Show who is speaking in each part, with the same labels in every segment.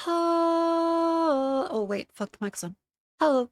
Speaker 1: Oh, wait, fuck, the mic's on. Hello.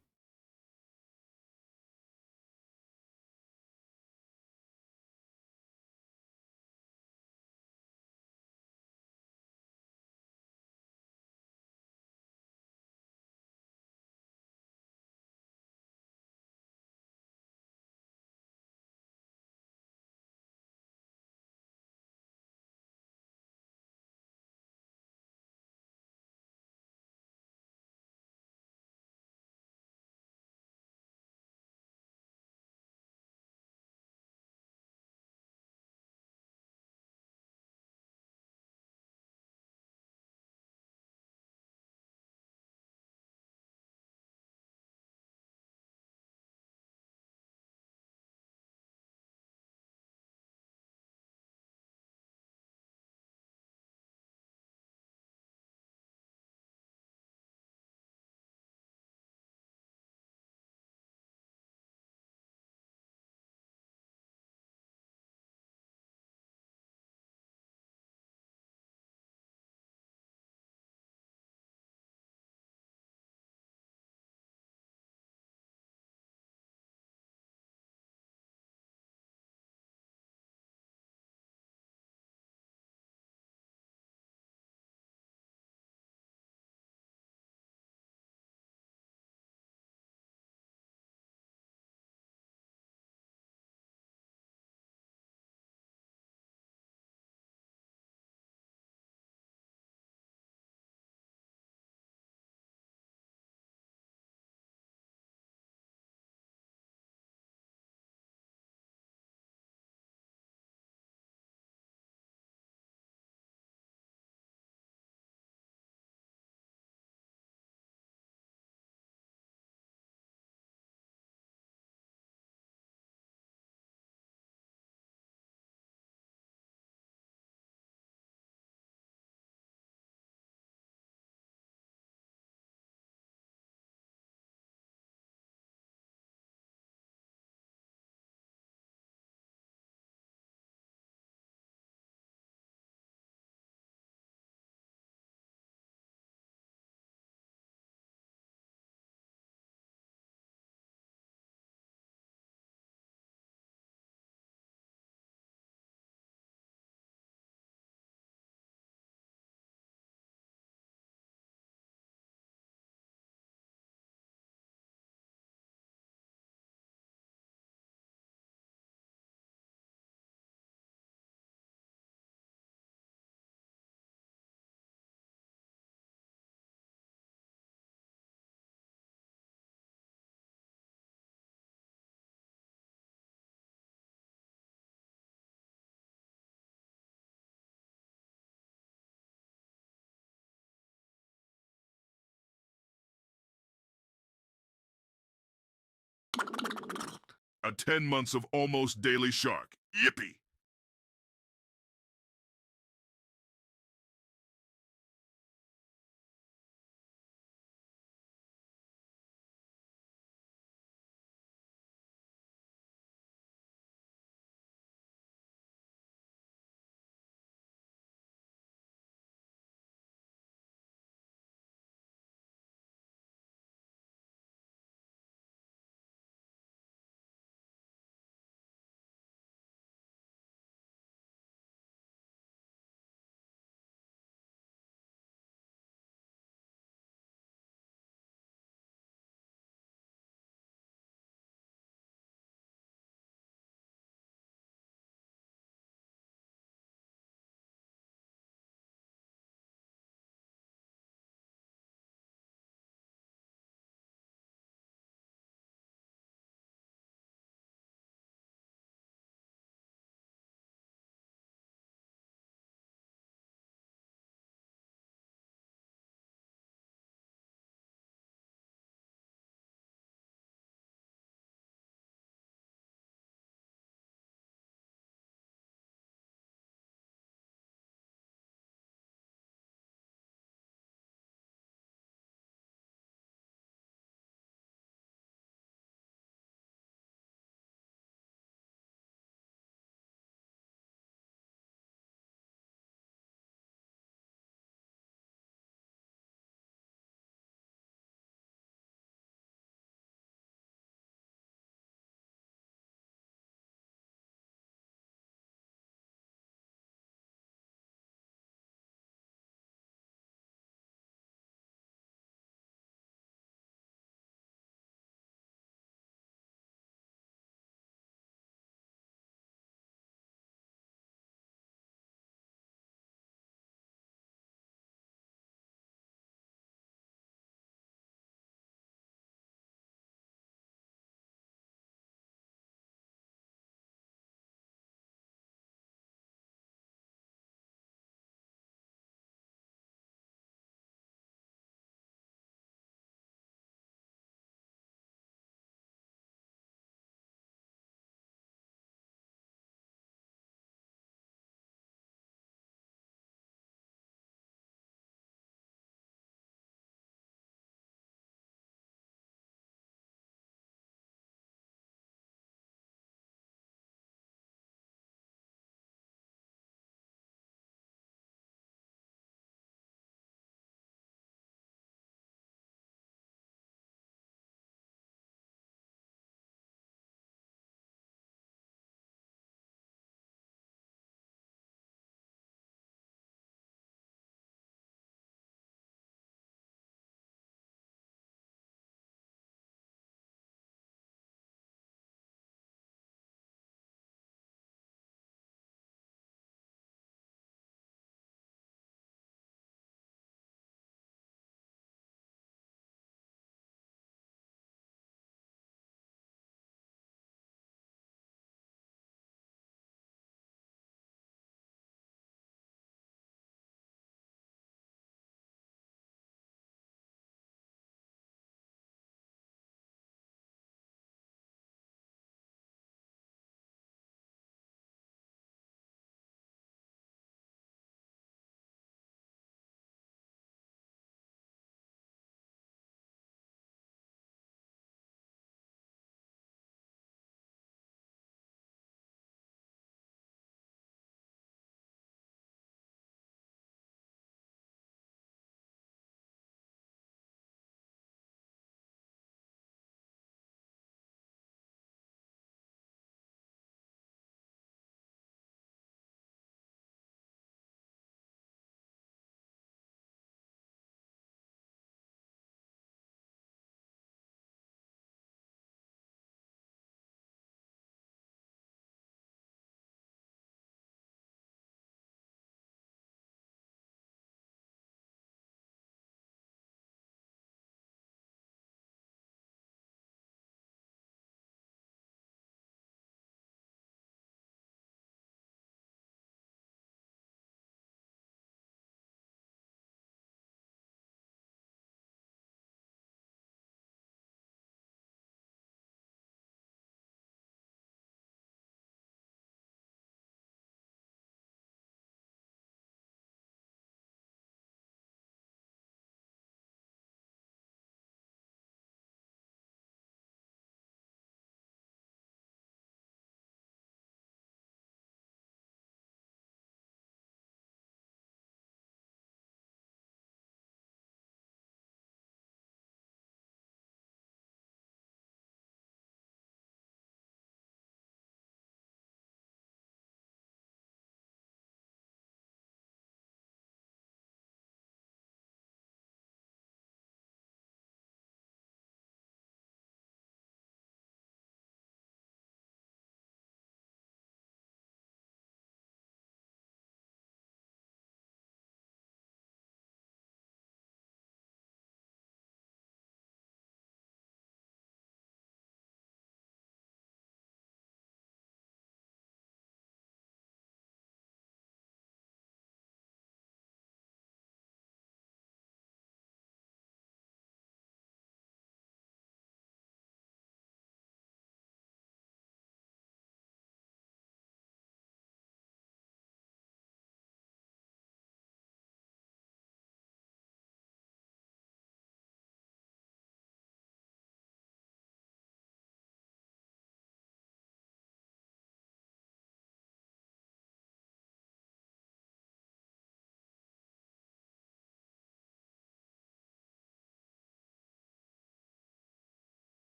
Speaker 2: A 10 months of almost daily shark. Yippee!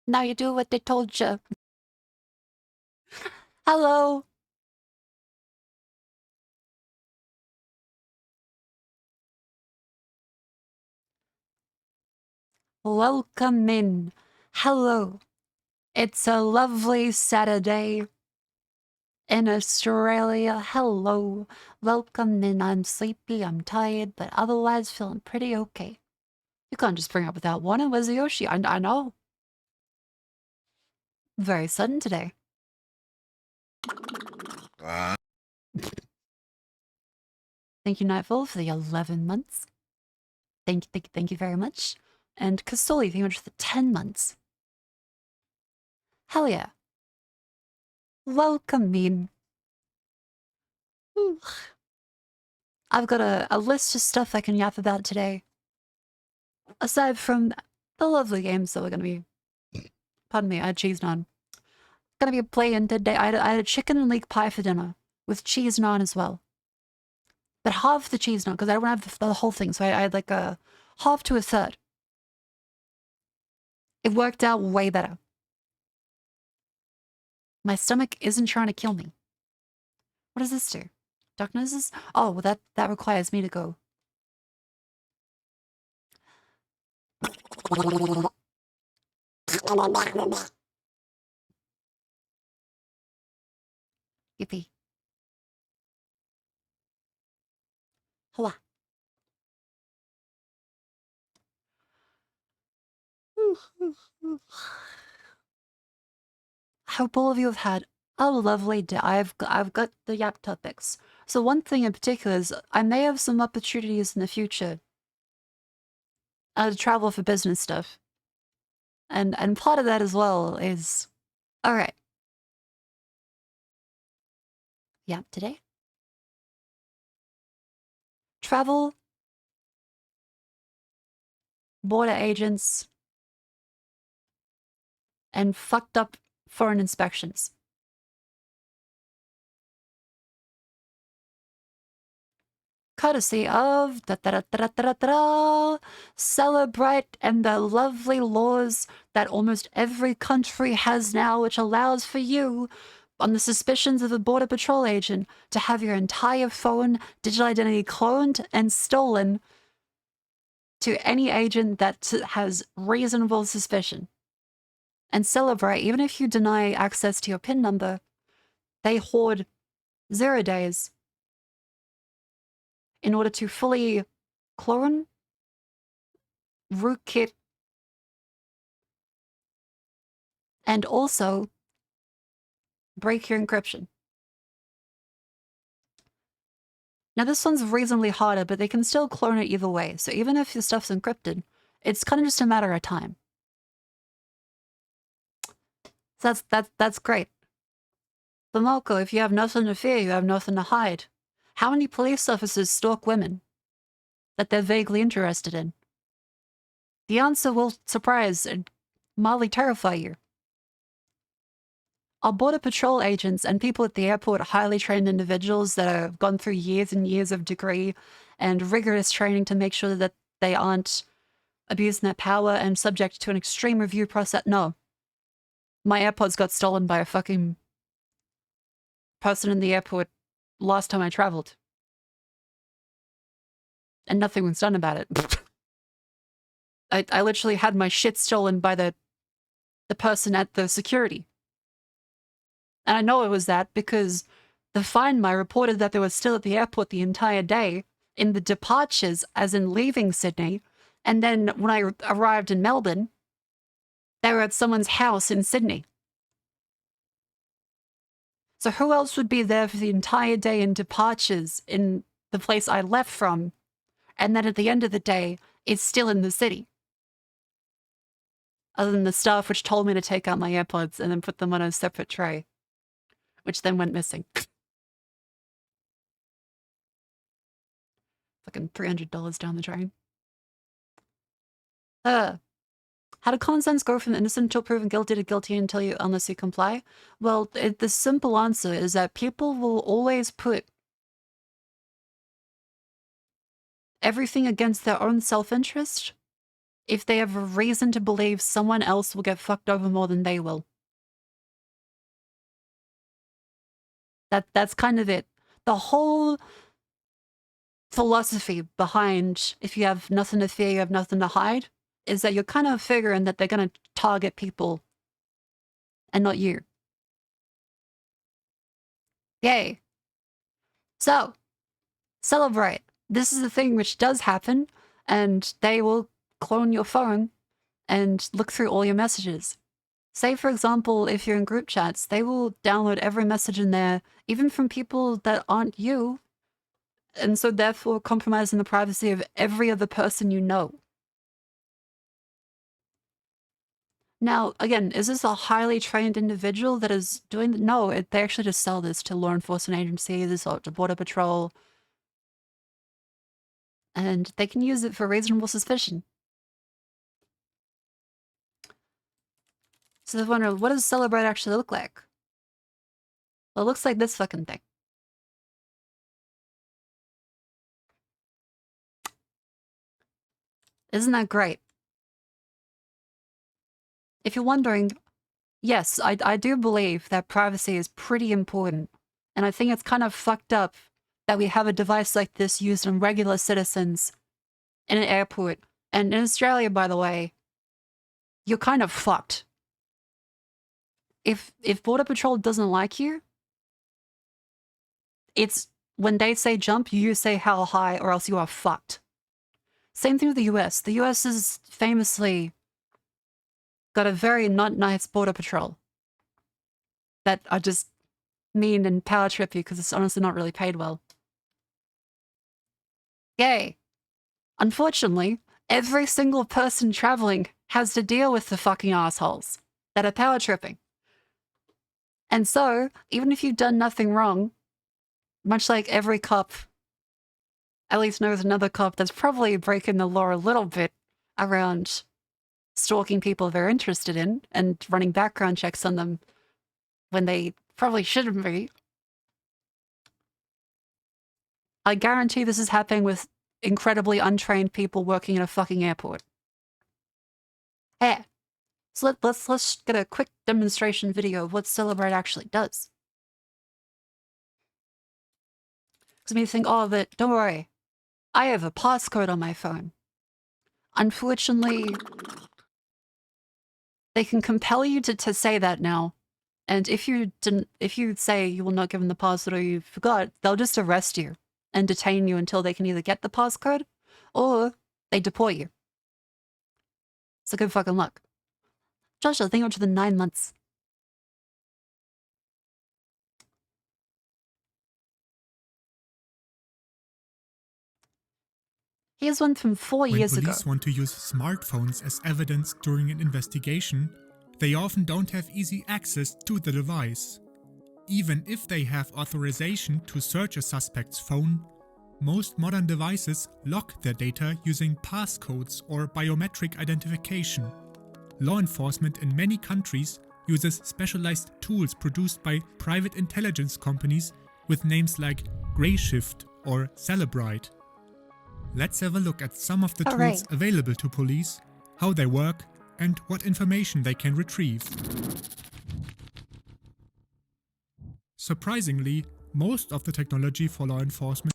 Speaker 1: Now you do what they told you. Hello. Welcome in. Hello. It's a lovely Saturday in Australia. Hello. Welcome in. I'm sleepy, I'm tired, but otherwise feeling pretty okay. You can't just bring up without warning. Where's Yoshi? I know. Very sudden today. Thank you, Nightfall, for the 11 months. Thank you very much. And Castoli, thank you much for the 10 months. Hell yeah. Welcome in. I've got a list of stuff I can yap about today. Aside from the lovely games that we're gonna be... Pardon me, I had cheese naan. Gonna be playing today. I had a chicken and leek pie for dinner. With cheese naan as well. But half the cheese naan, because I don't have the whole thing, so I had like a half to a third. It worked out way better. My stomach isn't trying to kill me. What does this do? Diagnosis? Oh, well that requires me to go. Yippee. Hoa. I hope all of you have had a lovely day. I've got the yap topics. So one thing in particular is I may have some opportunities in the future to travel for business stuff. And part of that as well is... Alright. Yap today? Travel, border agents, and fucked up foreign inspections. Courtesy of Celebrate and the lovely laws that almost every country has now, which allows for you, on the suspicions of a border patrol agent, to have your entire phone digital identity cloned and stolen to any agent that has reasonable suspicion. And Celebrate, even if you deny access to your PIN number, they hoard 0 days in order to fully clone, rootkit, and also break your encryption. Now this one's reasonably harder, but they can still clone it either way. So even if your stuff's encrypted, it's kind of just a matter of time. So that's great. But Malco, if you have nothing to fear, you have nothing to hide. How many police officers stalk women that they're vaguely interested in? The answer will surprise and mildly terrify you. Our border patrol agents and people at the airport are highly trained individuals that have gone through years and years of degree and rigorous training to make sure that they aren't abusing their power and subject to an extreme review process. No. My AirPods got stolen by a fucking person in the airport last time I traveled. And nothing was done about it. I literally had my shit stolen by the person at the security. And I know it was that because the Find My reported that they were still at the airport the entire day in the departures, as in leaving Sydney. And then when I arrived in Melbourne, they were at someone's house in Sydney. So who else would be there for the entire day in departures in the place I left from, and then at the end of the day, is still in the city? Other than the staff which told me to take out my AirPods and then put them on a separate tray, which then went missing. Fucking $300 down the drain. How do common sense go from innocent until proven guilty to guilty unless you comply? Well, the simple answer is that people will always put everything against their own self-interest if they have a reason to believe someone else will get fucked over more than they will. That's kind of it. The whole philosophy behind if you have nothing to fear, you have nothing to hide, is that you're kind of figuring that they're going to target people and not you. Yay. So, celebrate. This is the thing which does happen, and they will clone your phone and look through all your messages. Say, for example, if you're in group chats, they will download every message in there, even from people that aren't you, and so therefore compromising the privacy of every other person you know. Now, again, is this a highly trained individual that is doing? No, they actually just sell this to law enforcement agencies or to Border Patrol, and they can use it for reasonable suspicion. So I wonder, what does Celebrate actually look like? Well, it looks like this fucking thing. Isn't that great? If you're wondering, yes, I do believe that privacy is pretty important. And I think it's kind of fucked up that we have a device like this used on regular citizens in an airport. And in Australia, by the way, you're kind of fucked. If Border Patrol doesn't like you, it's when they say jump, you say how high, or else you are fucked. Same thing with the US. The US is famously got a very not nice Border Patrol that are just mean and power trip you because it's honestly not really paid well. Yay. Unfortunately, every single person traveling has to deal with the fucking assholes that are power tripping. And so, even if you've done nothing wrong, much like every cop at least knows another cop that's probably breaking the law a little bit around stalking people they're interested in and running background checks on them when they probably shouldn't be. I guarantee this is happening with incredibly untrained people working in a fucking airport. Hey, so let's get a quick demonstration video of what Celebrate actually does. Because you think, oh, but don't worry, I have a passcode on my phone. Unfortunately, they can compel you to say that now. And if you say you will not give them the password or you forgot, they'll just arrest you and detain you until they can either get the passcode or they deport you. So good fucking luck. Joshua, thank you for the 9 months. Here's one from 4 years ago.
Speaker 3: When police want to use smartphones as evidence during an investigation, they often don't have easy access to the device. Even if they have authorization to search a suspect's phone, most modern devices lock their data using passcodes or biometric identification. Law enforcement in many countries uses specialized tools produced by private intelligence companies with names like Grayshift or Celebrite. Let's have a look at some of the tools available to police, how they work, and what information they can retrieve. Surprisingly, most of the technology for law enforcement.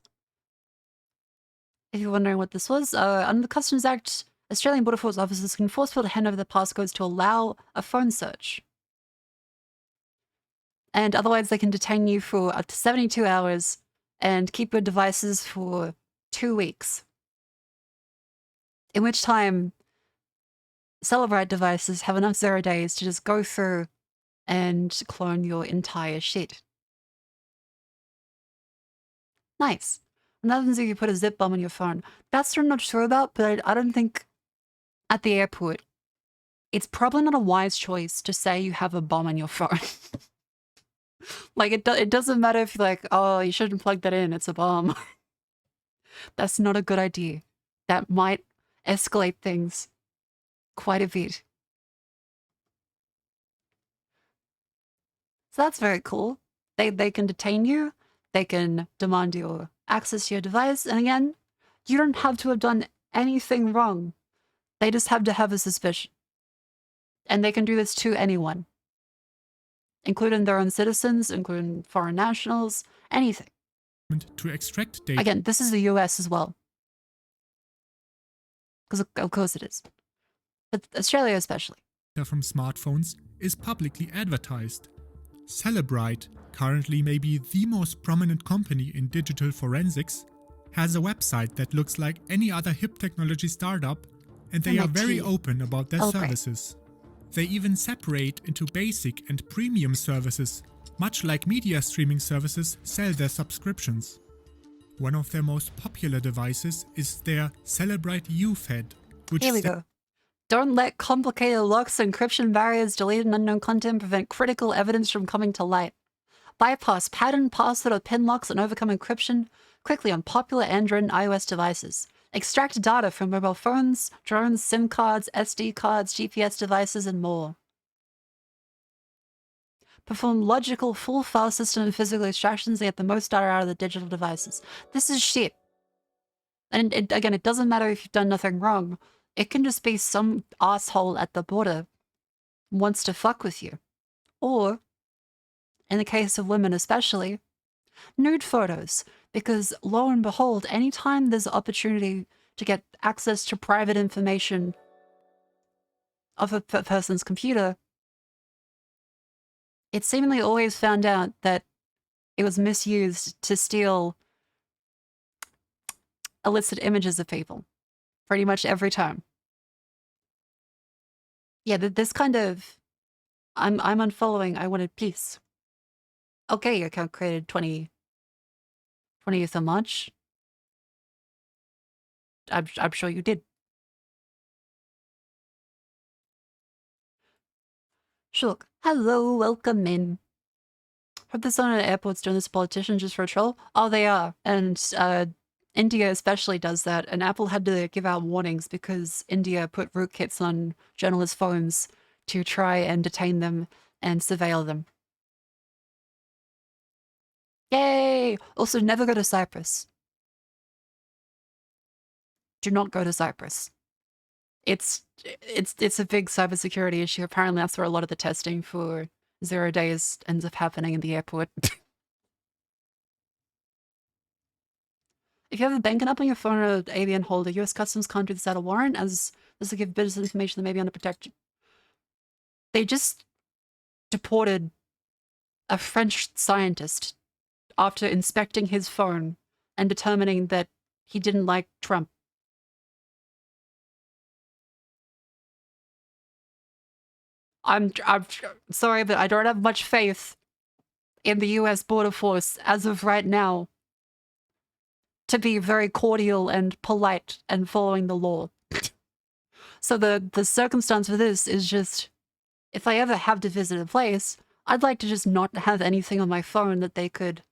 Speaker 1: If you're wondering what this was, under the Customs Act, Australian Border Force officers can forcefully hand over the passcodes to allow a phone search. And otherwise, they can detain you for up to 72 hours and keep your devices for 2 weeks. In which time, Celebrate devices have enough 0 days to just go through and clone your entire shit. Nice. Another thing is if you put a zip bomb on your phone. That's what I'm not sure about, but I don't think at the airport, it's probably not a wise choice to say you have a bomb on your phone. Like, it doesn't matter if you're like, oh, you shouldn't plug that in, it's a bomb. That's not a good idea. That might escalate things quite a bit. So that's very cool. They can detain you, they can demand your access to your device, and again, you don't have to have done anything wrong. They just have to have a suspicion. And they can do this to anyone, including their own citizens, including foreign nationals, anything.
Speaker 3: To extract data
Speaker 1: Again, this is the US as well. Because of course it is. But Australia especially.
Speaker 3: from smartphones is publicly advertised. Celebrite, currently maybe the most prominent company in digital forensics, has a website that looks like any other hip technology startup, and they
Speaker 1: Oh, my
Speaker 3: are very
Speaker 1: tea.
Speaker 3: open about their
Speaker 1: Oh, great.
Speaker 3: services. They even separate into basic and premium services, much like media streaming services sell their subscriptions. One of their most popular devices is their Celebrite UFED, which
Speaker 1: Here we go. Don't let complicated locks, encryption barriers, deleted and unknown content prevent critical evidence from coming to light. Bypass pattern, password, or pin locks and overcome encryption quickly on popular Android and iOS devices. Extract data from mobile phones, drones, SIM cards, SD cards, GPS devices, and more. Perform logical full file system and physical extractions to get the most data out of the digital devices. This is shit. And again, it doesn't matter if you've done nothing wrong. It can just be some asshole at the border wants to fuck with you. Or, in the case of women especially, nude photos. Because lo and behold, anytime there's an opportunity to get access to private information of a person's computer, it's seemingly always found out that it was misused to steal illicit images of people. Pretty much every time. Yeah, this kind of... I'm unfollowing. I wanted peace. Okay, your account created 20th of March. I'm sure you did. Sure. Hello, welcome in. Hope this on at airport's doing this politician just for a troll. Oh, they are. And India especially does that. And Apple had to give out warnings because India put rootkits on journalists' phones to try and detain them and surveil them. Yay! Also, never go to Cyprus. Do not go to Cyprus. It's a big cybersecurity issue. Apparently, that's where a lot of the testing for 0 days ends up happening in the airport. If you have a banking app on your phone or ABN holder, US Customs can't do this without a warrant, as this will give business information that may be under protection. They just deported a French scientist after inspecting his phone and determining that he didn't like Trump. I'm sorry, but I don't have much faith in the US border force as of right now to be very cordial and polite and following the law. So the circumstance for this is just, if I ever have to visit a place, I'd like to just not have anything on my phone that they could,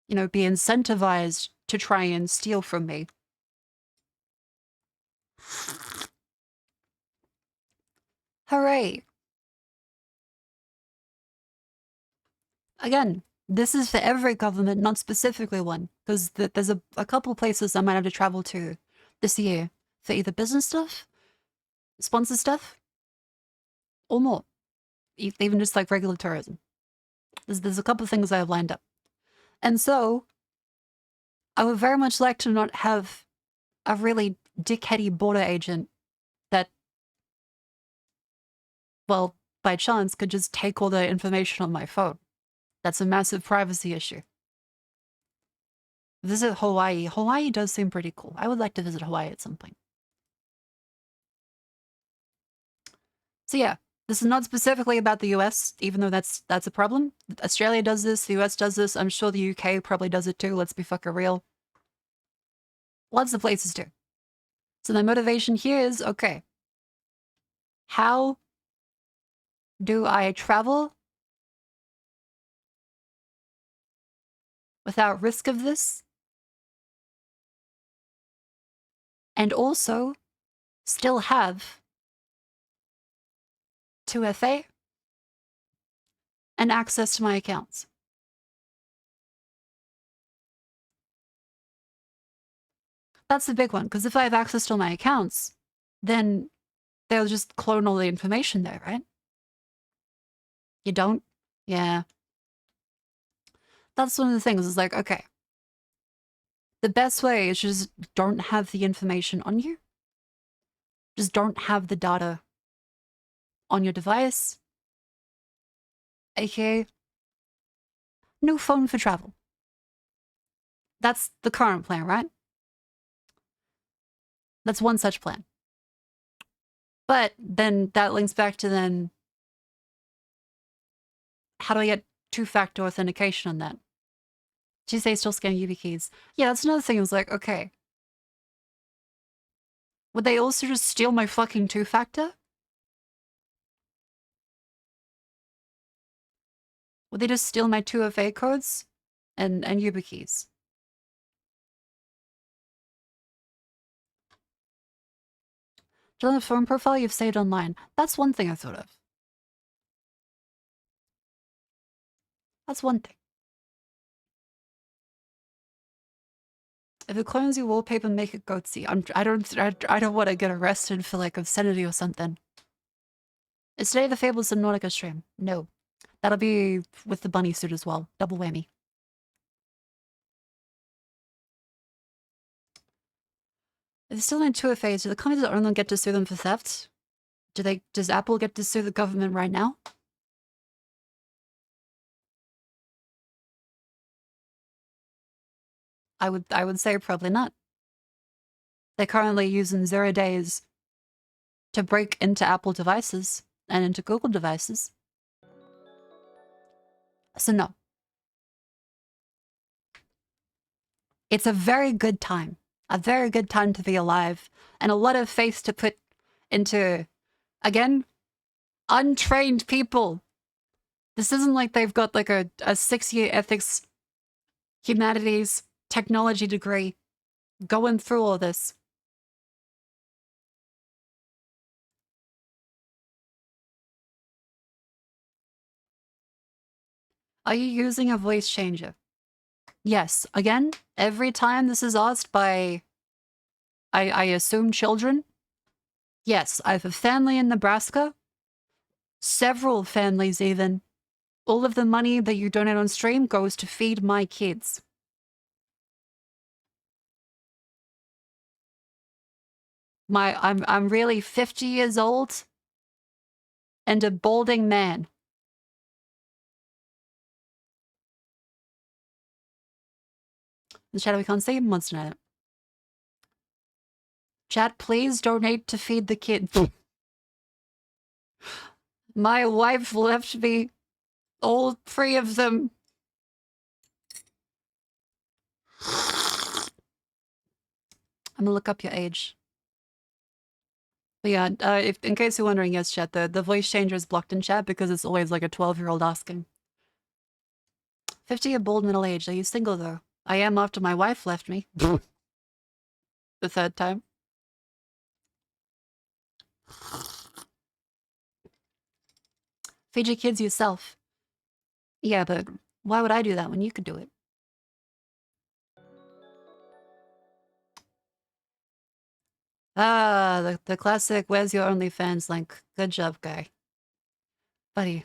Speaker 1: you know, be incentivized to try and steal from me. Hooray. Again, this is for every government, not specifically one, because there's a couple places I might have to travel to this year for either business stuff, sponsor stuff, or more. Even just like regular tourism. There's a couple of things I have lined up. And so, I would very much like to not have a really dickheady border agent that, well, by chance, could just take all the information on my phone. That's a massive privacy issue. Visit Hawaii. Hawaii does seem pretty cool. I would like to visit Hawaii at some point. So yeah, this is not specifically about the US, even though that's a problem. Australia does this, the US does this, I'm sure the UK probably does it too, let's be fucking real. Lots of places do. So the motivation here is, okay, how do I travel without risk of this? And also still have 2FA and access to my accounts. That's the big one, because if I have access to my accounts, then they'll just clone all the information there, right? You don't? Yeah. That's one of the things, is like, okay. The best way is just don't have the information on you. Just don't have the data on your device. AKA, no phone for travel. That's the current plan, right? That's one such plan. But then that links back to then, how do I get two-factor authentication on that? Did you say still scanning YubiKeys? Yeah, that's another thing. It was like, okay. Would they also just steal my fucking two-factor? Would they just steal my 2FA codes and YubiKeys? On the phone profile you've saved online. That's one thing I thought of. That's one thing. If it clones your wallpaper, make it goatsy. I don't want to get arrested for like obscenity or something. Is today the Fables of Nautica stream? No. That'll be with the bunny suit as well. Double whammy. If it's still in 2FAs, do the companies only get to sue them for theft? Does Apple get to sue the government right now? I would say probably not. They're currently using 0 days to break into Apple devices and into Google devices. So no. It's a very good time. A very good time to be alive. And a lot of faith to put into, again, untrained people. This isn't like they've got like a 6-year ethics, humanities, technology degree going through all this. Are you using a voice changer? Yes. Again, every time this is asked by, I assume, children. Yes, I have a family in Nebraska. Several families even. All of the money that you donate on stream goes to feed my kids. I'm really 50 years old and a balding man. The chat we can't see Monster Night. Chat, please donate to feed the kids. My wife left me, all 3 of them. I'm gonna look up your age. But yeah, in case you're wondering, yes, chat, the voice changer is blocked in chat because it's always like a 12-year-old asking. 50 a bold middle age. Are you single though? I am after my wife left me. The 3rd time. Feed your kids yourself. Yeah, but why would I do that when you could do it? Ah, the classic, where's your OnlyFans link? Good job, guy. Buddy.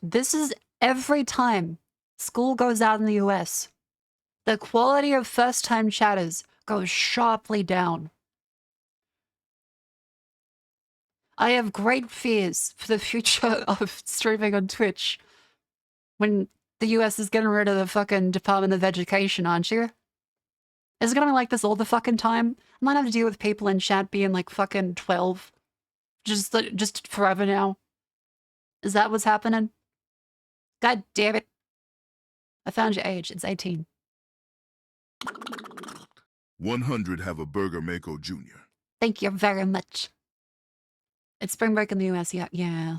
Speaker 1: This is every time school goes out in the US. The quality of first-time chatters goes sharply down. I have great fears for the future of streaming on Twitch when the US is getting rid of the fucking Department of Education, aren't you? Is it gonna be like this all the fucking time? I might have to deal with people in chat being like fucking 12. Just forever now. Is that what's happening? God damn it. I found your age. It's 18.
Speaker 2: 100 have a Burger Mako Jr.
Speaker 1: Thank you very much. It's spring break in the US, yeah.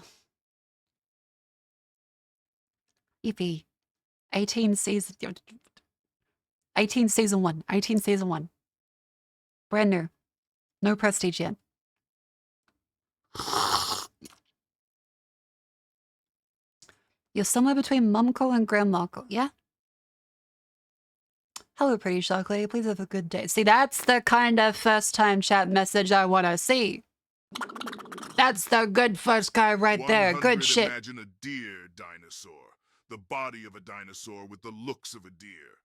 Speaker 1: EP. 18 season 1. 18 season 1. Brand new. No prestige yet. You're somewhere between Mumco and Grandmako, yeah? Hello, pretty shark lady. Please have a good day. See, that's the kind of first-time chat message I want to see. That's the good first guy right there. Good shit.
Speaker 2: Imagine a deer dinosaur. The body of a dinosaur with the looks of a deer.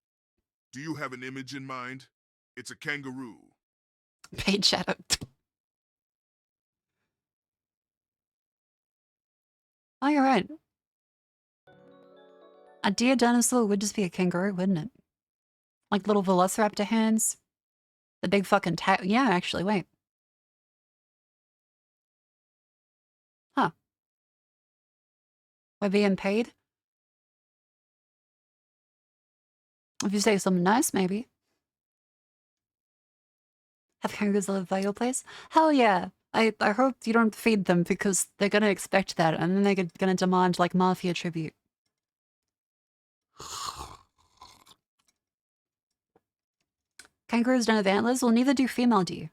Speaker 2: Do you have an image in mind? It's a kangaroo.
Speaker 1: Paid shadow. Oh, you're right. A deer dinosaur would just be a kangaroo, wouldn't it? Like little velociraptor hands. The big fucking tail. Yeah, actually, wait. Huh. We're being paid? If you say something nice, maybe. Have kangaroos live by your place? Hell yeah. I hope you don't feed them because they're gonna expect that and then they're gonna demand like mafia tribute. Kangaroos don't have antlers? Well, neither do female deer.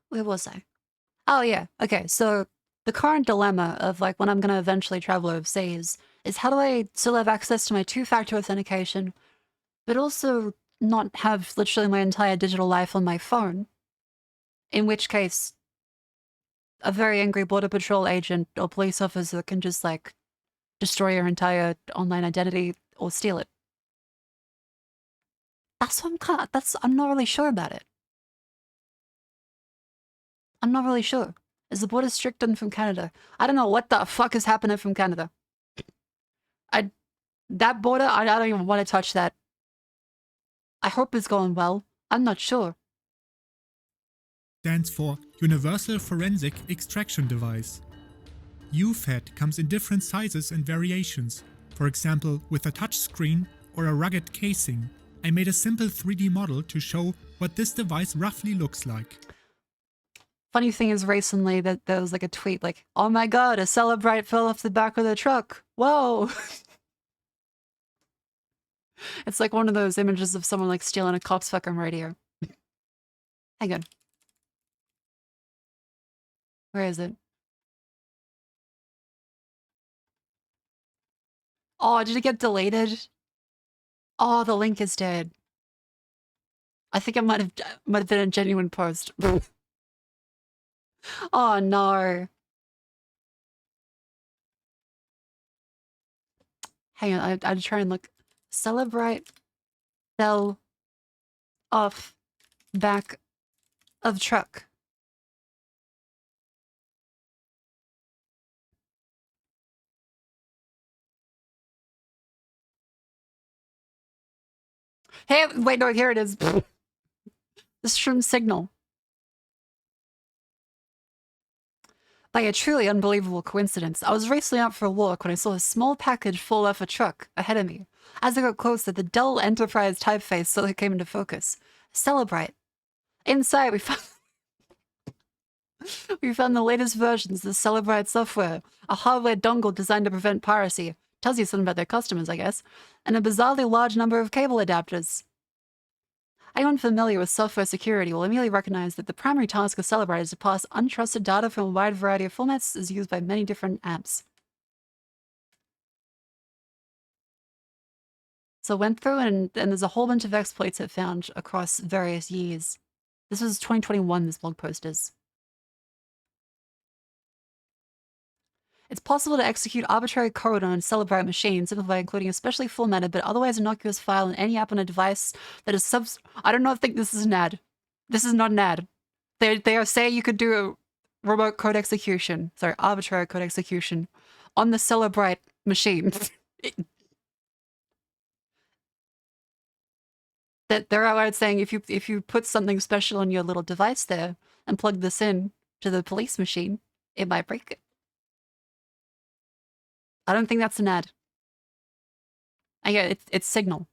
Speaker 1: Where was I? Oh yeah, okay, so the current dilemma of like when I'm gonna eventually travel overseas is how do I still have access to my two-factor authentication, but also not have literally my entire digital life on my phone? In which case, a very angry border patrol agent or police officer can just like destroy your entire online identity or steal it. That's what I'm not really sure about it. I'm not really sure. Is the border stricter from Canada? I don't know what the fuck is happening from Canada. That border, I don't even want to touch that. I hope it's going well. I'm not sure.
Speaker 3: Stands for Universal Forensic Extraction Device. UFED comes in different sizes and variations, for example with a touch screen or a rugged casing. I made a simple 3D model to show what this device roughly looks like.
Speaker 1: Funny thing is recently that there was like a tweet like, oh my god, a Celebrite fell off the back of the truck. Whoa. It's like one of those images of someone like stealing a cop's fucking radio. Hang on. Where is it? Oh, did it get deleted? Oh, the link is dead. I think it might have been a genuine post. Oh no. Hang on, I'd try and look. Celebrite fell off back of truck. Hey, wait, no, here it is. This is from Signal. By a truly unbelievable coincidence, I was racing out for a walk when I saw a small package fall off a truck ahead of me. As I got closer, the Dell Enterprise typeface slowly came into focus. Celebrite. Inside, we found the latest versions of the Celebrite software, a hardware dongle designed to prevent piracy. Tells you something about their customers, I guess. And a bizarrely large number of cable adapters. Anyone familiar with software security will immediately recognize that the primary task of Celebrite is to pass untrusted data from a wide variety of formats as used by many different apps. So went through and there's a whole bunch of exploits it found across various years. This was 2021, this blog post is. It's possible to execute arbitrary code on a Celebrite machine simply by including a specially formatted but otherwise innocuous file in any app on a device that is I don't know if this is an ad. This is not an ad. They are saying you could do a remote code execution. Sorry, arbitrary code execution on the Celebrite machine. That they're outright saying if you put something special on your little device there and plug this in to the police machine, it might break it. I don't think that's an ad. Yeah, it's Signal.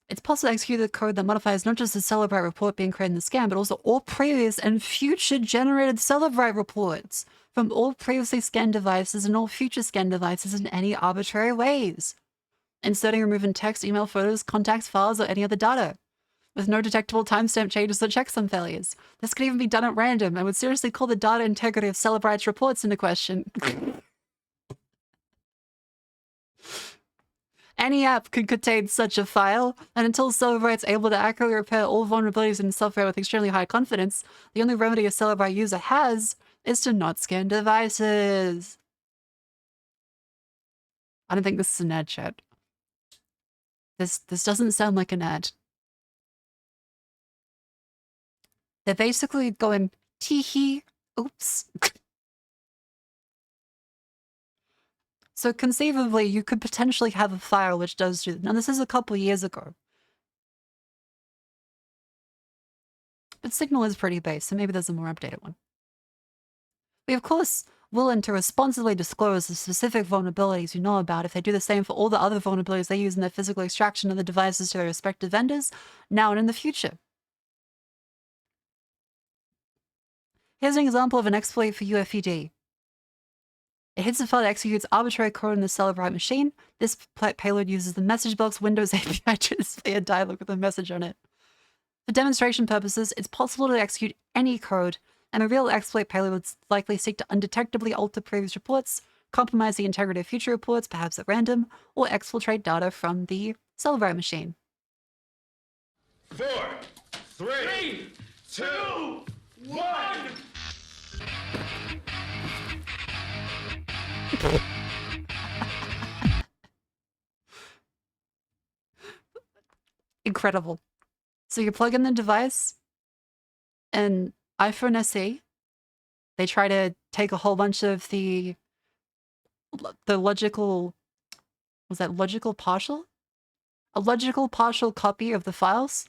Speaker 1: It's possible to execute the code that modifies not just the Celebrite report being created in the scan, but also all previous and future generated Celebrite reports from all previously scanned devices and all future scanned devices in any arbitrary ways. Inserting or removing text, email, photos, contacts, files, or any other data. with no detectable timestamp changes or checksum failures. This could even be done at random and would seriously call the data integrity of Celebrite's reports into question. Any app could contain such a file, and until Celebrite's able to accurately repair all vulnerabilities in software with extremely high confidence, the only remedy a Celebrite user has is to not scan devices. I don't think this is an ad, chat. This doesn't sound like an ad. They're basically going, tee-hee, oops. So conceivably, you could potentially have a file which does do... Now, this is a couple years ago. But Signal is pretty base, so maybe there's a more updated one. We, of course, willing to responsibly disclose the specific vulnerabilities you know about if they do the same for all the other vulnerabilities they use in their physical extraction of the devices to their respective vendors, now and in the future. Here's an example of an exploit for UFED. It hits a file that executes arbitrary code on the Celebrite machine. This payload uses the message box Windows API to display a dialog with a message on it. For demonstration purposes, it's possible to execute any code, and a real exploit payload would likely seek to undetectably alter previous reports, compromise the integrity of future reports, perhaps at random, or exfiltrate data from the Celebrite machine.
Speaker 4: 4, 3, 2, 1.
Speaker 1: Incredible. So you plug in the device, and iPhone SE, they try to take a whole bunch of the logical... Was that logical partial? A logical partial copy of the files.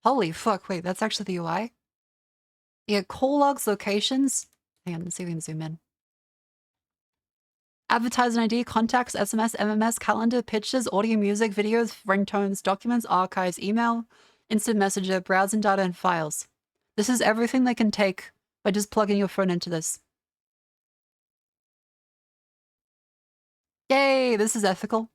Speaker 1: Holy fuck, wait, that's actually the UI? Yeah, call logs, locations. Hang on, let's see if we can zoom in. Advertising ID, contacts, SMS, MMS, calendar, pictures, audio, music, videos, ringtones, documents, archives, email, instant messenger, browsing data, and files. This is everything they can take by just plugging your phone into this. Yay, this is ethical.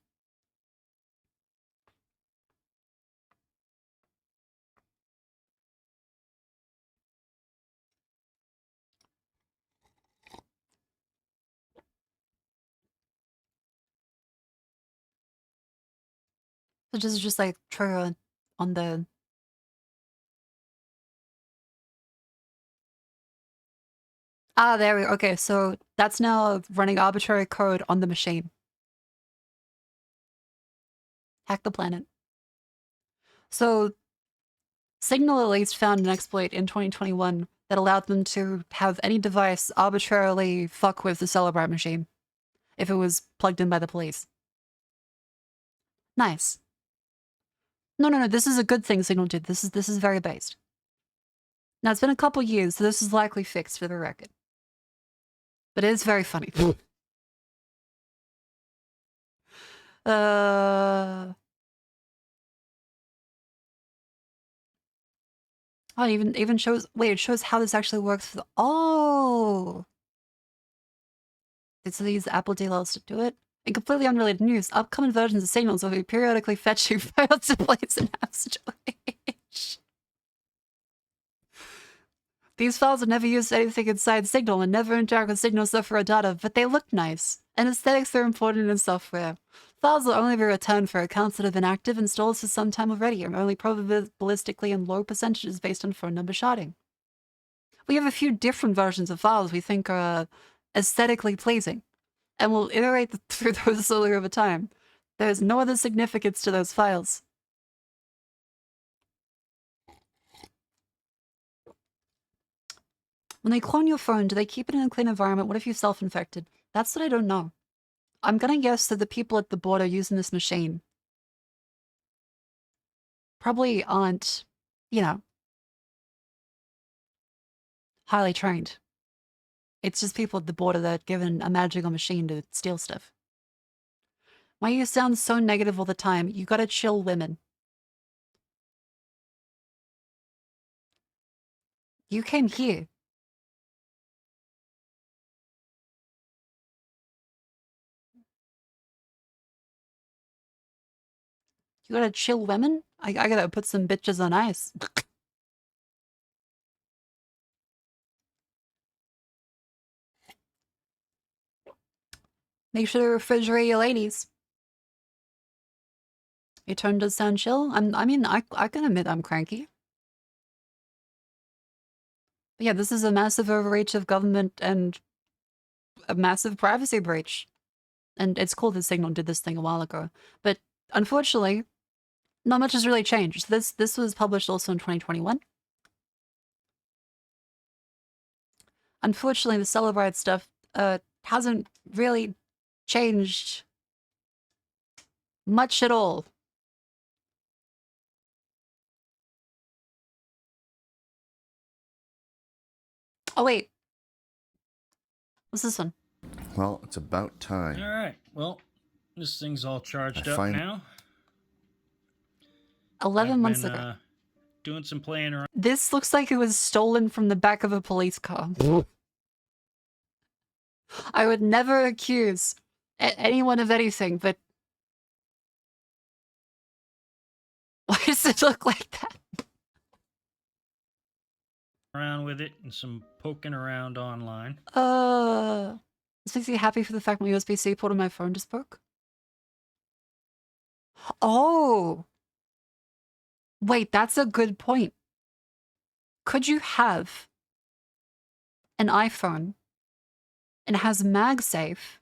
Speaker 1: So just like trigger on the... Ah, there we go. Okay, so that's now running arbitrary code on the machine. Hack the planet. So Signal at least found an exploit in 2021 that allowed them to have any device arbitrarily fuck with the Celebrite machine if it was plugged in by the police. Nice. No, this is a good thing Signal did. This is very based. Now, it's been a couple years, so this is likely fixed for the record. But it is very funny. Oh, it even shows... Wait, it shows how this actually works for the... Oh! So they use Apple DLLs to do it? In completely unrelated news, upcoming versions of Signals will be periodically fetching files to place in app storage. These files are never used for anything inside Signal and never interact with Signal software or data, but they look nice, and aesthetics are important in software. Files will only be returned for accounts that have been active and stored for some time already, and only probabilistically in low percentages based on phone number sharding. We have a few different versions of files we think are aesthetically pleasing, and we'll iterate through those slowly over time. There's no other significance to those files. When they clone your phone, do they keep it in a clean environment? What if you self-infected? That's what I don't know. I'm gonna guess that the people at the border using this machine probably aren't, you know, highly trained. It's just people at the border that are given a magical machine to steal stuff. Why you sound so negative all the time? You gotta chill, women. You came here. You gotta chill women? I gotta put some bitches on ice. Make sure to refrigerate your ladies. Your tone does sound chill. I mean, I can admit I'm cranky. But yeah, this is a massive overreach of government and a massive privacy breach. And it's cool that Signal did this thing a while ago. But unfortunately, not much has really changed. This was published also in 2021. Unfortunately, the Cellebrite stuff hasn't really changed much at all. Oh, wait. What's this one?
Speaker 5: Well, it's about time.
Speaker 6: All right. Well, this thing's all charged
Speaker 5: I
Speaker 6: up
Speaker 5: find-
Speaker 6: now.
Speaker 1: 11 months
Speaker 6: I've
Speaker 1: ago.
Speaker 6: been, doing some playing around.
Speaker 1: This looks like it was stolen from the back of a police car. I would never accuse anyone of anything, but why does it look like that?
Speaker 6: Around with it and some poking around online.
Speaker 1: This makes me happy for the fact my USB-C port on my phone just broke. Oh! Wait, that's a good point. Could you have an iPhone and it has MagSafe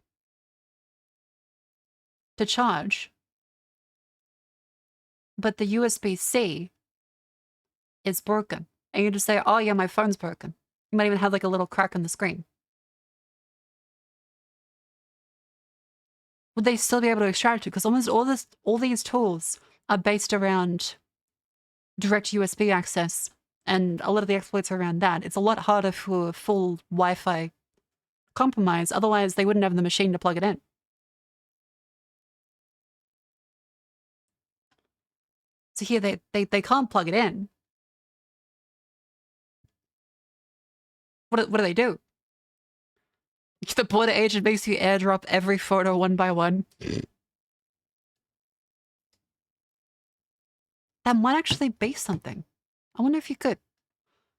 Speaker 1: to charge, but the USB-C is broken? And you just say, oh yeah, my phone's broken. You might even have like a little crack in the screen. Would they still be able to extract it? Because almost all these tools are based around direct USB access, and a lot of the exploits are around that. It's a lot harder for full Wi-Fi compromise. Otherwise, they wouldn't have the machine to plug it in. So here they can't plug it in. What do they do? The border agent makes you airdrop every photo one by one. That might actually be something. I wonder if you could.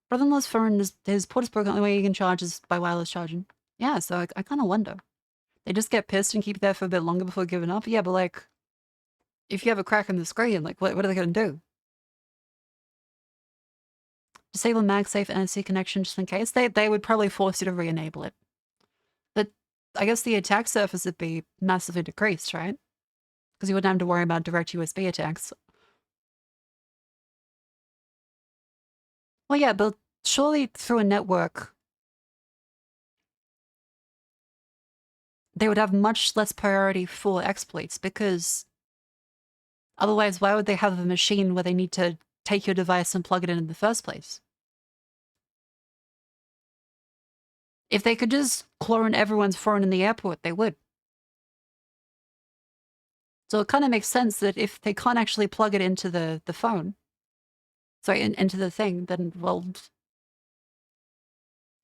Speaker 1: Brother-in-law's phone, his port is broken. The only way you can charge is by wireless charging. Yeah, so I kind of wonder. They just get pissed and keep it there for a bit longer before giving up? Yeah, but like, if you have a crack in the screen, like, what are they going to do? Disable MagSafe NFC connection just in case? They would probably force you to re-enable it. But I guess the attack surface would be massively decreased, right? Because you wouldn't have to worry about direct USB attacks. Well, yeah, but surely through a network, they would have much less priority for exploits, because otherwise, why would they have a machine where they need to take your device and plug it in the first place? If they could just clone everyone's phone in the airport, they would. So it kind of makes sense that if they can't actually plug it into the phone, sorry, into the thing, then, well,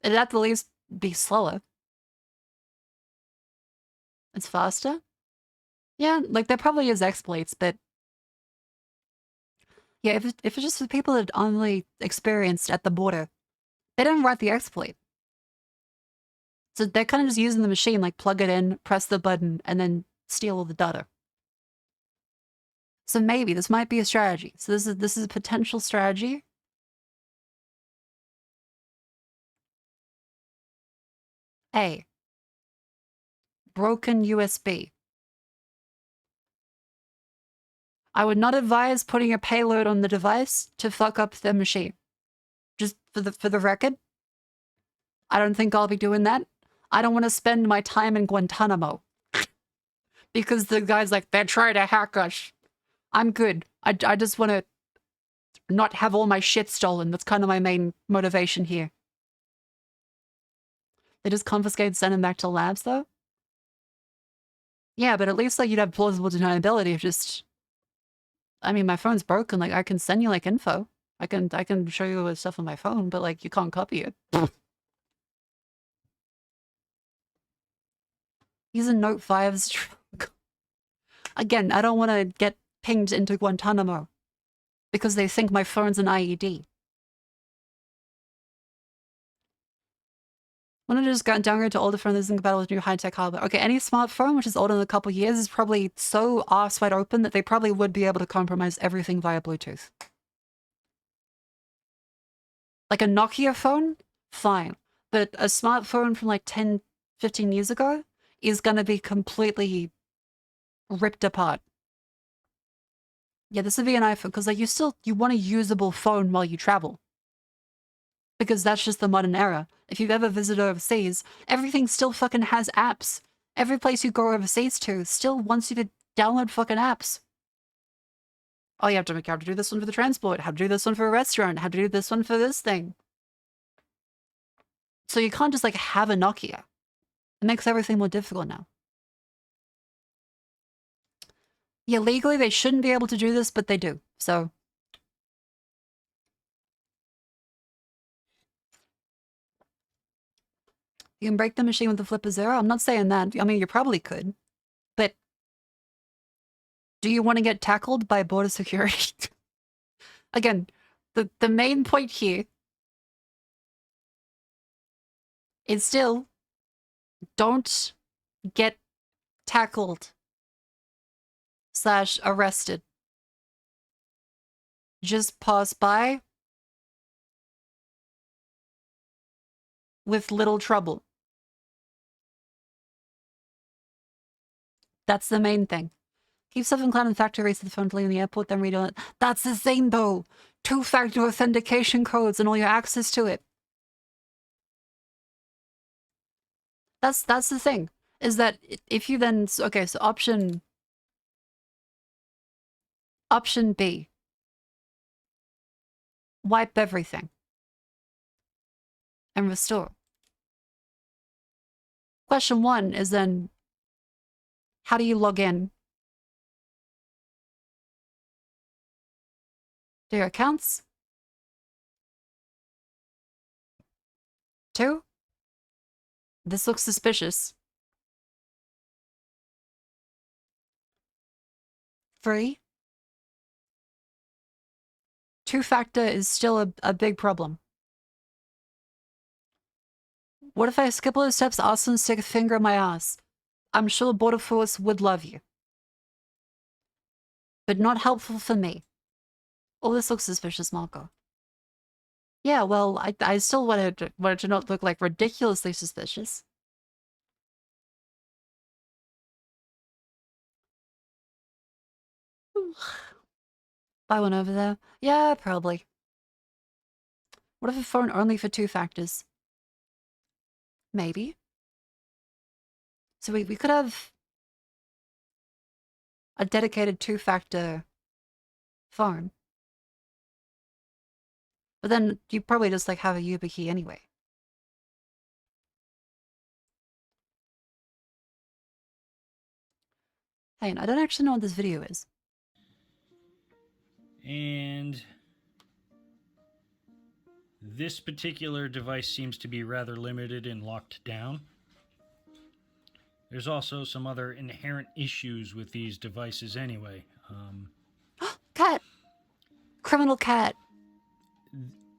Speaker 1: it'd at the least be slower. It's faster? Yeah, like, there probably is exploits, but yeah, if it's just for people that are only experienced at the border, they don't write the exploit. So they're kind of just using the machine, like plug it in, press the button, and then steal all the data. So maybe this might be a strategy. So this is a potential strategy. A. Broken USB. I would not advise putting a payload on the device to fuck up the machine. Just for the record. I don't think I'll be doing that. I don't want to spend my time in Guantanamo. Because the guy's like, they're trying to hack us. I'm good. I just want to not have all my shit stolen. That's kind of my main motivation here. They just confiscate, send him back to labs, though? Yeah, but at least, like, you'd have plausible deniability of just... I mean, my phone's broken. Like, I can send you, like, info. I can show you stuff on my phone, but, like, you can't copy it. Using Note 5's... Again, I don't want to get pinged into Guantanamo because they think my phone's an IED. Want to just downgrade to older phone that isn't compatible with new high-tech hardware. Okay, any smartphone which is older than a couple years is probably so arse wide open that they probably would be able to compromise everything via Bluetooth. Like a Nokia phone, fine. But a smartphone from like 10, 15 years ago is going to be completely ripped apart. Yeah, this would be an iPhone because like you want a usable phone while you travel. Because that's just the modern era. If you've ever visited overseas, everything still fucking has apps. Every place you go overseas to still wants you to download fucking apps. Oh, you have to do this one for the transport, have to do this one for a restaurant, have to do this one for this thing. So you can't just like have a Nokia. It makes everything more difficult now. Yeah, legally they shouldn't be able to do this, but they do. So you can break the machine with the Flipper Zero? I'm not saying that. I mean, you probably could. But do you want to get tackled by border security? Again, the main point here is still don't get tackled / arrested. Just pass by with little trouble. That's the main thing. Keep stuff in cloud and factory race to the phone to leave in the airport, then read it. That's the same though. 2-factor authentication codes and all your access to it. That's the thing. Is that if you then okay, so option B. Wipe everything. And restore. Question 1 is then, how do you log in to your accounts? 2, this looks suspicious. 3, 2-factor is still a big problem. What if I skip all those steps, ask them to stick a finger in my ass? I'm sure Border Force would love you. But not helpful for me. Oh, this looks suspicious, Marco. Yeah, well, I still want it to not look like ridiculously suspicious. Buy one over there? Yeah, probably. What if a phone only for 2 factors? Maybe. So we could have a dedicated 2-factor phone. But then you probably just like have a YubiKey anyway. Hey, I don't actually know what this video is.
Speaker 6: And this particular device seems to be rather limited and locked down. There's also some other inherent issues with these devices anyway.
Speaker 1: Cat! Criminal cat.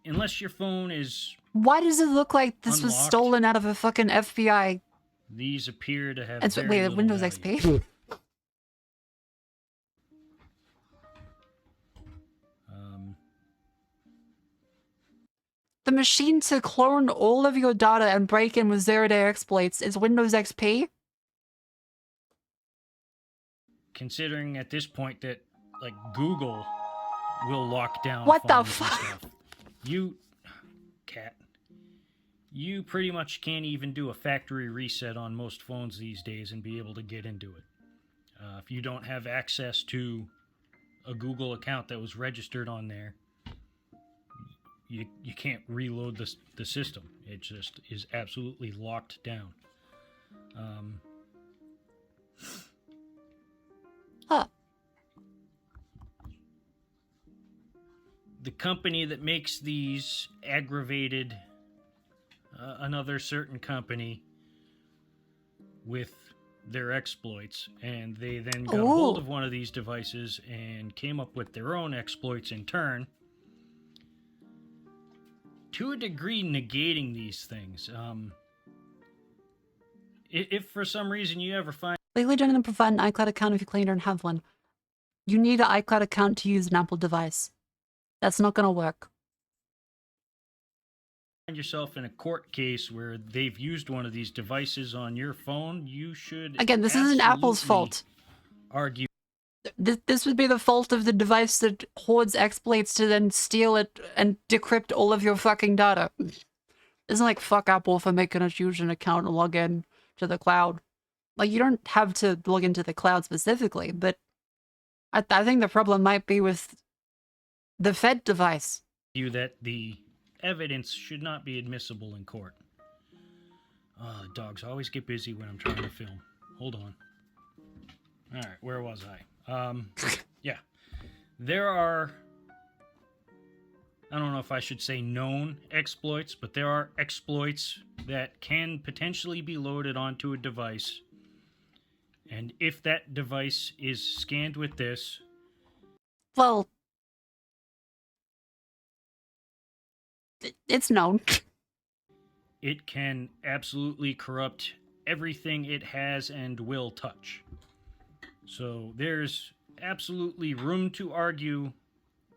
Speaker 6: Unless your phone is
Speaker 1: Why does it look like this was
Speaker 6: unlocked,
Speaker 1: stolen out of a fucking FBI?
Speaker 6: these appear to have
Speaker 1: It's
Speaker 6: very
Speaker 1: wait,
Speaker 6: little
Speaker 1: Windows
Speaker 6: value.
Speaker 1: XP? The machine to clone all of your data and break in with zero-day exploits is Windows XP?
Speaker 6: Considering at this point that, like, Google will lock down
Speaker 1: What the
Speaker 6: phones and
Speaker 1: fuck?
Speaker 6: stuff. You, cat, you pretty much can't even do a factory reset on most phones these days and be able to get into it. If you don't have access to a Google account that was registered on there, you can't reload the system. It just is absolutely locked down.
Speaker 1: Huh.
Speaker 6: The company that makes these aggravated another certain company with their exploits, and they then got a hold
Speaker 1: Ooh.
Speaker 6: of one of these devices and came up with their own exploits in turn, to a degree negating these things. If for some reason you ever find
Speaker 1: Legally don't even provide an iCloud account if you claim you don't have one. You need an iCloud account to use an Apple device. That's not gonna work.
Speaker 6: yourself in a court case where they've used one of these devices on your phone, you should
Speaker 1: Again, this isn't Apple's
Speaker 6: absolutely
Speaker 1: fault.
Speaker 6: argue
Speaker 1: This would be the fault of the device that hoards exploits to then steal it and decrypt all of your fucking data. Isn't like fuck Apple for making us use an account and log in to the cloud. Like, you don't have to log into the cloud specifically, but I think the problem might be with the Fed device.
Speaker 6: that the evidence should not be admissible in court. The dogs always get busy when I'm trying to film. Hold on. All right, where was I? Yeah. There are, I don't know if I should say known exploits, but there are exploits that can potentially be loaded onto a device. And if that device is scanned with this,
Speaker 1: Well, it's known.
Speaker 6: it can absolutely corrupt everything it has and will touch. So there's absolutely room to argue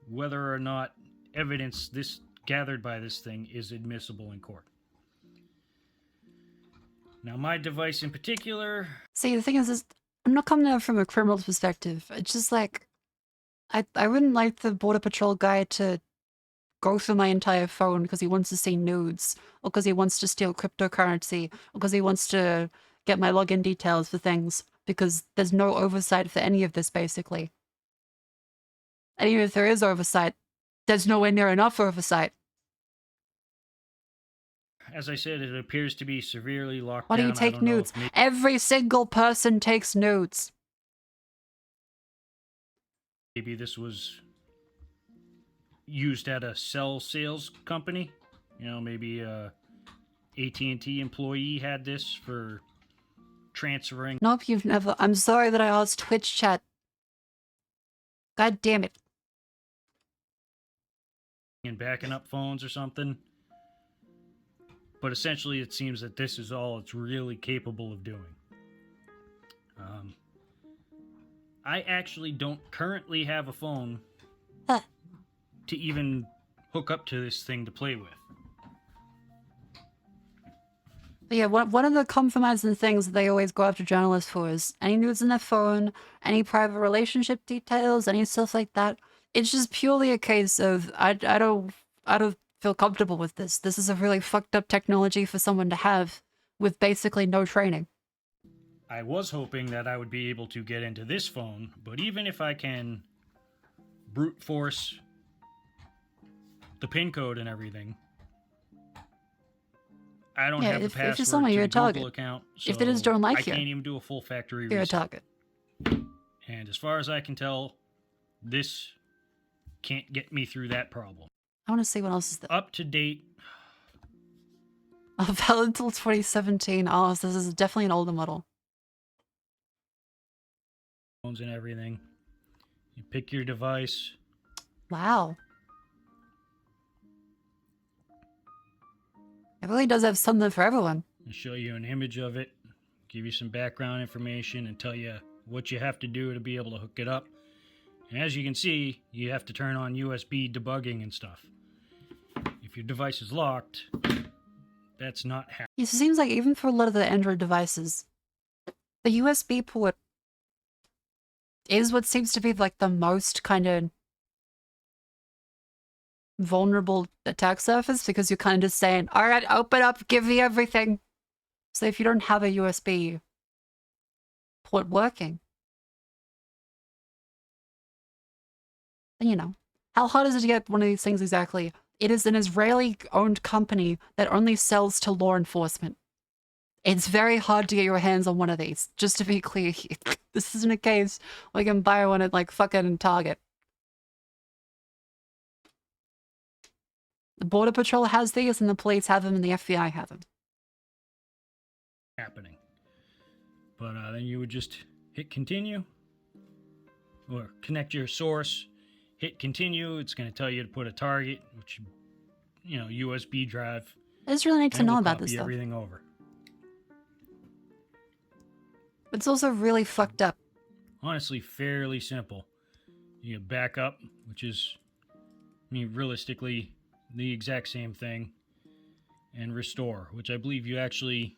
Speaker 6: whether or not evidence this gathered by this thing is admissible in court. Now, my device in particular,
Speaker 1: See, the thing is I'm not coming at it from a criminal's perspective. It's just like, I wouldn't like the Border Patrol guy to go through my entire phone because he wants to see nudes, or because he wants to steal cryptocurrency, or because he wants to get my login details for things, because there's no oversight for any of this, basically. And even if there is oversight, there's nowhere near enough oversight.
Speaker 6: as I said, it appears to be severely locked
Speaker 1: Why do
Speaker 6: down.
Speaker 1: you
Speaker 6: I
Speaker 1: take
Speaker 6: don't know
Speaker 1: nudes?
Speaker 6: if
Speaker 1: Every single person takes nudes.
Speaker 6: maybe this was used at a cell sales company. You know, maybe a AT&T employee had this for transferring
Speaker 1: Nope, you've never. I'm sorry that I asked Twitch chat. God damn it.
Speaker 6: and backing up phones or something. But essentially, it seems that this is all it's really capable of doing. I actually don't currently have a phone
Speaker 1: Huh.
Speaker 6: to even hook up to this thing to play with.
Speaker 1: But yeah, one of the compromising things that they always go after journalists for is any nudes in their phone, any private relationship details, any stuff like that. It's just purely a case of I don't feel comfortable with this. This is a really fucked up technology for someone to have with basically no training.
Speaker 6: I was hoping that I would be able to get into this phone, but even if I can brute force the PIN code and everything, I don't
Speaker 1: Yeah,
Speaker 6: have the
Speaker 1: if you're
Speaker 6: password
Speaker 1: someone,
Speaker 6: to
Speaker 1: you're
Speaker 6: the
Speaker 1: a
Speaker 6: Google
Speaker 1: target.
Speaker 6: account, so
Speaker 1: If they just don't like
Speaker 6: I
Speaker 1: you,
Speaker 6: can't even do a full factory
Speaker 1: You're a
Speaker 6: reset.
Speaker 1: target.
Speaker 6: And as far as I can tell, this can't get me through that problem.
Speaker 1: I want to see what else is there.
Speaker 6: Up to date,
Speaker 1: Oh, valid until 2017. Oh, so this is definitely an older model.
Speaker 6: phones and everything. You pick your device.
Speaker 1: Wow. It really does have something for everyone.
Speaker 6: And show you an image of it, give you some background information, and tell you what you have to do to be able to hook it up. And as you can see, you have to turn on USB debugging and stuff. If your device is locked, that's not happening.
Speaker 1: It seems like even for a lot of the Android devices, the USB port is what seems to be like the most kind of vulnerable attack surface, because you're kind of just saying, all right, open up, give me everything. So if you don't have a USB port working, then you know. How hard is it to get one of these things exactly? It is an Israeli-owned company that only sells to law enforcement. It's very hard to get your hands on one of these, just to be clear here. This isn't a case where you can buy one at, like, fucking Target. The Border Patrol has these, and the police have them, and the FBI have them.
Speaker 6: Happening. But then you would just hit continue, or connect your source, hit continue. It's going to tell you to put a target, which, you know, USB drive.
Speaker 1: I just really need to
Speaker 6: and
Speaker 1: know
Speaker 6: we'll
Speaker 1: about
Speaker 6: copy
Speaker 1: this stuff.
Speaker 6: everything over.
Speaker 1: It's also really fucked up.
Speaker 6: Honestly, fairly simple. You back up, which is, I mean, realistically, the exact same thing, and restore, which I believe you actually,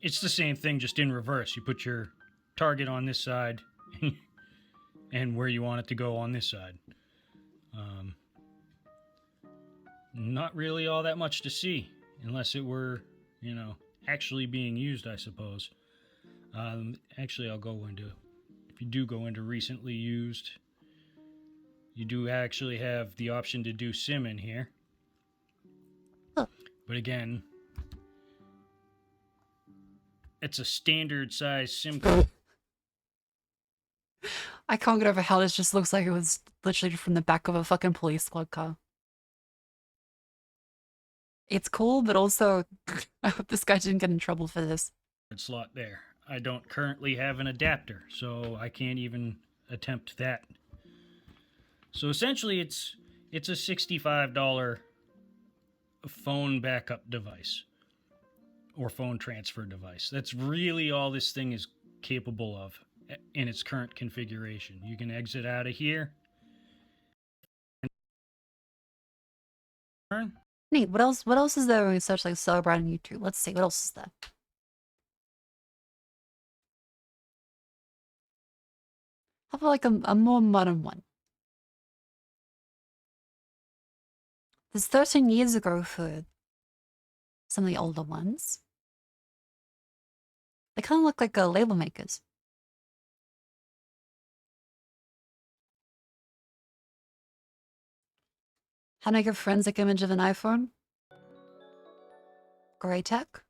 Speaker 6: it's the same thing, just in reverse. You put your target on this side and where you want it to go on this side. Not really all that much to see, unless it were, you know, actually being used, I suppose. Actually, I'll go into, if you do go into recently used, you do actually have the option to do SIM in here.
Speaker 1: Huh.
Speaker 6: But again, it's a standard size SIM card.
Speaker 1: I can't get over how this just looks like it was literally from the back of a fucking police squad car. It's cool, but also, I hope this guy didn't get in trouble for this.
Speaker 6: Slot there. I don't currently have an adapter, so I can't even attempt that. So essentially, it's a $65 phone backup device or phone transfer device. That's really all this thing is capable of in its current configuration. You can exit out of here.
Speaker 1: Neat. What else? What else is there when we search like Celebrate on YouTube? Let's see. What else is there? How about like a more modern one? This is 13 years ago for some of the older ones. They kind of look like label makers. How to make a forensic image of an iPhone? Gray tech?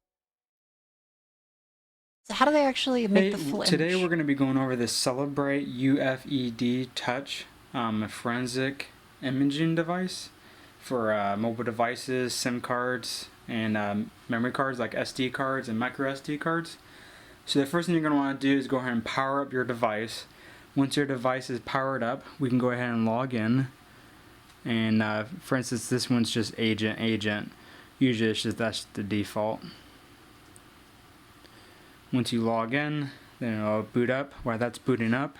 Speaker 1: So how do they actually make the full
Speaker 7: Today
Speaker 1: image?
Speaker 7: we're going to be going over the Celebrate UFED Touch, a forensic imaging device for mobile devices, SIM cards, and memory cards like SD cards and micro SD cards. So the first thing you're going to want to do is go ahead and power up your device. Once your device is powered up, we can go ahead and log in. And for instance, this one's just agent. Usually it's just, that's the default. Once you log in, then it'll boot up. While that's booting up,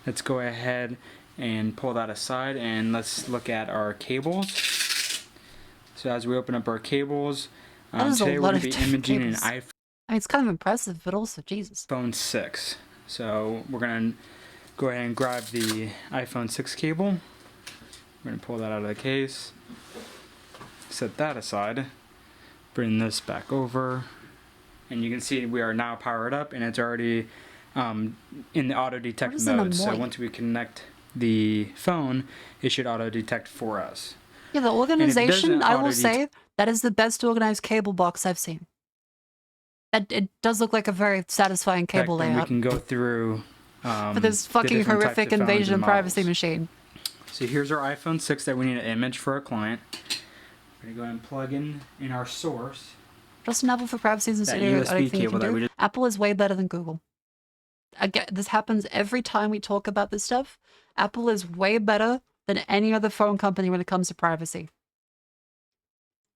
Speaker 7: let's go ahead and pull that aside and let's look at our cables. So as we open up our cables,
Speaker 1: That is a
Speaker 7: today we're
Speaker 1: lot
Speaker 7: going
Speaker 1: of
Speaker 7: to be
Speaker 1: different
Speaker 7: imaging
Speaker 1: cables.
Speaker 7: an
Speaker 1: I mean, it's kind of impressive, but also, Jesus.
Speaker 7: iPhone 6. So we're going to go ahead and grab the iPhone 6 cable. We're going to pull that out of the case, set that aside, bring this back over, and you can see we are now powered up and it's already in the auto detect
Speaker 1: What is an
Speaker 7: mode. So
Speaker 1: Amoy?
Speaker 7: once we connect the phone, it should auto detect for us.
Speaker 1: Yeah, the organization,
Speaker 7: doesn't
Speaker 1: I will
Speaker 7: auto-detect-
Speaker 1: say, that is the best organized cable box I've seen. It does look like a very satisfying cable
Speaker 7: Back then
Speaker 1: layout
Speaker 7: we can go through
Speaker 1: for this
Speaker 7: the
Speaker 1: fucking
Speaker 7: different types
Speaker 1: horrific
Speaker 7: of phones
Speaker 1: invasion of
Speaker 7: and
Speaker 1: privacy
Speaker 7: models.
Speaker 1: machine.
Speaker 7: So here's our iPhone 6 that we need to image for a client. We're going to go ahead and plug in our source.
Speaker 1: Just an Apple for privacy and
Speaker 7: That
Speaker 1: security. I
Speaker 7: USB
Speaker 1: don't think you
Speaker 7: cable
Speaker 1: can
Speaker 7: that we
Speaker 1: do.
Speaker 7: just-
Speaker 1: Apple is way better than Google. Again, this happens every time we talk about this stuff. Apple is way better than any other phone company when it comes to privacy.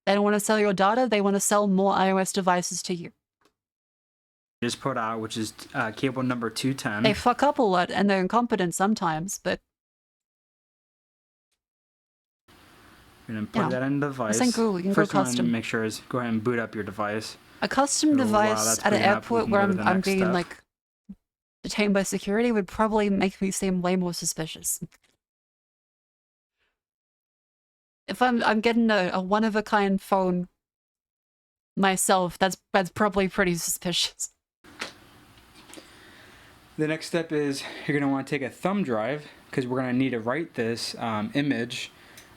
Speaker 1: They don't want to sell your data. They want to sell more iOS devices to you.
Speaker 7: Just put out, which is cable number 210.
Speaker 1: They fuck up a lot and they're incompetent sometimes, but
Speaker 7: We're going to plug that in the device.
Speaker 1: ain't Google, you can go
Speaker 7: First one
Speaker 1: custom.
Speaker 7: to make sure is go ahead and boot up your device.
Speaker 1: a custom
Speaker 7: Oh, wow,
Speaker 1: device
Speaker 7: that's
Speaker 1: at an
Speaker 7: booting up. We
Speaker 1: airport
Speaker 7: can
Speaker 1: where
Speaker 7: go to the
Speaker 1: I'm
Speaker 7: next
Speaker 1: being
Speaker 7: step.
Speaker 1: like detained by security would probably make me seem way more suspicious. If I'm getting a one of a kind phone myself, that's probably pretty suspicious.
Speaker 7: The next step is you're going to want to take a thumb drive because we're going to need to write this image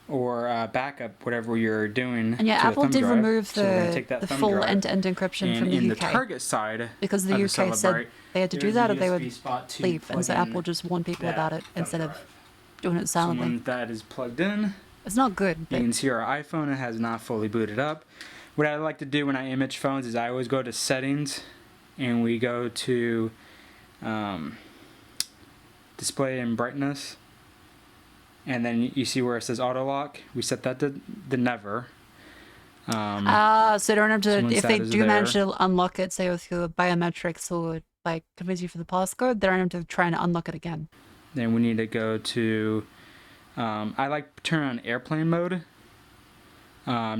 Speaker 7: or backup, whatever you're doing.
Speaker 1: And yeah,
Speaker 7: to the
Speaker 1: Apple
Speaker 7: thumb
Speaker 1: did
Speaker 7: drive.
Speaker 1: remove
Speaker 7: So we're gonna take
Speaker 1: the
Speaker 7: that thumb
Speaker 1: full
Speaker 7: drive,
Speaker 1: end-to-end encryption
Speaker 7: and
Speaker 1: from the
Speaker 7: in
Speaker 1: UK
Speaker 7: the target side
Speaker 1: because the
Speaker 7: of
Speaker 1: UK said
Speaker 7: Celebrate,
Speaker 1: they had to do
Speaker 7: there's
Speaker 1: that
Speaker 7: a
Speaker 1: or they
Speaker 7: USB
Speaker 1: would
Speaker 7: spot to
Speaker 1: leave, and so
Speaker 7: plug in
Speaker 1: Apple just warned people
Speaker 7: that
Speaker 1: about it
Speaker 7: thumb
Speaker 1: instead of
Speaker 7: drive.
Speaker 1: doing it
Speaker 7: So
Speaker 1: silently.
Speaker 7: when that is plugged in,
Speaker 1: It's not good,
Speaker 7: you
Speaker 1: but
Speaker 7: can see our iPhone, it has not fully booted up. What I like to do when I image phones is I always go to settings and we go to display and brightness, and then you see where it says auto lock. We set that to the never.
Speaker 1: So they don't have to,
Speaker 7: once
Speaker 1: if they
Speaker 7: that is
Speaker 1: do manage
Speaker 7: there-
Speaker 1: to unlock it, say with your biometrics or like convince you for the passcode, they don't have to try and unlock it again.
Speaker 7: Then we need to go to, I like to turn on airplane mode,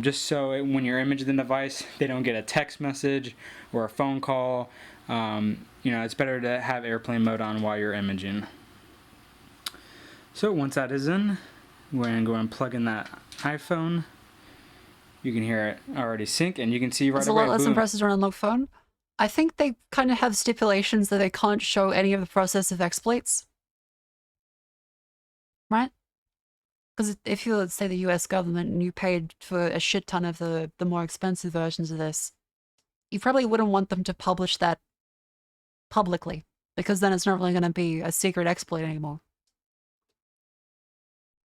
Speaker 7: just so when you're imaging the device, they don't get a text message or a phone call. It's better to have airplane mode on while you're imaging. So once that is in, we're going to go and plug in that iPhone. You can hear it already sync, and you can see right
Speaker 1: It's
Speaker 7: away.
Speaker 1: a lot less
Speaker 7: boom.
Speaker 1: impressive on an unlocked phone. I think they kind of have stipulations that they can't show any of the process of exploits. Right? Because if you're, let's say, the US government and you paid for a shit ton of the more expensive versions of this, you probably wouldn't want them to publish that publicly, because then it's not really going to be a secret exploit anymore.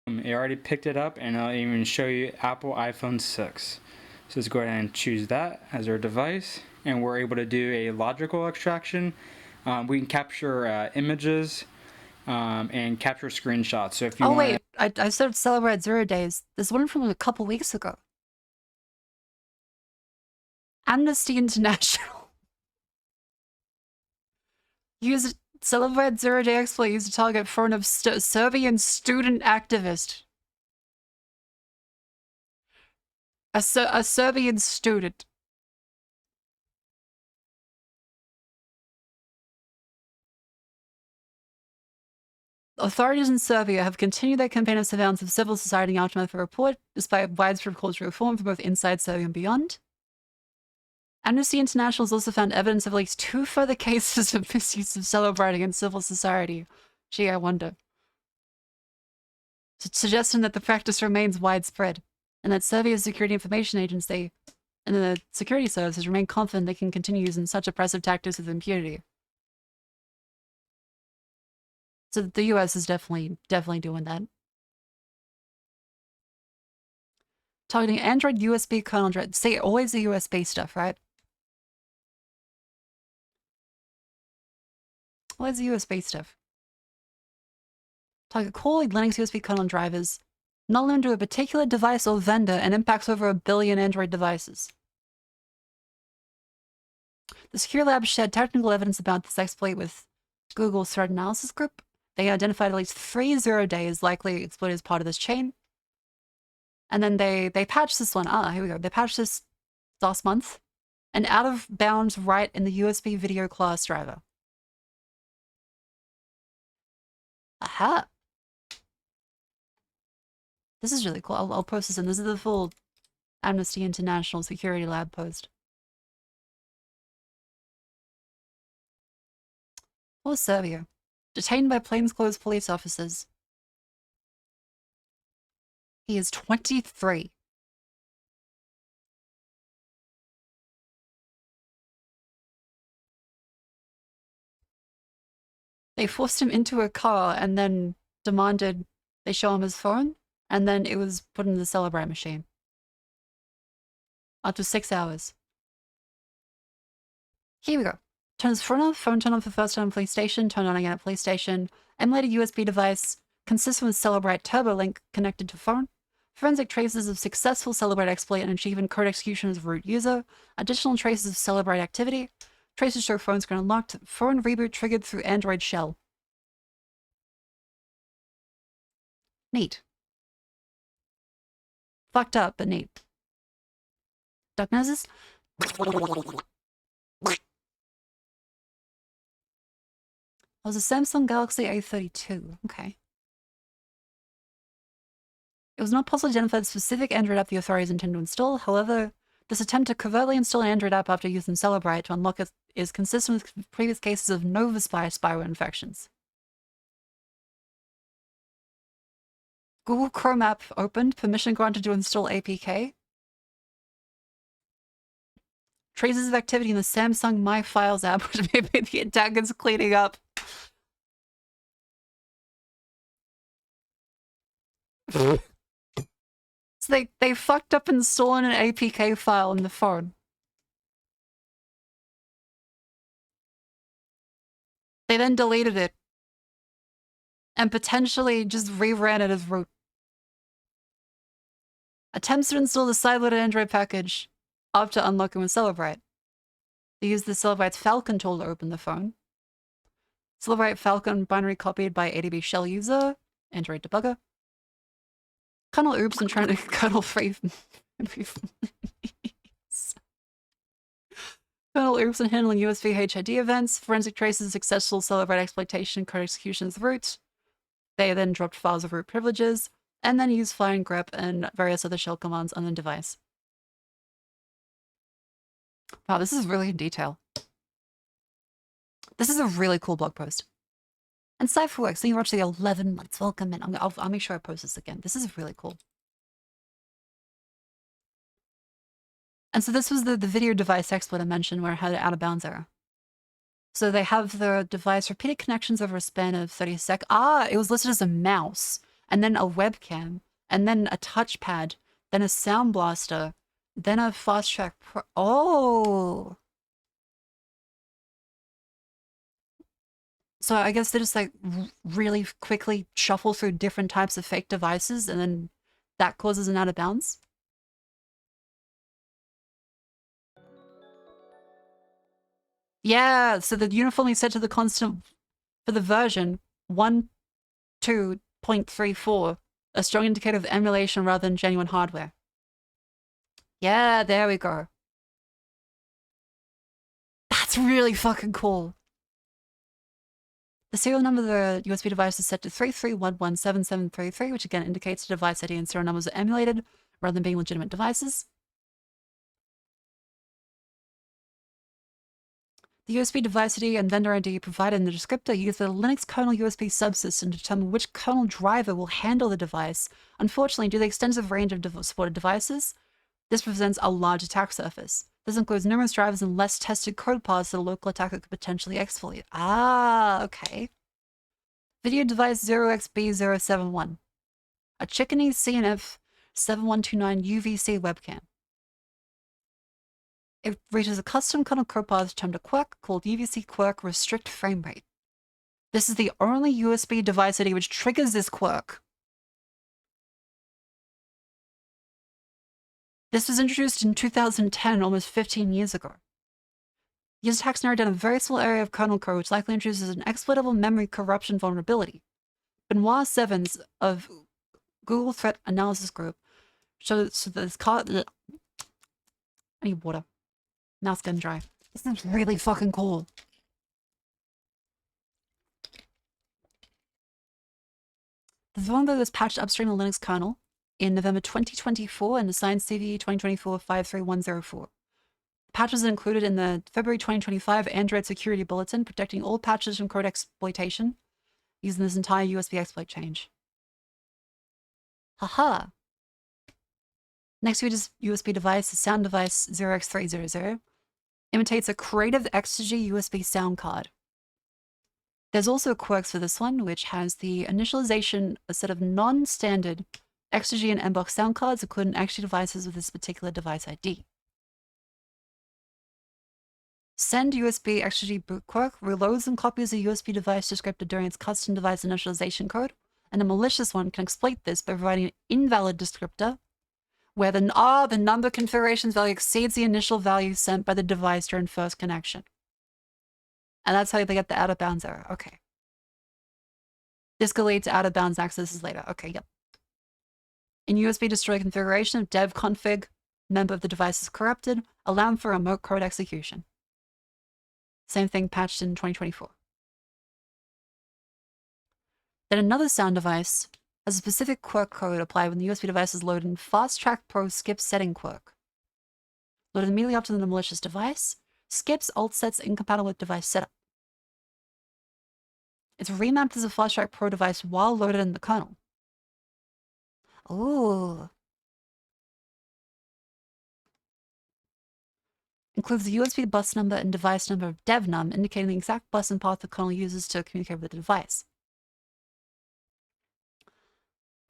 Speaker 7: It already picked it up, and I'll even show you Apple iPhone 6. So let's go ahead and choose that as our device, and we're able to do a logical extraction. We can capture images and capture screenshots. So if you
Speaker 1: Oh
Speaker 7: wanna,
Speaker 1: wait, I said celebrate 0 days. There's one from a couple weeks ago. Amnesty International used celebrate 0 day exploit used to target foreign of Serbian student activist. A Serbian student. Authorities in Serbia have continued their campaign of surveillance of civil society and aftermath of the report, despite widespread calls for reform from both inside Serbia and beyond. Amnesty International has also found evidence of at least 2 further cases of misuse of celebrating in civil society. Gee, I wonder. Suggesting that the practice remains widespread, and that Serbia's Security Information Agency and the security services remain confident they can continue using such oppressive tactics with impunity. So the US is definitely doing that. Targeting Android USB kernel drive. See, always the USB stuff, right? Always the USB stuff. Target core Linux USB kernel drivers, not limited to a particular device or vendor, and impacts over 1 billion Android devices. The Secure Lab shared technical evidence about this exploit with Google's threat analysis group. They identified at least 3 0 days likely exploited as part of this chain. And then they patched this one. Here we go. They patched this last month. An out-of-bounds write in the USB video class driver. Aha! This is really cool. I'll post this in. This is the full Amnesty International Security Lab post. Or Serbia. Detained by plainclothes police officers. He is 23. They forced him into a car and then demanded they show him his phone, and then it was put in the Celebrate machine. After 6 hours. Here we go. Turn his phone off, phone turn on for first time on police station, turn on again at police station. Emulated USB device, consistent with Celebrate Turbo Link connected to phone. Forensic traces of successful Celebrate exploit and achievement code execution as root user. Additional traces of Celebrate activity. Traces show phone screen unlocked. Phone reboot triggered through Android shell. Neat. Fucked up, but neat. Duck noses? It was a Samsung Galaxy A32. Okay. It was not possible to identify the specific Android app the authorities intend to install. However, this attempt to covertly install an Android app after using Celebrate to unlock it is consistent with previous cases of NovaSpy spyware infections. Google Chrome app opened. Permission granted to install APK. Traces of activity in the Samsung My Files app, which may be the attackers cleaning up. So they fucked up installing an APK file in the phone. They then deleted it and potentially just reran it as root. Attempts to install the sideloaded Android package after unlocking with Celebrite. They used the Celebrite's Falcon tool to open the phone. Celebrite Falcon binary copied by ADB shell user, Android debugger. Kernel oops and trying to kernel free. Kernel oops and handling USB HID events. Forensic traces successful Celebrite exploitation code execution as root. They then dropped files of root privileges, and then used find grep and various other shell commands on the device. Wow, this is really in detail. This is a really cool blog post. And CypherWorks, thank you for the 11 months. Welcome in. I'll make sure I post this again. This is really cool. And so this was the video device exploit I mentioned where it had an out of bounds error. So they have the device repeated connections over a span of 30 seconds. Ah, it was listed as a mouse, and then a webcam, and then a touchpad, then a sound blaster, then a fast track pro. Oh. So I guess they just like really quickly shuffle through different types of fake devices, and then that causes an out of bounds. Yeah, so the uniformly set to the constant for the version 1.2.34, a strong indicator of emulation rather than genuine hardware. Yeah, there we go. That's really fucking cool. The serial number of the USB device is set to 33117733, which again indicates the device ID and serial numbers are emulated rather than being legitimate devices. The USB device ID and vendor ID provided in the descriptor use the Linux kernel USB subsystem to determine which kernel driver will handle the device. Unfortunately, due to the extensive range of supported devices, this presents a large attack surface. This includes numerous drivers and less tested code paths that a local attacker could potentially exfoliate. Ah, okay. Video device 0xB071. A Chickeney CNF 7129 UVC webcam. It reaches a custom kernel code path termed a quirk called UVC quirk restrict frame rate. This is the only USB device ID which triggers this quirk. This was introduced in 2010, almost 15 years ago. These attacks narrowed down a very small area of kernel code, which likely introduces an exploitable memory corruption vulnerability. Benoit Sevens of Google Threat Analysis Group showed so this I need water. Mouth's getting dry. This is really fucking cool. The vulnerability was patched upstream of the Linux kernel in November 2024 and assigned CVE 2024-53104. The patch was included in the February 2025 Android Security Bulletin, protecting all patches from code exploitation using this entire USB exploit change. Haha. Next USB device, the sound device 0x300, imitates a Creative Exergy USB sound card. There's also quirks for this one, which has the initialization, a set of non-standard Exergy and Mbox sound cards, including Exergy devices with this particular device ID. Send USB Exergy boot quirk reloads and copies a USB device descriptor during its custom device initialization code, and a malicious one can exploit this by providing an invalid descriptor where the number configurations value exceeds the initial value sent by the device during first connection. And that's how they get the out of bounds error. Okay. This could lead to out of bounds accesses later. Okay, yep. In USB destroy configuration, if dev config member of the device is corrupted, allow for remote code execution. Same thing patched in 2024. Then another sound device has a specific quirk code applied when the USB device is loaded in Fast Track Pro skip setting quirk. Loaded immediately after the malicious device, skips alt sets incompatible with device setup. It's remapped as a Fast Track Pro device while loaded in the kernel. Ooh. Includes the USB bus number and device number of devnum, indicating the exact bus and path the kernel uses to communicate with the device.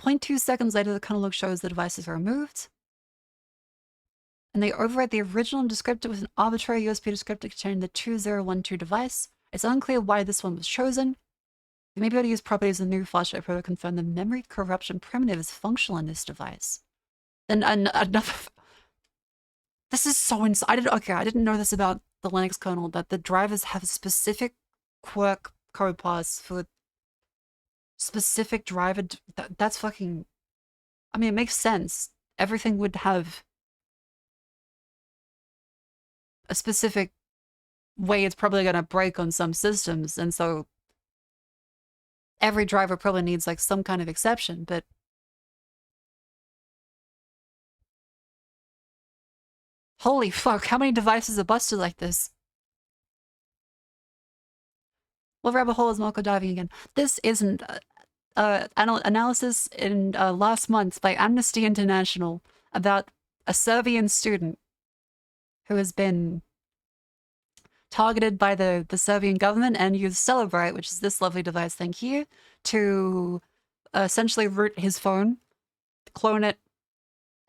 Speaker 1: 0.2 seconds later, the kernel log shows the devices are removed. And they overwrite the original descriptor with an arbitrary USB descriptor containing the 2012 device, It's unclear why this one was chosen. You may be able to use properties of the new flashlight pro to confirm the memory corruption primitive is functional in this device. Then another... This is so insane. I didn't know this about the Linux kernel, that the drivers have specific quirk code paths for specific driver. That's fucking... I mean, it makes sense. Everything would have a specific way it's probably going to break on some systems, and so every driver probably needs like some kind of exception, but holy fuck, how many devices are busted like this? Well, rabbit hole is Marco diving again. This isn't analysis in last month by Amnesty International about a Serbian student who has been targeted by the Serbian government and used Celebrite, which is this lovely device thing here, to essentially root his phone, clone it,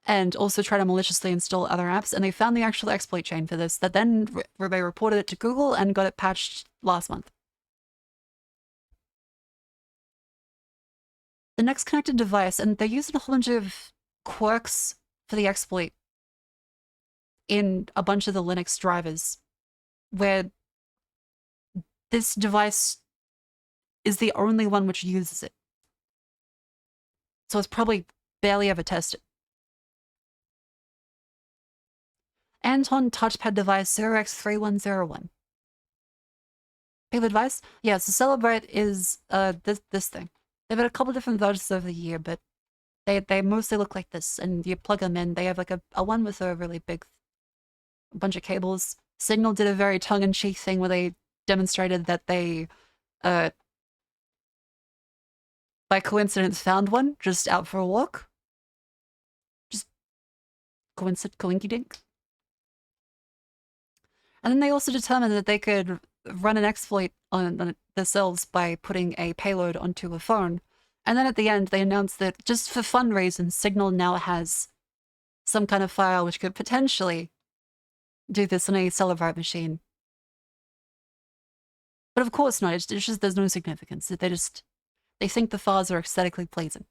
Speaker 1: and also try to maliciously install other apps. And they found the actual exploit chain for this, that then they reported it to Google and got it patched last month. The next connected device, and they're using a whole bunch of quirks for the exploit in a bunch of the Linux drivers, where this device is the only one which uses it. So it's probably barely ever tested. Anton touchpad device 0x3101. People advice? Yeah, so Celebrite is this thing. They've had a couple different versions over the year, but they mostly look like this, and you plug them in. They have like a one with a really big bunch of cables. Signal did a very tongue-in-cheek thing where they demonstrated that they, by coincidence, found one just out for a walk. Just coinky-dink. And then they also determined that they could run an exploit on themselves by putting a payload onto a phone. And then at the end, they announced that just for fun reasons, Signal now has some kind of file which could potentially do this on a Celebrite machine. But of course not, it's just there's no significance. They think the files are aesthetically pleasing.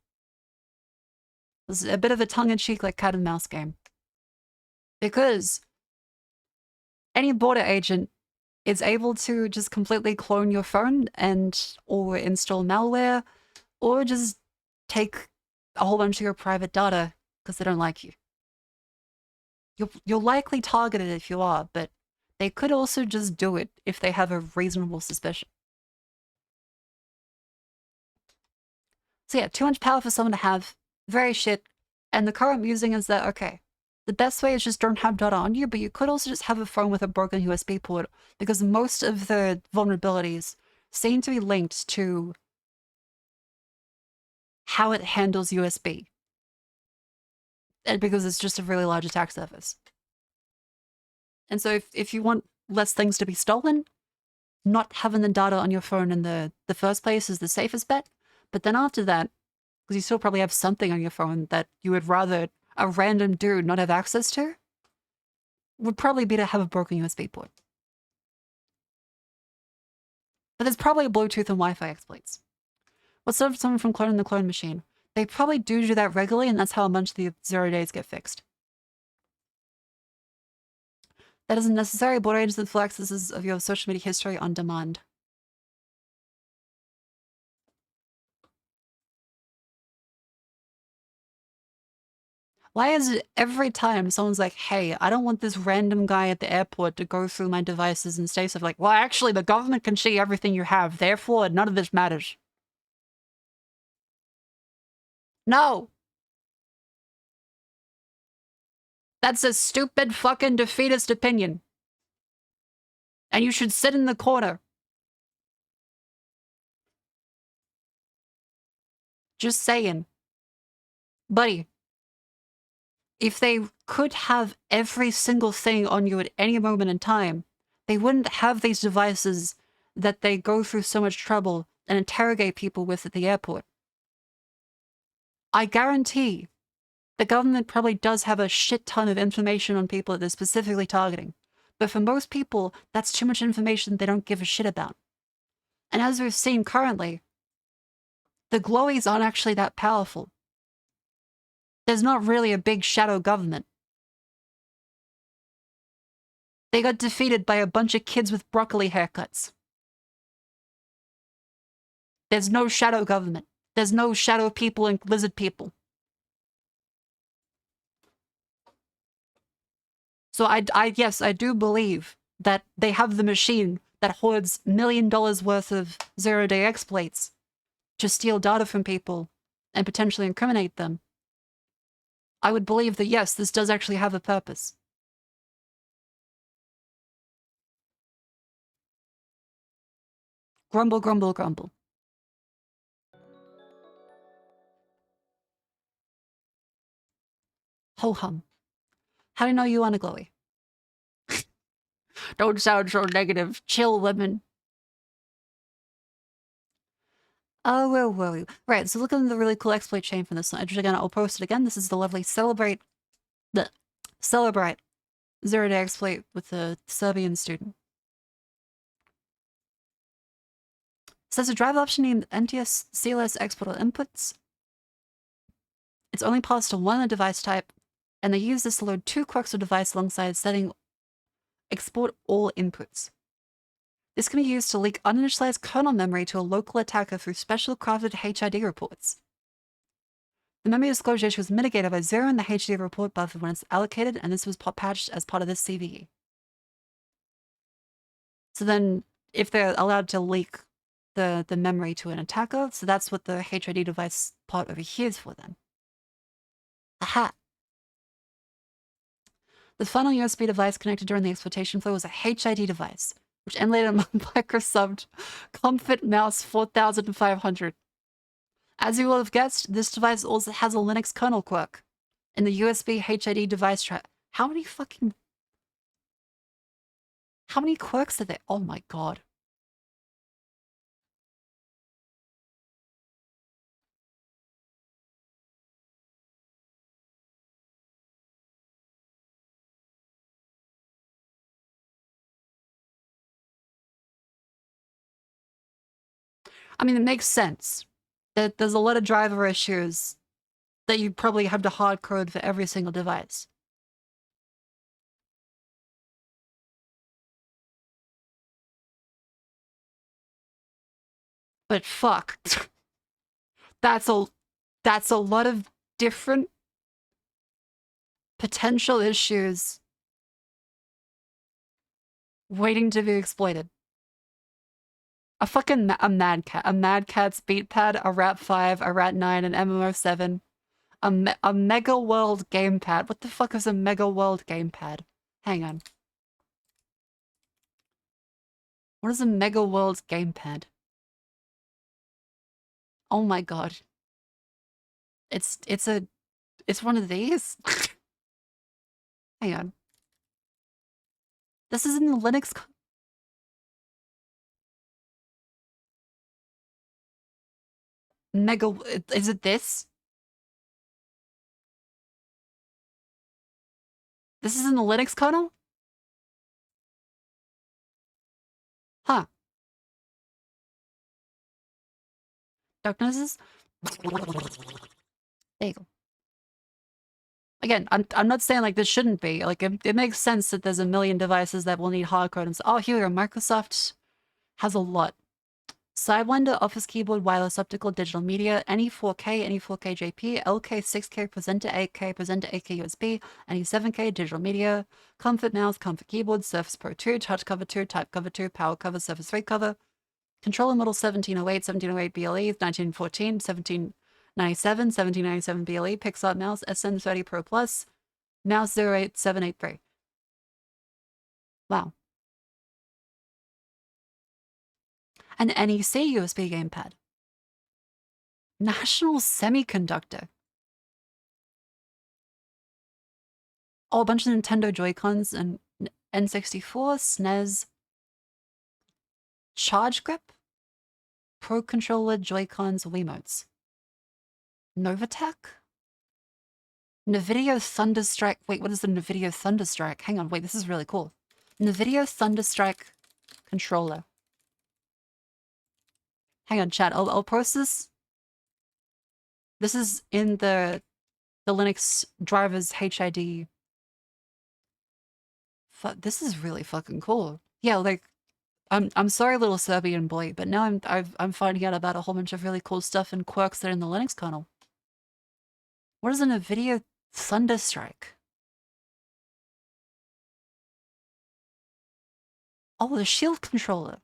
Speaker 1: It's a bit of a tongue-in-cheek like cat and mouse game. Because any border agent is able to just completely clone your phone or install malware, or just take a whole bunch of your private data because they don't like you. You're likely targeted if you are, but they could also just do it if they have a reasonable suspicion. So yeah, too much power for someone to have. Very shit. And the current musing is that, okay, the best way is just don't have data on you, but you could also just have a phone with a broken USB port, because most of the vulnerabilities seem to be linked to how it handles USB. And because it's just a really large attack surface. And so if you want less things to be stolen, not having the data on your phone in the first place is the safest bet. But then after that, because you still probably have something on your phone that you would rather a random dude not have access to, would probably be to have a broken USB port. But there's probably Bluetooth and Wi-Fi exploits. What's up with someone from cloning the clone machine? They probably do that regularly, and that's how a bunch of the 0 days get fixed. That isn't necessary. Border agents and full accesses of your social media history on demand. Why is it every time someone's like, hey, I don't want this random guy at the airport to go through my devices and say stuff like, well, actually, the government can see everything you have, therefore, none of this matters. No. That's a stupid fucking defeatist opinion. And you should sit in the corner. Just saying. Buddy. If they could have every single thing on you at any moment in time, they wouldn't have these devices that they go through so much trouble and interrogate people with at the airport. I guarantee the government probably does have a shit ton of information on people that they're specifically targeting. But for most people, that's too much information they don't give a shit about. And as we've seen currently, the glowies aren't actually that powerful. There's not really a big shadow government. They got defeated by a bunch of kids with broccoli haircuts. There's no shadow government. There's no shadow people and lizard people. So yes, I do believe that they have the machine that hoards $1 million worth of zero-day exploits to steal data from people and potentially incriminate them. I would believe that, yes, this does actually have a purpose. Grumble, grumble, grumble. Ho-hum. How do you know you want a glowy? Don't sound so negative. Chill, women. Oh, where were we? Right, so look at the really cool exploit chain from this one. Again, I'll post it again. This is the lovely Celebrate zero-day exploit with the Serbian student. Says a drive option named NTS CLS export all inputs. It's only passed to one device type, and they use this to load 2 quirks of device alongside setting export all inputs. This can be used to leak uninitialized kernel memory to a local attacker through special crafted HID reports. The memory disclosure issue was mitigated by zeroing the HID report buffer when it's allocated, and this was patched as part of this CVE. So then, if they're allowed to leak the memory to an attacker, so that's what the HID device part over here is for then. Aha! The final USB device connected during the exploitation flow was a HID device, which emulated a Microsoft Comfort Mouse 4500. As you will have guessed, this device also has a Linux kernel quirk in the USB HID device track. How many quirks are there? Oh my god. I mean, it makes sense. There's a lot of driver issues that you probably have to hard code for every single device. But fuck. That's a lot of different potential issues waiting to be exploited. A Mad Catz beat pad, a Rat 5, a Rat 9, an MMO7, a Mega World gamepad. What the fuck is a Mega World gamepad? Hang on. What is a Mega World gamepad? Oh my god. It's one of these? Hang on. This is in the Linux. Is it this? This is in the Linux kernel? Huh. Diagnosis? There you go. Again, I'm not saying like this shouldn't be. Like it makes sense that there's a million devices that will need hardcode and so oh here we go. Microsoft has a lot. Sidewinder, Office Keyboard, Wireless Optical, Digital Media, any 4K, any 4K JP, LK 6K, Presenter 8K, Presenter 8K USB, any 7K, Digital Media, Comfort Mouse, Comfort Keyboard, Surface Pro 2, Touch Cover 2, Type Cover 2, Power Cover, Surface 3 Cover, Controller Model 1708, 1708 BLE, 1914, 1797, 1797 BLE, Pixar Mouse, SN30 Pro Plus, Mouse 08783. Wow. An NEC USB gamepad. National Semiconductor. Oh, a bunch of Nintendo Joy-Cons and N64, SNES. Charge Grip. Pro Controller, Joy-Cons, Wiimotes. Novatech. NVIDIA Thunderstrike. Wait, what is the NVIDIA Thunderstrike? Hang on, wait, this is really cool. NVIDIA Thunderstrike controller. Hang on, chat. I'll post this. This is in the Linux drivers HID. This is really fucking cool. Yeah, like I'm sorry, little Serbian boy, but now I'm finding out about a whole bunch of really cool stuff and quirks that are in the Linux kernel. What is an NVIDIA Thunderstrike? Oh, the Shield controller.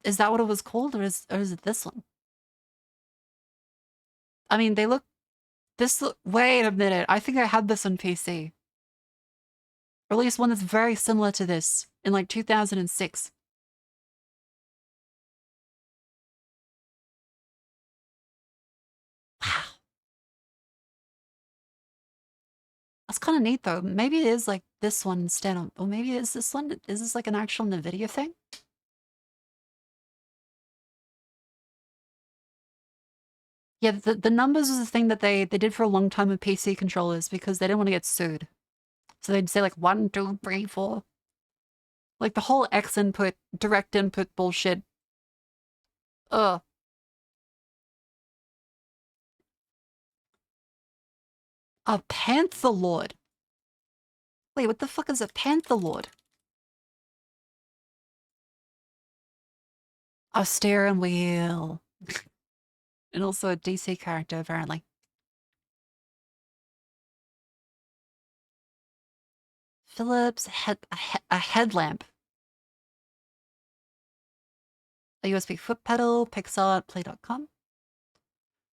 Speaker 1: Is that what it was called, or is it this one? I mean, they look. Wait a minute. I think I had this on PC. Or at least one that's very similar to this in like 2006. Wow. That's kind of neat though. Maybe it is like this one instead of, or maybe it is this one. Is this like an actual NVIDIA thing? Yeah, the numbers was the thing that they did for a long time with PC controllers because they didn't want to get sued. So they'd say like 1, 2, 3, 4. Like the whole X input, direct input bullshit. Ugh. A Panther Lord. Wait, what the fuck is a Panther Lord? A steering wheel. And also a DC character, apparently. Philips, a headlamp. A USB foot pedal, Pixar, Play.com.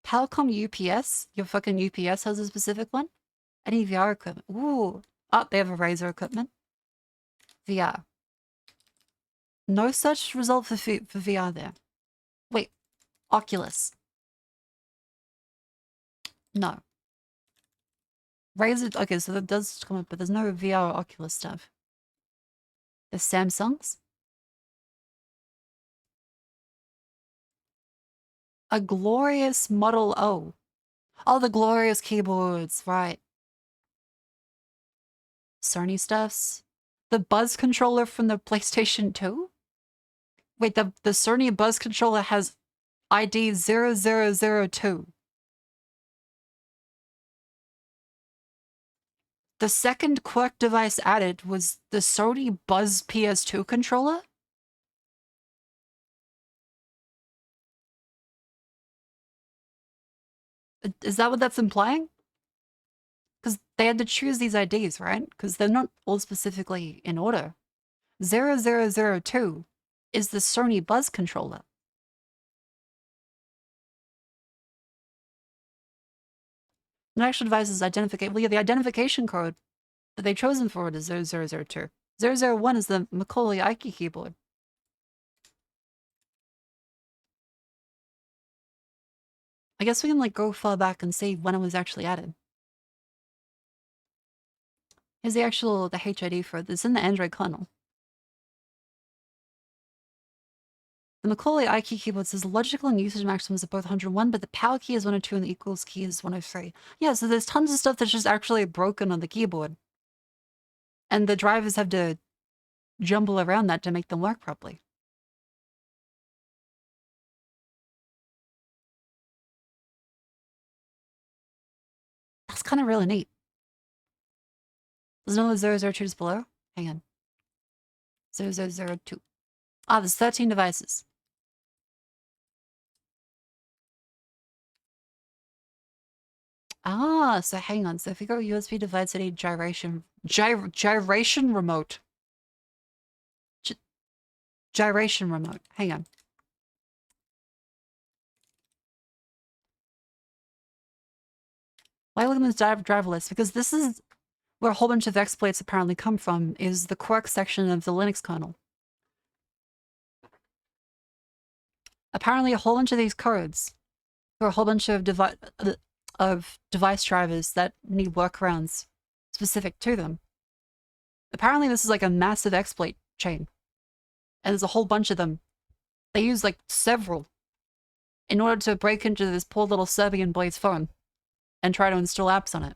Speaker 1: Powercom UPS. Your fucking UPS has a specific one. Any VR equipment. Ooh. Oh, they have a Razer equipment. VR. No such result for VR there. Wait. Oculus. No. Razer, okay, so that does come up, but there's no VR or Oculus stuff. There's Samsung's. A Glorious Model O. Oh, the Glorious keyboards, right. Sony stuffs. The Buzz controller from the PlayStation 2? Wait, the Sony Buzz controller has ID 0002. The second quirk device added was the Sony Buzz PS2 controller? Is that what that's implying? Because they had to choose these IDs, right? Because they're not all specifically in order. 0002 is the Sony Buzz controller. The actual device's identification. Well, yeah, the identification code that they've chosen for it is 0002. 001 is the Macaulay Ike keyboard. I guess we can like go far back and see when it was actually added. Here's the HID for it. It's in the Android kernel. The Macaulay Ike keyboard says logical and usage maximums are both 101, but the power key is 102 and the equals key is 103. Yeah, so there's tons of stuff that's just actually broken on the keyboard. And the drivers have to jumble around that to make them work properly. That's kind of really neat. There's another 002 just below. Hang on. 0002. Ah, there's 13 devices. Ah, so hang on. So if we go USB device at a gyration remote. Gyration remote. Hang on. Why look at this driver list? Because this is where a whole bunch of exploits apparently come from, is the quirk section of the Linux kernel. Apparently a whole bunch of these codes for a whole bunch of device drivers that need workarounds specific to them. Apparently this is like a massive exploit chain. And there's a whole bunch of them. They use like several in order to break into this poor little Serbian boy's phone and try to install apps on it.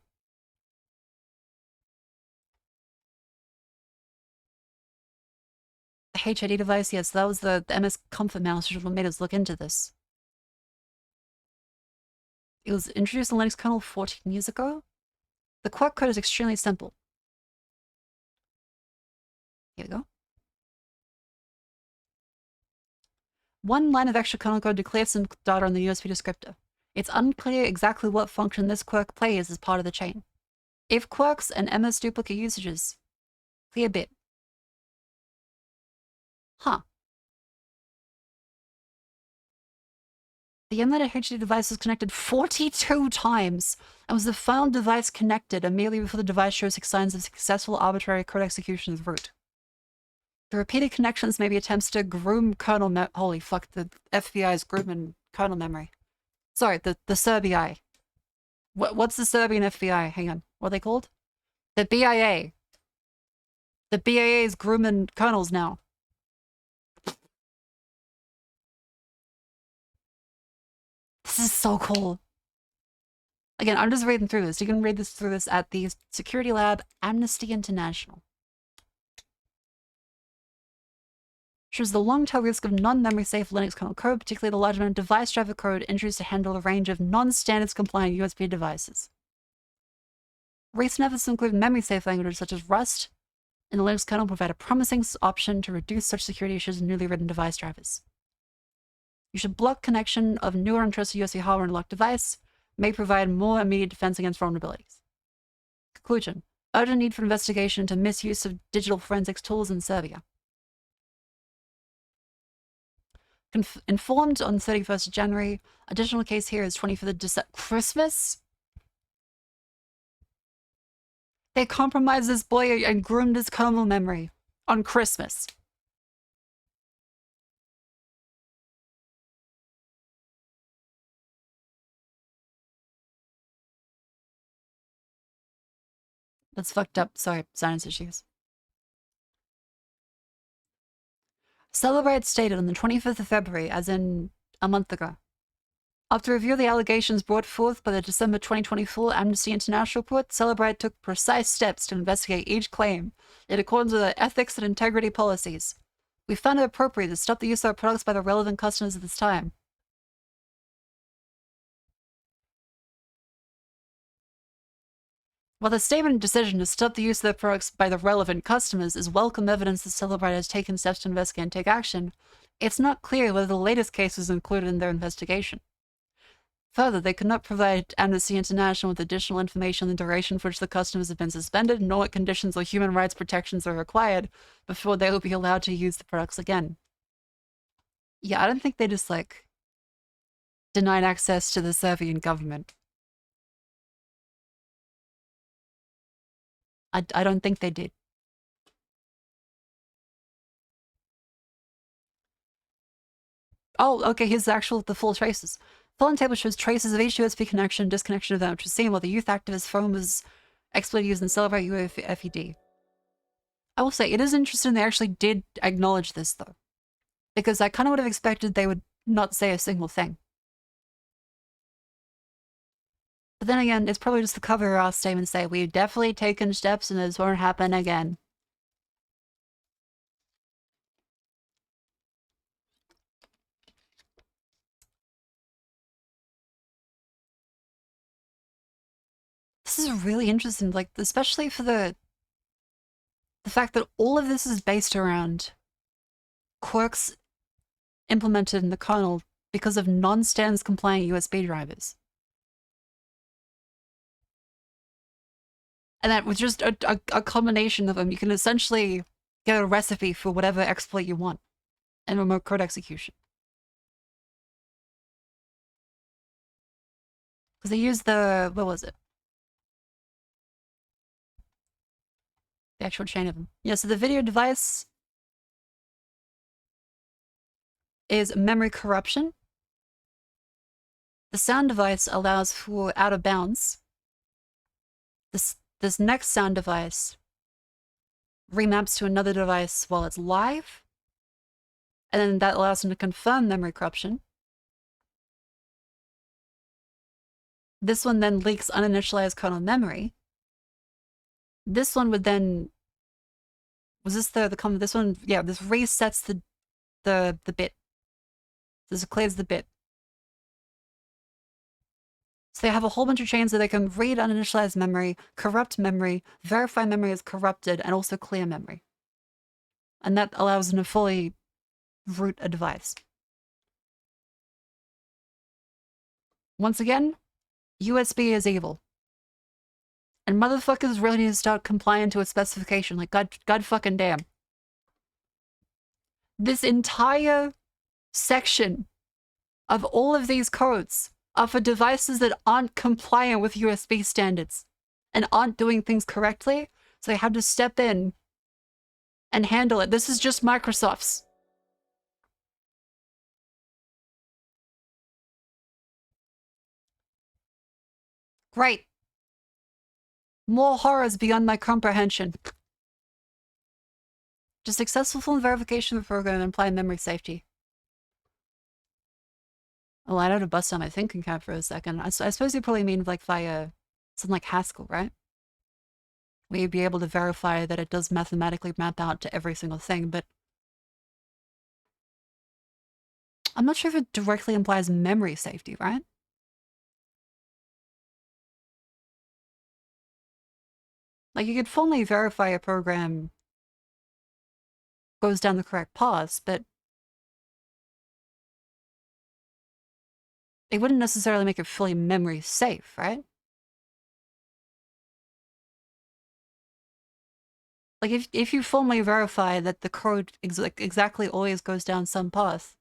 Speaker 1: HID device, yes, that was the MS Comfort Mouse, which is what made us look into this. It was introduced in Linux kernel 14 years ago. The Quark code is extremely simple. Here we go. One line of extra kernel code declares some data on the USB descriptor. It's unclear exactly what function this quirk plays as part of the chain. If quirks and MS duplicate usages. Clear bit. Huh. The emulator HD device was connected 42 times and was the final device connected immediately before the device shows signs of successful arbitrary code execution of root. The repeated connections may be attempts to groom kernel holy fuck, the FBI's grooming kernel memory. Sorry, the Serbi. What's the Serbian FBI? Hang on. What are they called? The BIA. The BIA is grooming kernels now. This is so cool. Again, I'm just reading through this. You can read through this at the Security Lab, Amnesty International. Shows the long-tail risk of non-memory safe Linux kernel code, particularly the large amount of device driver code introduced to handle a range of non-standards compliant USB devices. Recent efforts to include memory safe languages such as Rust in the Linux kernel provide a promising option to reduce such security issues in newly written device drivers. You should block connection of newer untrusted USB hardware in a locked device, may provide more immediate defense against vulnerabilities. Conclusion. Urgent need for investigation into misuse of digital forensics tools in Serbia. Informed on 31st of January. Additional case here is 25th of December. Christmas? They compromised this boy and groomed his kernel memory on Christmas. That's fucked up. Sorry, sinus issues. Celebrate stated on the 25th of February, as in a month ago. After review of the allegations brought forth by the December 2024 Amnesty International report, Celebrate took precise steps to investigate each claim in accordance with our ethics and integrity policies. We found it appropriate to stop the use of our products by the relevant customers at this time. While the statement and decision to stop the use of their products by the relevant customers is welcome evidence that Celebrite has taken steps to investigate and take action, it's not clear whether the latest case was included in their investigation. Further, they could not provide Amnesty International with additional information on the duration for which the customers have been suspended, nor what conditions or human rights protections are required before they will be allowed to use the products again. Yeah, I don't think they just, like, denied access to the Serbian government. I don't think they did. Oh, okay, here's the full traces. Fallen table shows traces of each USB connection and disconnection event, which was seen while the youth activist phone was explicitly used in Celebrate UFED. I will say, it is interesting they actually did acknowledge this, though. Because I kind of would have expected they would not say a single thing. But then again, it's probably just the cover our statement say, we've definitely taken steps and this won't happen again. This is really interesting, like, especially for the fact that all of this is based around quirks implemented in the kernel because of non-standards compliant USB drivers. And that was just a combination of them. You can essentially get a recipe for whatever exploit you want in remote code execution. Because they used the, what was it? The actual chain of them. Yeah, so the video device is memory corruption. The sound device allows for out of bounds. This next sound device remaps to another device while it's live, and then that allows them to confirm memory corruption. This one then leaks uninitialized kernel memory. This one would then Was this the comment? This one, yeah, this resets the bit. This clears the bit. So they have a whole bunch of chains that they can read uninitialized memory, corrupt memory, verify memory as corrupted, and also clear memory. And that allows them to fully root a device. Once again, USB is evil. And motherfuckers really need to start complying to a specification. Like, God fucking damn. This entire section of all of these codes are for devices that aren't compliant with USB standards and aren't doing things correctly, so they have to step in and handle it. This is just Microsoft's. Great. More horrors beyond my comprehension. Just successful full verification of the program and apply memory safety. Oh, I had to bust out my thinking cap for a second. I suppose you probably mean like via something like Haskell, right? Where you'd be able to verify that it does mathematically map out to every single thing, but I'm not sure if it directly implies memory safety, right? Like, you could formally verify a program goes down the correct path, but it wouldn't necessarily make it fully memory safe, right? Like, if you formally verify that the code exactly always goes down some path,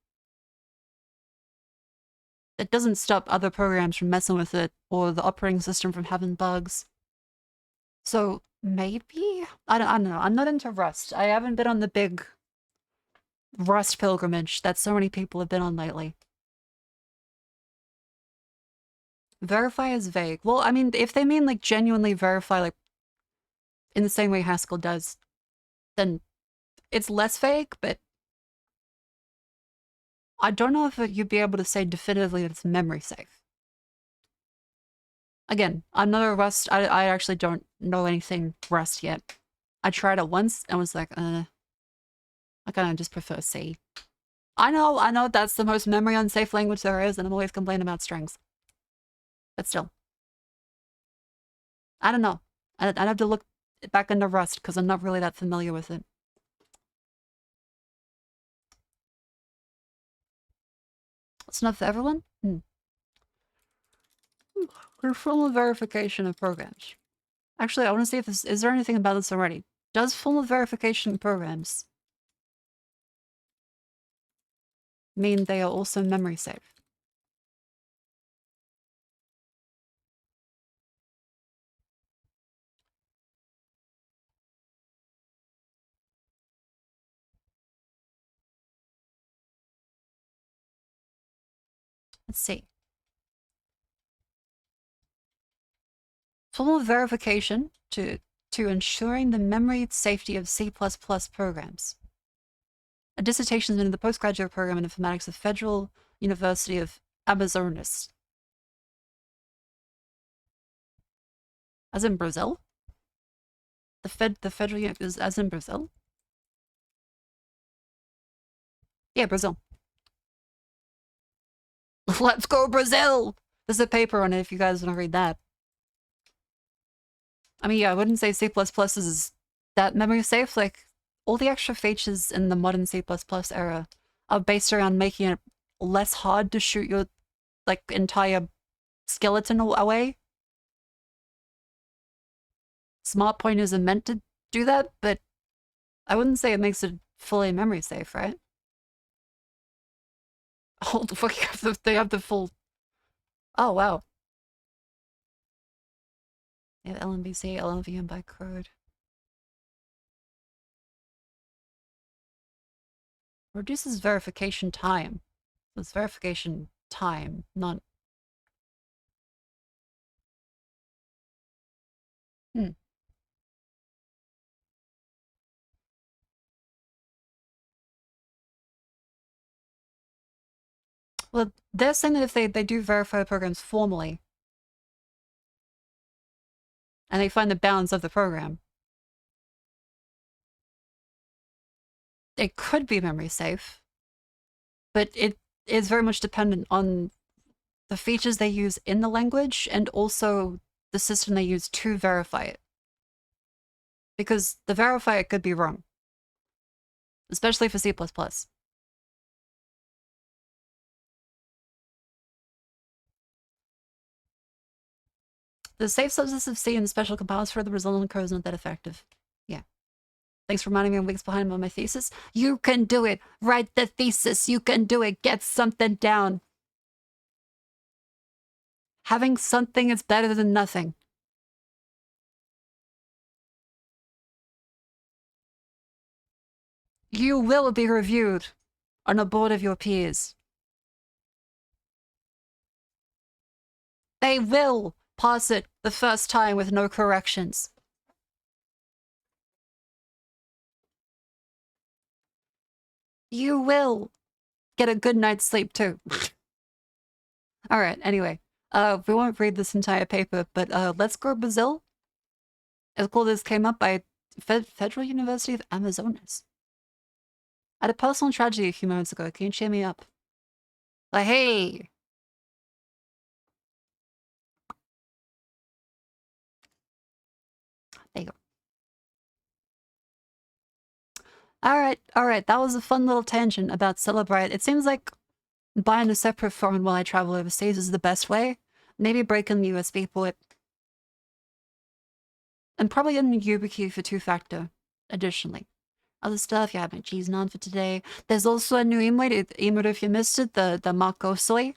Speaker 1: it doesn't stop other programs from messing with it or the operating system from having bugs. So maybe? I don't know. I'm not into Rust. I haven't been on the big Rust pilgrimage that so many people have been on lately. Verify is vague. Well, I mean, if they mean like genuinely verify, like in the same way Haskell does, then it's less vague, but I don't know if you'd be able to say definitively that it's memory safe. Again, I'm not a Rust. I actually don't know anything Rust yet. I tried it once and was like, I kind of just prefer C. I know that's the most memory unsafe language there is, and I'm always complaining about strings. But still. I don't know. I'd have to look back into Rust, because I'm not really that familiar with it. It's not for everyone? For formal verification of programs. Actually, I want to see if this... Is there anything about this already? Does formal verification of programs mean they are also memory safe? Let's see. Formal verification to ensuring the memory safety of C++ programs. A dissertation is in the postgraduate program in informatics at Federal University of Amazonas. As in Brazil? The federal is as in Brazil? Yeah, Brazil. Let's go Brazil! There's a paper on it if you guys want to read that. I mean, yeah, I wouldn't say C++ is that memory safe. Like, all the extra features in the modern C++ era are based around making it less hard to shoot your, like, entire skeleton away. Smart pointers are meant to do that, but I wouldn't say it makes it fully memory safe, right? Oh, the fuck, they have the full... Oh, wow. They have LMBC, LLVM by code. Reduces verification time. So it's verification time, not... Well, they're saying that if they do verify programs formally, and they find the bounds of the program, it could be memory safe, but it is very much dependent on the features they use in the language and also the system they use to verify it. Because the verifier could be wrong, especially for C++. The safe subsets of C and the special compilers for the resultant code is not that effective. Yeah. Thanks for reminding me I'm weeks behind on my thesis. You can do it. Write the thesis. You can do it. Get something down. Having something is better than nothing. You will be reviewed on a board of your peers. They will pass it the first time with no corrections. You will get a good night's sleep too. Alright, anyway. We won't read this entire paper, but Let's Grow Brazil. It's cool this came up by Federal University of Amazonas. I had a personal tragedy a few moments ago. Can you cheer me up? Like, hey! There you go. Alright, that was a fun little tangent about Celebrite. It seems like buying a separate phone while I travel overseas is the best way. Maybe breaking the USB port. And probably getting a YubiKey for two-factor, additionally. Other stuff, yeah, I have my cheese naan for today. There's also a new emote if you missed it, the Mako Soy.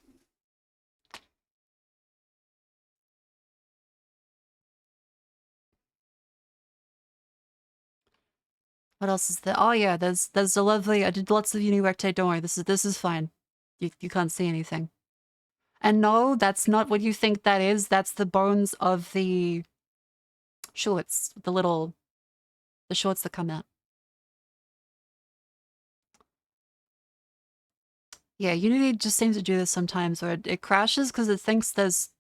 Speaker 1: What else is there? Oh yeah, there's the lovely, I did lots of uni work today, don't worry, this is fine. You can't see anything. And no, that's not what you think that is, that's the bones of the shorts, the shorts that come out. Yeah, Unity just seems to do this sometimes, where it crashes because it thinks there's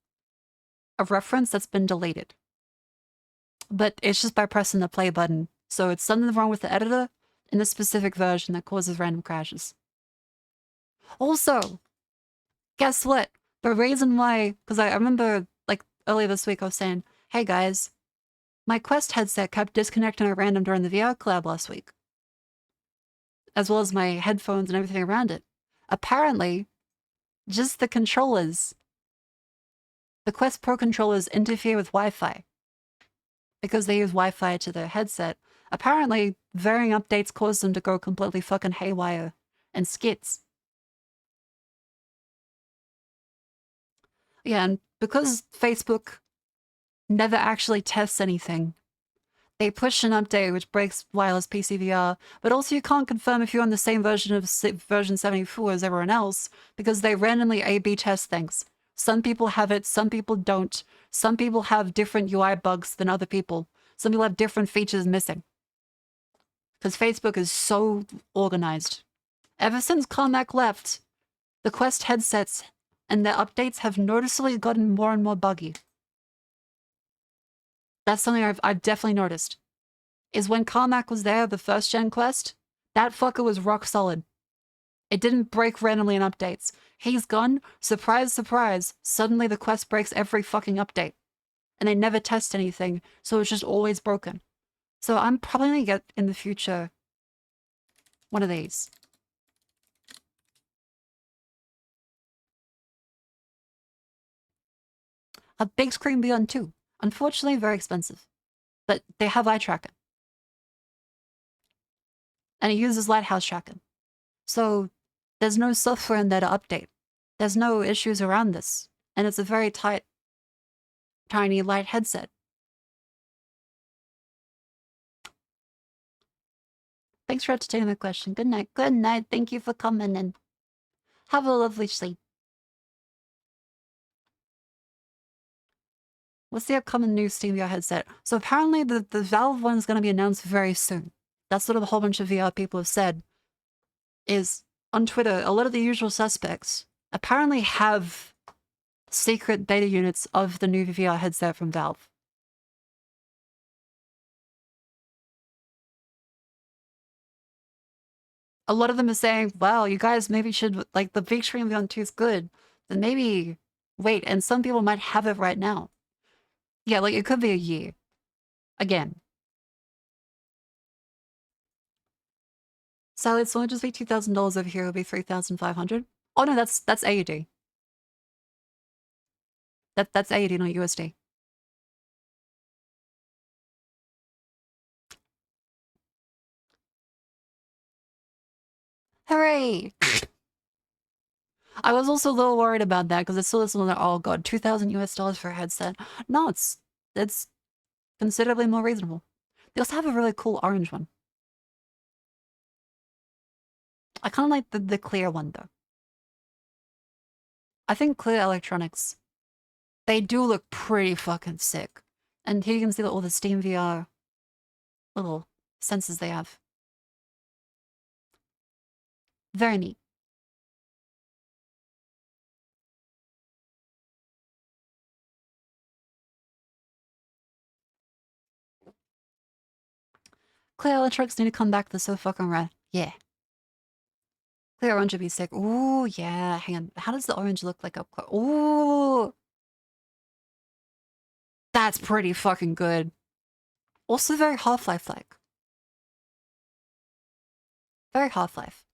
Speaker 1: a reference that's been deleted. But it's just by pressing the play button. So it's something wrong with the editor in this specific version that causes random crashes. Also, guess what? The reason why, because I remember, like, earlier this week I was saying, hey guys, my Quest headset kept disconnecting at random during the VR collab last week. As well as my headphones and everything around it. Apparently, just the controllers, the Quest Pro controllers interfere with Wi-Fi. Because they use Wi-Fi to their headset. Apparently, varying updates cause them to go completely fucking haywire and skits. Yeah, and because Facebook never actually tests anything, they push an update which breaks wireless PC VR, but also you can't confirm if you're on the same version of version 74 as everyone else, because they randomly A/B test things. Some people have it, some people don't. Some people have different UI bugs than other people. Some people have different features missing. Because Facebook is so organized. Ever since Carmack left, the Quest headsets and their updates have noticeably gotten more and more buggy. That's something I've definitely noticed. Is when Carmack was there, the first gen Quest, that fucker was rock solid. It didn't break randomly in updates. He's gone, surprise, surprise, suddenly the Quest breaks every fucking update. And they never test anything, so it's just always broken. So I'm probably gonna get, in the future, one of these. A big screen Beyond 2. Unfortunately, very expensive. But they have eye tracking. And it uses Lighthouse tracking. So there's no software in there to update. There's no issues around this. And it's a very tight, tiny, light headset. Thanks for entertaining the question. Good night. Good night. Thank you for coming in. Have a lovely sleep. What's the upcoming new Steam VR headset? So apparently the Valve one is going to be announced very soon. That's what a whole bunch of VR people have said. Is, on Twitter, a lot of the usual suspects apparently have secret beta units of the new VR headset from Valve. a lot of them are saying, well, you guys maybe should, like, the big screen Beyond 2 is good. Then maybe wait, and some people might have it right now. Yeah, like, it could be a year. Again. Sally, it's only just be $2,000 over here, it'll be 3,500. Oh no, that's AUD. That's AUD, not USD. Hooray! I was also a little worried about that because I saw this one like, oh god, 2,000 US dollars for a headset. No, it's considerably more reasonable. They also have a really cool orange one. I kind of like the clear one though. I think Clear Electronics, they do look pretty fucking sick. And here you can see all the Steam VR little sensors they have. Very neat. Clear Electronics need to come back. They're so fucking rare. Yeah. Clear orange would be sick. Ooh, yeah. Hang on. How does the orange look like up close? Ooh. That's pretty fucking good. Also very Half-Life-like. Very Half-Life.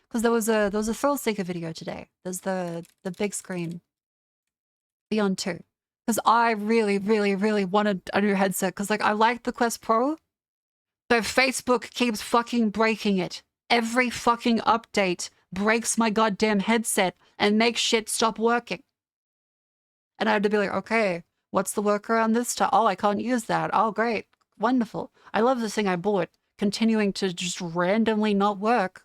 Speaker 1: Because there was a Thrill Seeker video today. There's the big screen Beyond 2. Because I really, really, really wanted a new headset. Because, like, I like the Quest Pro, but Facebook keeps fucking breaking it. Every fucking update breaks my goddamn headset and makes shit stop working. And I had to be like, okay, what's the workaround this time? Oh, I can't use that. Oh, great. Wonderful. I love the thing I bought continuing to just randomly not work.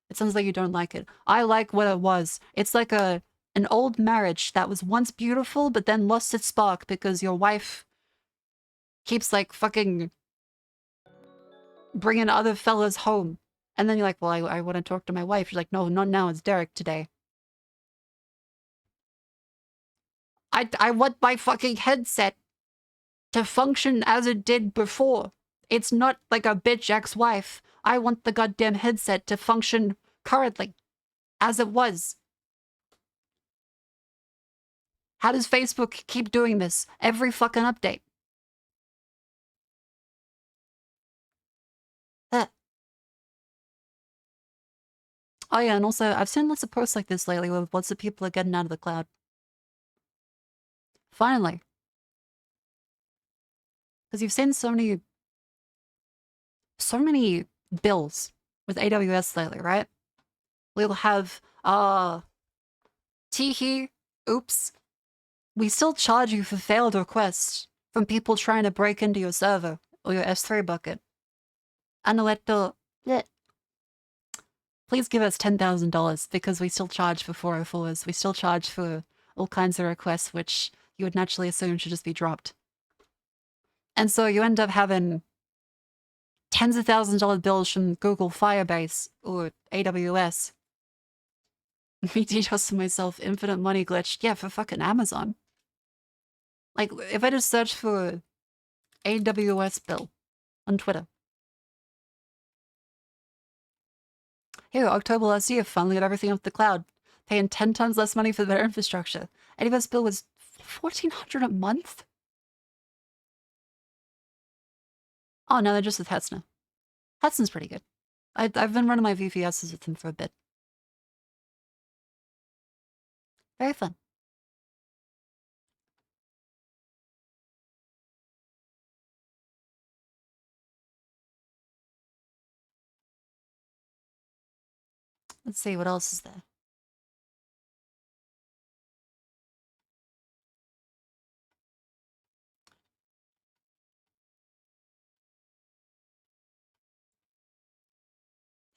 Speaker 1: It sounds like you don't like it. I like what it was. It's like an old marriage that was once beautiful, but then lost its spark because your wife keeps, like, fucking bringing other fellas home. And then you're like, well, I want to talk to my wife. She's like, no, not now. It's Derek today. I want my fucking headset to function as it did before. It's not like a bitch ex-wife. I want the goddamn headset to function currently, as it was. How does Facebook keep doing this every fucking update? Oh yeah, and also, I've seen lots of posts like this lately where lots of people are getting out of the cloud. Finally. Because you've seen so many bills with AWS lately, right? We'll have, teehee, oops. We still charge you for failed requests from people trying to break into your server or your S3 bucket. Anueto, please give us $10,000 because we still charge for 404s. We still charge for all kinds of requests which you would naturally assume should just be dropped. And so you end up having tens of thousands of dollar bills from Google Firebase or AWS. Me DDoS myself, infinite money glitch. Yeah, for fucking Amazon. Like, if I just search for AWS bill on Twitter. Here, October last year, finally got everything off the cloud. Paying 10 times less money for their infrastructure. AWS bill was $1,400 a month? Oh, no, they're just with Hetzner. Hetzner's pretty good. I've been running my VPSs with him for a bit. Very fun. Let's see, what else is there?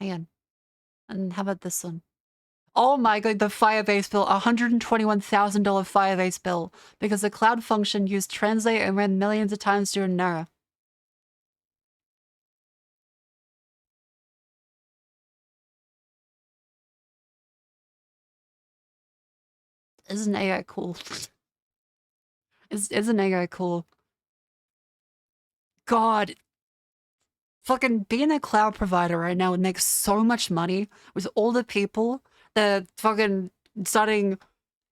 Speaker 1: Hang on. And how about this one? Oh my god, the Firebase bill, $121,000 Firebase bill, because the cloud function used translate and ran millions of times during Nara. Isn't AI cool? Isn't AI cool? God. Fucking being a cloud provider right now would make so much money with all the people that fucking starting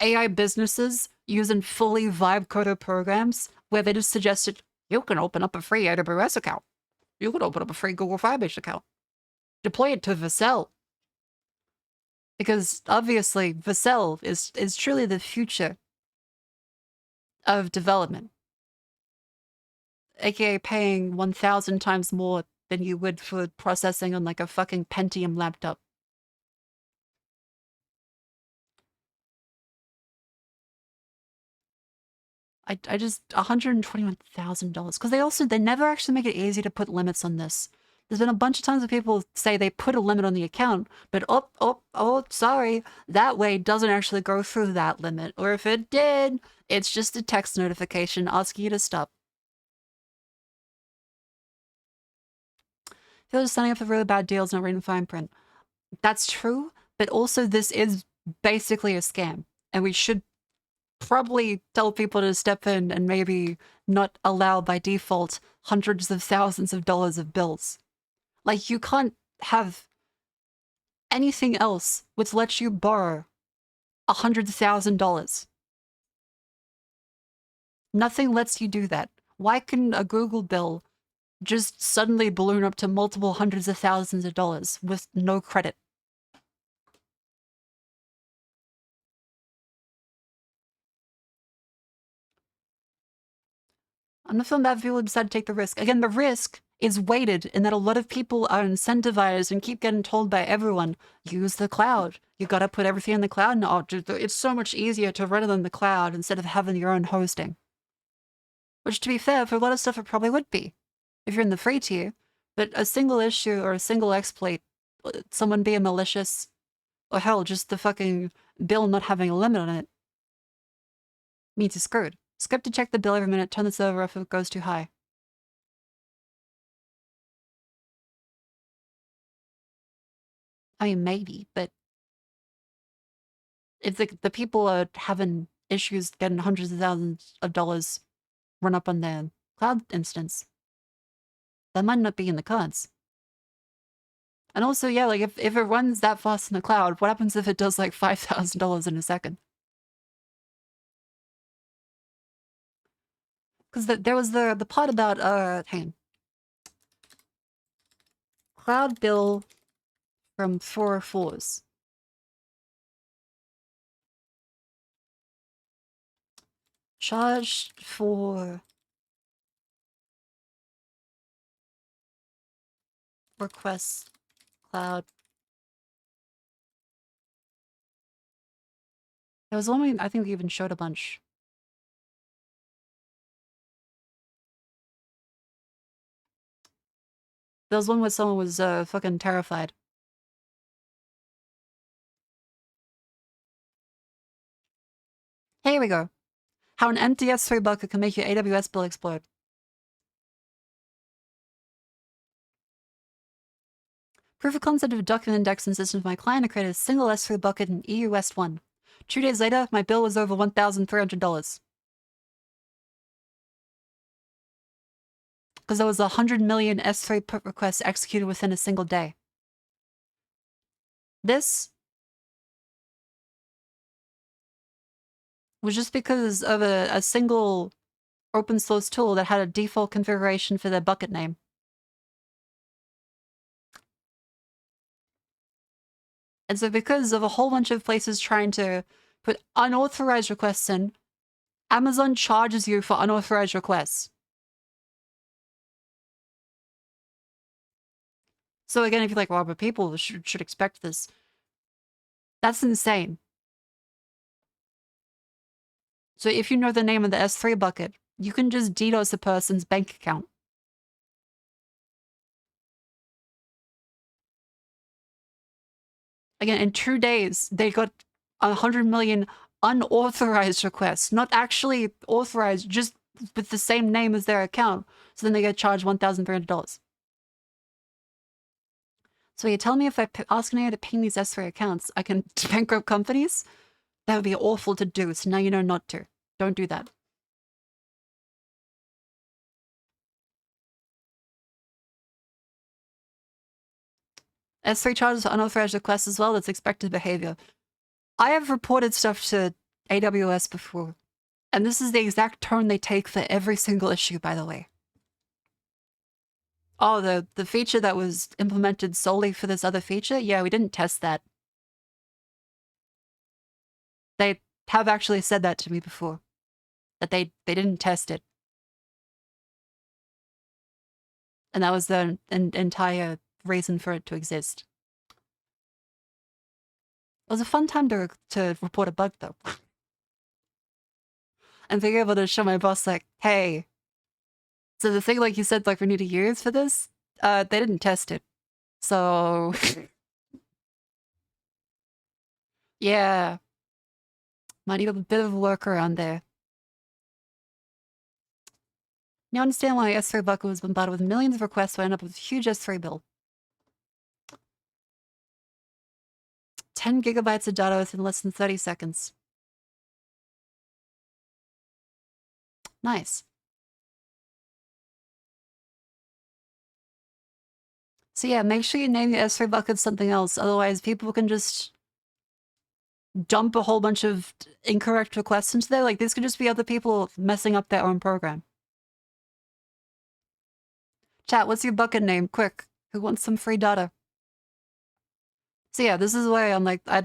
Speaker 1: AI businesses using fully vibe coder programs where they just suggested you can open up a free AWS account. You can open up a free Google Firebase account. Deploy it to Vercel. Because obviously Vercel is truly the future of development. AKA paying 1,000 times more than you would for processing on like a fucking Pentium laptop. I just $121,000 because they never actually make it easy to put limits on this. There's been a bunch of times where people say they put a limit on the account, but sorry, that way doesn't actually go through that limit. Or if it did, it's just a text notification asking you to stop. People are signing up for really bad deals, not reading fine print. That's true, but also this is basically a scam, and we should probably tell people to step in and maybe not allow by default hundreds of thousands of dollars of bills. Like, you can't have anything else which lets you borrow $100,000. Nothing lets you do that. Why couldn't a Google bill just suddenly balloon up to multiple hundreds of thousands of dollars with no credit? I'm not feeling bad if people decide to take the risk. Again, the risk is weighted in that a lot of people are incentivized and keep getting told by everyone, use the cloud. You gotta put everything in the cloud now. It's so much easier to run it in the cloud instead of having your own hosting. Which, to be fair, for a lot of stuff it probably would be, if you're in the free tier. But a single issue or a single exploit, someone being malicious, or hell, just the fucking bill not having a limit on it, means you're screwed. Script to check the bill every minute, turn this over if it goes too high. I mean, maybe, but if the people are having issues getting hundreds of thousands of dollars run up on their cloud instance, that might not be in the cards. And also, yeah, like if it runs that fast in the cloud, what happens if it does like $5,000 in a second? Because there was the part about, hang on. Cloud bill from 404s. Charged for request cloud. There was one I think we even showed a bunch. There was one where someone was fucking terrified. Here we go. How an empty S3 bucket can make your AWS bill explode. Proof of concept of a document indexing system for my client. I created a single S3 bucket in EU West 1. 2 days later, my bill was over $1,300. Because there was 100 million S3 put requests executed within a single day. This was just because of a single open source tool that had a default configuration for their bucket name. And so because of a whole bunch of places trying to put unauthorized requests in, Amazon charges you for unauthorized requests. So again, if you're like, well, but people should expect this. That's insane. So if you know the name of the S3 bucket, you can just DDoS a person's bank account. Again, in 2 days, they got 100 million unauthorized requests. Not actually authorized, just with the same name as their account. So then they get charged $1,300. So you tell me if I ask an AI to ping these S3 accounts, I can bankrupt companies? That would be awful to do, so now you know not to. Don't do that. S3 charges for unauthorized requests as well. That's expected behavior. I have reported stuff to AWS before, and this is the exact tone they take for every single issue, by the way. Oh, the feature that was implemented solely for this other feature? Yeah, we didn't test that. They have actually said that to me before. That they didn't test it. And that was the entire reason for it to exist. It was a fun time to report a bug, though. And being able to show my boss, like, hey, so the thing, like you said, like, we need to use for this, they didn't test it. So... yeah. Might need a bit of a workaround there. Now understand why S3 bucket was bombarded with millions of requests to end up with a huge S3 bill. 10 gigabytes of data within less than 30 seconds. Nice. So yeah, make sure you name your S3 bucket something else, otherwise people can just dump a whole bunch of incorrect requests into there. Like, these could just be other people messing up their own program. Chat, what's your bucket name? Quick. Who wants some free data? So yeah, this is why I'm like, I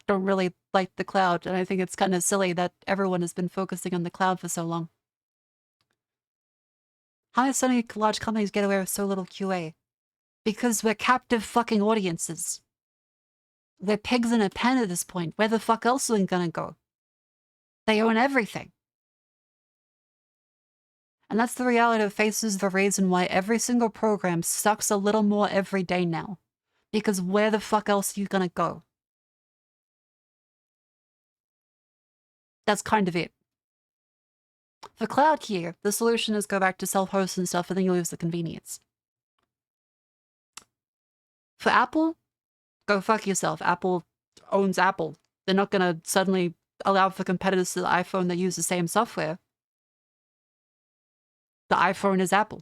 Speaker 1: don't really like the cloud, and I think it's kind of silly that everyone has been focusing on the cloud for so long. How do so many large companies get away with so little QA? Because we're captive fucking audiences. We're pigs in a pen at this point. Where the fuck else are we gonna go? They own everything. And that's the reality that faces the reason why every single program sucks a little more every day now. Because where the fuck else are you gonna go? That's kind of it. For cloud here, the solution is go back to self-host and stuff, and then you lose the convenience. For Apple, go fuck yourself. Apple owns Apple. They're not gonna suddenly allow for competitors to the iPhone that use the same software. The iPhone is Apple.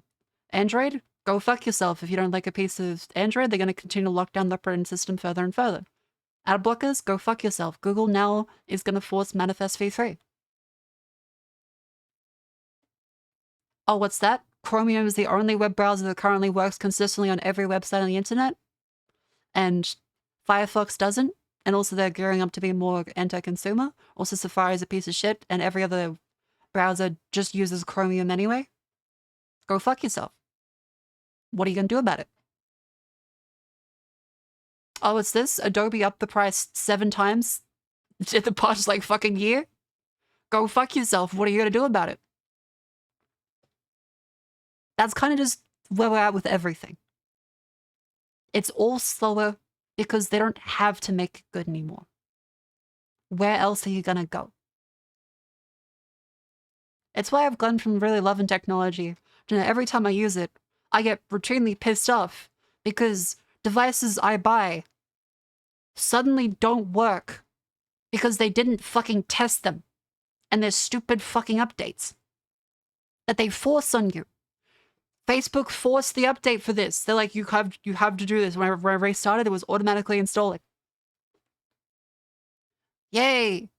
Speaker 1: Android, go fuck yourself. If you don't like a piece of Android, they're gonna continue to lock down the operating system further and further. Ad blockers, go fuck yourself. Google now is gonna force Manifest v3. Oh, what's that? Chromium is the only web browser that currently works consistently on every website on the internet? And Firefox doesn't? And also they're gearing up to be more anti-consumer? Also Safari is a piece of shit, and every other browser just uses Chromium anyway? Go fuck yourself. What are you gonna do about it? Oh, it's this? Adobe upped the price 7 times in the past, like, fucking year? Go fuck yourself. What are you gonna do about it? That's kind of just where we're at with everything. It's all slower because they don't have to make it good anymore. Where else are you gonna go? It's why I've gone from really loving technology to every time I use it, I get routinely pissed off because devices I buy suddenly don't work because they didn't fucking test them and there's stupid fucking updates that they force on you. Facebook forced the update for this. They're like, you have to do this. When I restarted, it was automatically installing. Yay!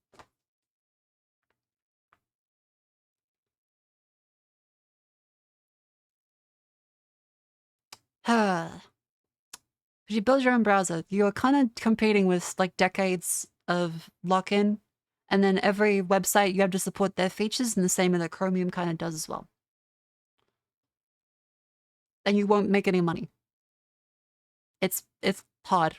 Speaker 1: If you build your own browser, you're kind of competing with like decades of lock-in, and then every website you have to support their features, and the same that Chromium kind of does as well. And you won't make any money. It's hard.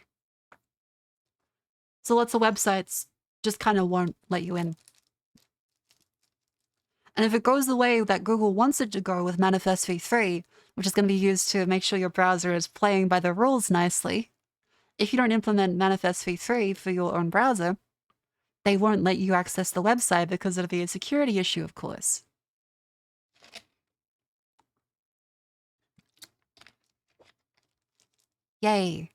Speaker 1: So lots of websites just kind of won't let you in. And if it goes the way that Google wants it to go with Manifest v3, which is going to be used to make sure your browser is playing by the rules nicely, if you don't implement Manifest v3 for your own browser, they won't let you access the website because it'll be a security issue, of course. Yay.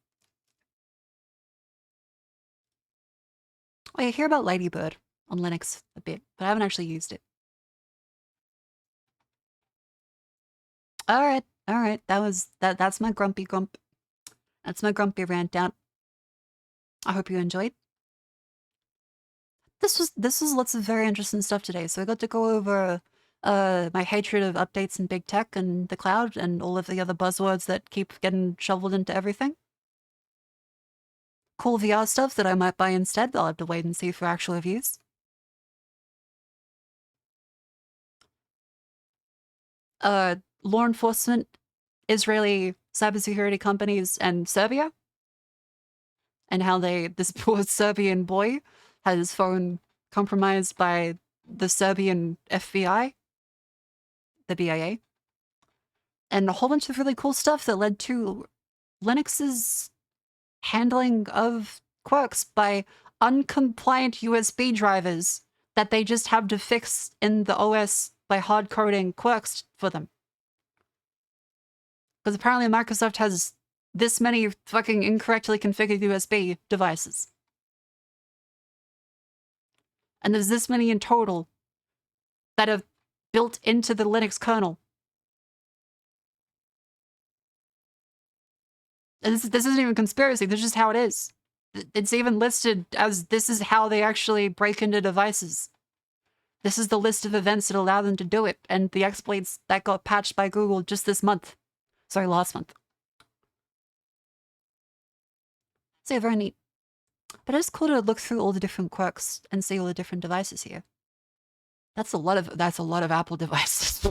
Speaker 1: Oh, I hear about Ladybird on Linux a bit, but I haven't actually used it. All right. That's my grumpy grump. That's my grumpy rant out. I hope you enjoyed. This was lots of very interesting stuff today. So I got to go over my hatred of updates in big tech and the cloud and all of the other buzzwords that keep getting shoveled into everything. Cool VR stuff that I might buy instead. I'll have to wait and see for actual reviews. Law enforcement, Israeli cybersecurity companies, and Serbia. And how this poor Serbian boy had his phone compromised by the Serbian FBI, the BIA. And a whole bunch of really cool stuff that led to Linux's handling of quirks by uncompliant USB drivers that they just have to fix in the OS by hard coding quirks for them. Because apparently Microsoft has this many fucking incorrectly configured USB devices. And there's this many in total that are built into the Linux kernel. And this isn't even conspiracy, this is just how it is. It's even listed as this is how they actually break into devices. This is the list of events that allow them to do it, and the exploits that got patched by Google just this month. Sorry, last month. So yeah, very neat. But it's cool to look through all the different quirks and see all the different devices here. That's a lot of Apple devices.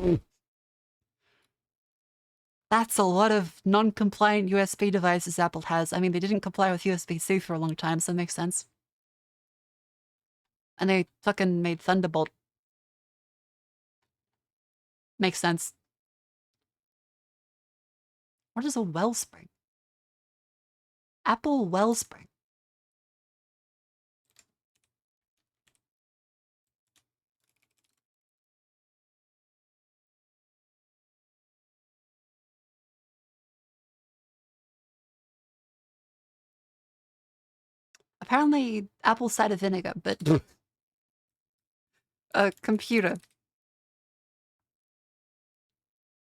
Speaker 1: That's a lot of non-compliant USB devices Apple has. I mean, they didn't comply with USB-C for a long time, so it makes sense. And they fucking made Thunderbolt. Makes sense. What is a wellspring? Apple wellspring. Apparently, apple cider vinegar, but a computer.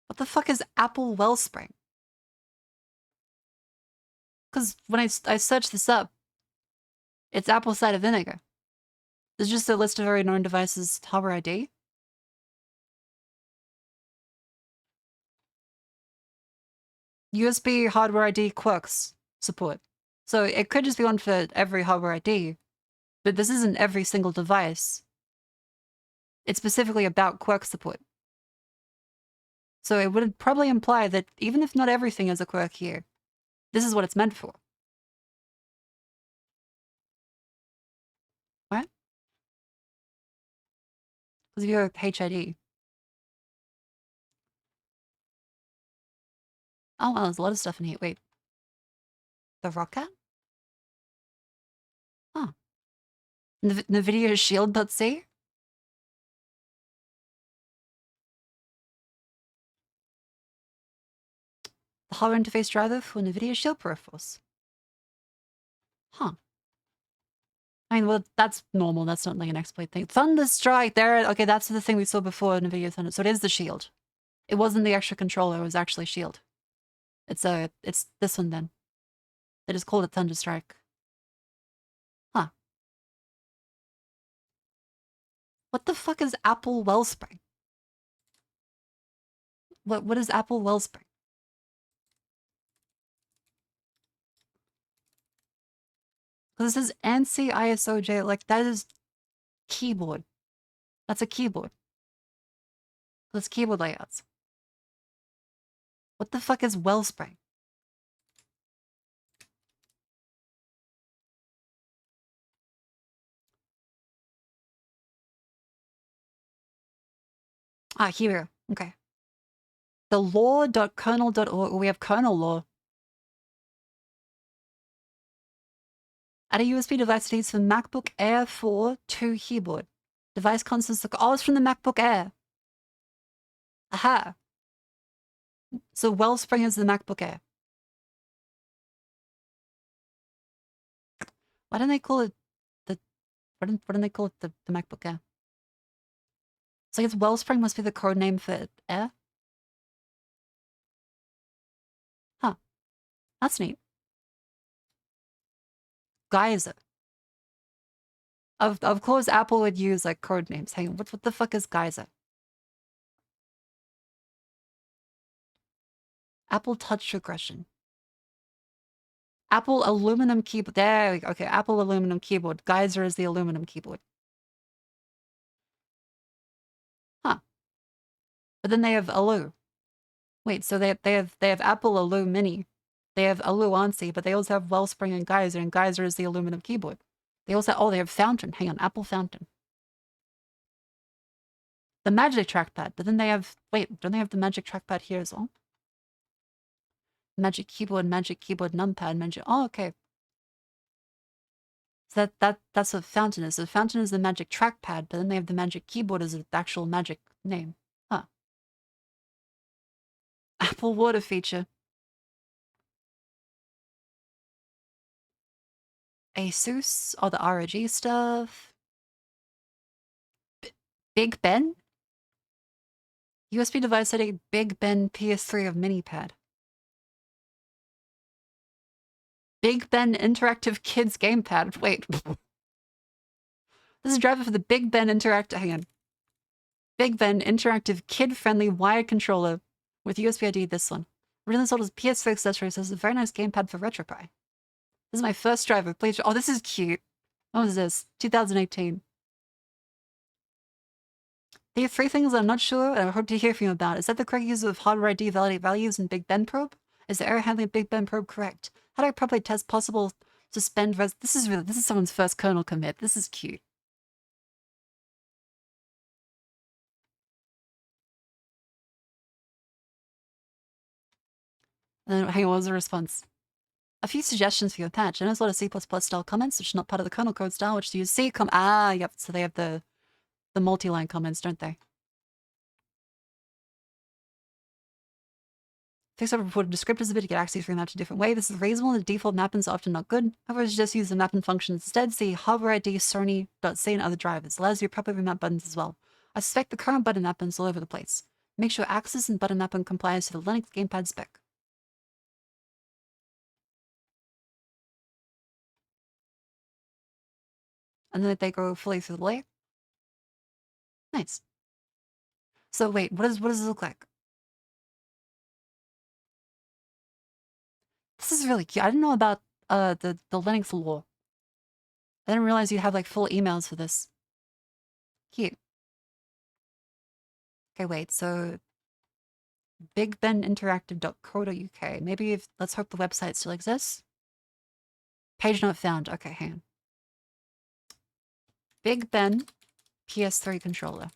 Speaker 1: What the fuck is apple wellspring? Because when I searched this up, it's apple cider vinegar. There's just a list of very known devices, hardware ID. USB hardware ID quirks support. So it could just be one for every hardware ID, but this isn't every single device. It's specifically about quirk support. So it would probably imply that even if not everything is a quirk here, this is what it's meant for. What? Because of your HID. Oh, well, there's a lot of stuff in here. Wait. The Rocket? Huh. NVIDIA Shield.c? The hardware interface driver for NVIDIA Shield peripherals. Huh. I mean, well, that's normal. That's not like an exploit thing. Thunderstrike, there. Okay, that's the thing we saw before NVIDIA Thunder. So it is the Shield. It wasn't the extra controller. It was actually Shield. It's this one then. They just called it Thunderstrike. Huh. What the fuck is Apple Wellspring? What is Apple Wellspring? Because this is ANSI ISOJ, like that is keyboard. That's a keyboard. That's keyboard layouts. What the fuck is Wellspring? Ah, here we go. Okay. The law.kernel.org. We have kernel law. Add a USB device that needs for MacBook Air 4 2 keyboard. Device constants. Oh, it's from the MacBook Air. Aha. So Wellspring is the MacBook Air. Why don't they call it the... Why don't they call it the MacBook Air? So I guess Wellspring must be the code name for Air? Huh. That's neat. Geyser. Of course, Apple would use like code names. Hang on, what the fuck is Geyser? Apple Touch Regression. Apple aluminum keyboard. There we go. Okay, Apple aluminum keyboard. Geyser is the aluminum keyboard. Huh. But then they have Alu. Wait, so they have Apple Alu Mini. They have Alu Ansi, but they also have Wellspring and Geyser is the aluminum keyboard. They also they have Fountain. Hang on, Apple Fountain. The Magic Trackpad, but then they have don't they have the Magic Trackpad here as well? Magic Keyboard, Numpad, Magic. Oh, okay. So that's what Fountain is. So Fountain is the Magic Trackpad, but then they have the Magic Keyboard as the actual Magic name. Huh. Apple Water feature. Asus, all the ROG stuff. Big Ben? USB device setting Big Ben PS3 of MiniPad. Big Ben Interactive Kids Gamepad. Wait. This is a driver for the Big Ben Interactive... Hang on. Big Ben Interactive Kid-Friendly Wired Controller with USB ID, this one. Originally sold as PS3 accessories, so this is a very nice gamepad for RetroPie. This is my first driver. Please... Oh, this is cute. What was this? 2018. There are 3 things I'm not sure, and I hope to hear from you about. Is that the correct use of hardware ID validate values in Big Ben probe? Is the error handling of Big Ben probe correct? How do I properly test possible suspend This is someone's first kernel commit. This is cute. And then, hang on, what was the response? A few suggestions for your patch. I know there's a lot of C++ style comments, which are not part of the kernel code style, which do use C yep, so they have the multi-line comments, don't they? Fix up reported descriptors a bit to get access mapped a different way. This is reasonable, the default mappings are often not good. However, just use the mapping function instead. See hardware ID, Sony.c and other drivers. Allows you to properly remap buttons as well. I suspect the current button mappings all over the place. Make sure access and button mapping complies to the Linux gamepad spec. And then they go fully through the layer. Nice. So wait, what does this look like? This is really cute. I didn't know about the Linux lore. I didn't realize you'd have like full emails for this. Cute. Okay, wait, so bigbeninteractive.co.uk. Maybe if let's hope the website still exists. Page not found. Okay, hang on. Big Ben PS3 controller.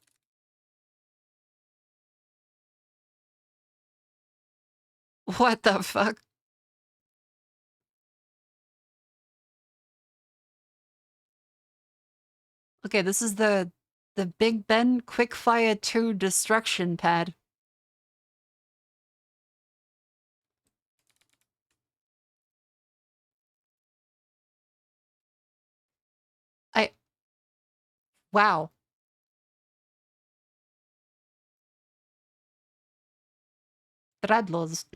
Speaker 1: What the fuck? Okay, this is the Big Ben Quickfire 2 Destruction Pad. Wow. Threadlaws.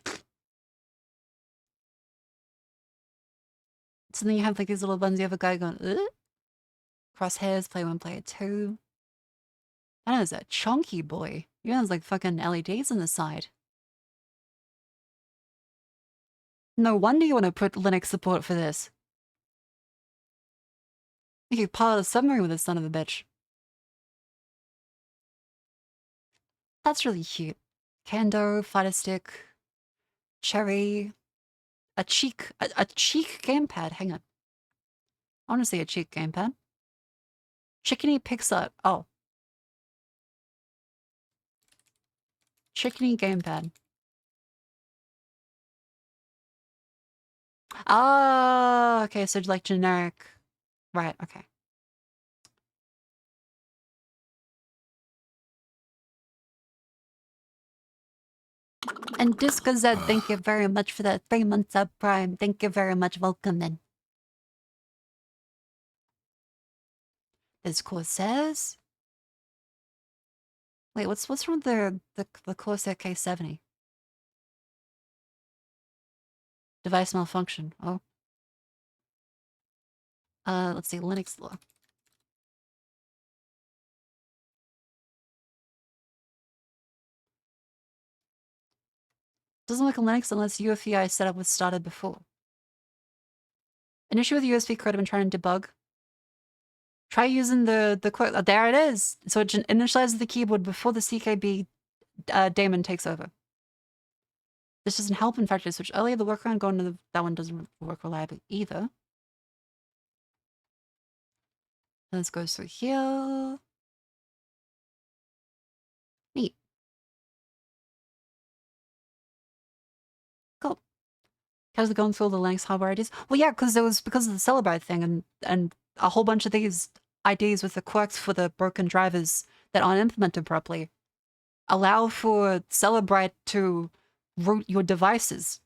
Speaker 1: So then you have like these little buttons, you have a guy going, ugh? Crosshairs, play 1, play 2. That is a chunky boy. He has like fucking LEDs on the side. No wonder you want to put Linux support for this. You could pilot a submarine with this son of a bitch. That's really cute. Kendo, fighter stick, cherry, a cheek gamepad. Hang on. I want to see a cheek gamepad. Chickeny picks up. Oh. Chickeny gamepad. Oh, okay, so like generic. Right, okay. And Disco Z, thank you very much for that 3 months of Prime. Thank you very much. Welcome in. This Corsairs? Wait, what's wrong with the Corsair K70? Device malfunction. Oh. Let's see, Linux law. Doesn't work on Linux unless UEFI setup was started before. An issue with USB code I've been trying to debug. Try using the quote. Oh, there it is. So it initializes the keyboard before the CKB daemon takes over. This doesn't help in factory switch. Earlier, the workaround going to that one doesn't work reliably either. And this goes through here. Neat. Cool. How's it going through all the Linux hardware IDs? Well, yeah, because of the Celebrite thing and a whole bunch of these IDs with the quirks for the broken drivers that aren't implemented properly allow for Celebrite to root your devices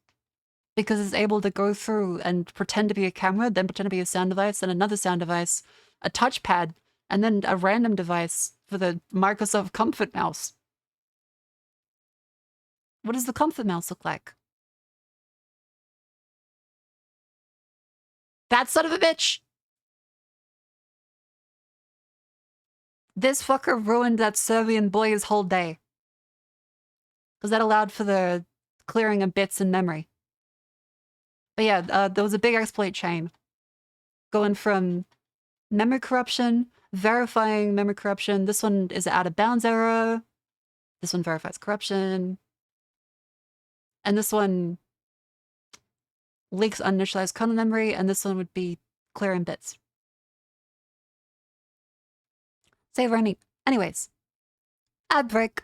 Speaker 1: because it's able to go through and pretend to be a camera, then pretend to be a sound device, then another sound device, a touchpad, and then a random device for the Microsoft Comfort Mouse. What does the Comfort Mouse look like? That son of a bitch! This fucker ruined that Serbian boy's whole day. Because that allowed for the clearing of bits in memory. But yeah, there was a big exploit chain. Going from memory corruption, verifying memory corruption. This one is an out-of-bounds error. This one verifies corruption. And this one leaks uninitialized kernel memory, and this one would be clearing bits. Save running. Anyways. Ad break.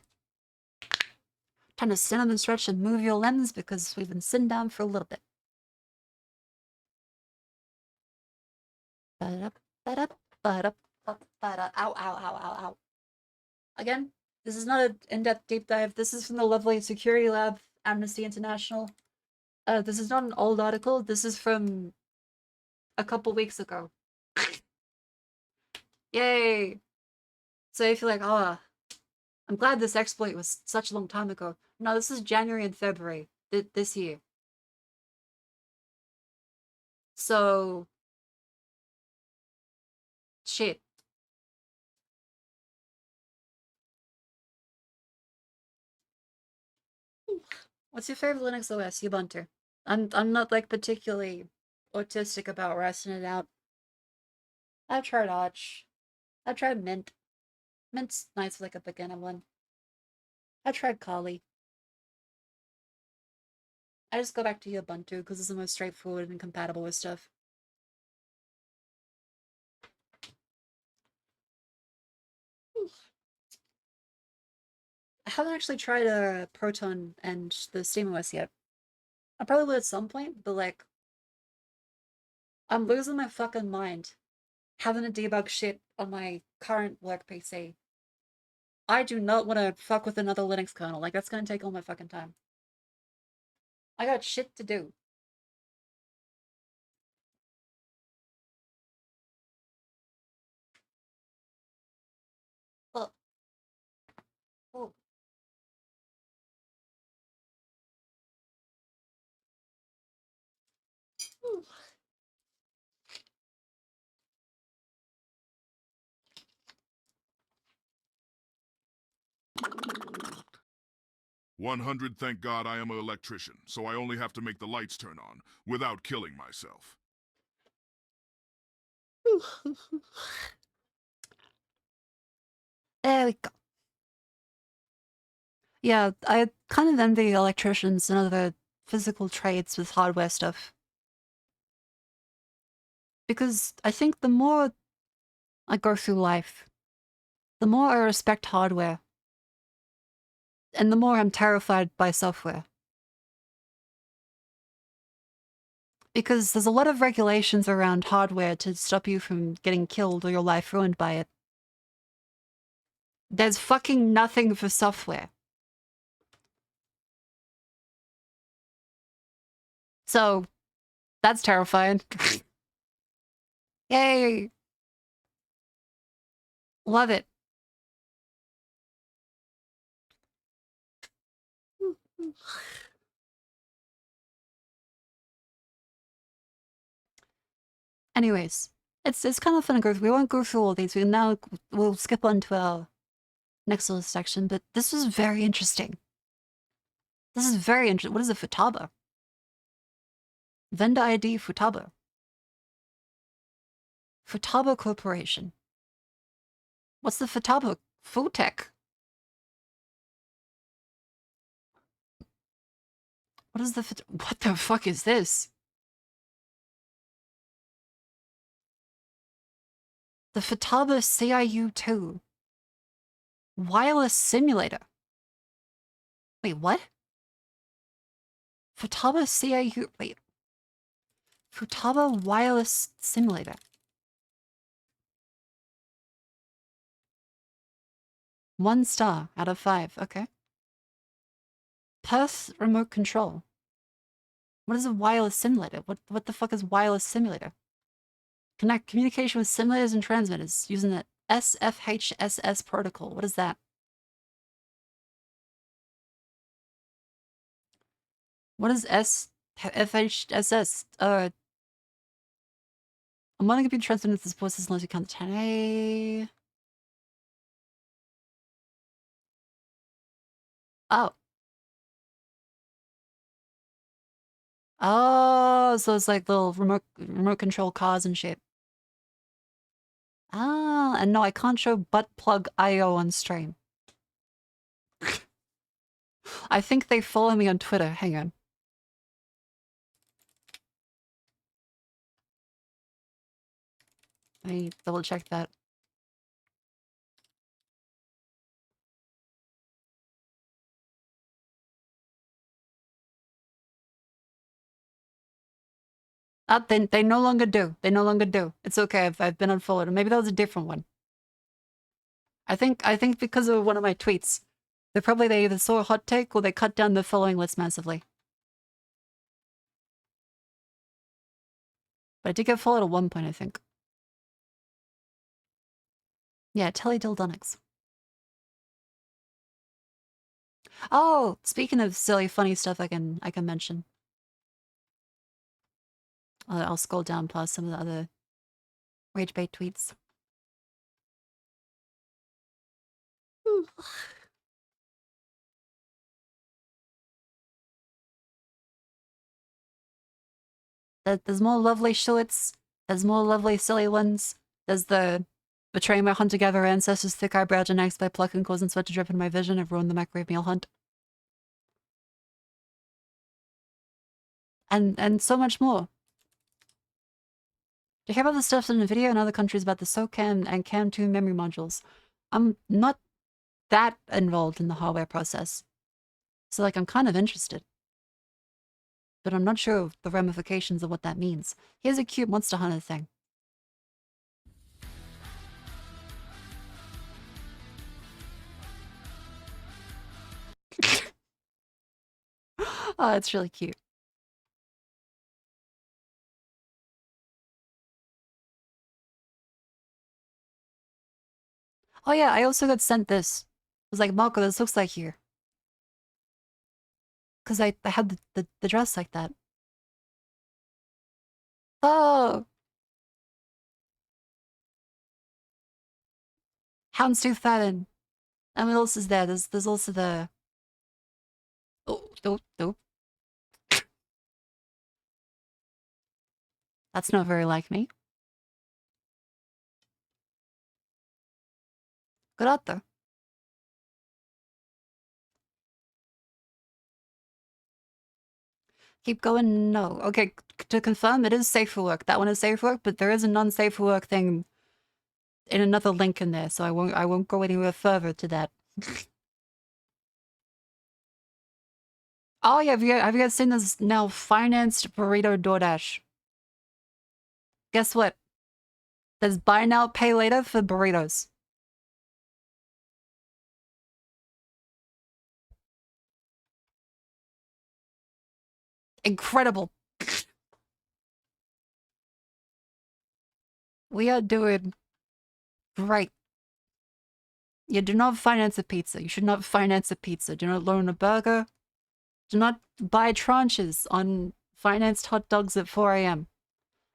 Speaker 1: Time to sit up and stretch and move your limbs because we've been sitting down for a little bit. Ow, ow, ow, ow, ow. Again, this is not an in-depth deep dive. This is from the lovely Security Lab, Amnesty International. This is not an old article. This is from a couple weeks ago. Yay! So if you're like, oh, I'm glad this exploit was such a long time ago. No, this is January and February this year. So, shit. What's your favorite Linux OS? Ubuntu. I'm not like particularly autistic about resting it out. I've tried Arch. I've tried Mint. Mint's nice, like a beginner one. I tried Kali. I just go back to Ubuntu because it's the most straightforward and compatible with stuff. I haven't actually tried Proton and the SteamOS yet. I probably will at some point, but like, I'm losing my fucking mind having to debug shit on my current work PC. I do not want to fuck with another Linux kernel. Like, that's gonna take all my fucking time. I got shit to do. Oh. Oh. Ooh.
Speaker 2: 100, thank God I am an electrician, so I only have to make the lights turn on without killing myself.
Speaker 1: There we go. Yeah, I kind of envy electricians and other physical trades with hardware stuff. Because I think the more I go through life, the more I respect hardware. And the more I'm terrified by software. Because there's a lot of regulations around hardware to stop you from getting killed or your life ruined by it. There's fucking nothing for software. So, that's terrifying. Yay! Love it. Anyways, It's kind of fun to go through. We won't go through all these. We'll skip on to our next little section, but this was very interesting. This is very interesting. What is a Futaba? Vendor ID Futaba. Futaba Corporation. What's the Futaba? Futech. What is the what the fuck is this? The Futaba CIU-2. Wireless simulator. Wait, what? Futaba CIU... Wait. Futaba wireless simulator. One star out of 5. Okay. Perth remote control. What is a wireless simulator? What the fuck is wireless simulator? Connect communication with simulators and transmitters using the SFHSS protocol. What is that? What is SFHSS? I'm not gonna be transmitted to this voice unless you count to 10. Oh. Oh, so it's like little remote control cars and shit. Ah, and no, I can't show butt plug IO on stream. I think they follow me on Twitter. Hang on. Let me double check that. They no longer do. They no longer do. It's okay. I've been unfollowed. Or maybe that was a different one. I think because of one of my tweets. They either saw a hot take or they cut down the following list massively. But I did get followed at one point, I think. Yeah, Telly Dildonics. Oh, speaking of silly, funny stuff I can mention. I'll scroll down past some of the other rage bait tweets. There's more lovely shorts. There's more lovely silly ones. There's the betraying my hunter-gatherer ancestors' thick eyebrow genetics by plucking causing sweat to drip in my vision. I've ruined the microwave meal hunt. And so much more. Do you hear about the stuff in the video in other countries about the SOCAM and CAM2 memory modules? I'm not that involved in the hardware process. So, like, I'm kind of interested. But I'm not sure of the ramifications of what that means. Here's a cute Monster Hunter thing. Oh, it's really cute. Oh yeah, I also got sent this. I was like, Marco, this looks like you. Because I had the dress like that. Oh! Houndstooth Fadden. And what else is there? There's also the... Oh, no. That's not very like me. Good art, though. Keep going, no. Okay, to confirm, it is safe for work. That one is safe for work, but there is a non-safe for work thing in another link in there, so I won't go anywhere further to that. Oh yeah, have you guys seen this now financed burrito DoorDash? Guess what? There's buy now, pay later for burritos. Incredible. We are doing great. You do not finance a pizza. You should not finance a pizza. Do not loan a burger. Do not buy tranches on financed hot dogs at 4 a.m.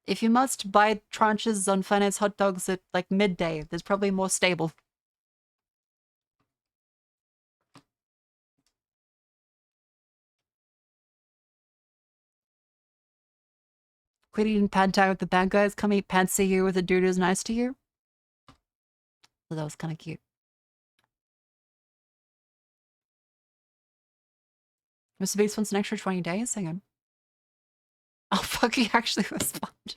Speaker 1: If you must buy tranches on finance hot dogs at like midday, there's probably more stable. Quit eating pad thai with the bad guys. Come eat pad see you with a dude who's nice to you. So that was kind of cute. Mr. Beast wants an extra 20 days. Hang on. Oh, fuck, he actually responded.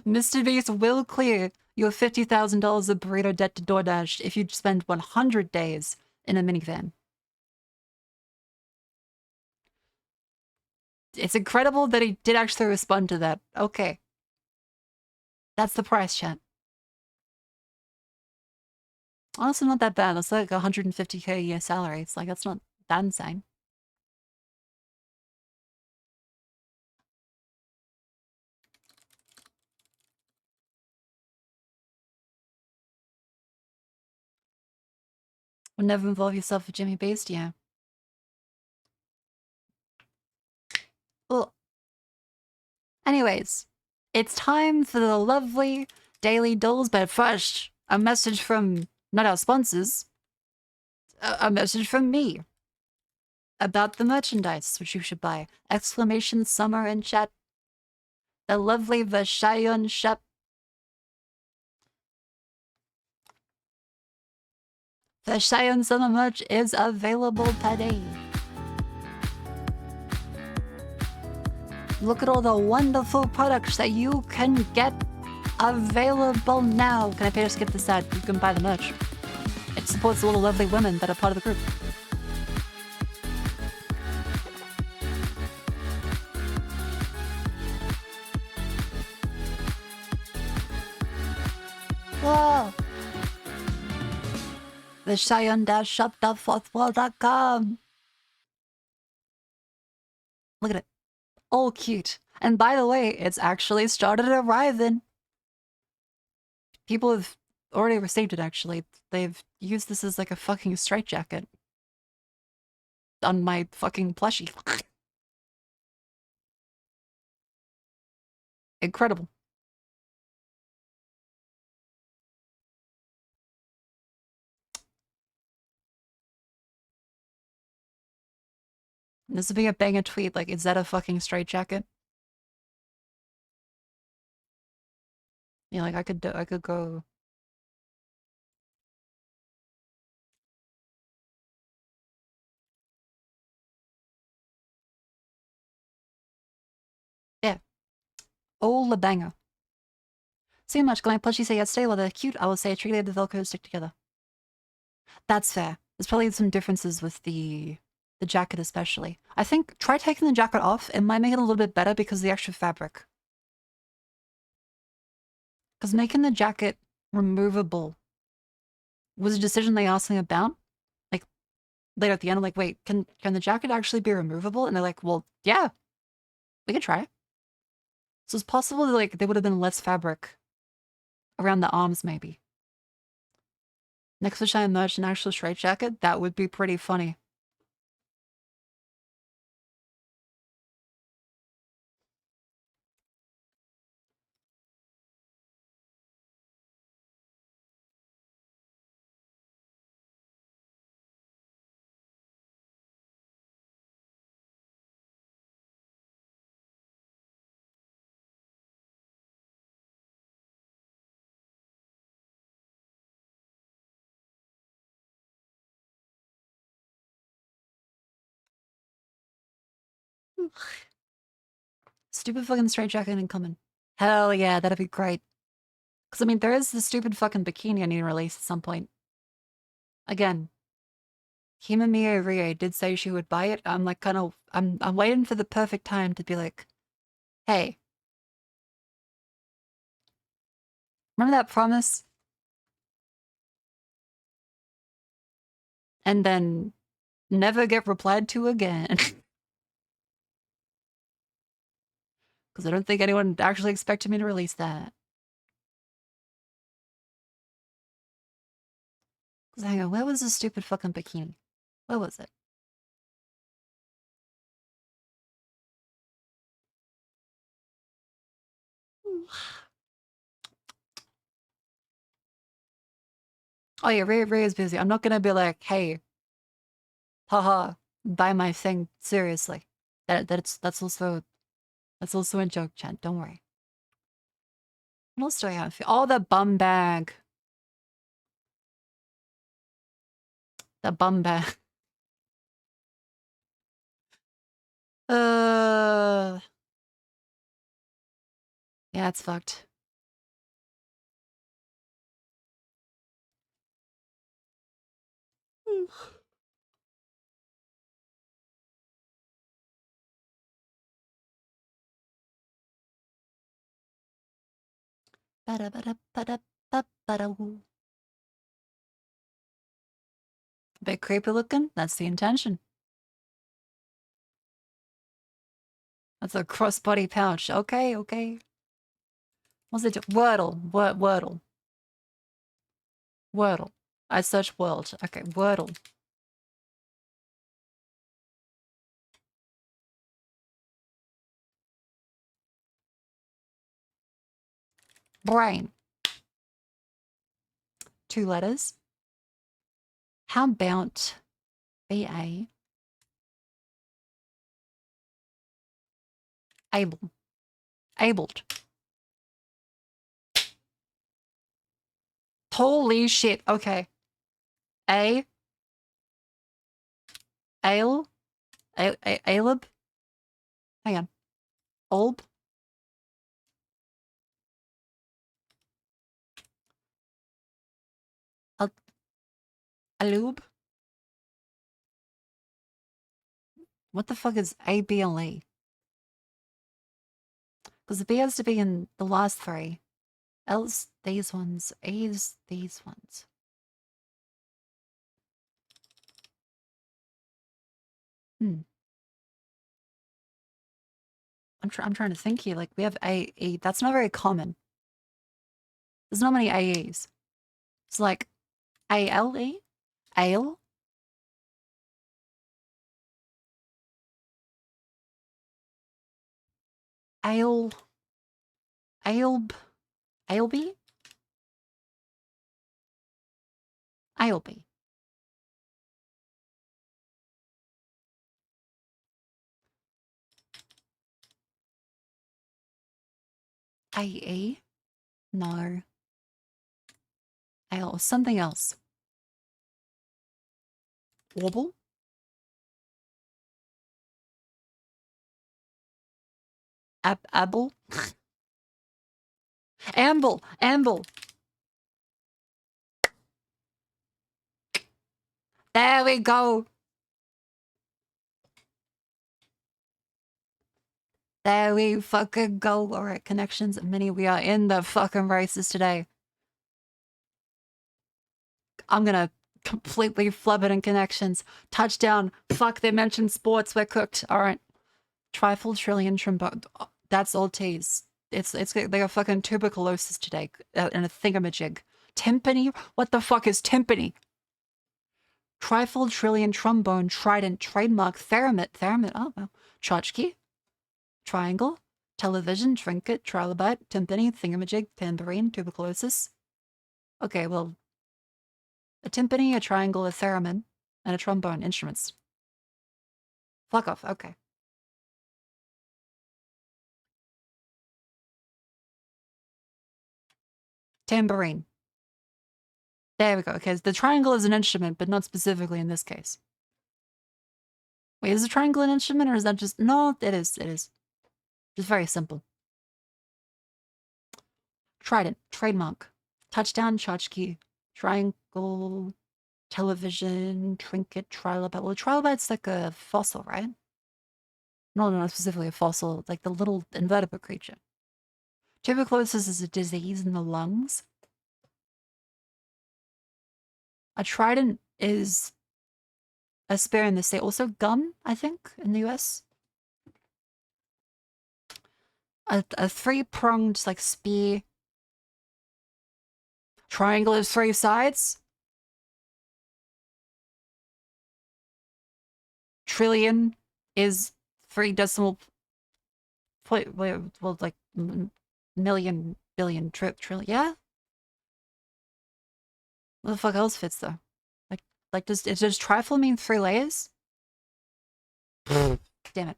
Speaker 1: Mr. Beast will clear your $50,000 of burrito debt to DoorDash if you spend 100 days in a minivan. It's incredible that he did actually respond to that. Okay. That's the price, chat. Honestly, not that bad. That's like 150k a year salary. It's like, that's not that insane. Would never involve yourself with Jimmy Beast, yeah. Well, anyways, it's time for the lovely Daily Dulls, but first, a message from, not our sponsors, a message from me about the merchandise, which you should buy. Exclamation Summer in chat. The lovely Vashayon shop. Vashayon Summer merch is available today. Look at all the wonderful products that you can get available now. Can I pay to skip this ad? You can buy the merch. It supports all the lovely women that are part of the group. Whoa! The Cheyenne-shop.fourthwall.com. Look at it. All cute. And by the way, it's actually started arriving. People have already received it, actually. They've used this as like a fucking straitjacket. On my fucking plushie. Incredible. This would be a banger tweet, like, is that a fucking straitjacket? Yeah, like, I could go... Yeah. Oh, la banger. So much, can my plushie say yes today? Well, they're cute. I will say tricky the Velcro stick together. That's fair. There's probably some differences with the jacket especially. I think, try taking the jacket off. It might make it a little bit better because of the extra fabric. Because making the jacket removable was a decision they asked me about. Like, later at the end, I'm like, wait, can the jacket actually be removable? And they're like, well, yeah, we could try it. So it's possible that, like, there would have been less fabric around the arms, maybe. Next to Shine merch an actual straitjacket, that would be pretty funny. Stupid fucking straitjacket incoming. Hell yeah, that'd be great. Because, I mean, there is the stupid fucking bikini I need to release at some point. Again, Himamiya Rie did say she would buy it. I'm like, kind of, I'm waiting for the perfect time to be like, hey. Remember that promise? And then never get replied to again. Because I don't think anyone actually expected me to release that. Because hang on, where was the stupid fucking bikini? Where was it? Oh yeah, Ray is busy. I'm not gonna be like, hey, haha, buy my thing seriously. That's also a joke, chat. Don't worry. What else do I have? Oh, the bum bag. The bum bag. Yeah, it's fucked. Ba-da-ba-da-ba-da-ba-ba-da-woo. Bit creepy looking. That's the intention. That's a crossbody pouch. Okay, okay. What's it? Wordle. Wordle. Wordle. I search world. Okay, Wordle. Brain. 2 letters. How about BA? Able. Abled. Holy shit. Okay. A. Ale. Aleb. Hang on. Olb. Alub. What the fuck is ABLE? Because the B has to be in the last 3. L's these ones. A's these ones. I'm trying to think here. Like, we have AE. That's not very common. There's not many AEs. It's like ALE? Ale? Ale? Aleb? Aleby? Aleby. AE? No. Ale. Something else. Warble? Abel? Amble! Amble! There we go! There we fucking go. Alright, connections. Mini, we are in the fucking races today. I'm gonna completely flub it in connections. Touchdown. Fuck, they mentioned sports. We're cooked. Alright. Trifle, trillion, trombone. That's all T's. It's they got fucking tuberculosis today and a thingamajig. Timpani? What the fuck is timpani? Trifle, trillion, trombone, trident, trademark, theremin. Oh, well. Tchotchke. Triangle. Television, trinket, trilobite, timpani, thingamajig, tambourine, tuberculosis. Okay, well, a timpani, a triangle, a theremin, and a trombone instruments. Fuck off. Okay. Tambourine. There we go. Okay, the triangle is an instrument, but not specifically in this case. Wait, is the triangle an instrument, or is that just... No, it is. It is. Just very simple. Trident. Trademark. Touchdown, tchotchke. Triangle. Television. Trinket. Trilobite. Well, trilobite's like a fossil, right? No, not specifically a fossil. Like the little invertebrate creature. Tuberculosis is a disease in the lungs. A trident is a spear in the state. Also gun, I think, in the US. A three-pronged, like, spear. Triangle is 3 sides. Trillion is 3 decimal... Well, like, million, billion, trillion. Yeah? What the fuck else fits though? Does trifle mean 3 layers? Damn it.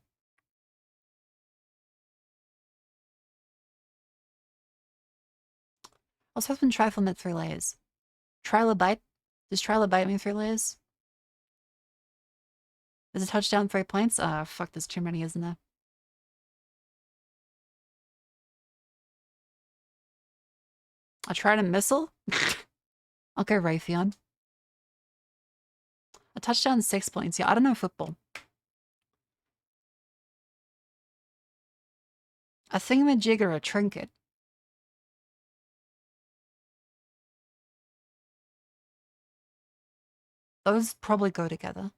Speaker 1: I was hoping trifle meant 3 layers. Trilobite? Does trilobite mean 3 layers? Is a touchdown 3 points? Ah, fuck, there's too many, isn't there? I tried a missile? I'll go Raytheon. A touchdown 6 points. Yeah, I don't know football. A thingamajig or a trinket? Those probably go together.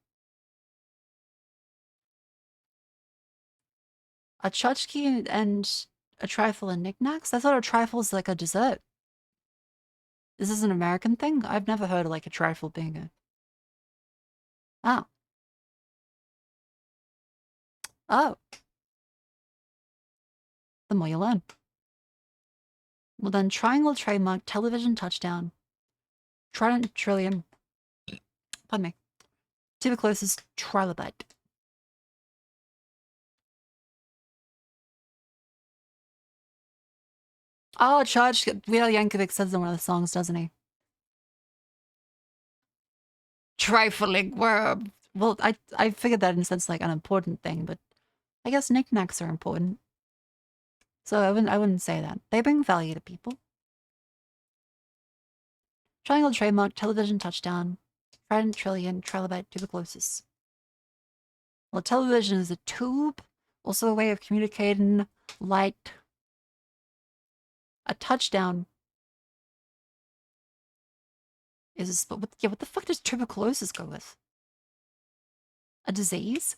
Speaker 1: A tchotchke and a trifle and knickknacks? I thought a trifle is like a dessert. Is this an American thing? I've never heard of like a trifle being a... Oh. Oh. The more you learn. Well then, triangle, trademark, television, touchdown. Trident, trillion. Pardon me. To the closest, trilobite. Oh, Charge. Vito Yankovic says in one of the songs, doesn't he? Trifling verb. Well, I figured that in a sense like an important thing, but I guess knickknacks are important. So I wouldn't say that. They bring value to people. Triangle, trademark, television, touchdown. Trident, trillion, trilobite, to the closest. Well, television is a tube, also a way of communicating light. A touchdown is what the fuck does tuberculosis go with? A disease?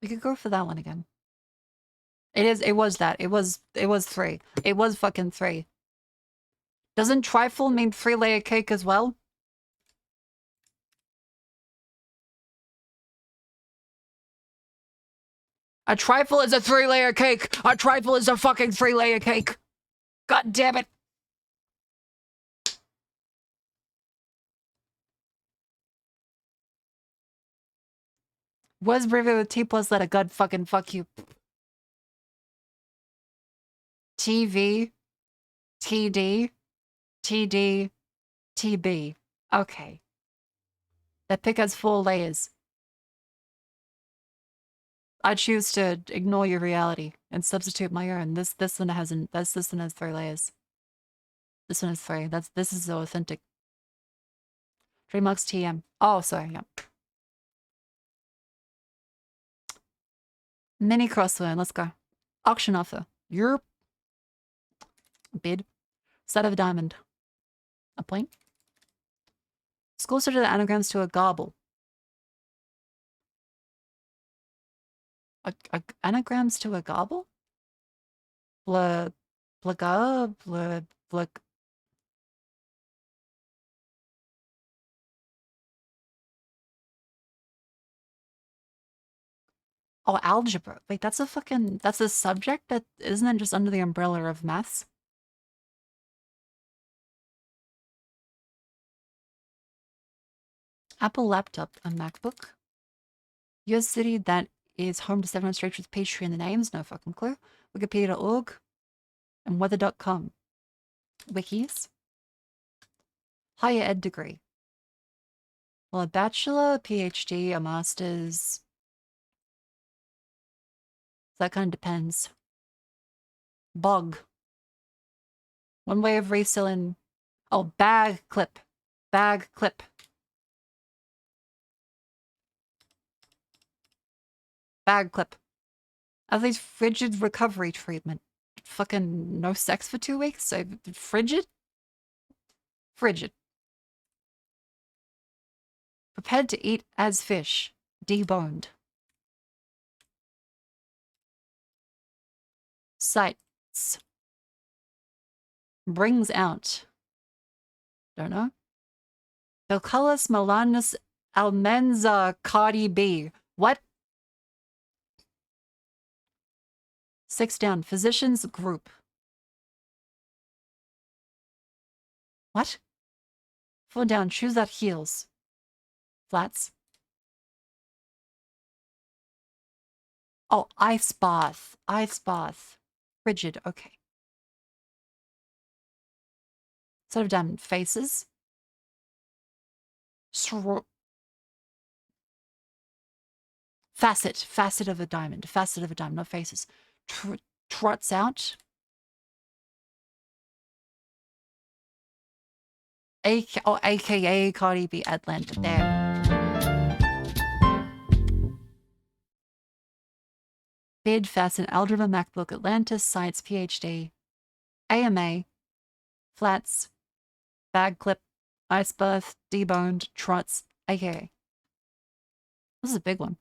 Speaker 1: We could go for that one again. It was 3. It was fucking 3. Doesn't trifle mean 3-layer cake as well? A trifle is a 3-layer cake! A trifle is a fucking 3-layer cake! God damn it! Was Brivy with T plus let a god fucking fuck you. TV, TD, TD, TB. Okay. That pick has 4 layers. I choose to ignore your reality and substitute my own. This one hasn't. This one has 3 layers. This one has 3. This is so authentic. DreamWorks TM. Oh, sorry. Yeah. Mini crossword. Let's go. Auction offer. Europe. Bid. Set of a diamond. A point. School started the anagrams to a garble. Anagrams to a gobble? Blah, blaga, blah, blah. Oh, algebra. Wait, that's a subject that isn't it just under the umbrella of maths? Apple laptop, a MacBook. US city that is home to 7 straight with Patreon the names, no fucking clue. Wikipedia.org and weather.com. Wikis. Higher ed degree. Well, a bachelor, a PhD, a master's. That kind of depends. Bog. One way of reselling. Oh, bag clip. Bag clip. Bag clip. Athlete's frigid recovery treatment. Fucking no sex for 2 weeks? So, frigid? Frigid. Prepared to eat as fish. Deboned. Sights. Brings out. Don't know. Belcalis malanus Almenza Cardi B. What? 6 down. Physicians group. What? 4 down. Shoes that heels. Flats. Oh, ice bath. Ice bath. Frigid. Okay. Sort of diamond. Faces. Facet. Facet of a diamond. Facet of a diamond. Not faces. Trots out. AKA Cardi B Atlanta. There. Bid, Facet, Algebra, MacBook, Atlantis, Science, PhD, AMA, Flats, Bag Clip, Ice Bath, Deboned, Trots, AKA. This is a big one.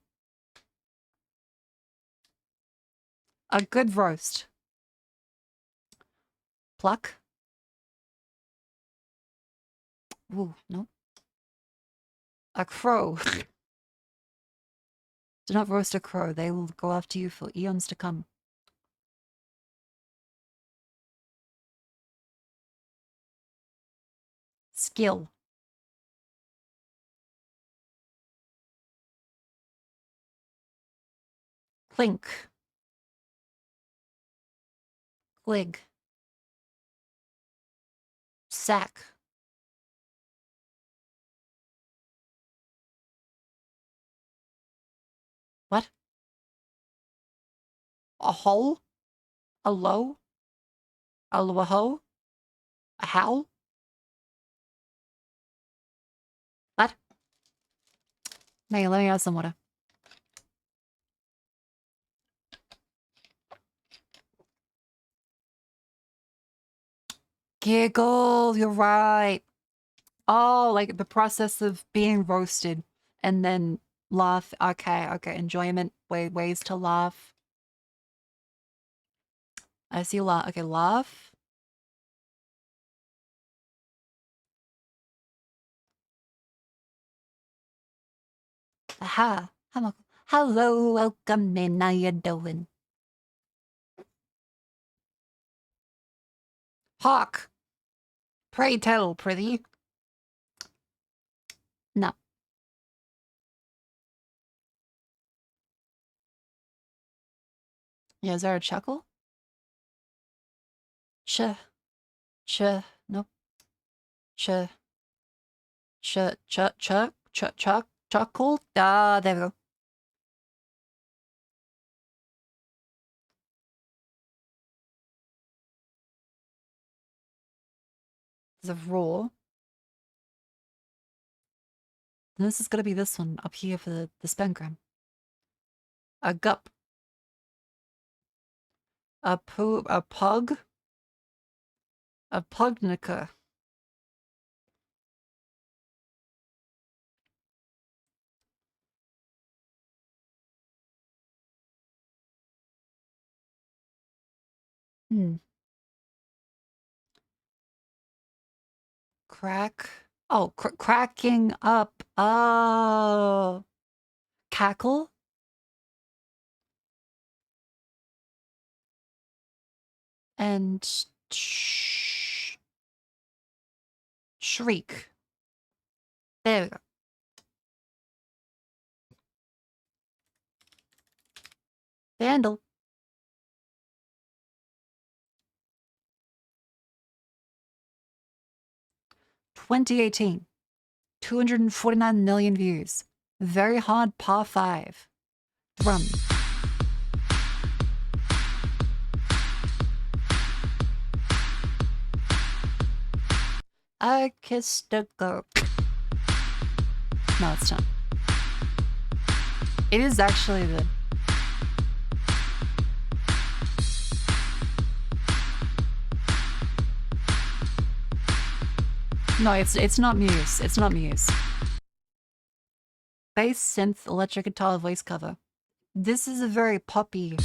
Speaker 1: A good roast. Pluck. Ooh, no. A crow. Do not roast a crow. They will go after you for eons to come. Skill. Clink. Clig. Sack. What? A hole? A low? A low? A howl? What? Hey, let me have some water. Giggle, you're right. Oh, like the process of being roasted and then laugh. Okay, okay. Enjoyment, ways to laugh. I see laugh. Okay, laugh. Aha. Hello, welcome in. How you doing? Hawk. Pray tell, prithee. No. Yeah, is there a chuckle? Nope. Chuckle? Ah, there we go. There's a roar. And this is gonna be this one up here for the spengram. A gup. A pug. A pugnica. Crack. Oh, cracking up. Oh. Cackle. And shriek. There we go. Vandal. (2018) 249 million views. Very hard par 5. Drum. I kissed a girl. No, it's not. It is actually the... No, it's not Muse. It's not Muse. Bass, synth, electric guitar, voice cover. This is a very poppy...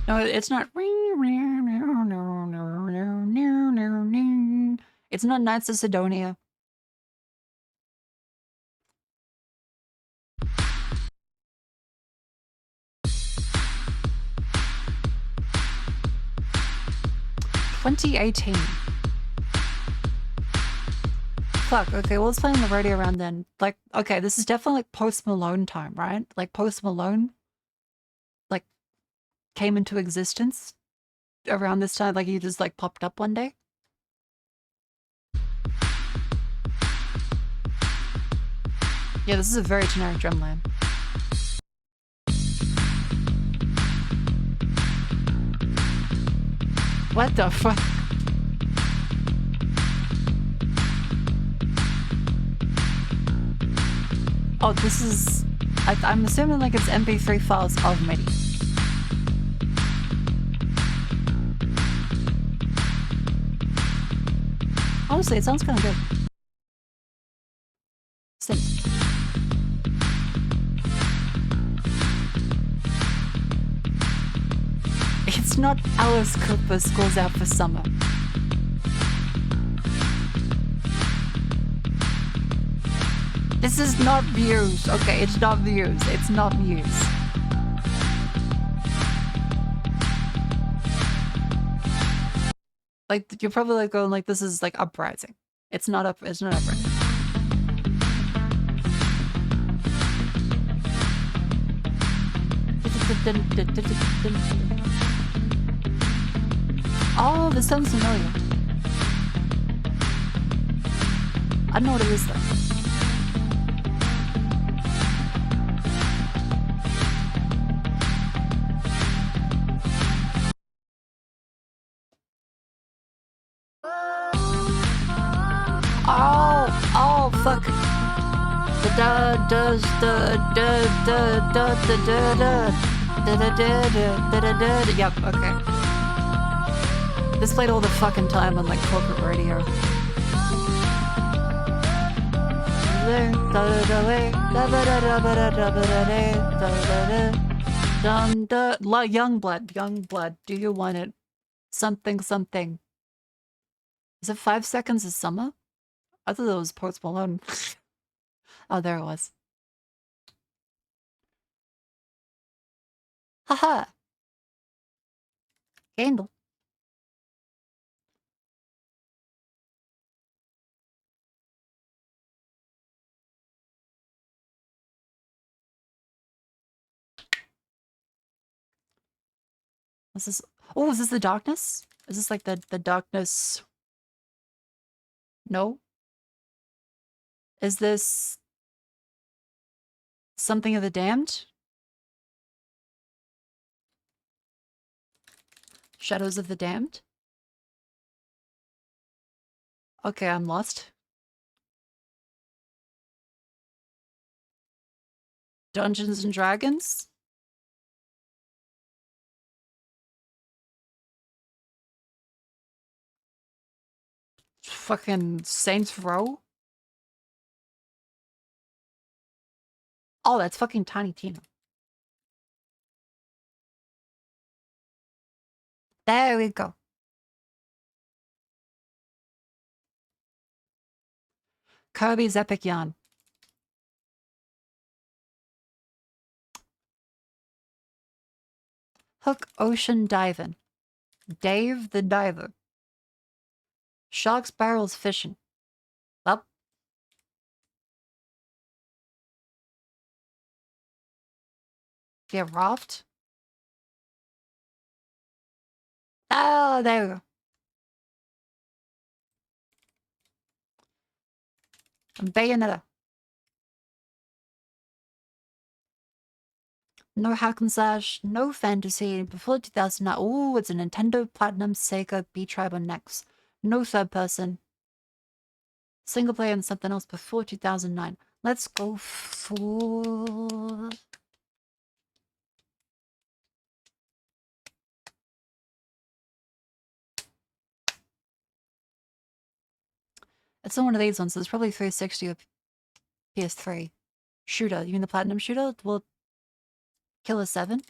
Speaker 1: No, it's not. It's not Knights of Sidonia. "2018. Fuck, okay, well, let's play on the radio around then. Like, okay, this is definitely like Post Malone time, right? Like, Post Malone, like, came into existence around this time, like, he just, like, popped up one day. Yeah, this is a very generic drumline. What the fuck? Oh, this is... I'm assuming like it's MP3 files of MIDI. Honestly, it sounds kind of good. Synth. It's not Alice Cooper School's Out for Summer. This is not Muse. Okay, it's not Muse. It's not Muse. Like, you're probably like going like, this is like Uprising. It's not Uprising. Oh, this sounds familiar. I don't know what it is though. Oh, fuck. Yep, okay. This played all the fucking time on like corporate radio. Youngblood, do you want it? Something, something. Is it 5 Seconds of Summer? I thought it was Post Malone. Oh, there it was. Haha. Candle. What's this? Oh, is this the darkness? Is this like the darkness? No? Is this something of the damned? Shadows of the Damned? Okay, I'm lost. Dungeons and Dragons? Fucking Saints Row? Oh, that's fucking Tiny Tina. There we go. Kirby's Epic Yarn. Hook Ocean Diving. Dave the Diver. Sharks Barrels Fishing. Well. Yeah, Raft. Oh, there we go. Bayonetta. No hack and slash, no fantasy. Before 2009. Ooh, it's a Nintendo Platinum Sega B-Tribe on Next. No third person. Single player and something else before 2009. Let's go for... It's not one of these ones, so it's probably 360 or PS3. Shooter. You mean the Platinum Shooter? Well, Killer 7?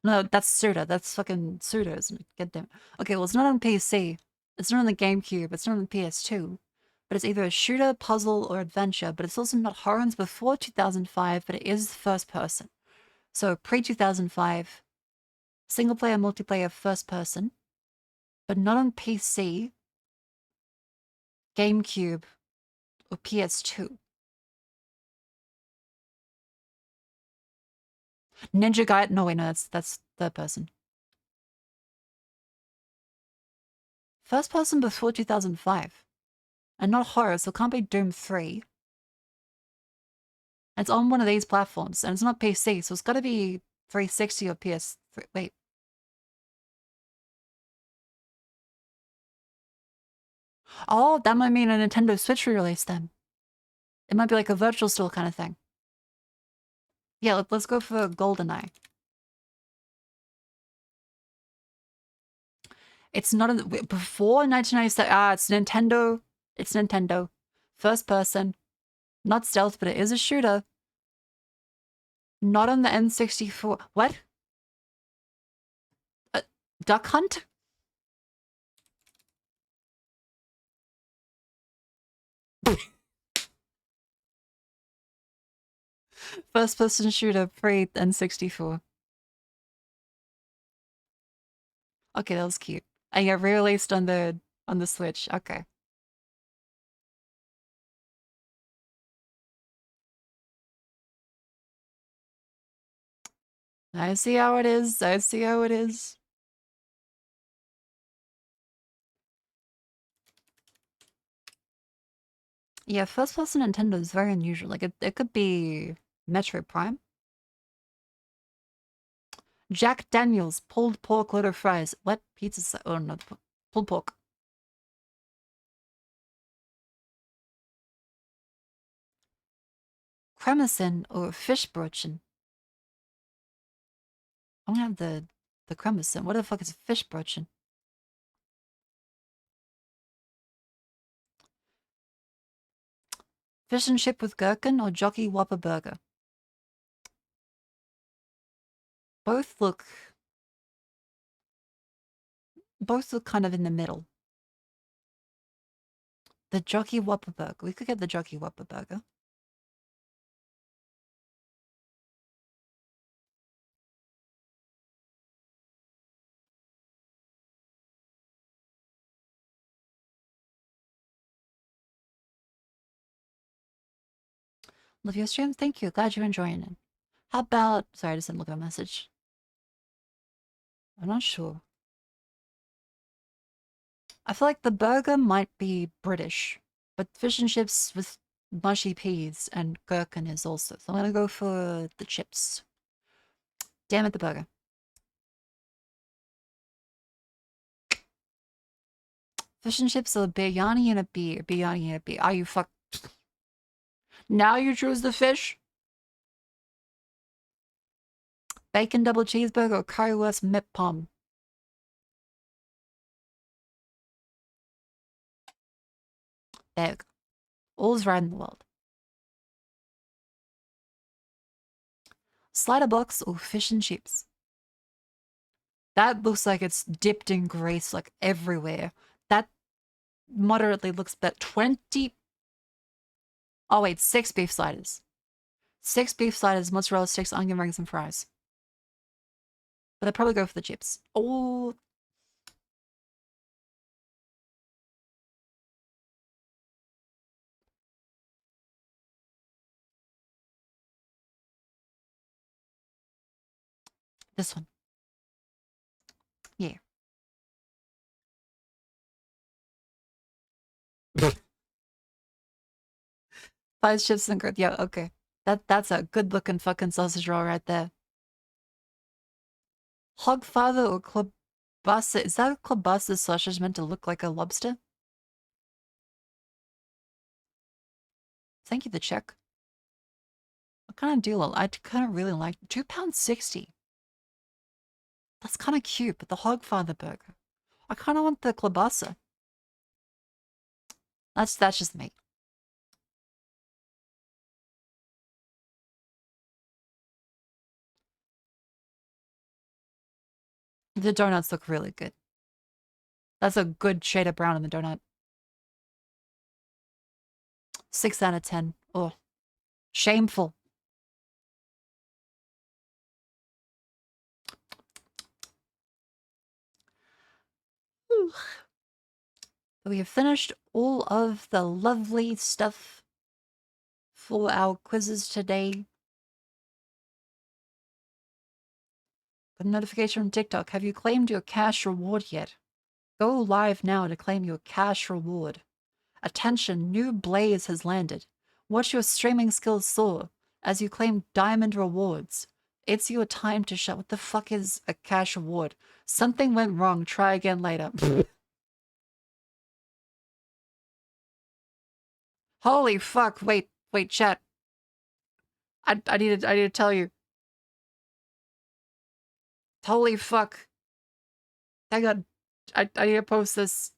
Speaker 1: No, that's Suda. That's fucking Suda, isn't it? God damn it. Okay, well, it's not on PC. It's not on the GameCube. It's not on the PS2. But it's either a shooter, puzzle, or adventure. But it's also not horror. It's before 2005, but it is first person. So pre-2005, single player, multiplayer, first person. But not on PC, GameCube, or PS2. Ninja Gaiden. No, wait, no, that's third person. First person before 2005. And not horror, so it can't be Doom 3. It's on one of these platforms, and it's not PC, so it's gotta be 360 or PS3. Wait. Oh, that might mean a Nintendo Switch re-release then. It might be like a virtual store kind of thing. Yeah, let's go for GoldenEye. It's not before 1997. Ah, it's Nintendo. It's Nintendo. First person. Not stealth, but it is a shooter. Not on the N64. What? Duck Hunt? First person shooter pre N64. Okay, that was cute. And yeah, re-released on the Switch. Okay. I see how it is. I see how it is. Yeah, first person Nintendo is very unusual. Like it could be Metro Prime. Jack Daniels, pulled pork, little fries. What pizza? Oh no, pulled pork. Kremison or Fischbrötchen. I don't have the Kremison. What the fuck is Fischbrötchen? Fish and chip with gherkin or Jockey Whopper burger? Both look kind of in the middle. The Jockey Whopper burger. We could get the Jockey Whopper burger. Love your stream. Thank you. Glad you're enjoying it. How about... Sorry, I just didn't look at a message. I'm not sure. I feel like the burger might be British, but fish and chips with mushy peas and gherkin is also. So I'm gonna go for the chips. Damn it, the burger. Fish and chips are a biryani and a beer. Biryani and a beer. Are you fuck... Now you choose the fish? Bacon double cheeseburger or currywurst mip palm? There we go. All's right in the world. Slider box or fish and chips? That looks like it's dipped in grease like everywhere. That moderately looks better. 20... Oh wait, 6 beef sliders. 6 beef sliders, mozzarella sticks, onion rings, and fries. But I'd probably go for the chips. Oh... This one. Yeah. Five chips and grit. Yeah, okay. That's a good looking fucking sausage roll right there. Hogfather or klobasa? Is that klobasa sausage meant to look like a lobster? Thank you, the check. What kind of deal? I kind of really like £2.60. That's kind of cute, but the Hogfather burger. I kind of want the klobasa. That's just me. The donuts look really good. That's a good shade of brown in the donut. 6 out of 10. Oh, shameful. Whew. We have finished all of the lovely stuff for our quizzes today. Got a notification from TikTok. Have you claimed your cash reward yet? Go live now to claim your cash reward. Attention, new blaze has landed. Watch your streaming skills soar as you claim diamond rewards. It's your time to show. What the fuck is a cash reward? Something went wrong. Try again later. Holy fuck. Wait, chat. I need to tell you. Holy fuck. Hang on. I need to post this.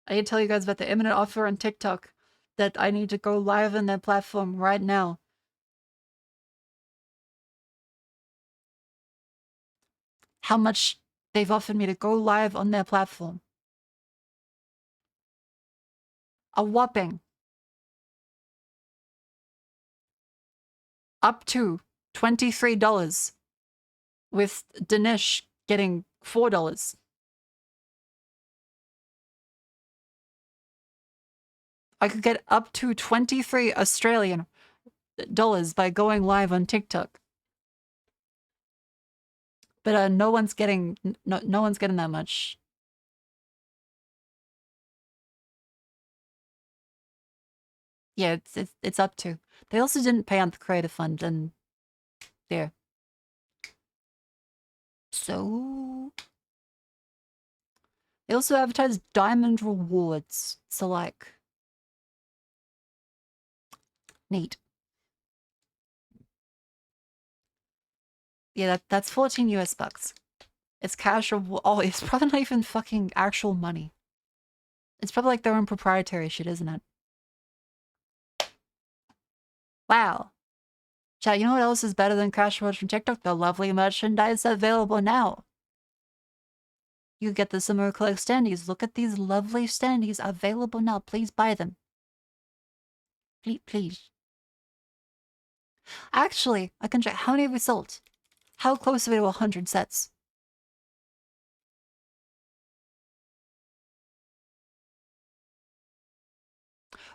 Speaker 1: I need to tell you guys about the imminent offer on TikTok that I need to go live on that platform right now. How much they've offered me to go live on their platform. A whopping up to $23, with Dinesh getting $4. I could get up to 23 Australian dollars by going live on TikTok. But no one's getting no one's getting that much. Yeah, it's up to. They also didn't pay out the creative fund, and there. So they also advertise diamond rewards. So like, neat. Yeah, that's 14 US bucks. It's cash reward. Oh, it's probably not even fucking actual money. It's probably like their own proprietary shit, isn't it? Wow. Chat, you know what else is better than cash rewards from TikTok? The lovely merchandise available now. You get the Summer Collect standees. Look at these lovely standees available now. Please buy them. Please. Actually, I can check. How many have we sold? How close are we to 100 sets?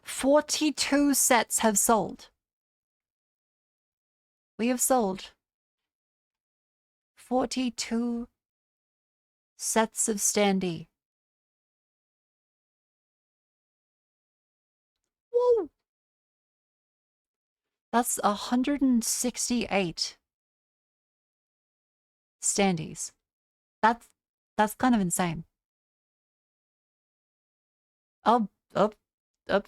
Speaker 1: $42 sets have sold. We have sold 42 sets of standee. Whoa! That's 168 standees. That's kind of insane. Oh,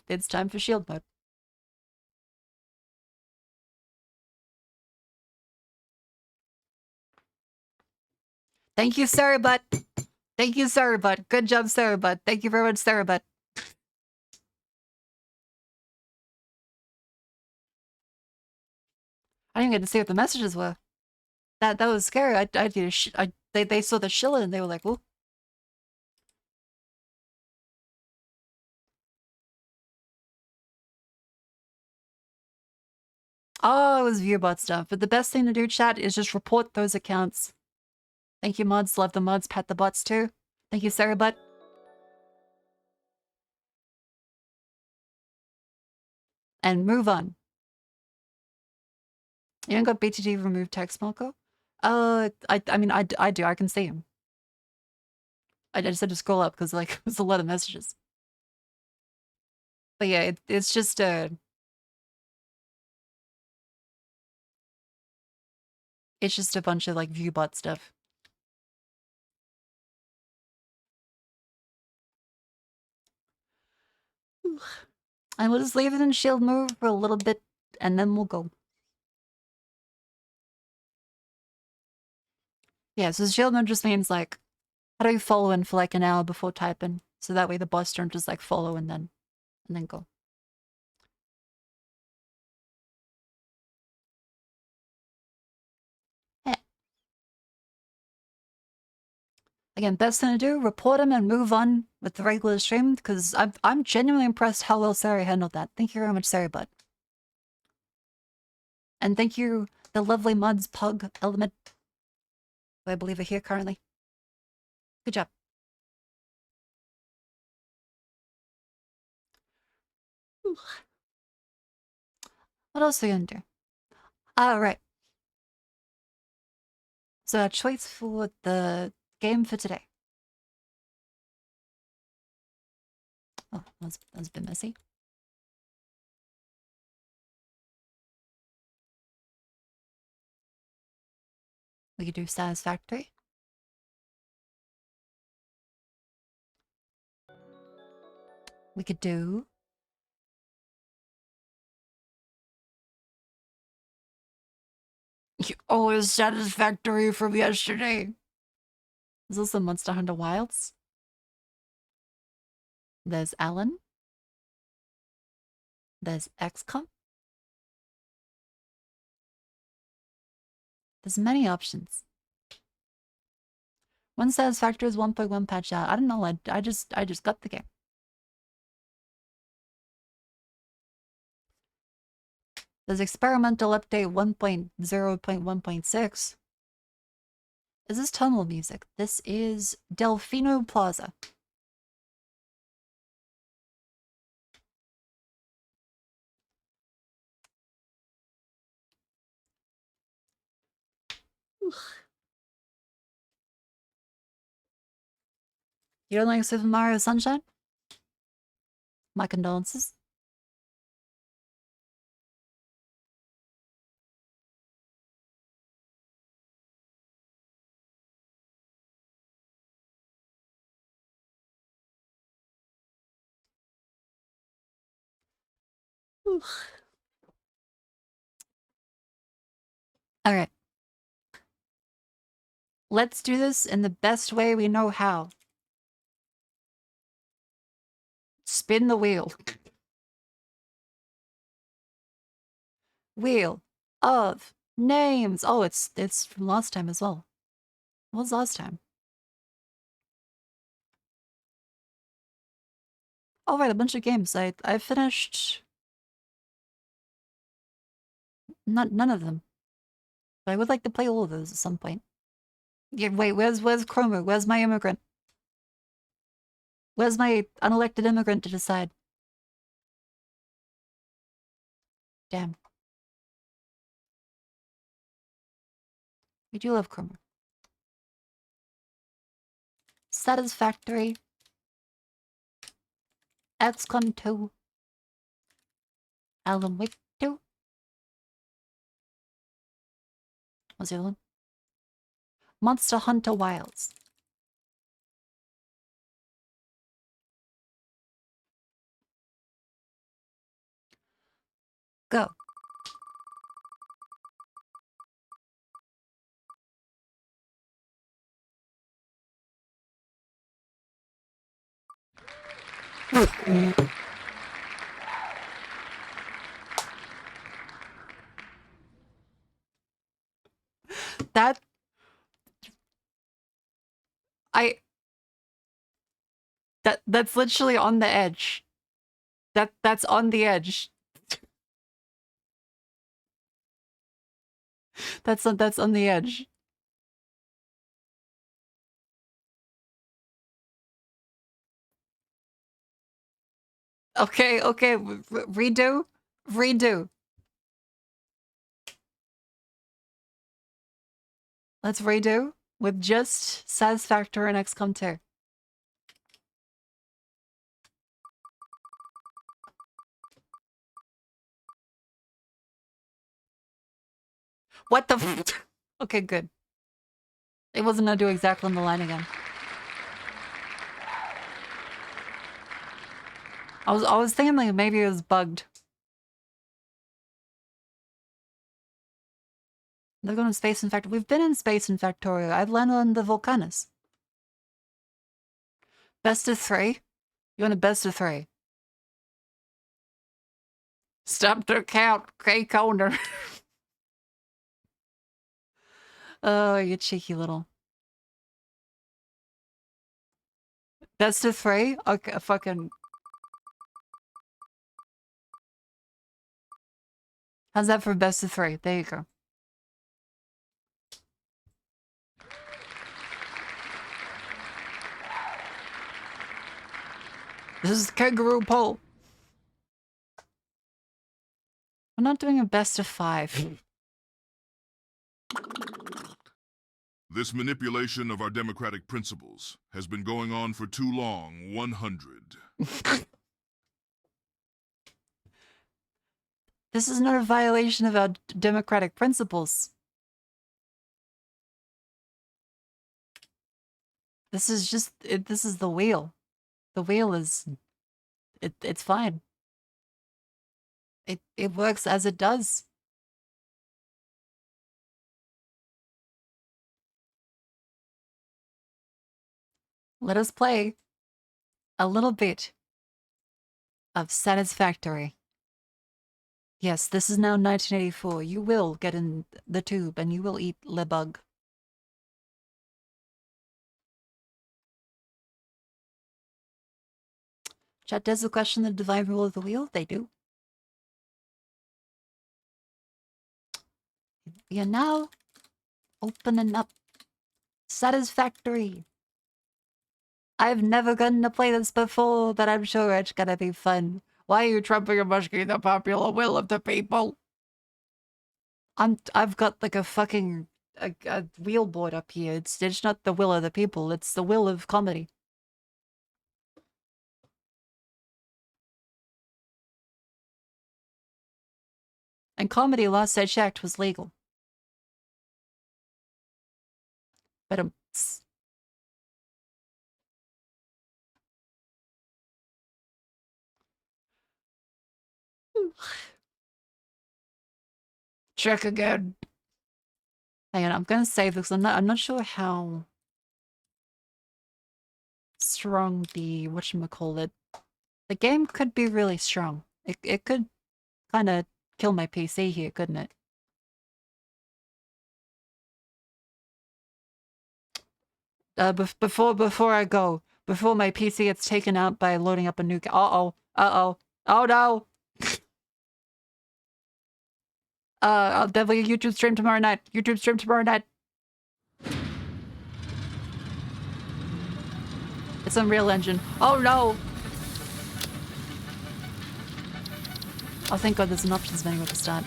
Speaker 1: it's time for shield mode. Thank you, Sarahbutt. Thank you, Sarahbutt. Good job, Sarahbutt. Thank you very much, Sarahbutt. I didn't get to see what the messages were. That was scary. They saw the shilla and they were like, "Whoa." Oh, it was viewbot stuff. But the best thing to do, chat, is just report those accounts. Thank you, mods. Love the mods. Pat the bots too. Thank you, Sarahbutt. And move on. You don't got BTD remove text, Marco? I mean, I do. I can see him. I just had to scroll up because, like, there's a lot of messages. But yeah, it's just, it's just a bunch of, like, viewbot stuff. And we'll just leave it in shield mode for a little bit, and then we'll go. Yeah, so shield mode just means, like, how do you follow in for, like, an hour before typing? So that way the boss don't just, like, follow and then go. Again, best thing to do, report him and move on with the regular stream, because I'm genuinely impressed how well Sarah handled that. Thank you very much, Sarah Butt. And thank you, the lovely Muds Pug Element, who I believe are here currently. Good job. Whew. What else are we gonna do? Right. So our choice for the game for today. Oh, that was a bit messy. We could do Satisfactory. We could do... You always Satisfactory from yesterday. There's also Monster Hunter Wilds. There's Alan. There's XCOM. There's many options. One Satisfactory is 1.1 patch out. I don't know. I just got the game. There's experimental update 1.0.1.6. Is this tonal music? This is Delfino Plaza. You don't like Super Mario Sunshine? My condolences. Alright. Let's do this in the best way we know how. Spin the wheel. Wheel of names. Oh, it's from last time as well. What was last time? Oh, right, a bunch of games. I finished... None of them. But I would like to play all of those at some point. Yeah, wait, where's Cromer? Where's my immigrant? Where's my unelected immigrant to decide? Damn. We do love Cromer. Satisfactory. XCOM 2. Alan Wake 2. What's the other one? Monster Hunter Wilds. Go. That... That's literally on the edge. That's on the edge. That's on the edge. Okay, redo. Let's redo with just Satisfactory and XCOM 2. What the f- Okay, good. It wasn't gonna do exactly on the line again. I was thinking like maybe it was bugged. They're going to Space Infactory. We've been in Space Infactory. I've landed on the Volcanus. Best of 3? You want a best of 3? Stop to count, K Corner. Oh, you cheeky little. Best of 3? Okay, fucking... How's that for best of 3? There you go. This is kangaroo poll. We're not doing a best of 5.
Speaker 2: This manipulation of our democratic principles has been going on for too long. 100.
Speaker 1: This is not a violation of our democratic principles. This is just this is the wheel. The wheel is it's fine. It works as it does. Let us play a little bit of Satisfactory. Yes, this is now 1984. You will get in the tube and you will eat Le Bug. Chat, does the question the divine rule of the wheel? They do. We are now opening up Satisfactory. I've never gotten to play this before, but I'm sure it's gonna be fun. Why are you trumping and musking the popular will of the people? I've got like a fucking a wheel board up here. It's not the will of the people, it's the will of comedy. And comedy, last I checked, was legal. But check again. Hang on, I'm gonna save this. I'm not sure how strong the whatchamacallit. The game could be really strong. It could kinda kill my PC here, couldn't it? Before I go, before my PC gets taken out by loading up a new oh no! I'll definitely YouTube stream tomorrow night. YouTube stream tomorrow night. It's Unreal Engine. Oh no! Oh, thank God there's an options menu at the start.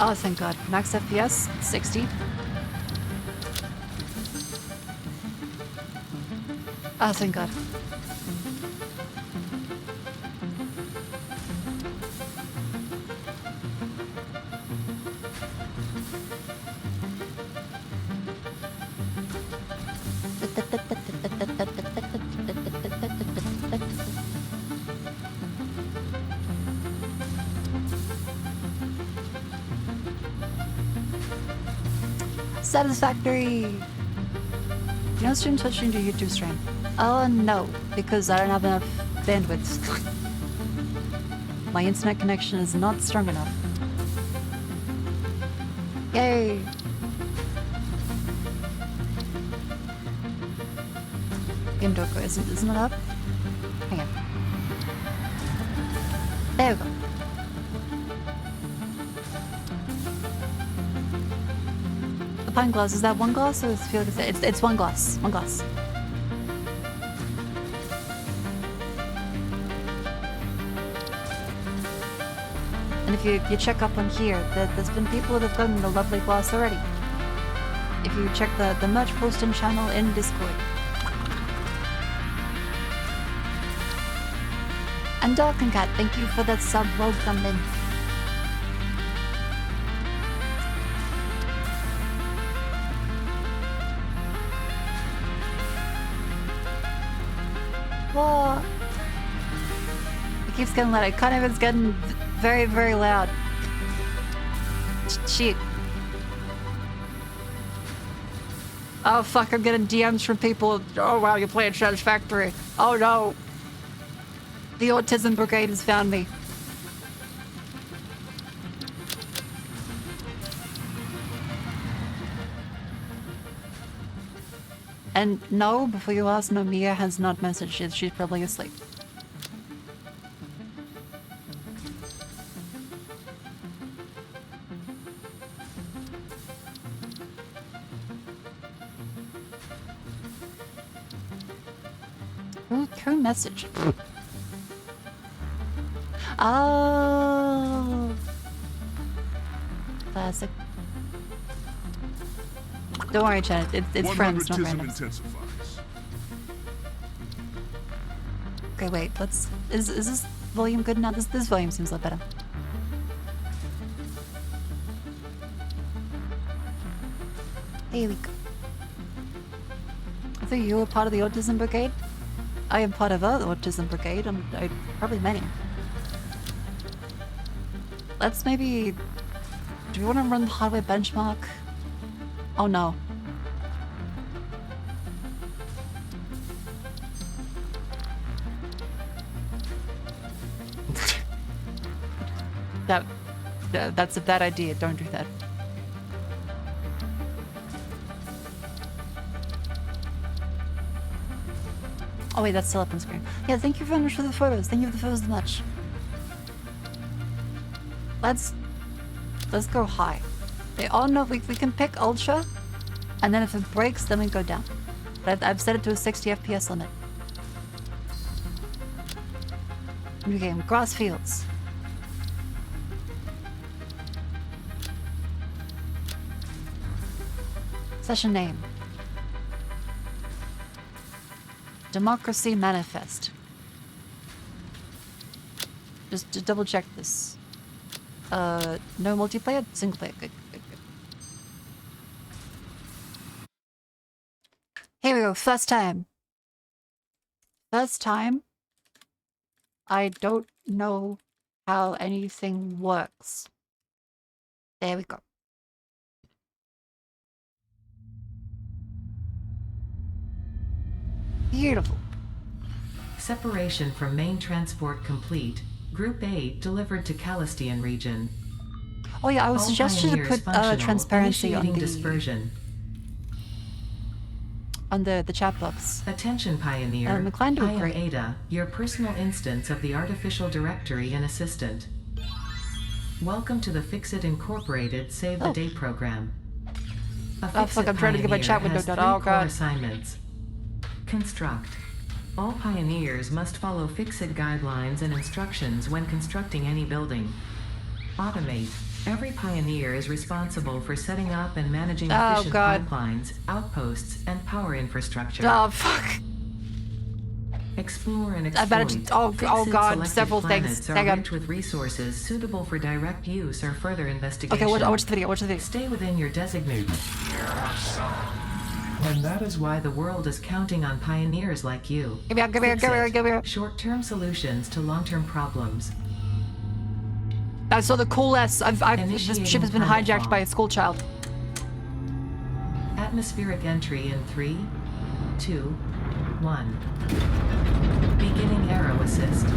Speaker 1: Oh, thank God. Max FPS, 60. Oh, thank God. Satisfactory! You don't stream touching to YouTube stream? Oh no, because I don't have enough bandwidth. My internet connection is not strong enough. Yay! Game Doku, isn't it up? Hang on. There we go. The pint glass, is that one glass or does it feel like it's one glass. One glass. And if you check up on here, there's been people that have gotten the lovely glass already. If you check the merch posting channel in Discord. And Dark and Cat, thank you for that sub. Welcome in. Whoa. It keeps getting loud. It kind of is getting very, very loud. Shit. Oh fuck, I'm getting DMs from people. Oh wow, you're playing Satisfactory. Oh no. The Autism Brigade has found me. And no, before you ask, no, Mia has not messaged. She's probably asleep. Who messaged? Oh, classic. Don't worry, Chad. It's friends, not
Speaker 2: 100tism
Speaker 1: randoms.
Speaker 2: intensifies.
Speaker 1: Okay, wait. Let's. Is this volume good now? This volume seems a lot better. Here we go. I think you were part of the Autism Brigade. I am part of the Autism Brigade. I probably many. Let's maybe. Do we want to run the hardware benchmark? Oh no. That's a bad idea. Don't do that. Oh wait, that's still up on screen. Yeah, thank you very much for the photos. Thank you for the photos so much. Let's go high. Oh no, we can pick ultra, and then if it breaks, then we go down. But I've set it to a 60 FPS limit. New game, grass fields. Session name. Democracy Manifest. Just to double check this. No multiplayer? Single player. Good. Here we go. First time. I don't know how anything works. There we go. Beautiful.
Speaker 8: Separation from main transport complete. Group A delivered to Calistian region.
Speaker 1: Oh yeah, I would suggest you to put transparency on
Speaker 8: dispersion.
Speaker 1: On the chat box.
Speaker 8: Attention, Pioneer.
Speaker 1: I'm inclined to agree.
Speaker 8: I am Ada, your personal instance of the artificial directory and assistant. Welcome to the Fixit Incorporated Save the Day program.
Speaker 1: Oh fuck, I'm trying to get my chat window done. Oh god.
Speaker 8: Assignments. Construct. All Pioneers must follow Fixit guidelines and instructions when constructing any building. Automate. Every Pioneer is responsible for setting up and managing efficient pipelines, outposts, and power infrastructure.
Speaker 1: Oh fuck.
Speaker 8: Explore and
Speaker 1: I better
Speaker 8: exploit.
Speaker 1: oh god, several things.
Speaker 8: Hang on. Rich with resources suitable for direct use or further investigation.
Speaker 1: Okay, watch the video,
Speaker 8: Stay within your designated. And that is why the world is counting on pioneers like you.
Speaker 1: Give here.
Speaker 8: Short-term solutions to long-term problems.
Speaker 1: I saw the cool S. This ship has been hijacked by a school child.
Speaker 8: Atmospheric entry in 3, 2, 1. Beginning arrow assist.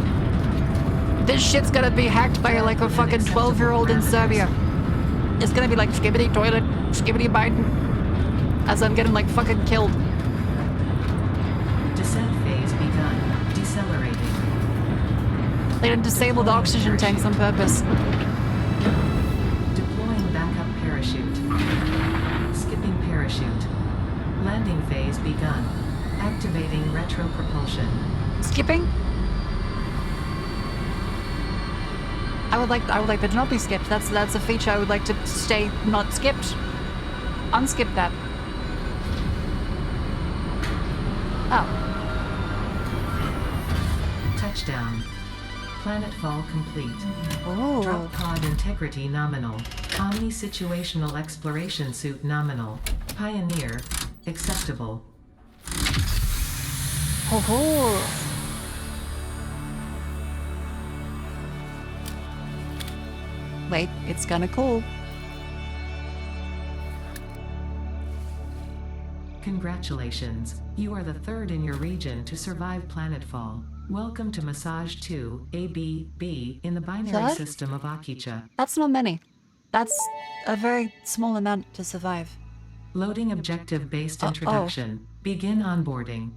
Speaker 1: This shit's gonna be hacked by like a fucking 12-year-old in Serbia. It's gonna be like skibbity toilet, skibbity Biden. As I'm getting like fucking killed.
Speaker 8: Descent phase begun. Decelerating.
Speaker 1: They didn't disable the oxygen tanks on purpose.
Speaker 8: Deploying backup parachute. Skipping parachute. Landing phase begun. Activating retro propulsion.
Speaker 1: Skipping? I would like that to not be skipped. That's a feature I would like to stay not skipped. Unskip that. Oh.
Speaker 8: Touchdown. Planetfall complete.
Speaker 1: Oh.
Speaker 8: Drop pod integrity nominal. Omni-situational exploration suit nominal. Pioneer. Acceptable.
Speaker 1: Oh. Wait, it's kinda cool.
Speaker 8: Congratulations. You are the third in your region to survive planetfall. Welcome to Massage 2, ABB, in the binary system of Akicha.
Speaker 1: That's not many. That's a very small amount to survive.
Speaker 8: Loading objective-based
Speaker 1: oh.
Speaker 8: introduction. Begin onboarding.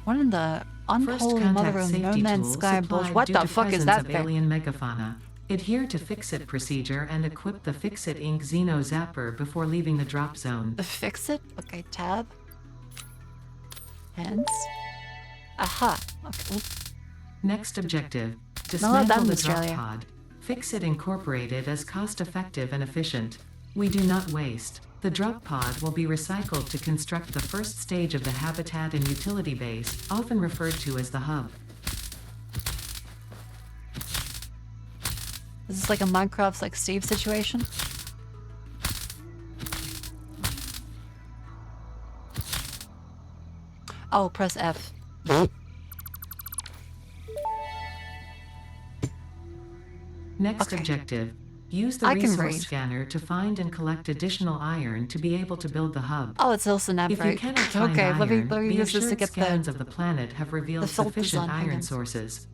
Speaker 1: What in the
Speaker 8: First
Speaker 1: unholy mother
Speaker 8: contact
Speaker 1: of no
Speaker 8: safety
Speaker 1: man's
Speaker 8: tool
Speaker 1: sky bullshit?
Speaker 8: supplied
Speaker 1: What
Speaker 8: due
Speaker 1: the
Speaker 8: to
Speaker 1: fuck is
Speaker 8: presence
Speaker 1: that
Speaker 8: of
Speaker 1: thing?
Speaker 8: alien megafauna. Adhere to Fix-It procedure and equip the Fix-It Inc. Xeno Zapper before leaving the drop zone.
Speaker 1: Fix it? Okay, tab. Hands. Aha. Okay. Oop.
Speaker 8: Next objective.
Speaker 1: that
Speaker 8: Dismantle
Speaker 1: in
Speaker 8: the drop
Speaker 1: Australia.
Speaker 8: pod. Fix-It incorporated as cost-effective and efficient. We do not waste. The drop pod will be recycled to construct the first stage of the habitat and utility base, often referred to as the hub.
Speaker 1: Is this like a Minecraft like Steve situation? Oh, press F.
Speaker 8: Next
Speaker 1: Okay.
Speaker 8: objective. Use the
Speaker 1: I can
Speaker 8: resource
Speaker 1: read.
Speaker 8: scanner to find and collect additional iron to be able to build the hub.
Speaker 1: Oh, it's also
Speaker 8: If you
Speaker 1: right?
Speaker 8: cannot find
Speaker 1: Okay,
Speaker 8: iron,
Speaker 1: let me
Speaker 8: the
Speaker 1: use this to
Speaker 8: assured
Speaker 1: get
Speaker 8: scans
Speaker 1: the.
Speaker 8: of the planet have revealed
Speaker 1: filters
Speaker 8: sufficient
Speaker 1: on. Hang
Speaker 8: iron
Speaker 1: on.
Speaker 8: sources.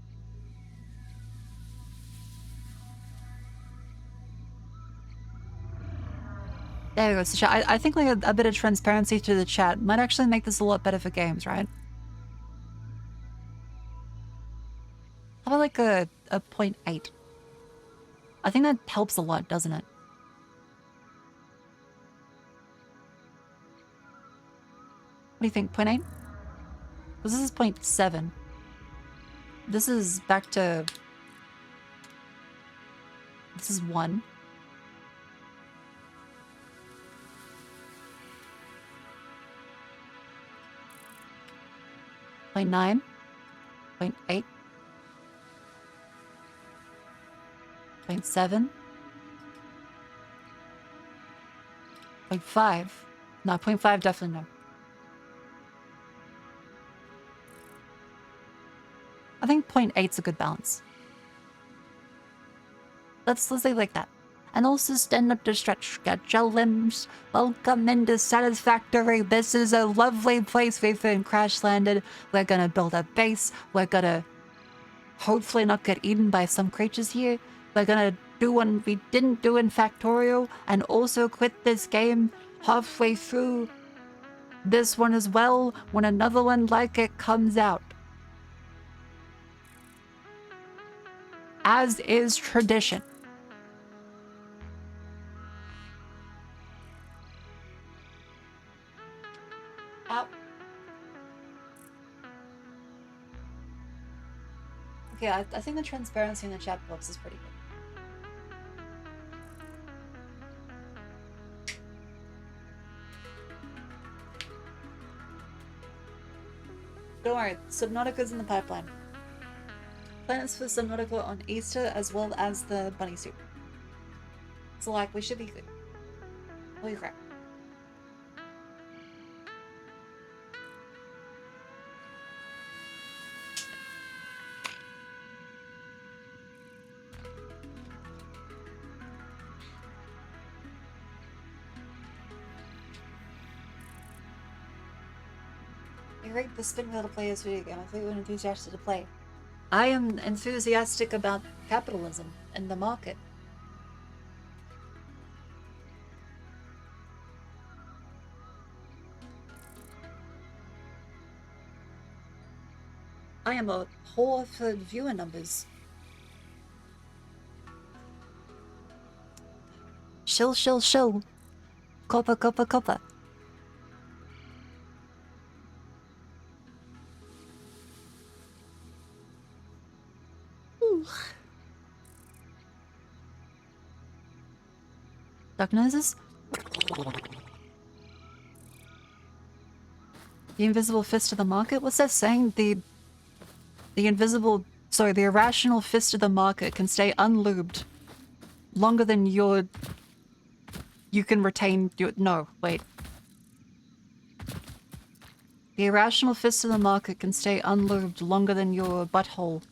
Speaker 1: There we go. So I think like a bit of transparency to the chat might actually make this a lot better for games, right? How about like a 0.8? I think that helps a lot, doesn't it? What do you think? 0.8? Because this is 0.7. This is back to... This is 1. Point 9. 0.8. 0.7. 0.5. No, 0.5 definitely no. I think 0.8's a good balance. Let's say like that. And also stand up to stretch, get your limbs. Welcome into Satisfactory. This is a lovely place we've been crash landed. We're gonna build a base. We're gonna hopefully not get eaten by some creatures here. We're gonna do one we didn't do in Factorio and also quit this game halfway through this one as well when another one like it comes out. As is tradition. Ow. Okay, I think the transparency in the chat box is pretty good. Don't worry, Subnautica's in the pipeline. Plans for Subnautica on Easter as well as the bunny suit. So like, we should be good. Holy crap. I rate the spin wheel to play this video game. I thought you were enthusiastic to play. I am enthusiastic about capitalism and the market. I am a whore for viewer numbers. Shill, shill, shill. Copper, copper, copper. Duck noses? The invisible fist of the market? What's that saying? The irrational fist of the market can stay unlubed longer than you can retain your... No, wait. The irrational fist of the market can stay unlubed longer than your butthole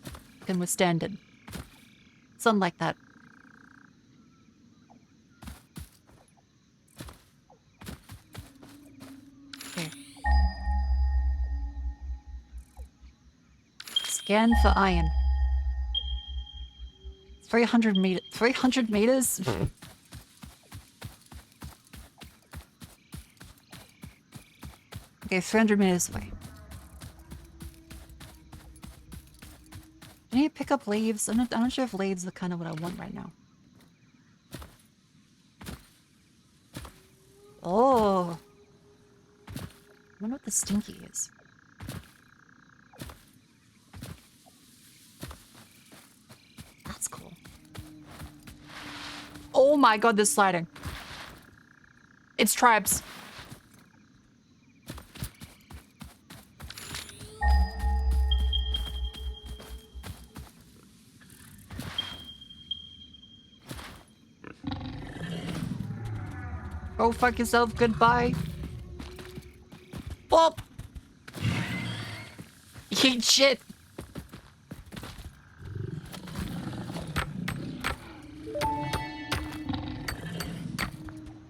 Speaker 1: can withstand it. Something like that. Okay. Scan for iron. 300 meters? Okay, 300 meters away. I need to pick up leaves. I'm not sure if leaves are kind of what I want right now. Oh. I wonder what the stinky is. That's cool. Oh my god, this sliding. It's tribes. Go fuck yourself, goodbye. Bop! Eat shit!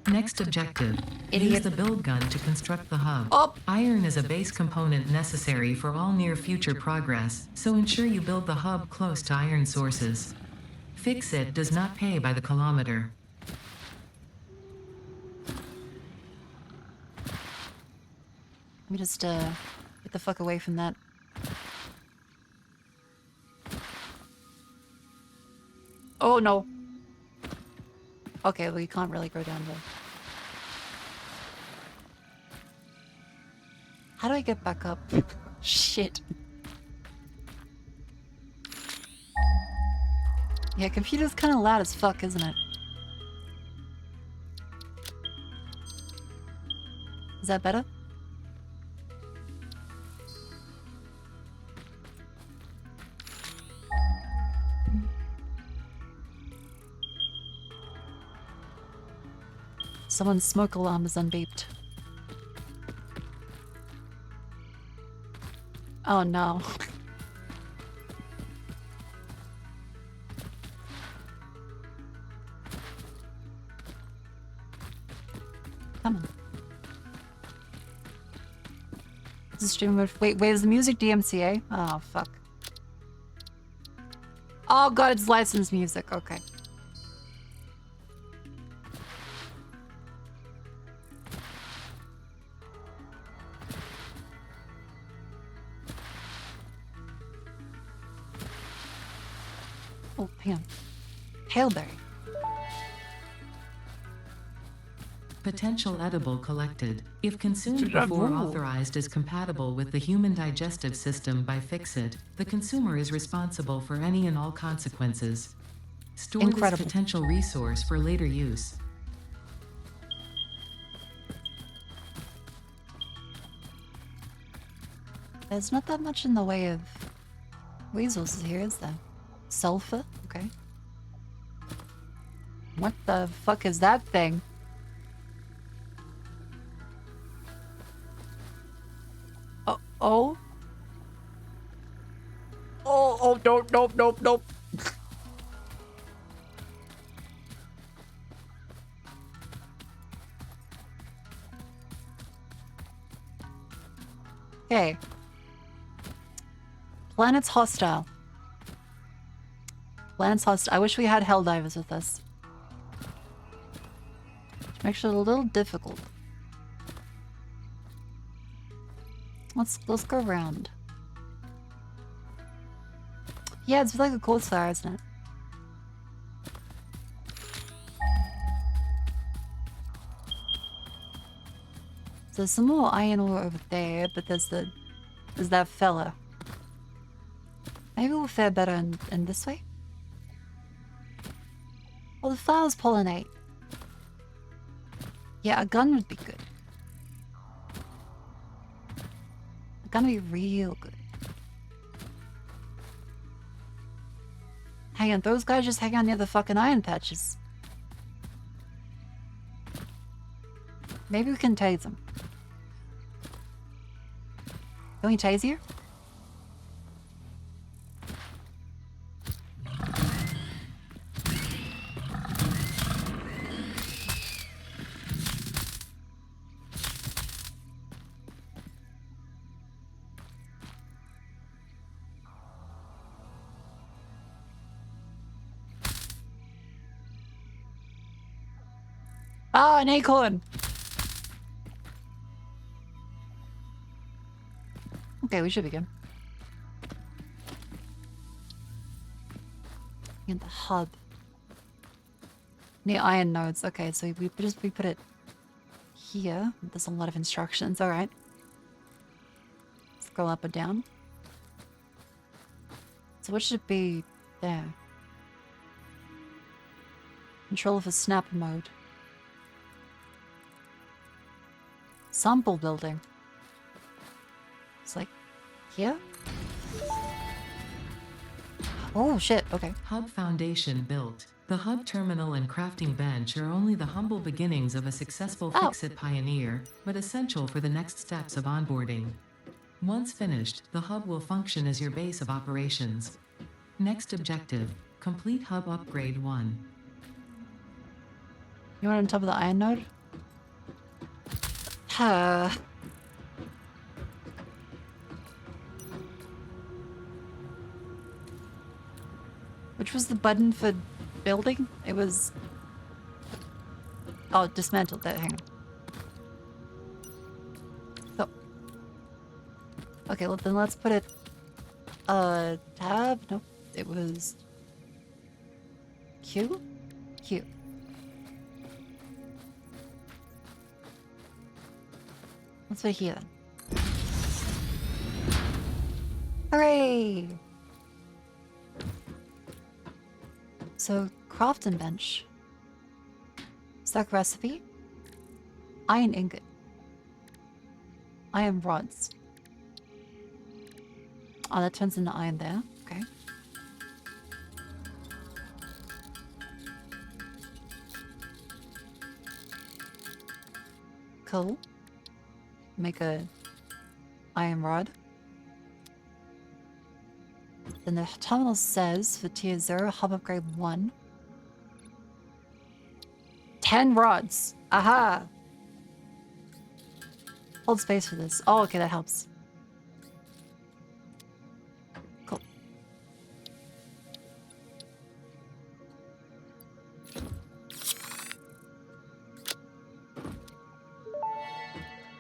Speaker 8: Next objective. Use the build gun to construct the hub.
Speaker 1: Up.
Speaker 8: Iron is a base component necessary for all near future progress, so ensure you build the hub close to iron sources. Fix-It does not pay by the kilometer.
Speaker 1: Let me just, get the fuck away from that. Oh, no. Okay, well, you can't really go down there. How do I get back up? Shit. Yeah, computer's kind of loud as fuck, isn't it? Is that better? Someone's smoke alarm is unbeeped. Oh no. Come on. This is stream mode. Wait, is the music DMCA? Oh, fuck. Oh god, it's licensed music. Okay. Oh, hang on. Hailberry.
Speaker 8: Potential edible collected. If consumed before authorized as compatible with the human digestive system by Fix-It, the consumer is responsible for any and all consequences. Store
Speaker 1: Incredible.
Speaker 8: this potential resource for later use.
Speaker 1: There's not that much in the way of resources here, is there? Sulfur? Okay. What the fuck is that thing? Oh. Oh, nope. Okay. Planet's hostile. Planet's hostile. I wish we had Helldivers with us. Which makes it a little difficult. Let's go around. Yeah, it's like a cold fire, isn't it? So there's some more iron ore over there, but there's that fella. Maybe we'll fare better in this way? Well, the flowers pollinate. Yeah, a gun would be good. A gun would be real good. Hang on, those guys just hang out near the fucking iron patches. Maybe we can tase them. Can we tase you? Ah, an acorn! Okay, we should be good. In the hub. Near iron nodes. Okay, so we put it here. There's a lot of instructions. All right. Scroll up or down. So what should be there? Control for snap mode. Sample building. It's like here? Oh shit, okay.
Speaker 8: Hub foundation built. The hub terminal and crafting bench are only the humble beginnings of a successful
Speaker 1: Oh.
Speaker 8: Fix-It pioneer, but essential for the next steps of onboarding. Once finished, the hub will function as your base of operations. Next objective, complete hub upgrade 1.
Speaker 1: You want on top of the iron node? Which was the button for building? It was... Oh, dismantled that. Hang on. So. Okay, well then let's put it... tab? Nope. It was... Q? Q. Let's put it here then. Hooray! So, craft and bench. Stack recipe. Iron ingot. Iron rods. Oh, that turns into iron there. Okay. Cool. Make a iron rod. Then the terminal says for tier 0, hub upgrade 1. 10 rods. Aha! Hold space for this. Oh, okay, that helps. Cool.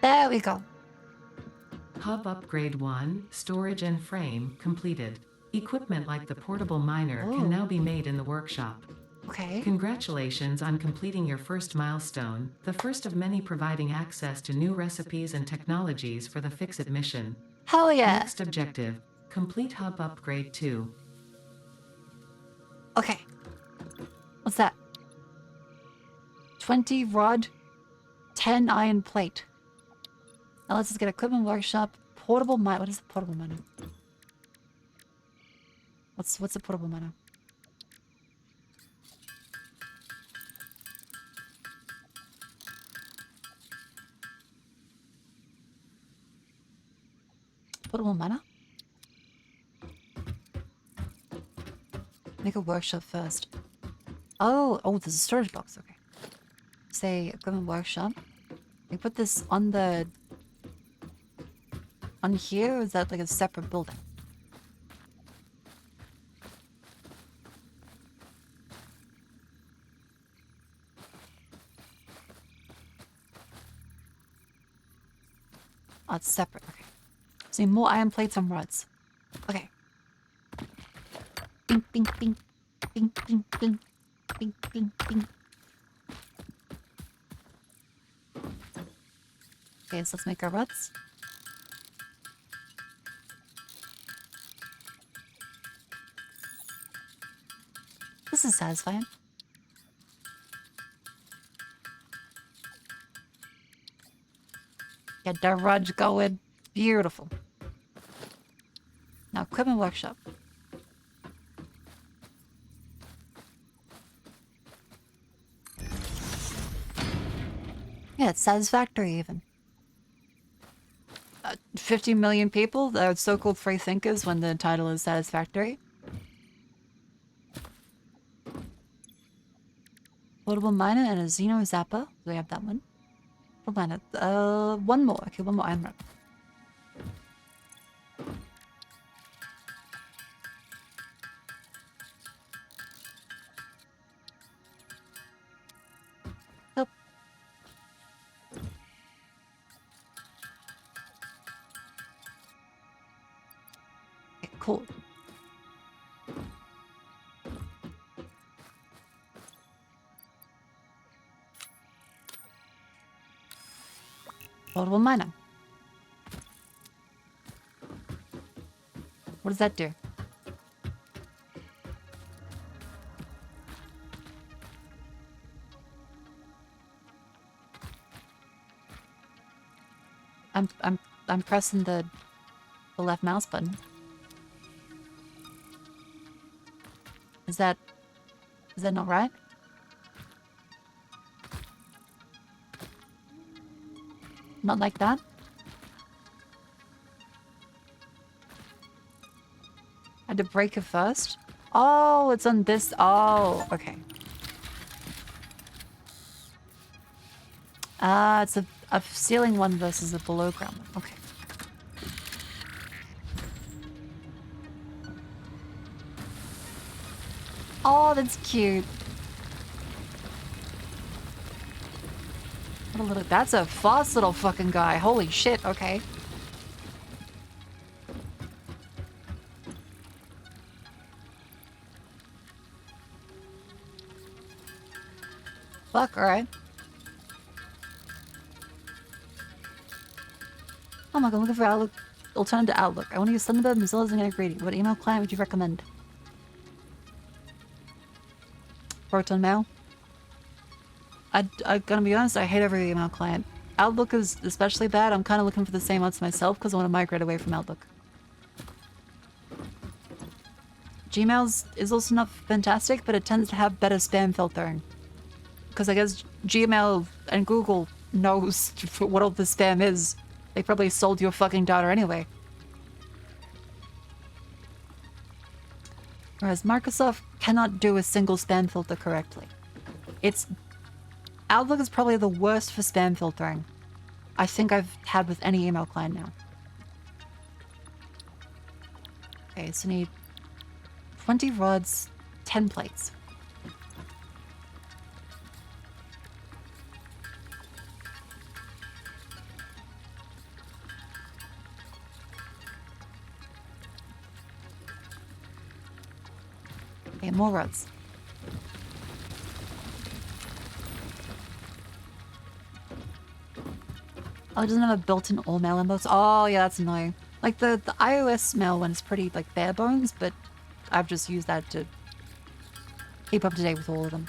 Speaker 1: There we go.
Speaker 8: Hub upgrade 1, storage and frame, completed. Equipment like the portable miner
Speaker 1: Oh.
Speaker 8: can now be made in the workshop.
Speaker 1: Okay.
Speaker 8: Congratulations on completing your first milestone, the first of many providing access to new recipes and technologies for the Fix-It mission.
Speaker 1: Hell yeah.
Speaker 8: Next objective, complete hub upgrade 2.
Speaker 1: Okay. What's that? 20 rod, 10 iron plate. Now let's just get equipment workshop, portable mine. What is the portable miner? What's a portable miner? Portable miner? Make a workshop first. Oh, there's a storage box. Okay. Say equipment workshop. We put this on the... On here, or is that like a separate building? Oh, it's separate. Okay. So more iron plates and rods. Okay. Bing, bing, bing. Bing, bing, bing. Bing, bing, bing. Okay, so let's make our rods. This is satisfying. Get the rods going. Beautiful. Now, equipment workshop. Yeah, it's satisfactory even. 50 million people that are so-called free thinkers when the title is satisfactory. Portable miner and a Xeno Zapper. Do we have that one? Portable miner. One more. Okay, one more iron rod. Nope. cool. Portable miner. What does that do? I'm pressing the left mouse button. Is that not right? Not like that? I had to break it first? Oh, it's on this. Oh, okay. Ah, it's a ceiling one versus a below ground one. Okay. Oh, that's cute. What a little, that's a fast little fucking guy. Holy shit, okay. Fuck, alright. Oh my god, I'm looking for Outlook, alternative Outlook. I want to use Thunderbird, Mozilla, and Grady. What email client would you recommend? Proton Mail? I'm gonna be honest, I hate every email client. Outlook is especially bad. I'm kind of looking for the same ones myself because I want to migrate away from Outlook. Gmail is also not fantastic, but it tends to have better spam filtering. Because I guess Gmail and Google knows what all the spam is. They probably sold your fucking data anyway. Whereas Microsoft cannot do a single spam filter correctly. Outlook is probably the worst for spam filtering I think I've had with any email client now. Okay, so need 20 rods, 10 plates. Okay, more rods. Oh, it doesn't have a built-in all mail inbox. Oh, yeah, that's annoying. Like, the iOS mail one is pretty, like, bare bones, but I've just used that to keep up to date with all of them.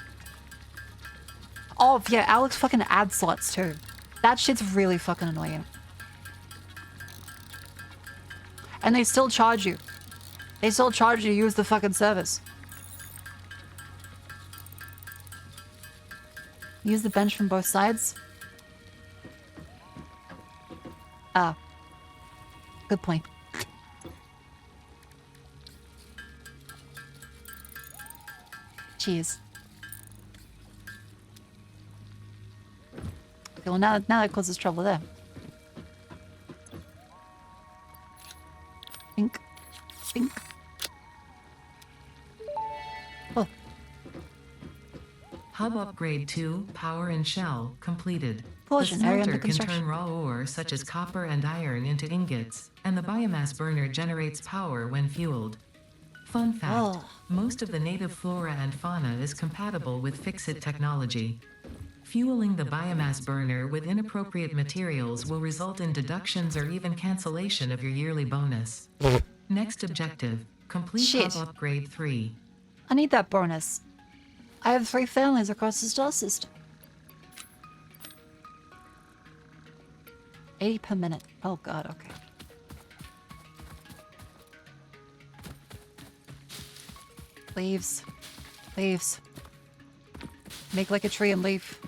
Speaker 1: Oh, yeah, Alex fucking ad slots, too. That shit's really fucking annoying. And they still charge you. They still charge you to use the fucking service. Use the bench from both sides. Ah. Good point. Jeez. Okay, well now that causes trouble there. Think. Think. Oh.
Speaker 8: Hub upgrade 2, power and shell, completed.
Speaker 1: Portion
Speaker 8: The
Speaker 1: area
Speaker 8: smelter
Speaker 1: under
Speaker 8: can
Speaker 1: construction.
Speaker 8: turn raw ore such as copper and iron into ingots, and the biomass burner generates power when fueled. Fun fact,
Speaker 1: Oh.
Speaker 8: most of the native flora and fauna is compatible with Fixit technology. Fueling the biomass burner with inappropriate materials will result in deductions or even cancellation of your yearly bonus. Next objective, complete
Speaker 1: Shit.
Speaker 8: Hub upgrade 3.
Speaker 1: I need that bonus. I have 3 families across the star system. 80 per minute. Oh god, okay. Leaves. Leaves. Make like a tree and leaf.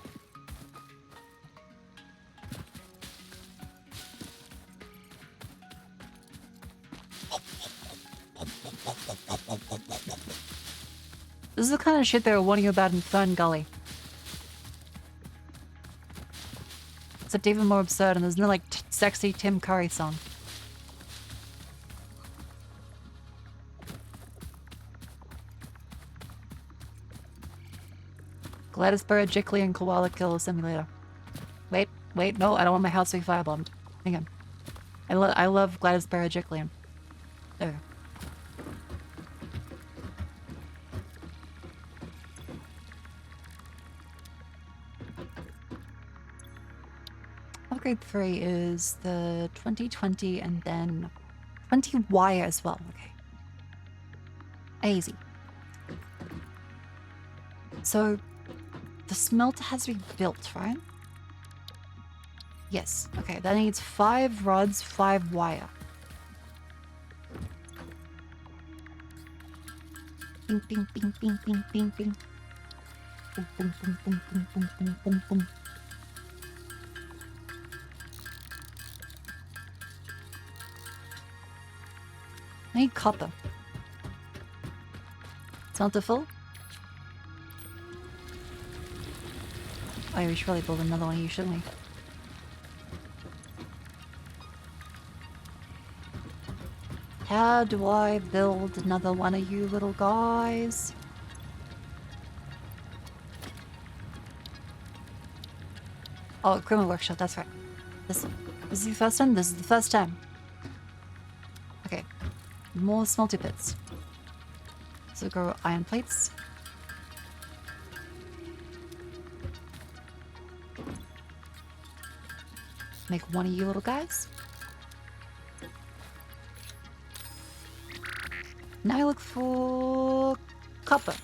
Speaker 1: This is the kind of shit they were warning you about in Fern Gully. Except even more absurd, and there's no like sexy Tim Curry song. Gladysboro, Jickley, and Koala Killer Simulator. Wait, no, I don't want my house to be firebombed. Hang on. I love Gladysboro, Jickley. There. Upgrade 3 is the 2020 and then 20 wire as well. Okay. Easy. So the smelter has to be built, right? Yes. Okay, that needs 5 rods, 5 wire. Bing, bing, bing, bing, bing, bing, bing. Boom, boom, boom, boom, boom, boom, boom, boom, boom. I need copper. Smelter full? Oh, we should probably build another one of you, shouldn't we? How do I build another one of you little guys? Oh, Criminal Workshop, that's right. This is the first time? This is the first time. Okay. More smelter pits. So grow iron plates. Make one of you little guys. Now I look for copper.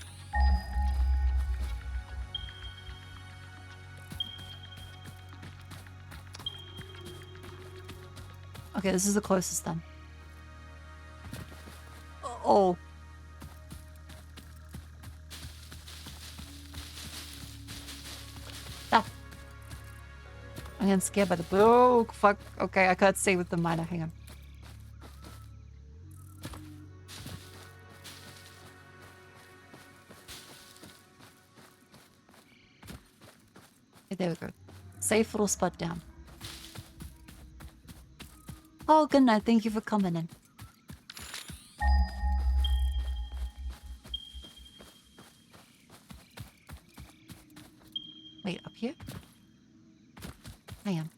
Speaker 1: Okay, this is the closest then. Oh. Ah. I'm getting scared by the... Oh, fuck. Okay, I can't stay with the miner. Hang on. Okay, there we go. Safe little spot down. Oh, good night. Thank you for coming in. Wait, up here? Hang on.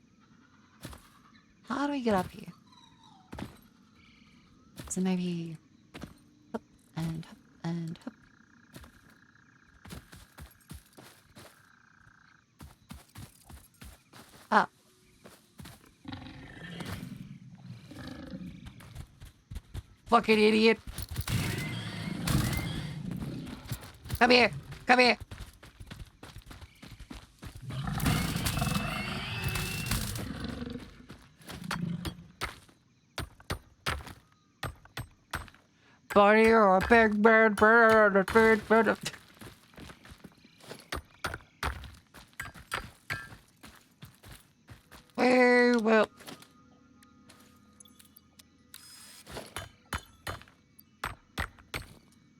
Speaker 1: How do I get up here? So maybe... Hup and hup and hup. Ah. Fucking idiot. Come here. Come here. Buddy, or a big bird, bird, a big bird. We will.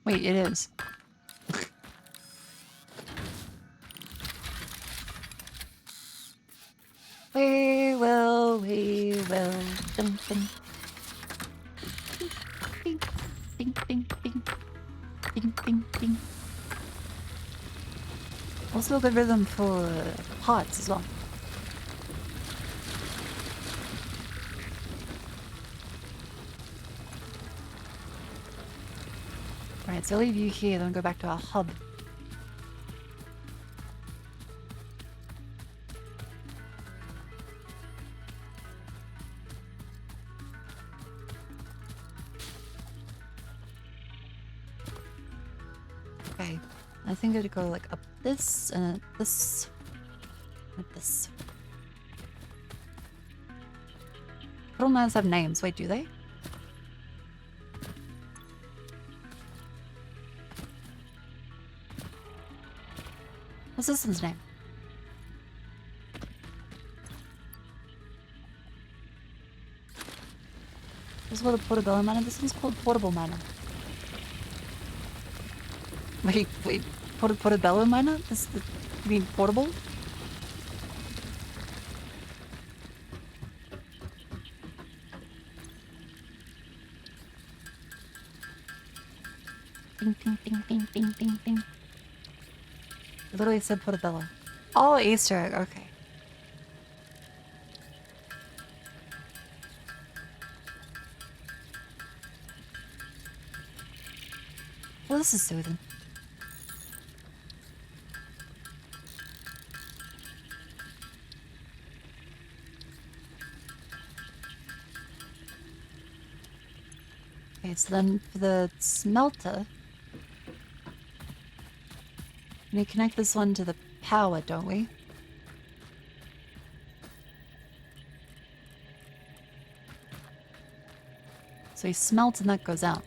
Speaker 1: Wait, it is. We will. Dum, dum. Bing, bing, bing, bing. Bing, bing, bing. Also a good rhythm for parts as well. Right, so I'll leave you here, then go back to our hub. Okay, I think I'd go like up this and this, like this. Portal mines have names. Wait, do they? What's this one's name? This is called a portobello miner. This one's called portable miner. Wait, portobello miner? You mean portable? Ding, ding, ding, ding, ding, ding, ding. It literally said portobello. Oh, Easter egg. Okay. Well, this is soothing. Okay, so then for the smelter, we connect this one to the power, don't we? So he smelts and that goes out.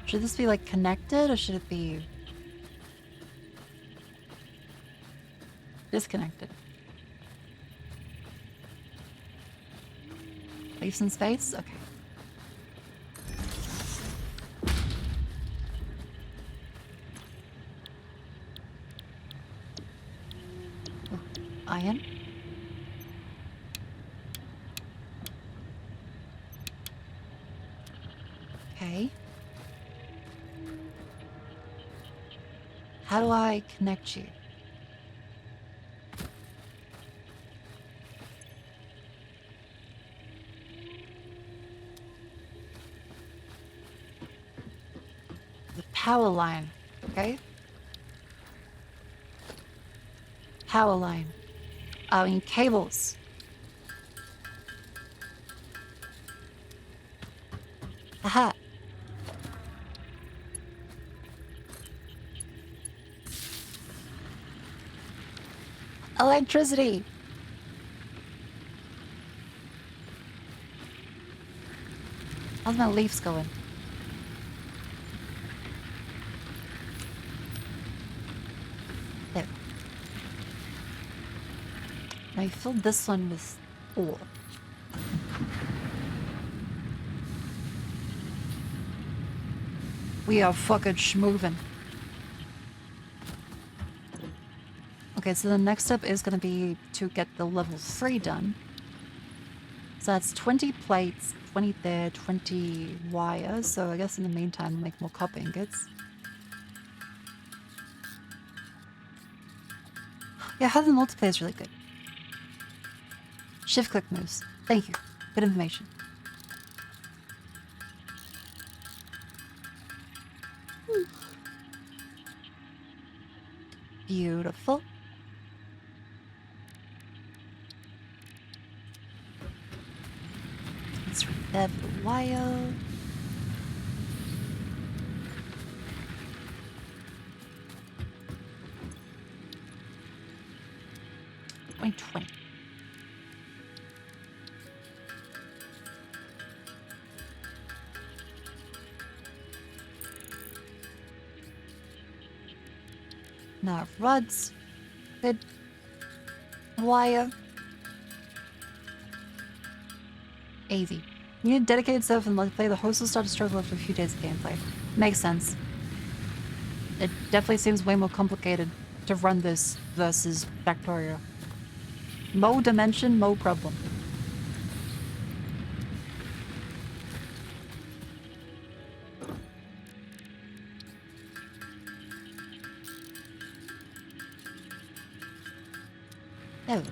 Speaker 1: Should this be like connected or should it be disconnected? Leave some space? Okay. Oh, iron. Okay. How do I connect you? The power line, okay? Power line. I mean cables. Aha. Electricity. How's my leaves going? There. Now you filled this one with ore. We are fucking schmovin'. Okay, so the next step is going to be to get the level 3 done. So that's 20 plates, 20 there, 20 wire. So I guess in the meantime, I'll make more copper ingots. Yeah, having the multiplayer is really good. Shift click moves. Thank you. Good information. Beautiful. Let's read that for a while. $20. Now rods. Good. Wire. Easy. You need a dedicated server for multiplayer. The host will start to struggle after a few days of gameplay. Makes sense. It definitely seems way more complicated to run this versus Factorio. Mo dimension, mo problem. Oh.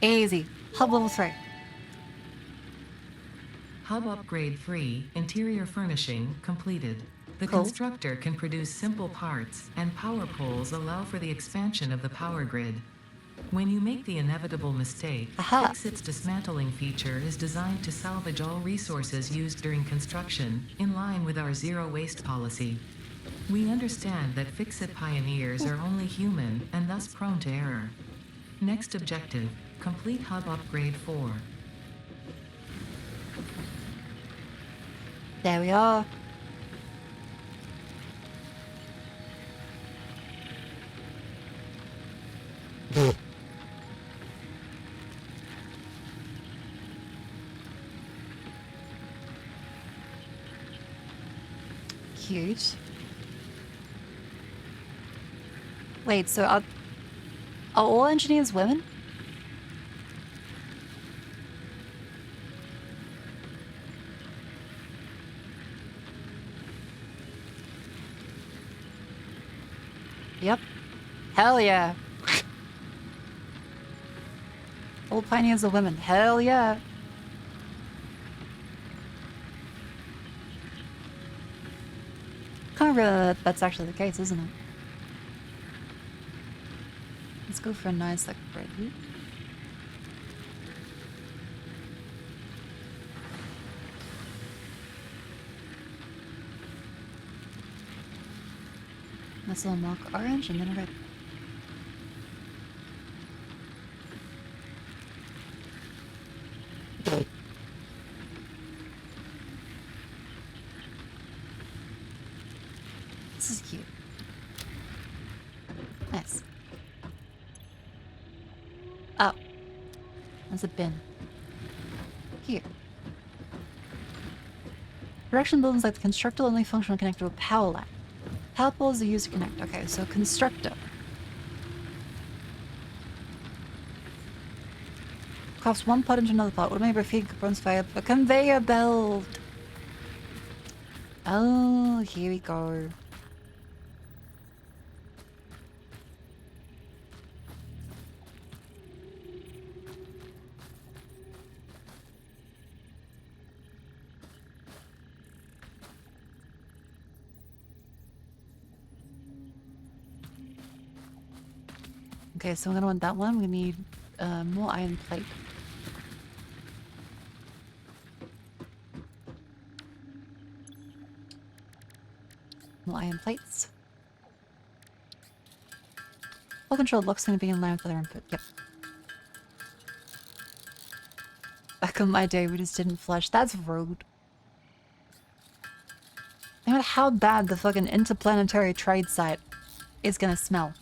Speaker 1: Easy. Hub level 3.
Speaker 8: Hub upgrade 3, interior furnishing, completed. The
Speaker 1: Cool.
Speaker 8: constructor can produce simple parts, and power poles allow for the expansion of the power grid. When you make the inevitable mistake,
Speaker 1: Aha.
Speaker 8: Fixit's dismantling feature is designed to salvage all resources used during construction, in line with our zero waste policy. We understand that Fixit pioneers are only human and thus prone to error. Next objective, complete hub upgrade 4.
Speaker 1: There we are. Cute. Wait, so are all engineers women? Yep. Hell yeah. All pioneers are women. Hell yeah. Kind that's actually the case, isn't it? Let's go for a nice, like, bread. Nice little milk orange and then a red. This is cute. Nice. Oh. There's a bin. Here. Production buildings like the constructor only function when connected with power line. Power poles are used to connect. Okay, so constructor. Crafts one pot into another pot. Automated by feeding components via a conveyor belt. Oh, here we go. Okay, so I'm gonna want that one. We need more iron plate. More iron plates. Full control lock's gonna be in line with other input. Yep. Back on my day, we just didn't flush. That's rude. No matter how bad the fucking interplanetary trade site is gonna smell.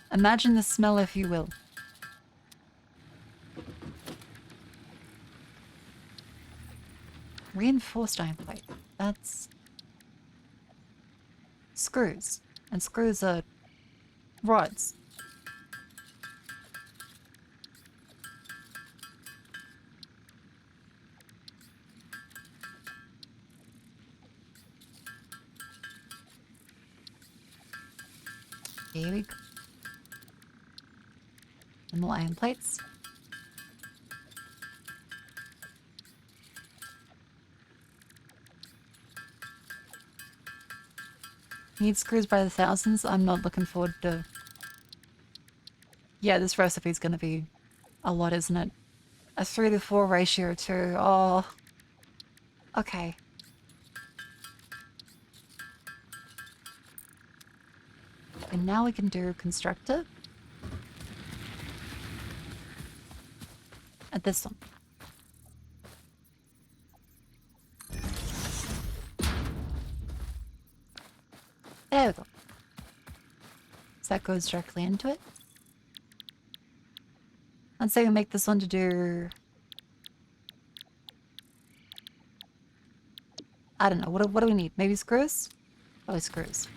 Speaker 1: Imagine the smell, if you will. Reinforced iron plate. That's... screws. And screws are... rods. Here we go. And more iron plates. Need screws by the thousands. I'm not looking forward to... Yeah, this recipe's gonna be a lot, isn't it? A 3-to-4 ratio too. Oh. Okay. And now we can do constructor. At this one. There we go. So that goes directly into it. Let's say we make this one to do... I don't know. What do we need? Maybe screws? Probably screws.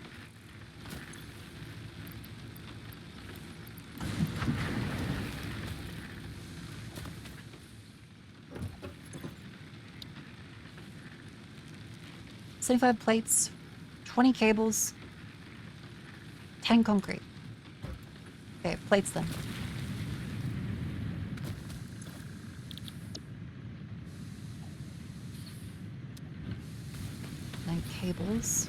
Speaker 1: $75 plates, 20 cables, 10 concrete. Okay, plates then. And cables.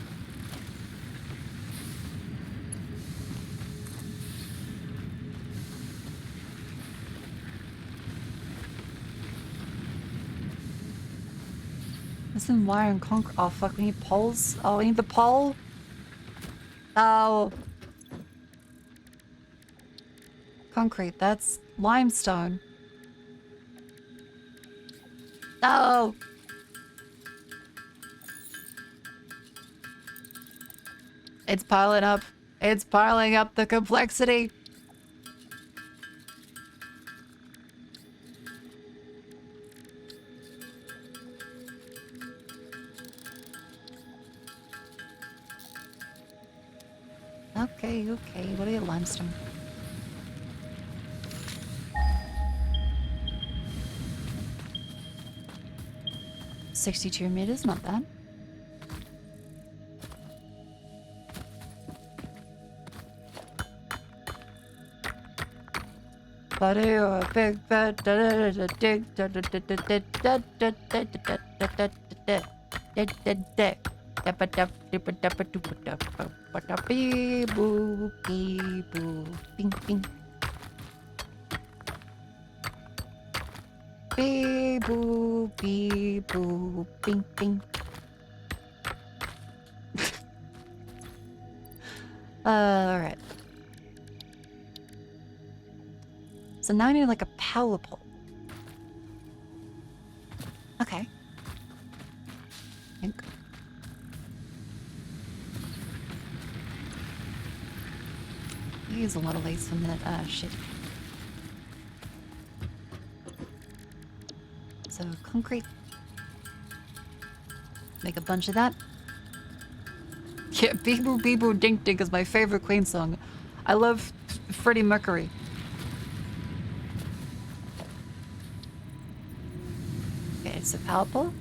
Speaker 1: Listen, wire and concrete. Oh fuck, we need poles. Oh, we need the pole. Oh. Concrete, that's limestone. No. It's piling up. It's piling up the complexity. Okay, okay. What do you limestone? $62 meters, not bad. Buddy, or a big bed. Bee-boo, bee-boo, bing, bing. Bee-boo, bee-boo, bing, bing. Alright. So now I need like a power pole. Okay. Think. I use a lot of lace from that. Shit. So concrete. Make a bunch of that. Yeah, Bee-boo, Bee-boo, Dink Dink is my favorite Queen song. I love Freddie Mercury. Okay, it's a power pole.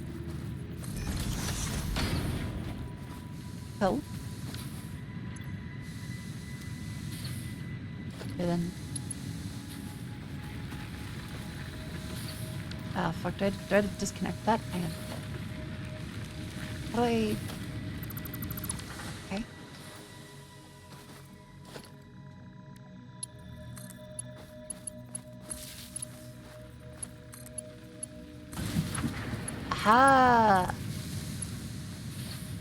Speaker 1: Pill. Okay, then. Ah, fuck, do I disconnect that? Hang on. How do I... Okay. Aha!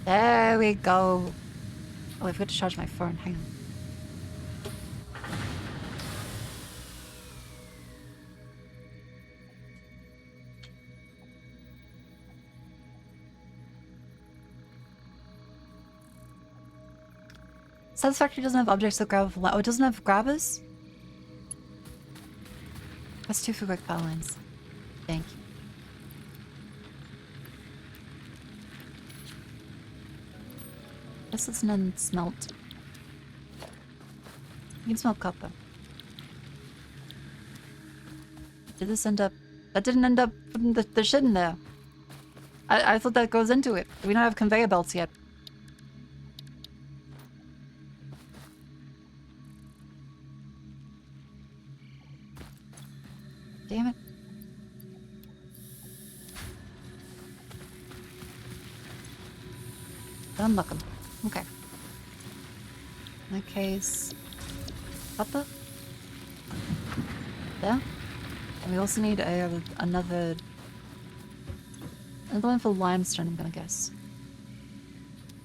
Speaker 1: There we go. Oh, I've got to charge my phone. Hang on. Satisfactory doesn't have objects that grab. Oh, it doesn't have grabbers? That's 2 for quick power lines. Thank you. This isn't smelt. You can smelt copper. Did this end up... That didn't end up putting the shit in there. I thought that goes into it. We don't have conveyor belts yet. Damn it. Unlock them. Okay. In that case... Copper? There. And we also need another one for limestone, I'm gonna guess.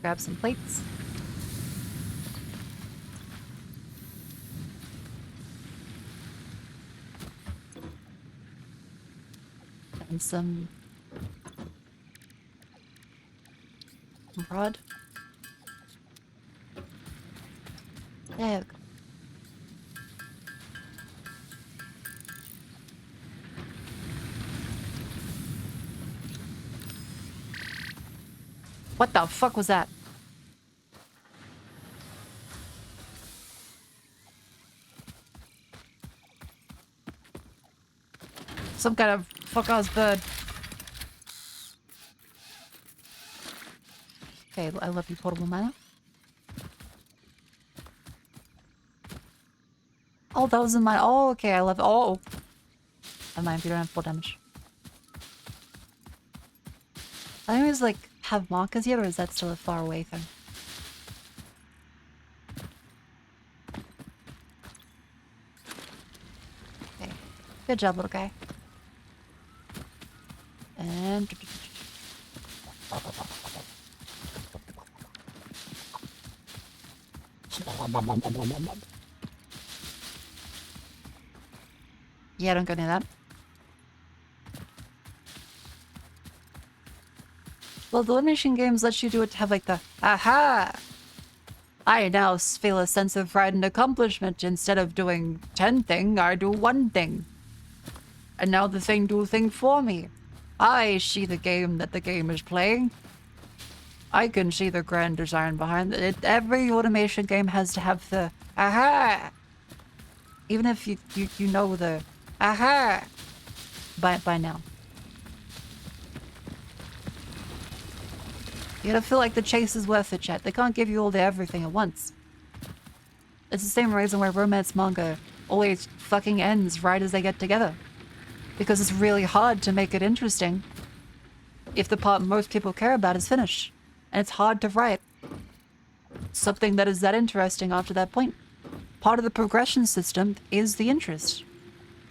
Speaker 1: Grab some plates. And some rod. There we go. What the fuck was that? Some kind of fuck-ass bird. Okay, I love you, portable mana. Oh, that was in my... Oh, okay, I love... Oh! Never mind, you don't have full damage. I always, like, have markers yet, or is that still a far away thing? Okay. Good job, little guy. And... Yeah, don't go near that. Well, the elimination games let you do it to have like the aha! I now feel a sense of pride and accomplishment. Instead of doing 10 things, I do 1 thing. And now the thing do thing for me. I see the game that the game is playing. I can see the grand design behind it. Every automation game has to have the aha! Even if you know the aha! By now. You gotta feel like the chase is worth it, chat. They can't give you all the everything at once. It's the same reason why romance manga always fucking ends right as they get together. Because it's really hard to make it interesting. if the part most people care about is finished. And it's hard to write something that is that interesting after that point. Part of the progression system is the interest.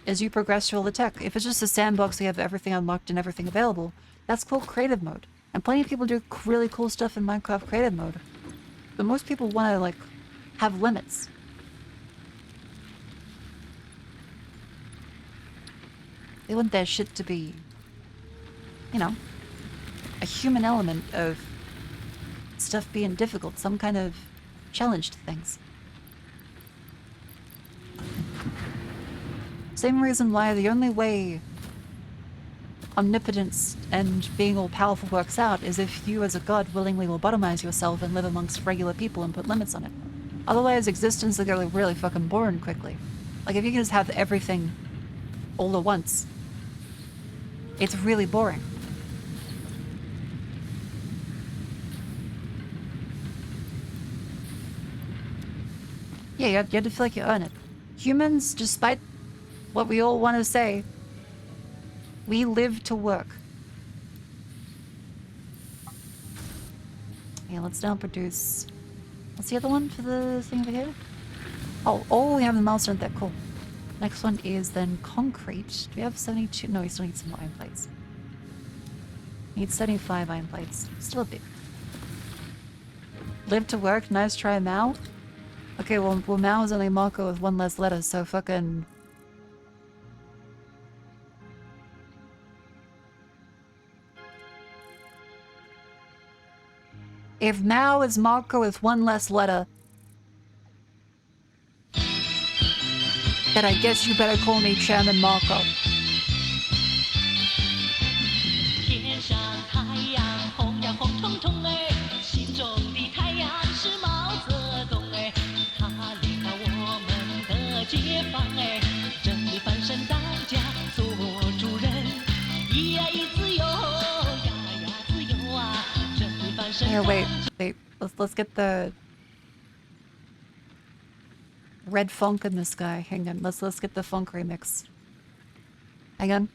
Speaker 1: As you progress through all the tech. If it's just a sandbox, you have everything unlocked and everything available. That's called creative mode. And plenty of people do really cool stuff in Minecraft creative mode. But most people want to, like, have limits. They want their shit to be, you know, a human element of stuff being difficult, some kind of challenge to things. Same reason why the only way omnipotence and being all-powerful works out is if you as a god willingly lobotomize yourself and live amongst regular people and put limits on it. Otherwise, existence will get really fucking boring quickly. Like, if you can just have everything all at once, it's really boring. Yeah, you have to feel like you earn it. Humans, despite what we all want to say, we live to work. Yeah, let's now produce... What's the other one for the thing over here? Oh, we have the milestone there, cool. Next one is then concrete. Do we have 72? No, we still need some more iron plates. Need 75 iron plates. Still a bit. Live to work, nice try, Mao. Okay, well Mao is only Marco with one less letter, so fucking... If Mao is Marco with one less letter, then I guess you better call me Chairman Marco.
Speaker 9: 天上太阳红呀红彤彤哎，心中的太阳是毛泽东哎，他领导我们的解放哎，正义翻身当家做主人，咿呀咿自由呀呀自由啊，正义翻身。
Speaker 1: Here, wait. Let's get the red funk in this guy. Hang on. Let's get the funk remix. Hang on.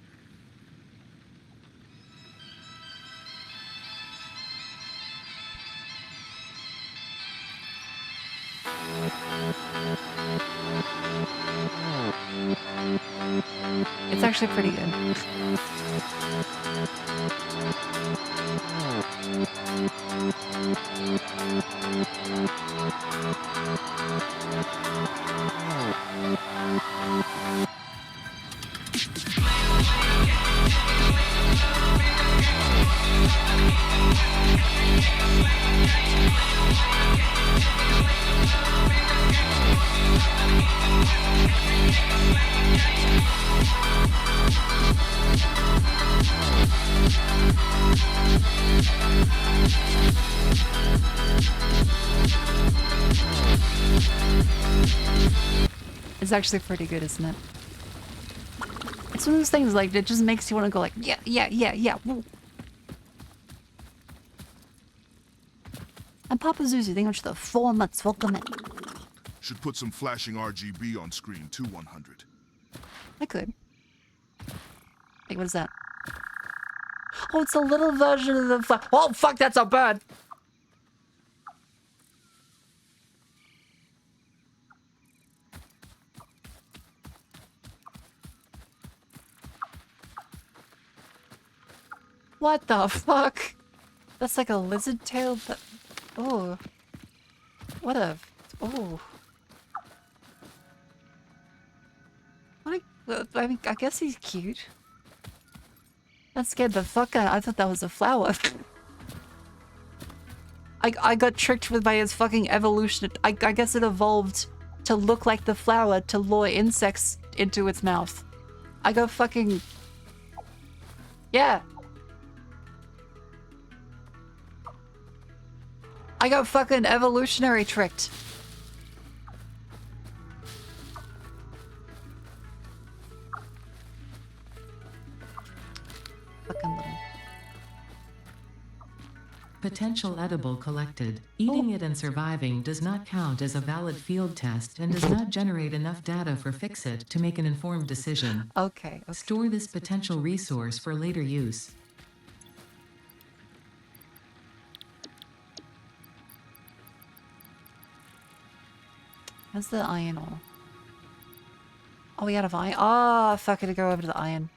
Speaker 1: It's actually pretty good. It's actually pretty good, isn't it? It's one of those things, like, it just makes you want to go like, yeah, yeah, yeah, yeah, woo. And Papa Zuzu, thank you much for the 4 months. Welcome in.
Speaker 2: Should put some flashing RGB on screen too, 100.
Speaker 1: I could. Wait, what is that? Oh, it's a little version of the oh, fuck, that's a bird! What the fuck? That's like a lizard tail, but... Oh. What a... Oh. I mean, I guess he's cute. That scared the fuck out. I thought that was a flower. I got tricked by his fucking evolution. I guess it evolved to look like the flower to lure insects into its mouth. I got fucking... Yeah. I got fucking evolutionary tricked. Fucking little.
Speaker 8: Potential edible collected. Eating it and surviving does not count as a valid field test and does not generate enough data for Fixit to make an informed decision.
Speaker 1: Okay.
Speaker 8: Store this potential resource for later use.
Speaker 1: How's the iron ore? Oh, we out of iron? Oh, fuck, I gotta go over to the iron.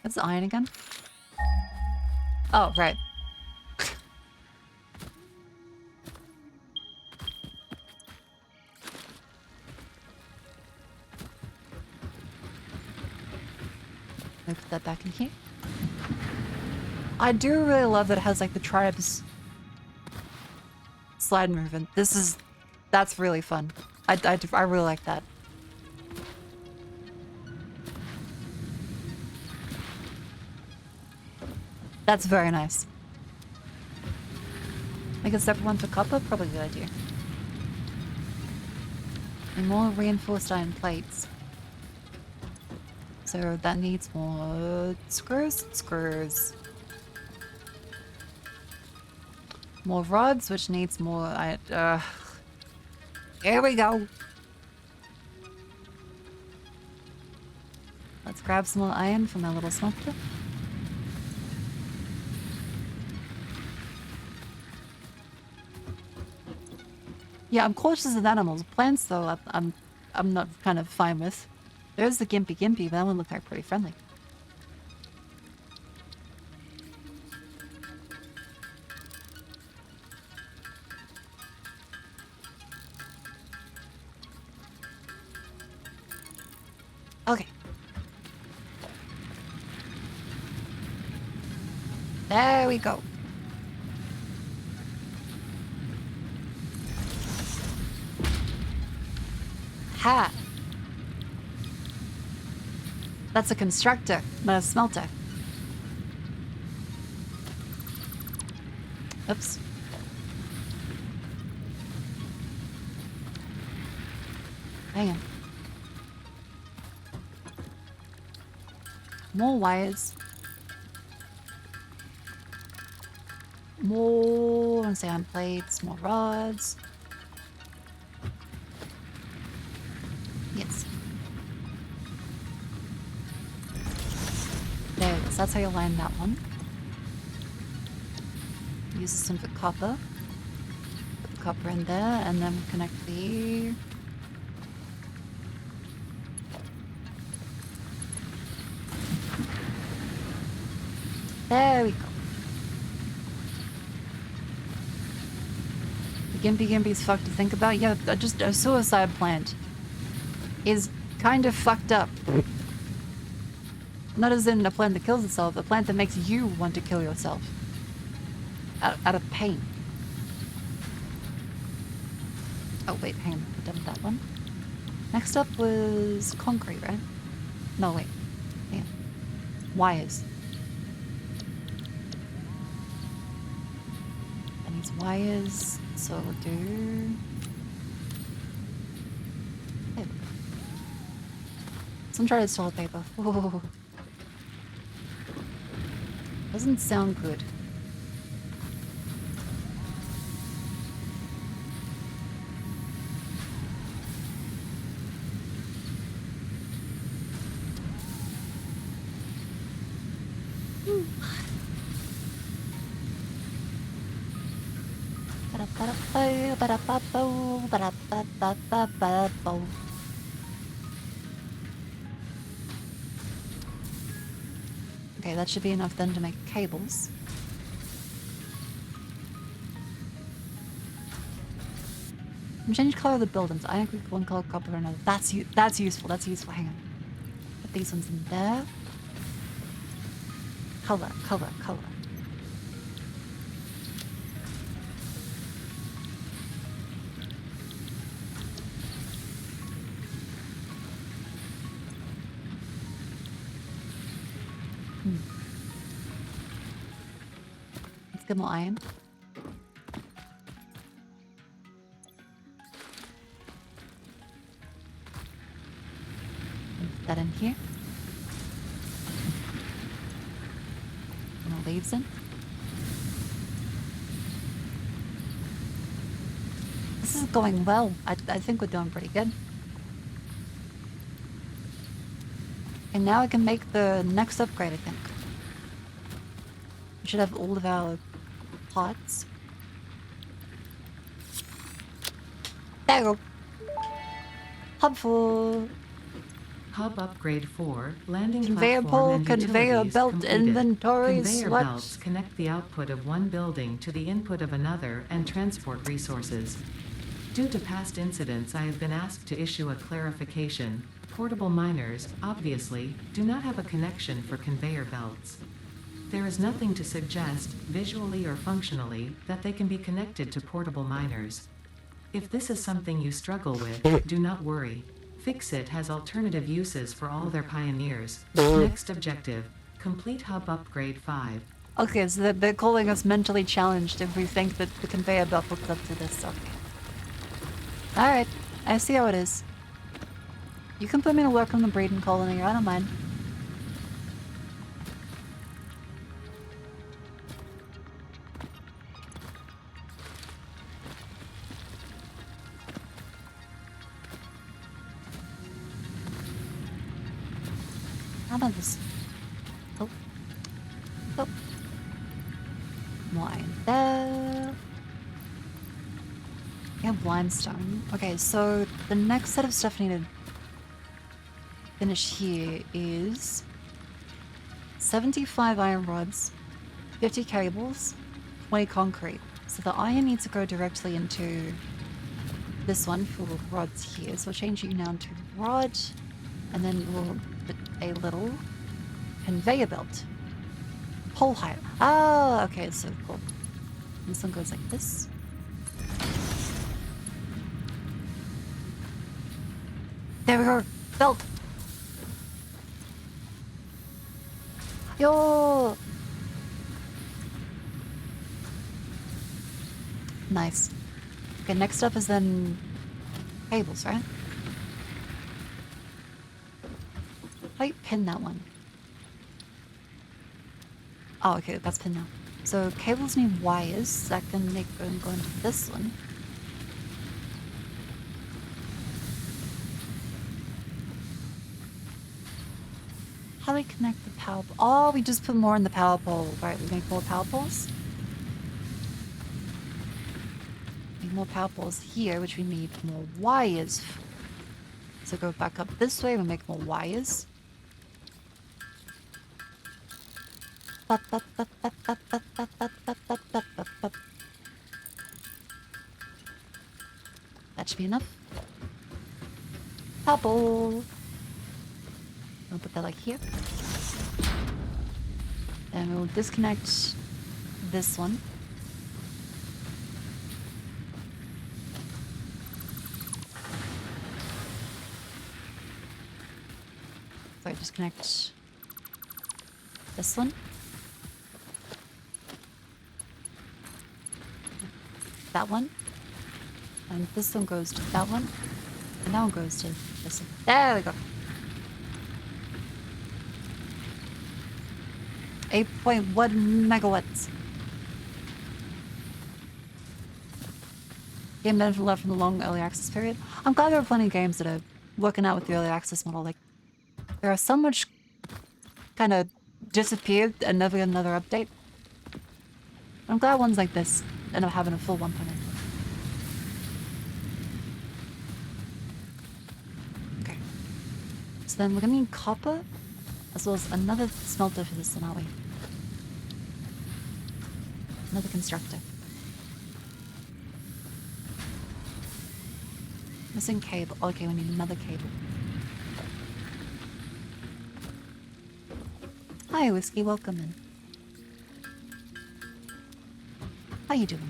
Speaker 1: What's the iron again? Oh, right. Let me put that back in here. I do really love that it has like the tribes slide movement. That's really fun. I really like that. That's very nice. Make a separate one for copper? Probably a good idea. And more reinforced iron plates. So that needs more screws. Screws. More rods, which needs more. Here we go. Let's grab some more iron from our little smelter. Yeah, I'm cautious of animals. Plants, though, I'm not kind of fine with. There's the Gimpy Gimpy, but that one looked like pretty friendly. Okay. There we go. Ha! That's a constructor, not a smelter. Oops. Hang on. More wires. More sand plates, more rods. Yes. There it is. That's how you line that one. Use this one for copper. Put the copper in there, and then connect the... There we go. The Gimpy Gimpy's fucked to think about. Yeah, just a suicide plant is kind of fucked up. Not as in a plant that kills itself, a plant that makes you want to kill yourself. Out of pain. Oh wait, hang on, we're done with that one. Next up was concrete, right? No, wait. Hang on. Wires. That needs wires, so we'll do... There we go. Some try toilet paper. Whoa. Doesn't sound good. Okay, that should be enough then to make cables. Change color of the buildings. I agree with one color, copper, or another. That's useful. That's useful. Hang on. Put these ones in there. Color, color, color. Let's get more iron. Put that in here. And the leaves in. This is going well. I think we're doing pretty good. And now I can make the next upgrade, I think. We should have all of our pots. There we go. Hub 4.
Speaker 8: Hub upgrade 4, landing
Speaker 1: Conveyor
Speaker 8: platform
Speaker 1: pole,
Speaker 8: and
Speaker 1: conveyor
Speaker 8: utilities
Speaker 1: belt,
Speaker 8: completed.
Speaker 1: inventory,
Speaker 8: Conveyor
Speaker 1: slut.
Speaker 8: belts connect the output of one building to the input of another and transport resources. Due to past incidents, I have been asked to issue a clarification. Portable miners, obviously, do not have a connection for conveyor belts. There is nothing to suggest, visually or functionally, that they can be connected to portable miners. If this is something you struggle with, do not worry. Fixit has alternative uses for all their pioneers. Next objective, complete hub upgrade 5.
Speaker 1: Okay, so they're calling us mentally challenged if we think that the conveyor belt hooks up to this. Okay. Alright, I see how it is. You can put me to work on the breeding colony, I don't mind. How about this? Oh. Oh. Line there. Yeah, limestone. Okay, so the next set of stuff I need to finish here is 75 iron rods, 50 cables, 20 concrete. So the iron needs to go directly into this one for rods here. So we'll change you now to rod, and then we'll put a little conveyor belt. Pole height. Oh, okay, so cool. This one goes like this. There we go. Belt. Yo. Nice. Okay, next up is then cables, right? How do you pin that one? Oh, okay, that's pin now. So cables need wires that can make them go into this one. How do we connect the power pole? Oh, we just put more in the power pole. Right, we make more power poles. Need more power poles here, which we need more wires. So go back up this way, we make more wires. That should be enough. Power pole. We'll put that like here. And we'll disconnect this one. So I disconnect this one. That one. And this one goes to that one. And that one goes to this one. There we go. 8.1 megawatts. Game benefit left from the long early access period. I'm glad there are plenty of games that are working out with the early access model. Like, there are so much kind of disappeared and never get another update. I'm glad ones like this end up having a full 1.0. Okay. So then we're gonna need copper, as well as another smelter for this one, aren't we? Another constructor. Missing cable. Okay, we need another cable. Hi, Whiskey. Welcome in. How you doing?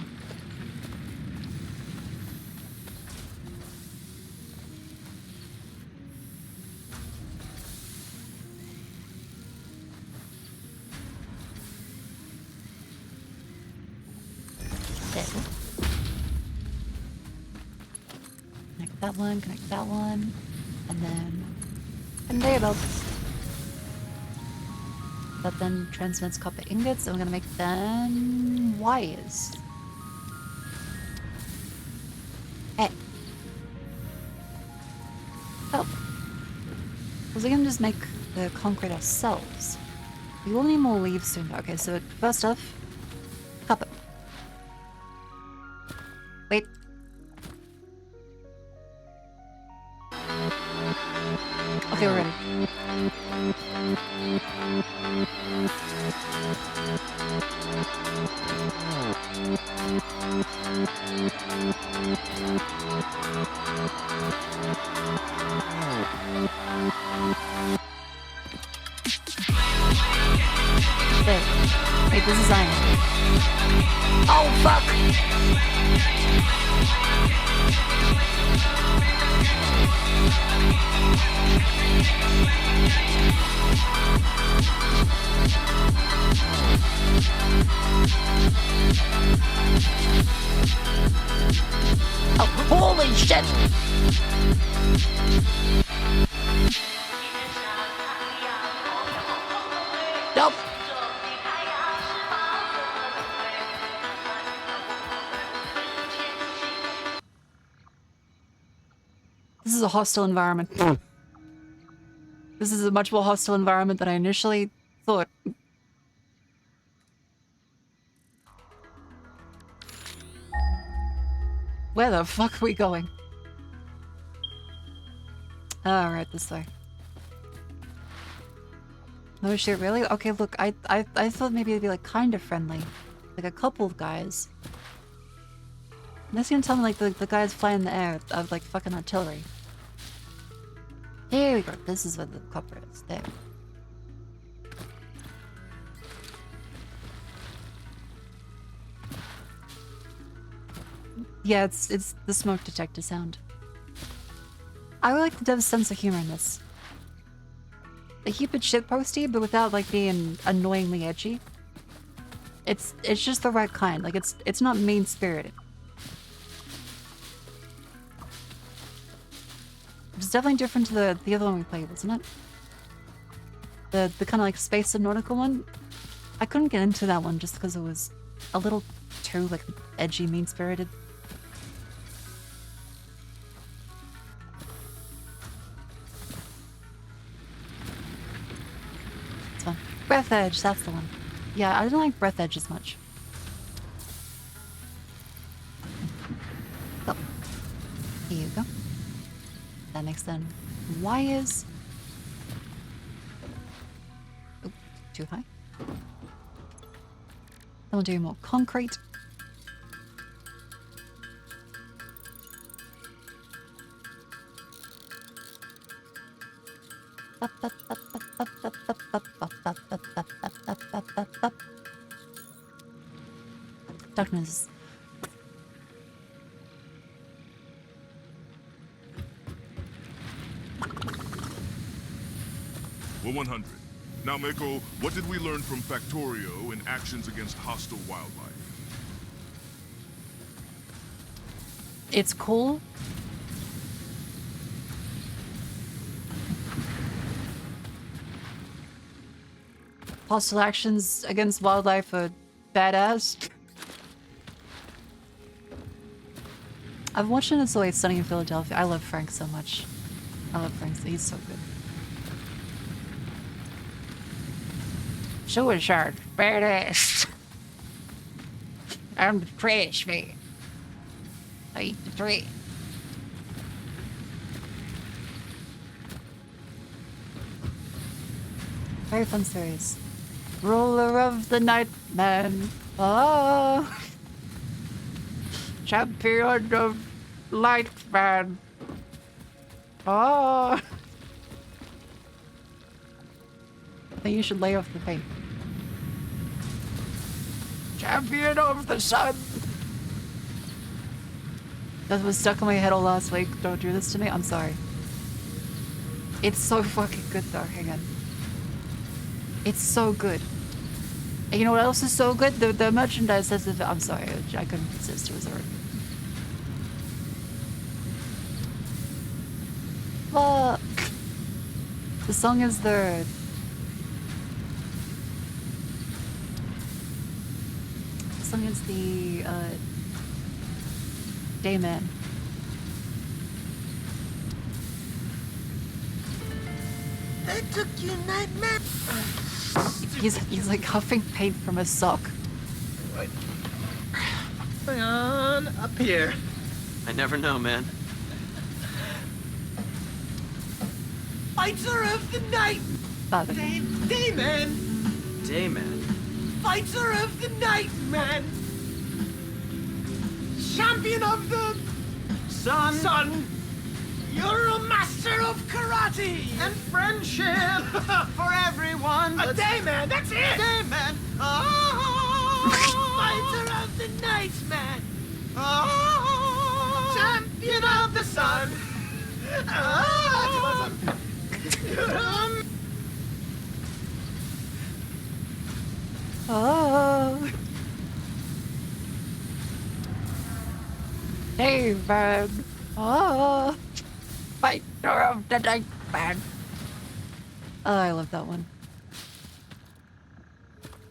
Speaker 1: Connect that one, and then conveyor belt. That then transmits copper ingots, and we're gonna make them wires. Hey. Oh. Because we can just make the concrete ourselves. We will need more leaves soon. Okay, so first off, copper. Wait. Wait, wait, this is Iron. Oh, fuck! Oh, holy shit! Nope. This is a hostile environment. This is a much more hostile environment than I initially thought. Where the fuck are we going? Oh, right, this way. No shit, really? Okay, look, I thought maybe it'd be like kind of friendly. Like a couple of guys. Unless you're gonna tell me like the guys fly in the air of like fucking artillery. Here we go. This is where the copper is. There. Yeah, it's the smoke detector sound. I really like the dev's sense of humor in this. They keep it shitposty, but without like being annoyingly edgy. It's just the right kind. Like it's not mean spirited. It's definitely different to the other one we played, isn't it? The kind of like space and nautical one. I couldn't get into that one just because it was a little too like edgy, mean spirited. It's fun. Breath Edge, that's the one. Yeah, I don't like Breath Edge as much. Oh. Here you go. That makes them wires. Oh, too high. Then we'll do more concrete. Darkness.
Speaker 2: Well, 100. Now, Mako, what did we learn from Factorio in actions against hostile wildlife?
Speaker 1: It's cool. Hostile actions against wildlife are badass. I've watched It's Always Sunny in Philadelphia. I love Frank so much. I love Frank. He's so good. Suicide, badass. I'm the trash man. I eat the tree. Very fun series. Ruler of the night, man. Oh. Champion of light, man. Oh. I think you should lay off the paint. Champion of the sun. That was stuck in my head all last week. Don't do this to me. I'm sorry. It's so fucking good though. Hang on. It's so good. And you know what else is so good? The merchandise says that. I'm sorry. I couldn't resist. It was already. Fuck. The song is the. The song is the. Dayman.
Speaker 10: They took you, Nightmare.
Speaker 1: He's like huffing paint from a sock.
Speaker 10: Right. Hang on, up here.
Speaker 11: I never know, man.
Speaker 10: Fighter of the night. Dayman!
Speaker 11: Dayman.
Speaker 10: Fighter of the night, man! Champion of the sun! You're a master of karate! And friendship for everyone! A Dayman, that's it! Dayman! Oh! Fighter of the night, man! Oh! Champion of the sun! Oh!
Speaker 1: Oh. Hey, man. Oh. Fighter of the night, man. Oh, I love that one.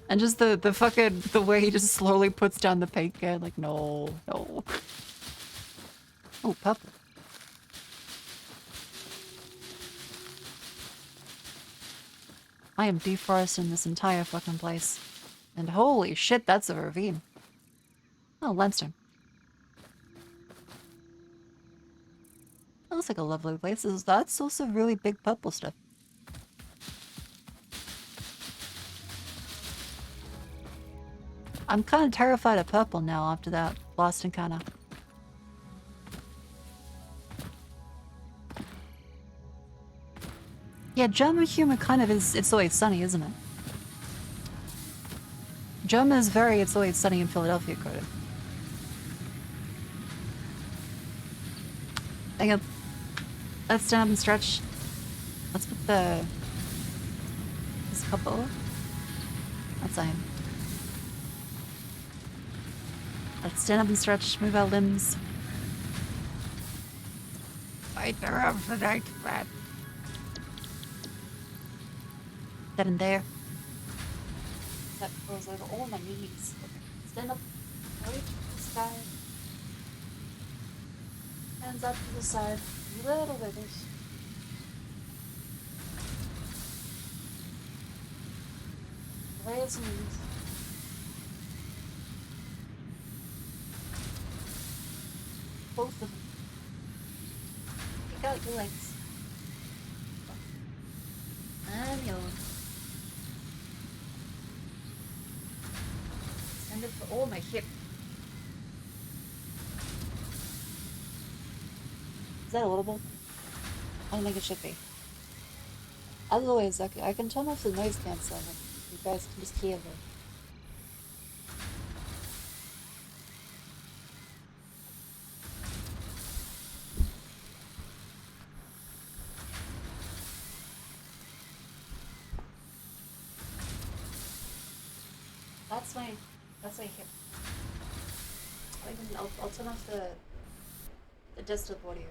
Speaker 1: And just the fucking, the way he just slowly puts down the paint can, like, no. Oh, purple. I am deforesting this entire fucking place. And holy shit, that's a ravine. Oh, limestone. That looks like a lovely place. That's also really big purple stuff. I'm kind of terrified of purple now after that last encounter. Yeah, German humor kind of is It's Always Sunny, isn't it? German is very It's Always Sunny in Philadelphia coded. Hang on. Let's stand up and stretch. Let's put this couple. That's him. Let's stand up and stretch, move our limbs. Fighter of the night, man. That in there. That goes over all my knees. Stand up, right to the sky. Hands up to the side, little withers. Raise knees. Both of them. Pick out your legs. And yours. Stand up for all my hip. Is that audible? I don't think it should be. Otherwise, I can turn off the noise cancelling. You guys can just hear them. That's my hip. I'll turn off the desktop audio.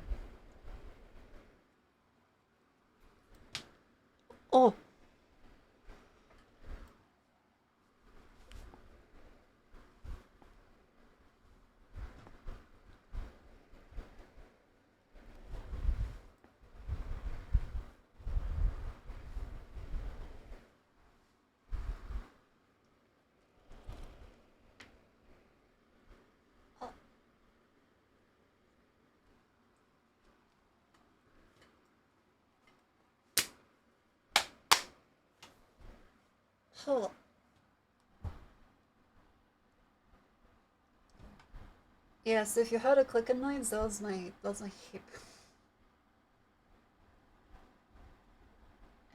Speaker 1: Oh. Hold on. Yeah, so if you heard a clicking noise, that was my hip.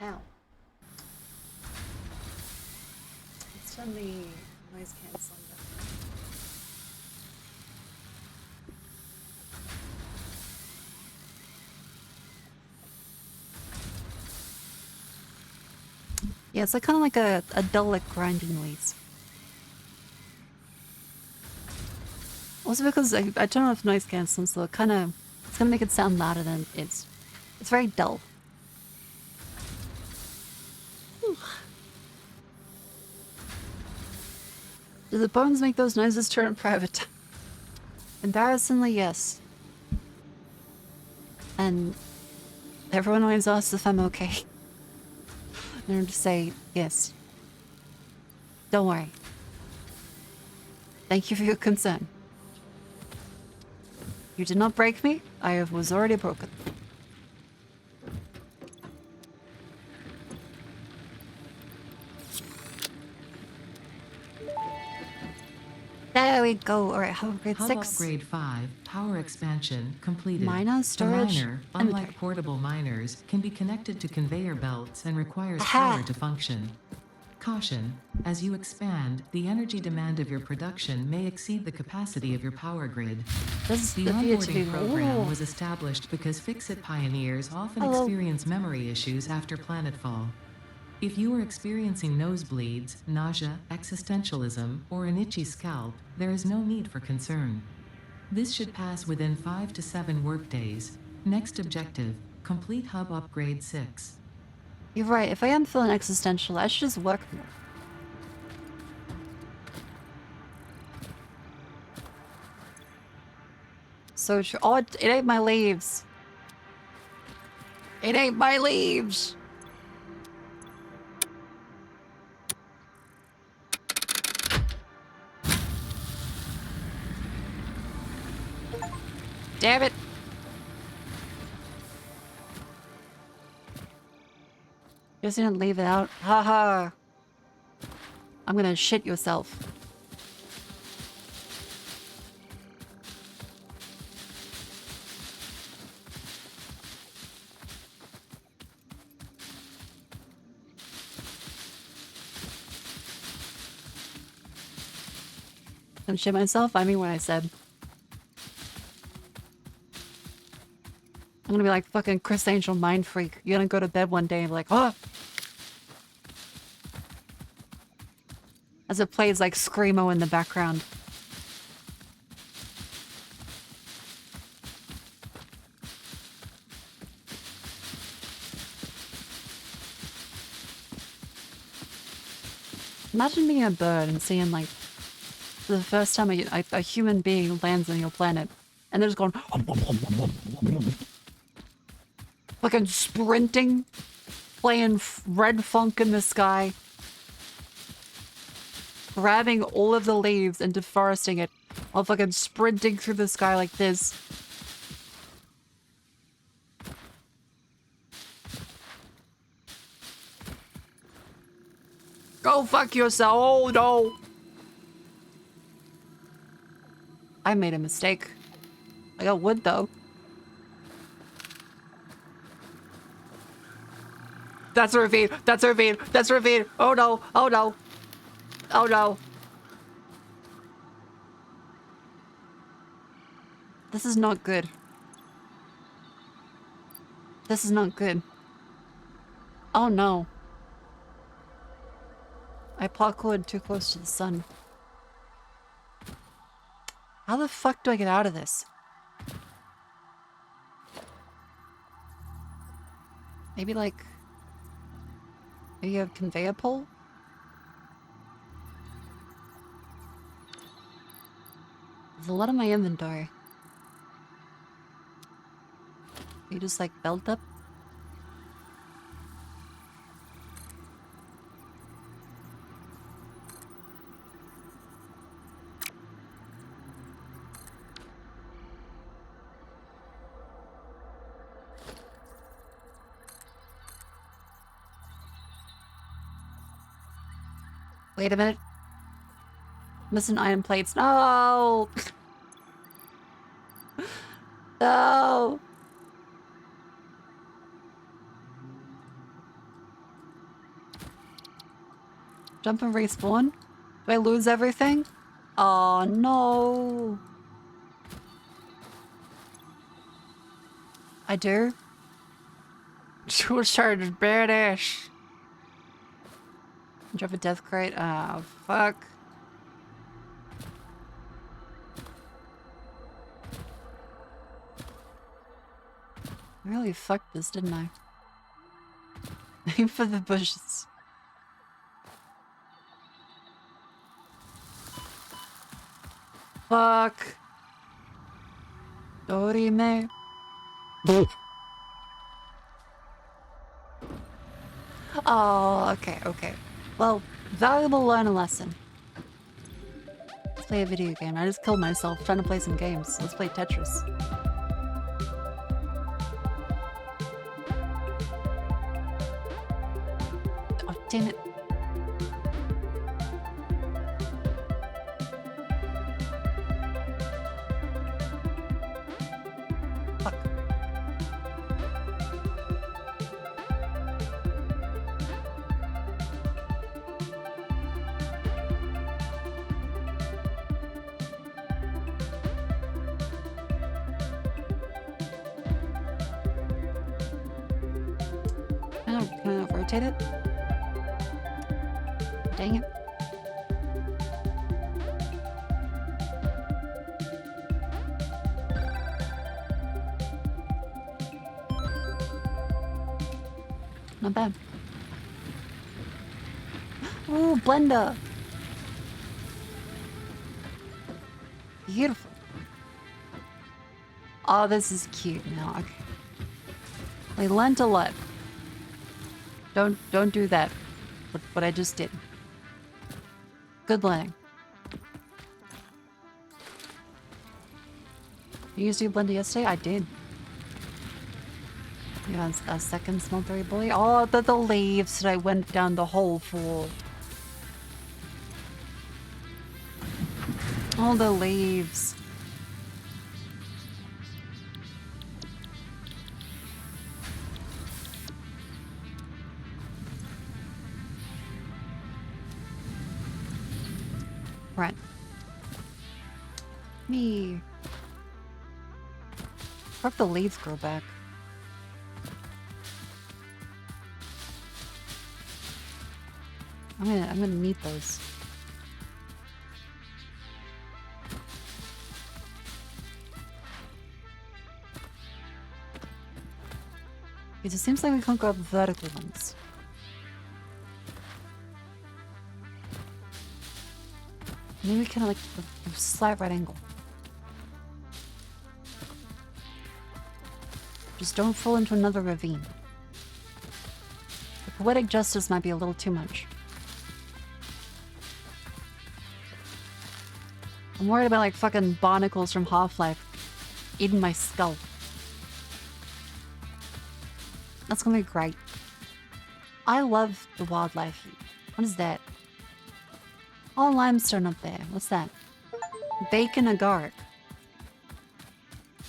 Speaker 1: Ow. Let's turn the noise cancelling down. Yeah, it's like kind of like a dull, like grinding noise. Also because I turned off noise cancelling, so it's gonna make it sound louder than it's very dull. Whew. Do the bones make those noises turn private? Embarrassingly, yes. And everyone always asks if I'm okay. And to say, yes. Don't worry. Thank you for your concern. You did not break me. I was already broken. There we go. All right, hub upgrade
Speaker 8: Hub
Speaker 1: 6.
Speaker 8: upgrade 5, power expansion completed.
Speaker 1: Miner, storage,
Speaker 8: The miner,
Speaker 1: inventory.
Speaker 8: unlike portable miners, can be connected to conveyor belts and requires
Speaker 1: Aha.
Speaker 8: power to function. Caution, as you expand, the energy demand of your production may exceed the capacity of your power grid.
Speaker 1: This
Speaker 8: The
Speaker 1: appeared to be
Speaker 8: onboarding program
Speaker 1: Ooh.
Speaker 8: was established because Fix-It pioneers often
Speaker 1: Hello.
Speaker 8: experience memory issues after planetfall. If you are experiencing nosebleeds, nausea, existentialism, or an itchy scalp, there is no need for concern. This should pass within 5 to 7 workdays. Next objective, complete hub upgrade 6.
Speaker 1: You're right. If I am feeling existential, I should just work more. So true. Oh, it ain't my leaves. It ain't my leaves. Damn it. Just didn't leave it out. Haha. I'm gonna shit yourself. I'm shit myself. I mean what I said. I'm gonna be like fucking Chris Angel mind freak. You're gonna go to bed one day and be like, oh! As it plays like Screamo in the background. Imagine being a bird and seeing like for the first time a human being lands on your planet and they're just going fucking sprinting, playing red funk in the sky, grabbing all of the leaves and deforesting it while fucking sprinting through the sky like this. Go fuck yourself. Oh no. I made a mistake. I got wood though. That's a ravine. That's a ravine. That's a ravine. Oh no. Oh no. Oh no. This is not good. This is not good. Oh no. I parkoured too close to the sun. How the fuck do I get out of this? Maybe like... Maybe a conveyor pole? There's a lot of my inventory. You just like belt up? Wait a minute. Missing iron plates. No! No! Jump and respawn? Do I lose everything? Oh no! I do? Tool charge British. Drop a death crate. Oh, fuck. I really fucked this, didn't I? Aim for the bushes. Fuck. Dorime. Oh, okay, okay. Well, valuable learn lesson. Let's play a video game. I just killed myself trying to play some games. Let's play Tetris. Oh, damn it. rotate it? Dang it. Not bad. Ooh, blender. Beautiful. Oh, this is cute. No, okay. We learned a lot. Don't do that. What I just did. Good learning. You used to do blender yesterday? I did. You know, a second smoldering bully. Oh, the leaves that I went down the hole for. All the leaves. Right. Me. Hope the leaves grow back. I'm gonna need those. Because it seems like we can't grab vertical ones. Maybe we can like a slight right angle. Just don't fall into another ravine. The poetic justice might be a little too much. I'm worried about like fucking barnacles from Half-Life eating my skull. That's gonna be great. I love the wildlife here. What is that? Oh, limestone up there. What's that? Bacon agaric.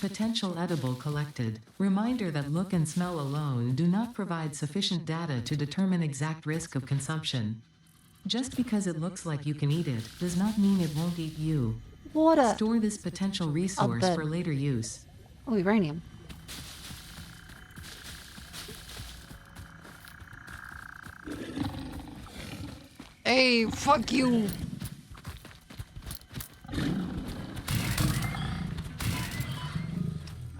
Speaker 8: Potential edible collected. Reminder that look and smell alone do not provide sufficient data to determine exact risk of consumption. Just because it looks like you can eat it does not mean it won't eat you.
Speaker 1: Water.
Speaker 8: Store this potential resource for later use.
Speaker 1: Oh, uranium. Hey, fuck you.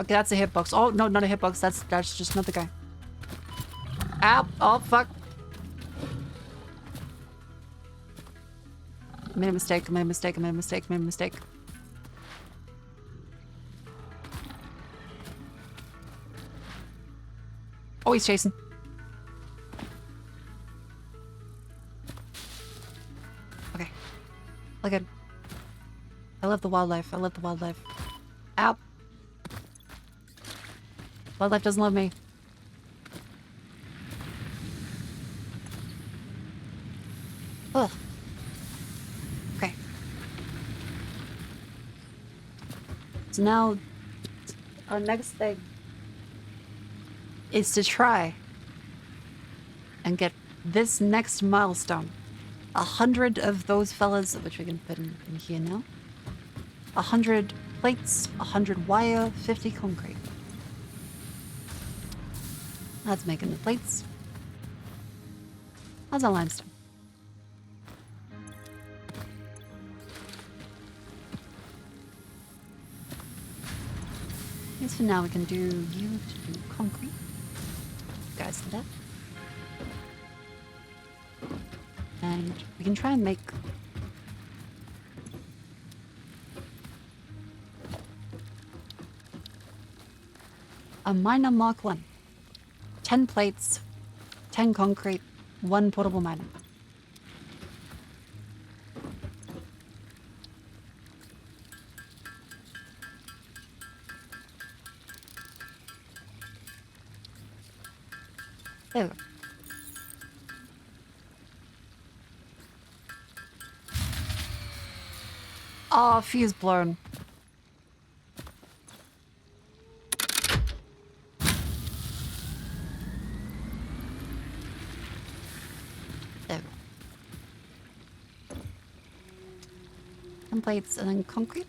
Speaker 1: Okay, that's a hitbox. Oh, no, not a hitbox. That's just another guy. Ow. Oh, fuck. I made a mistake. I made a mistake. I made a mistake. I made a mistake. Oh, he's chasing. Okay. Look at. I love the wildlife. I love the wildlife. Ow. Wildlife doesn't love me. Ugh. Okay. So now, our next thing is to try and get this next milestone. 100 of those fellas, which we can put in here now. 100 plates, 100 wire, 50 concrete. That's making the plates. How's our limestone? I guess for now we can do you to do concrete. Guys do that. And we can try and make a miner Mark 1. 10 plates, 10 concrete, 1 portable miner. There we go. Oh, fuse blown. There we go. 10 plates and then concrete?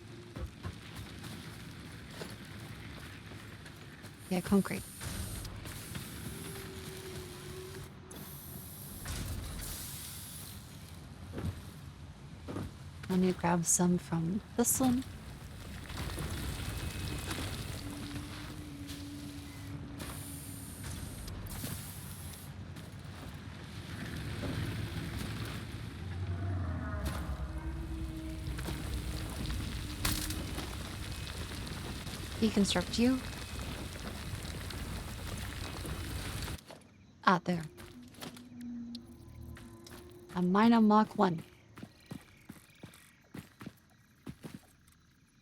Speaker 1: Yeah, concrete. I need to grab some from this one. Deconstruct you. Ah, there. A Miner Mark 1.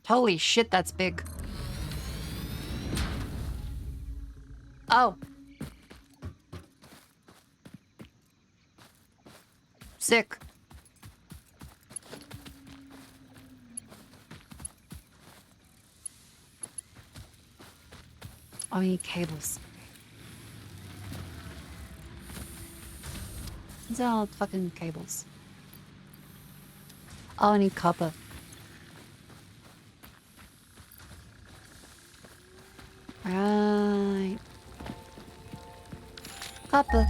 Speaker 1: Holy shit, that's big. Oh. Sick. Oh, I need cables. These are all fucking cables. Oh, I need copper. Right. Copper.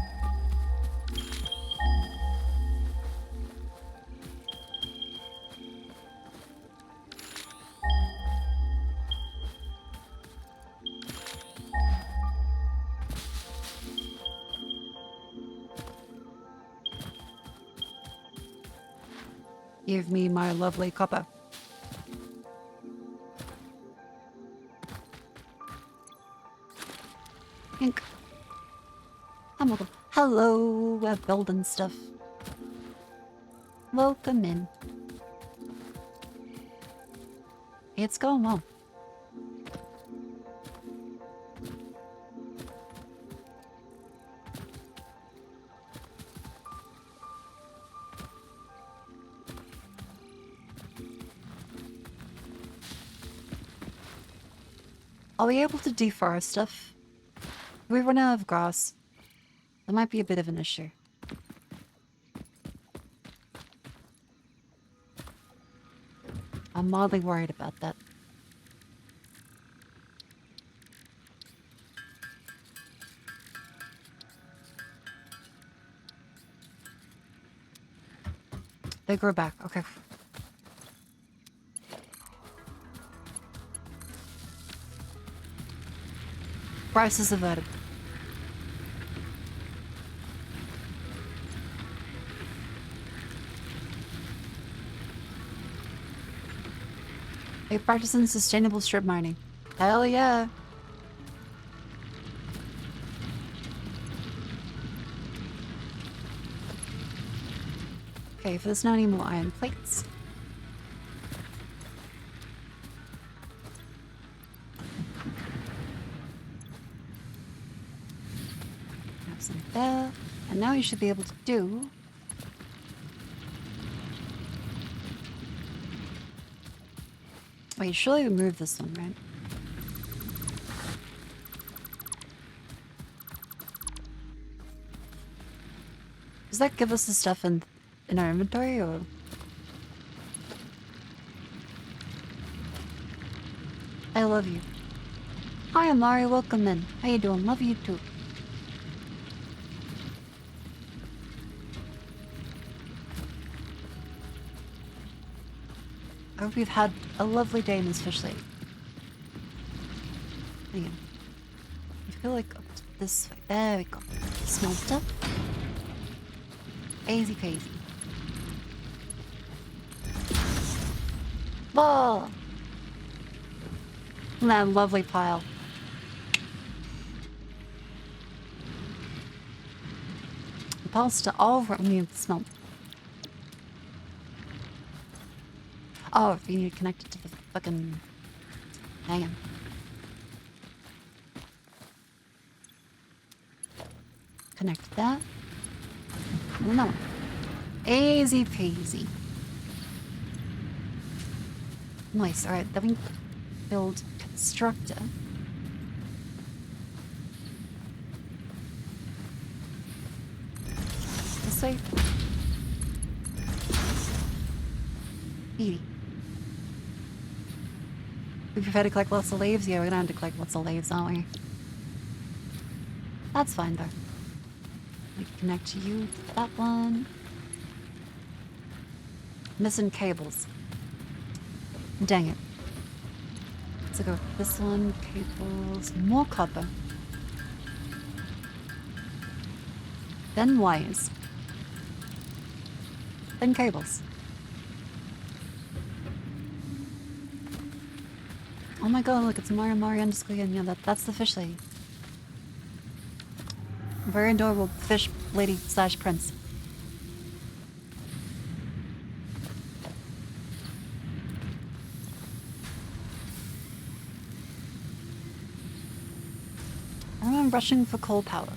Speaker 1: Give me my lovely copper. Pink. I'm welcome. Hello, we're building stuff. Welcome in. It's going well. Are we able to deforest stuff? We run out of grass. That might be a bit of an issue. I'm mildly worried about that. They grow back. Okay. Crisis averted. Are you practicing sustainable strip mining? Hell yeah. Okay, if there's not any more iron plates. Have some there. And now you should be able to do... Wait, surely we moved this one, right? Does that give us the stuff in our inventory, or...? I love you. Hi, Amari, welcome in. How you doing? Love you too. I hope you've had a lovely day in this fish lake. Hang on. I feel like up this way. There we go. Small stuff. Easy peasy. Ball! That lovely pile. The pile's still over. I need to smell. Oh, you need to connect it to the fucking... Hang on. Connect that. No. Easy peasy. Nice. Alright, then we build constructor. This way. Easy. We prefer to collect lots of leaves? Yeah, we're gonna have to collect lots of leaves, aren't we? That's fine, though. We can connect you to that one. Missing cables. Dang it. Let's go with this one. Cables. More copper. Then wires. Then cables. Oh my god, look, it's Mario underscore again. Yeah, that's the fish lady. Very adorable fish lady / prince. I'm rushing for coal power.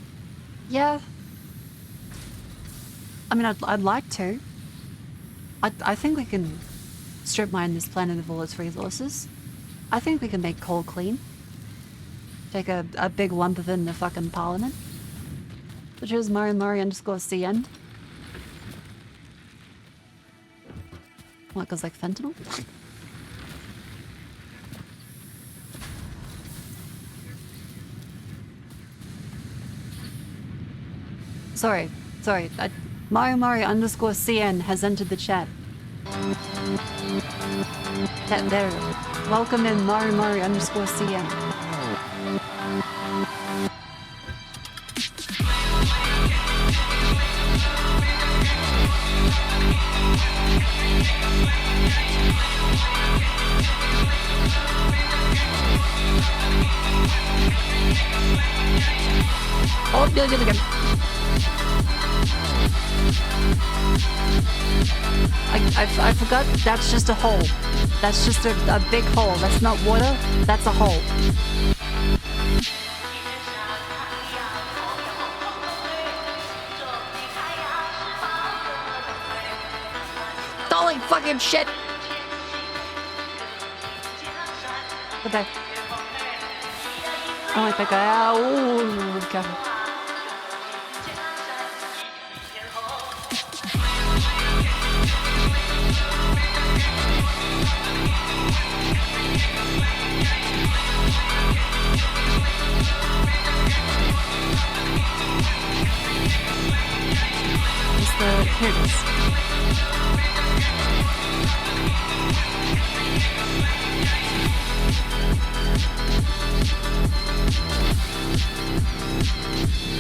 Speaker 1: Yeah. I mean, I'd like to. I think we can strip mine this planet of all its resources. I think we can make coal clean. Take a big lump of it in the fucking parliament. Which is Mario underscore CN. What, 'cause like fentanyl? Sorry. Mario underscore CN has entered the chat. There. Welcome in Mario underscore CN. Oh, good again. I forgot that's just a hole. That's just a big hole. That's not water, that's a hole. Holy fucking shit! Okay. I like that guy. Oh, okay. Here it is.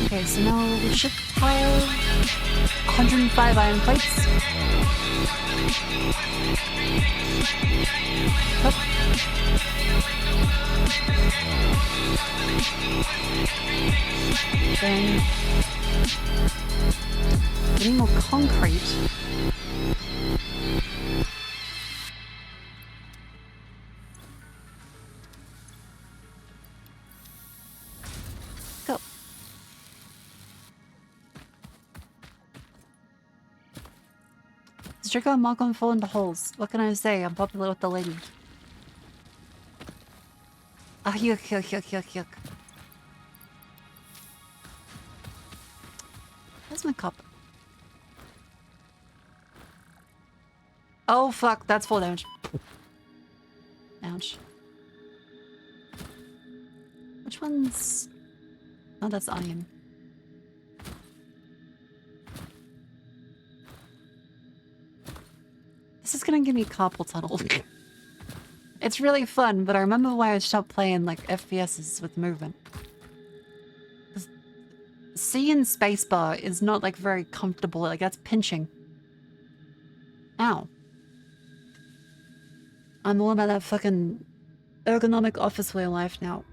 Speaker 1: Okay, so now we should pile 105 iron plates. Oh. Then getting more concrete. Go. Stricker and Malcolm fall into holes. What can I say? I'm popular with the lady. Ah, yuck. Where's my cup? Oh fuck, that's full damage. Ouch. Which one's... Oh, that's iron. This is gonna give me carpal tunnel. It's really fun, but I remember why I stopped playing like FPSs with movement. C in spacebar is not like very comfortable, like that's pinching. Ow. I'm all about that fucking ergonomic office way of life now.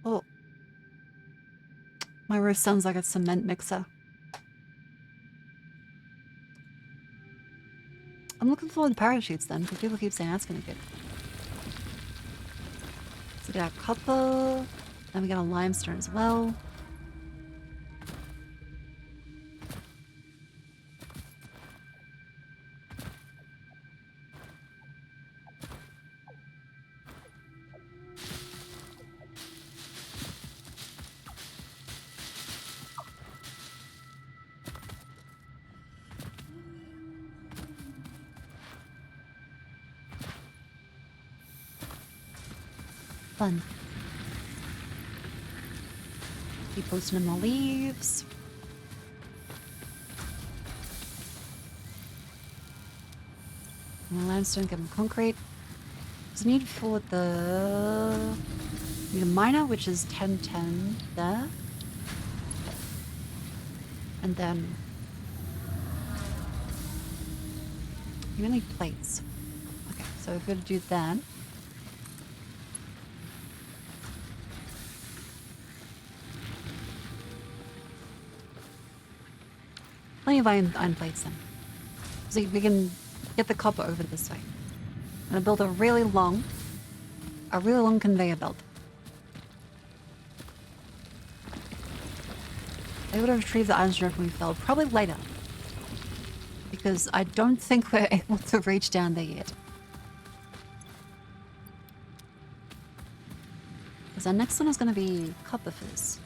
Speaker 1: Oh. My roof sounds like a cement mixer. I'm looking forward to parachutes then, because people keep saying that's gonna be good. So we got copper, then we got a limestone as well. Fun. Keep posting in the leaves. And limestone, give him concrete. Does need for the... Need a miner, which is 1010 there. And then... You need plates. Okay, so we're going to do that. Plenty of iron plates then. So we can get the copper over this way. I'm gonna build a really long conveyor belt. I would have retrieved the iron strip when we fell. Probably later. Because I don't think we're able to reach down there yet. Because our next one is going to be copper for this.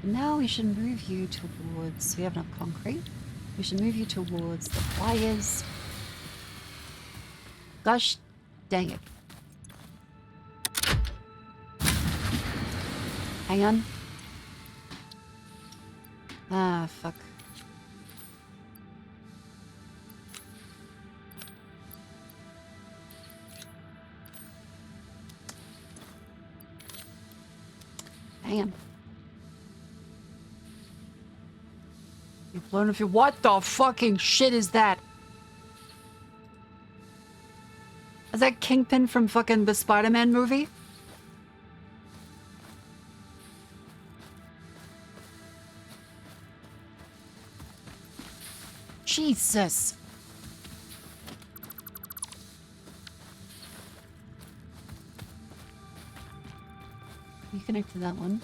Speaker 1: Now we should move you towards... We have enough concrete. We should move you towards the wires. Gosh dang it. Hang on. Ah, fuck. Hang on. You've blown if you... What the fucking shit is that? Is that Kingpin from fucking the Spider-Man movie? Jesus. You connect to that one.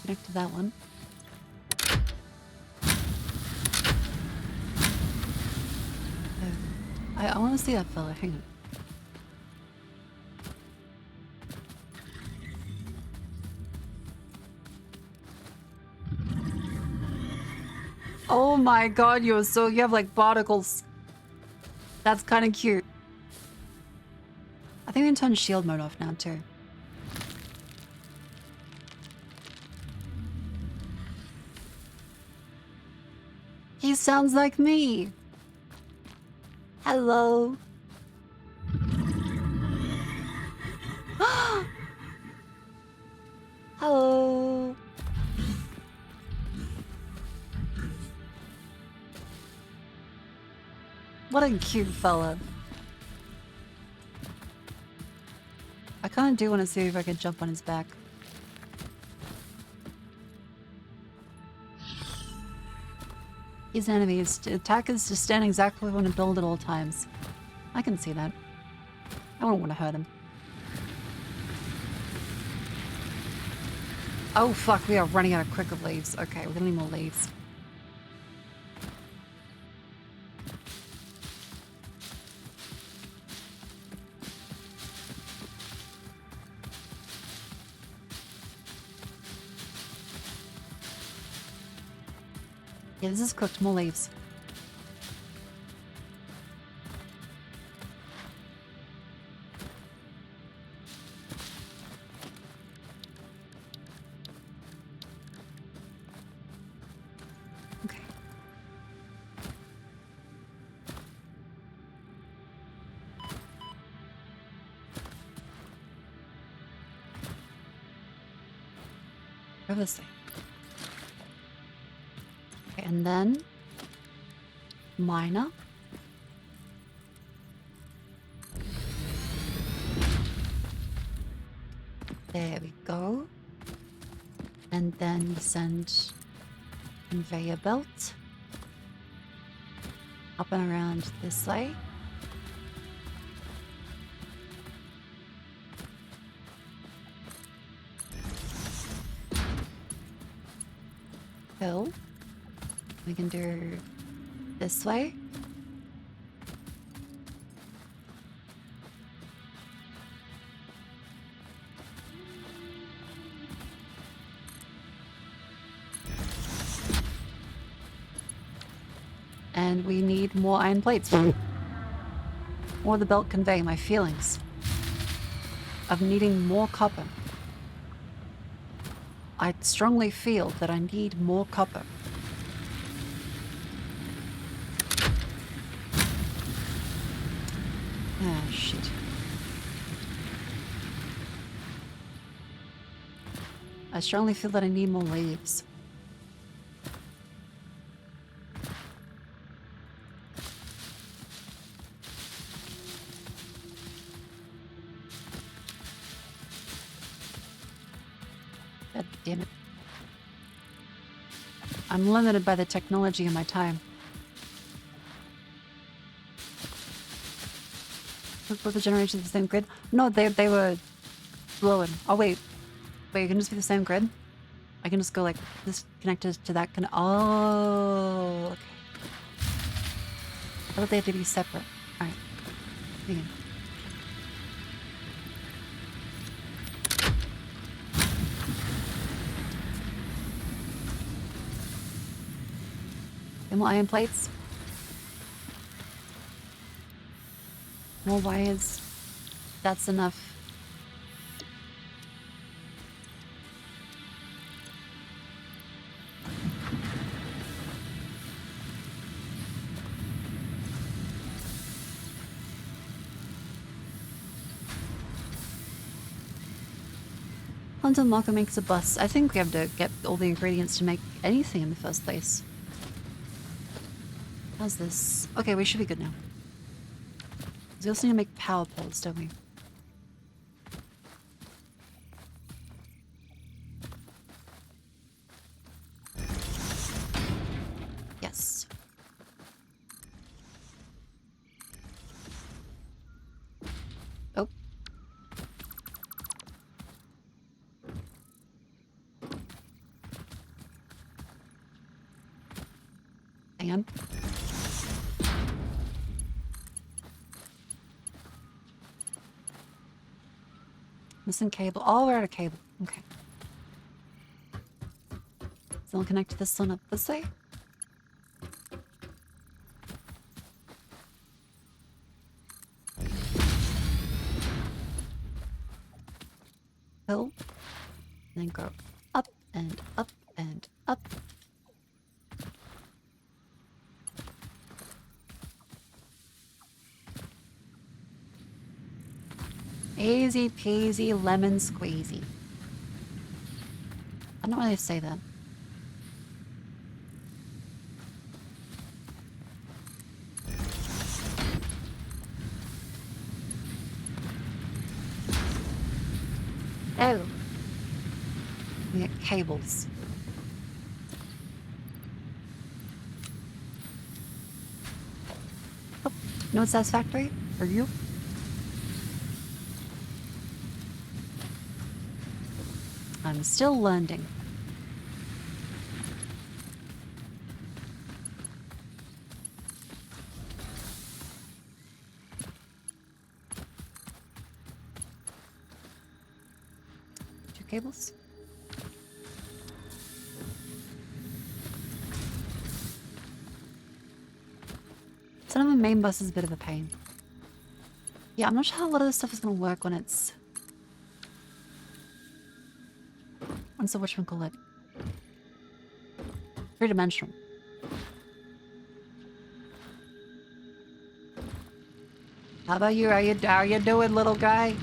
Speaker 1: Connect to that one. Oh. I want to see that fella. Hang on. Oh my god, you have like barnacles. That's kind of cute. I think we can turn shield mode off now too. He sounds like me. Hello. Hello. What a cute fella. I kind of do want to see if I can jump on his back. His enemies. Attackers just stand exactly where we want to build at all times. I can see that. I wouldn't want to hurt him. Oh fuck, we are running out of quick of leaves. Okay, we're gonna need more leaves. Yeah, this is cooked. More leaves. Okay. Over this way. And then miner. There we go. And then send conveyor belt up and around this way. Fill. We can do this way. And we need more iron plates. Or the belt convey my feelings of needing more copper. I strongly feel that I need more copper. Ah, shit. I strongly feel that I need more leaves. God damn it. I'm limited by the technology in my time. Were the generations the same grid? No, they were blowing. Oh wait. Wait, it can just be the same grid? I can just go like this connected to that oh, okay. I thought they had to be separate. Alright. Begin. And more iron plates. More wires. That's enough. Hunter Marker makes a bus. I think we have to get all the ingredients to make anything in the first place. How's this? Okay, we should be good now. We also need to make power poles, don't we? Yes. Oh. Hang on. Missing cable. Oh, we're out of cable. Okay. So I'll connect this one up this way. Hill. And then go up and up and up. Easy peasy lemon squeezy. I don't really say that. Oh. We get cables. Oh, no satisfactory? For you? I'm still learning. Two cables. Some of the main bus is a bit of a pain. Yeah, I'm not sure how a lot of this stuff is going to work when it's... What's the whatchamacallit? Three-dimensional. How about you? How you doing, little guy?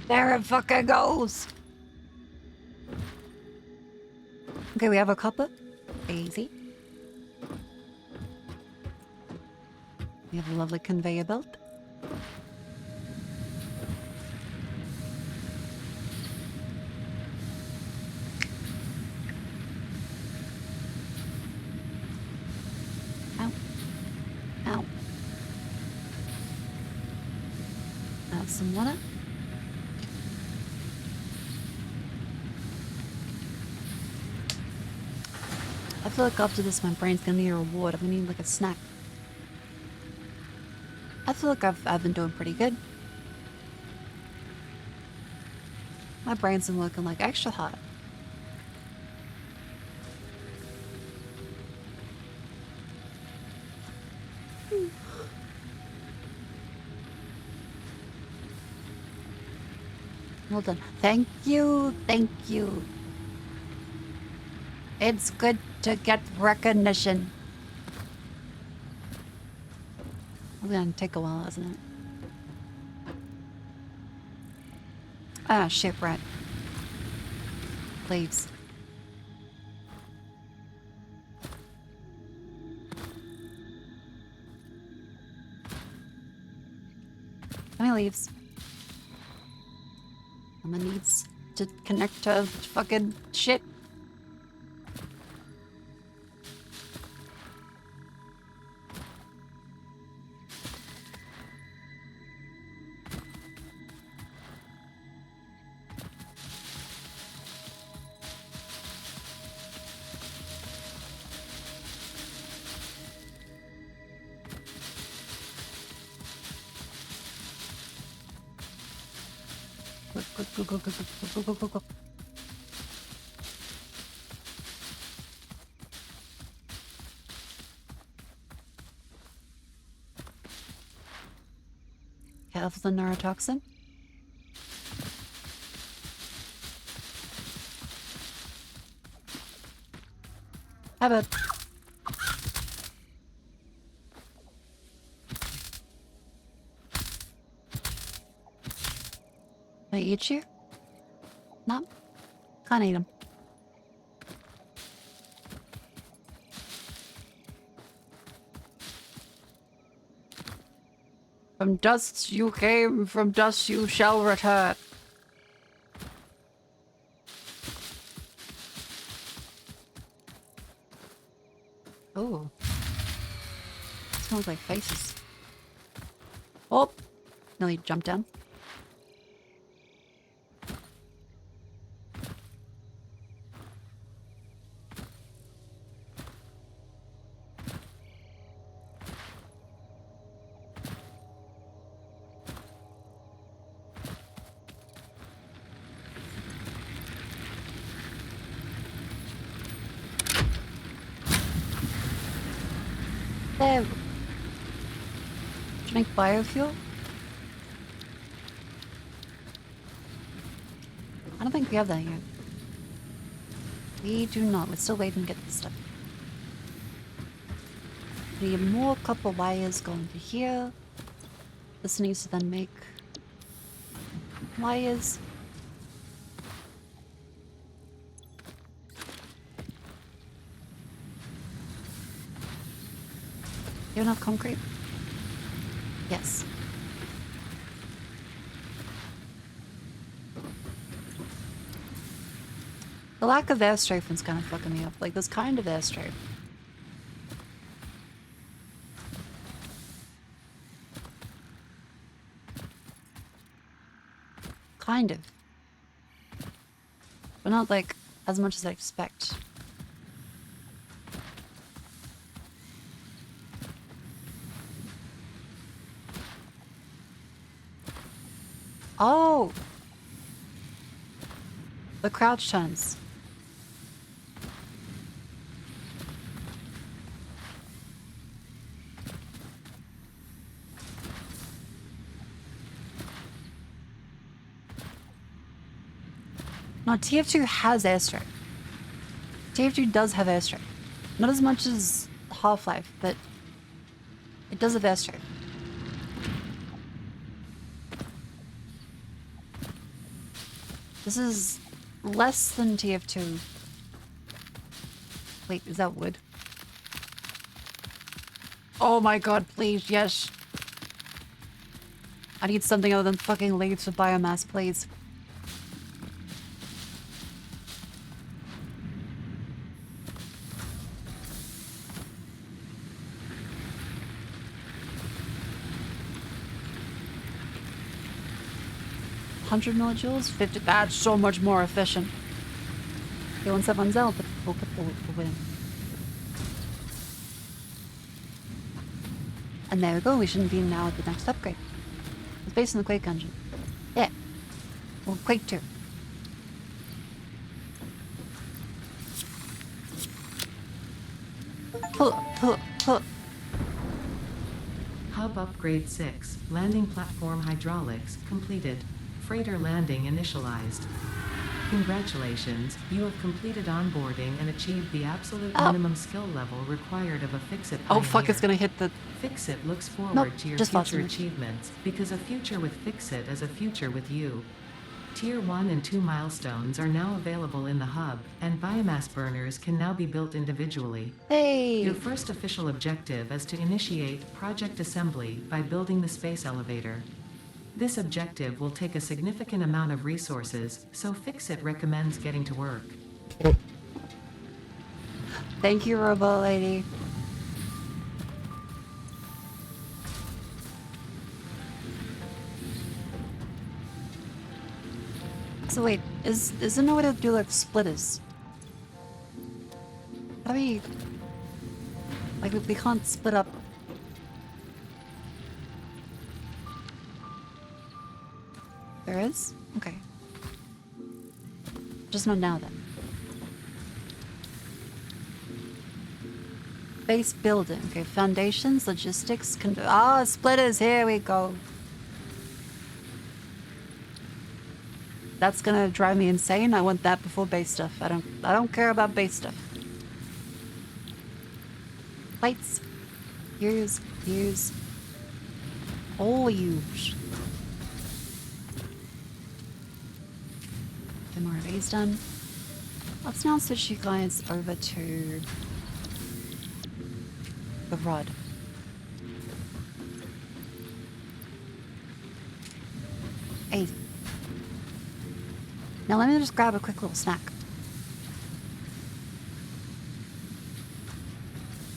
Speaker 1: There it fucking goes! Okay, we have a copper. Easy. We have a lovely conveyor belt. Ow. Ow. Have some water. I feel like after this my brain's gonna need a reward. I'm gonna need like a snack. I feel like I've been doing pretty good. My brain's been working like extra hard. Well done. Thank you. Thank you. It's good to get recognition. It's gonna take a while, isn't it? Ah, shit, right. Leaves. How many leaves? Emma needs to connect to fucking shit. Go. Careful the neurotoxin. How about Can I eat you? No. Can't eat him. From dust you came, from dust you shall return. Oh. Smells like faces. Oh! Nearly jumped down. There. Did you make biofuel? I don't think we have that yet. We do not. We're still waiting to get this stuff. We need more copper wires going to here. This needs to then make wires. You have enough concrete? Yes. The lack of airstrafe is kind of fucking me up. Like, there's kind of airstrafe. Kind of. But not, like, as much as I expect. Oh! The crouch turns. No, TF2 has airstrike. TF2 does have airstrike. Not as much as Half-Life, but it does have airstrike. This is less than TF2. Wait, is that wood? Oh my god, please, yes. I need something other than fucking leaves for biomass, please. $100 millijoules? 50. That's so much more efficient. Okay, once that runs out, we'll win. And there we go. We shouldn't be now at the next upgrade. It's based on the Quake engine. Yeah. Well, Quake 2.
Speaker 8: Hub upgrade 6. Landing platform hydraulics completed. Freighter landing initialized. Congratulations, you have completed onboarding and achieved the absolute minimum skill level required of a Fix-It
Speaker 1: Oh fuck,
Speaker 8: pioneer.
Speaker 1: it's gonna hit the...
Speaker 8: Fix-It looks forward
Speaker 1: Nope,
Speaker 8: to your
Speaker 1: just
Speaker 8: future
Speaker 1: watching it.
Speaker 8: achievements, because a future with Fix-It is a future with you. Tier 1 and 2 milestones are now available in the hub, and biomass burners can now be built individually.
Speaker 1: Hey!
Speaker 8: Your first official objective is to initiate Project Assembly by building the space elevator. This objective will take a significant amount of resources, so Fix-It recommends getting to work.
Speaker 1: Thank you, robot lady. So wait, is there no way to do like splitters? How do we... Like we can't split up... There is? Okay. Just not now then. Base building. Okay, foundations, logistics, splitters, here we go. That's gonna drive me insane. I want that before base stuff. I don't care about base stuff. Lights. Use. All used. MRV's done. Let's now switch you guys over to the rod. Hey. Now let me just grab a quick little snack.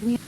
Speaker 1: Give me-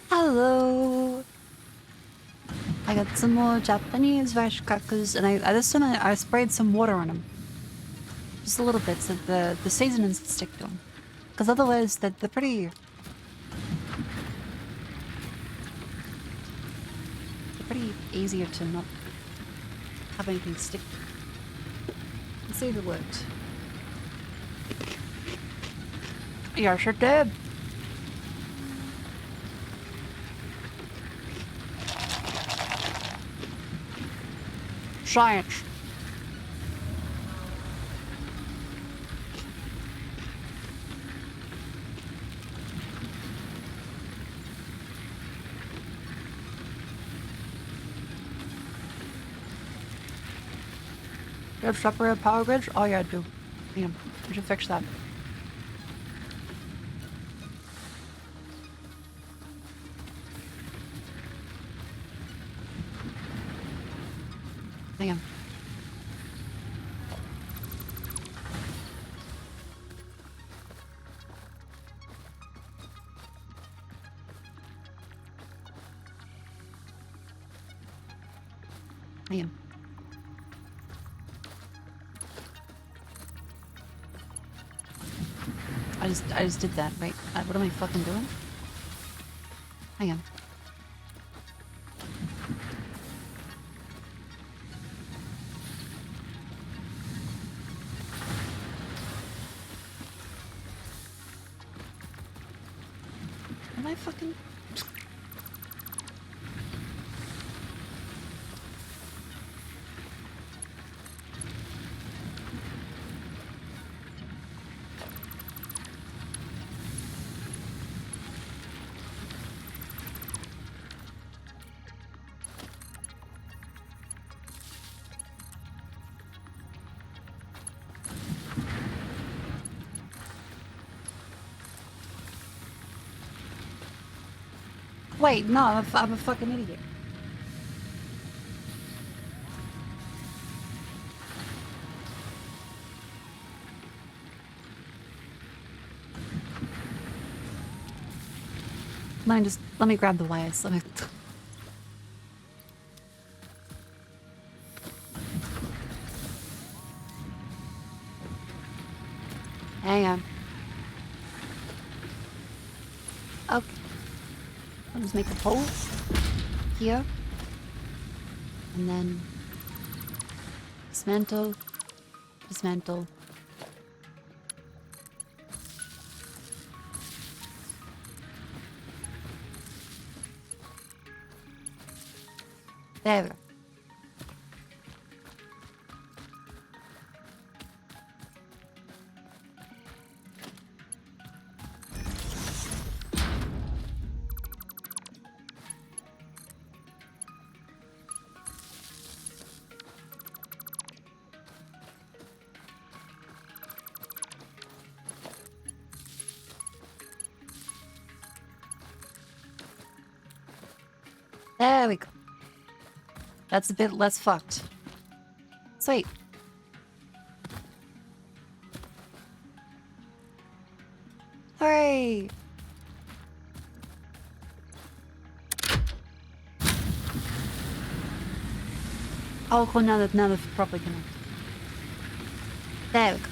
Speaker 1: Hello. I got some more Japanese rice crackers, and this time I sprayed some water on them, just a little bit, so the seasonings can stick to them. Because otherwise, they're pretty easier to not have anything stick. Let's see if it worked. Yes, it did. Science. You have separated power grids? Oh yeah, I do. Damn, we should fix that. Damn. Damn. I just did that. Wait, what am I fucking doing? Hang on. Am I fucking... Wait, no, I'm a fucking idiot. Let me grab the wires. Let me. Hang on. Okay. I'll just make the poles here. And then dismantle, dismantle. There we go. There we go. That's a bit less fucked. Sweet. Hooray! Oh, cool, now they're properly connected. There we go.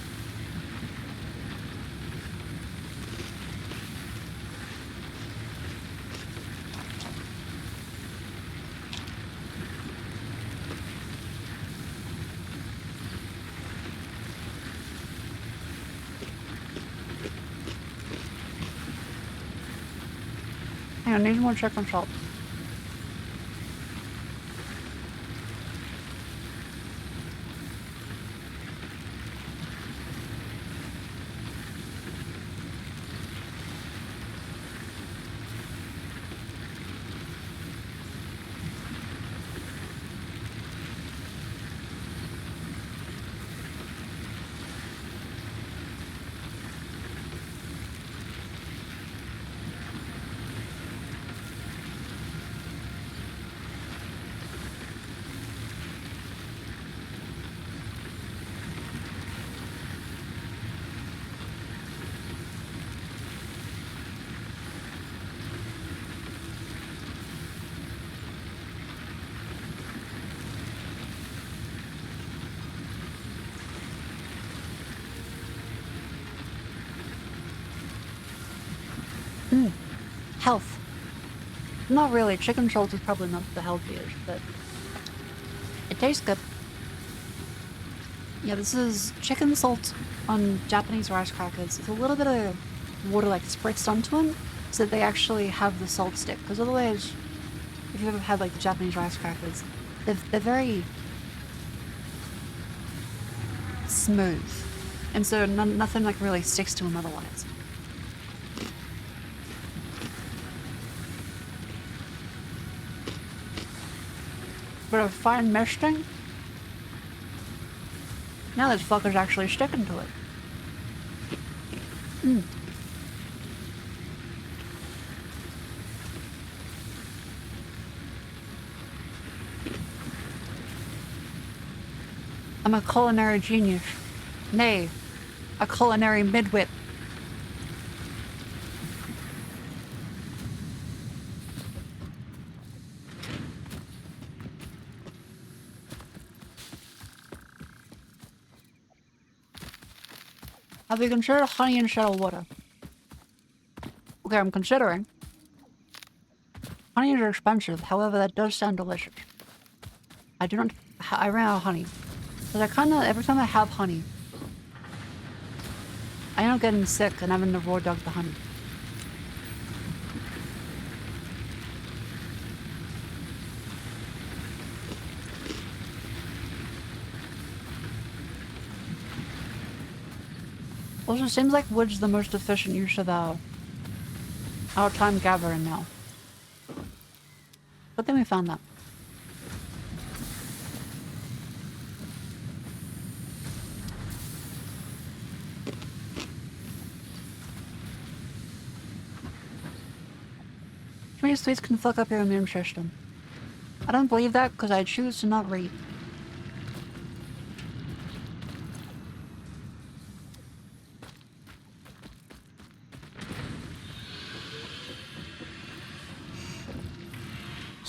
Speaker 1: I need more chicken salt. Health. Not really. Chicken salt is probably not the healthiest, but it tastes good. Yeah, this is chicken salt on Japanese rice crackers. It's a little bit of water like spritzed onto them, so that they actually have the salt stick. Because otherwise, if you've ever had like the Japanese rice crackers, they're very smooth, and so nothing like really sticks to them otherwise. But a fine mesh thing. Now this fucker's actually sticking to it. I'm a culinary genius. Nay, a culinary midwit. Have you considered honey instead of water? Okay, I'm considering. Honey is expensive, however, that does sound delicious. I ran out of honey. Because every time I have honey, I end up getting sick and having to raw dog the honey. Also, seems like wood's the most efficient use of our time gathering now. But then we found that. Too many sweets can fuck up your immune system. I don't believe that because I choose to not read.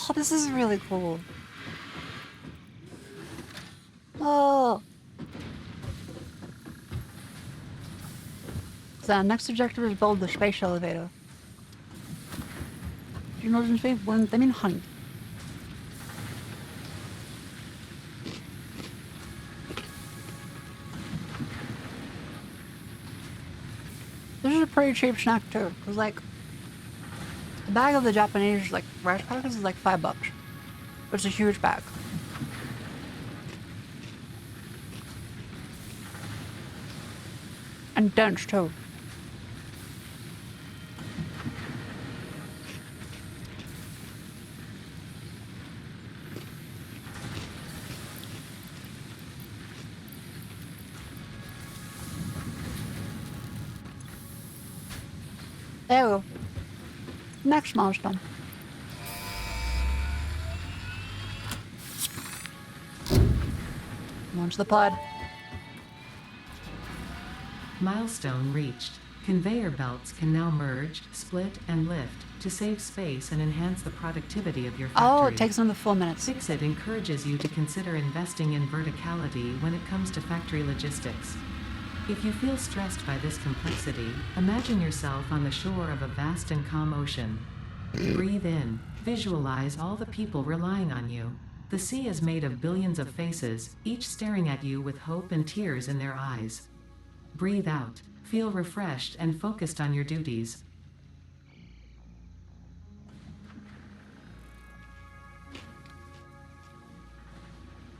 Speaker 1: Oh, this is really cool. Oh. So our next objective is build the space elevator. Do you know in space? Well, they mean honey. This is a pretty cheap snack too, because like a bag of the Japanese like rice crackers is like $5. But it's a huge bag. And dense too. There we go. Next milestone. Launch the pod.
Speaker 8: Milestone reached. Conveyor belts can now merge, split, and lift to save space and enhance the productivity of your factory.
Speaker 1: Oh, it takes another 4 minutes.
Speaker 8: Fixit encourages you to consider investing in verticality when it comes to factory logistics. If you feel stressed by this complexity, imagine yourself on the shore of a vast and calm ocean. Breathe in. Visualize all the people relying on you. The sea is made of billions of faces, each staring at you with hope and tears in their eyes. Breathe out. Feel refreshed and focused on your duties.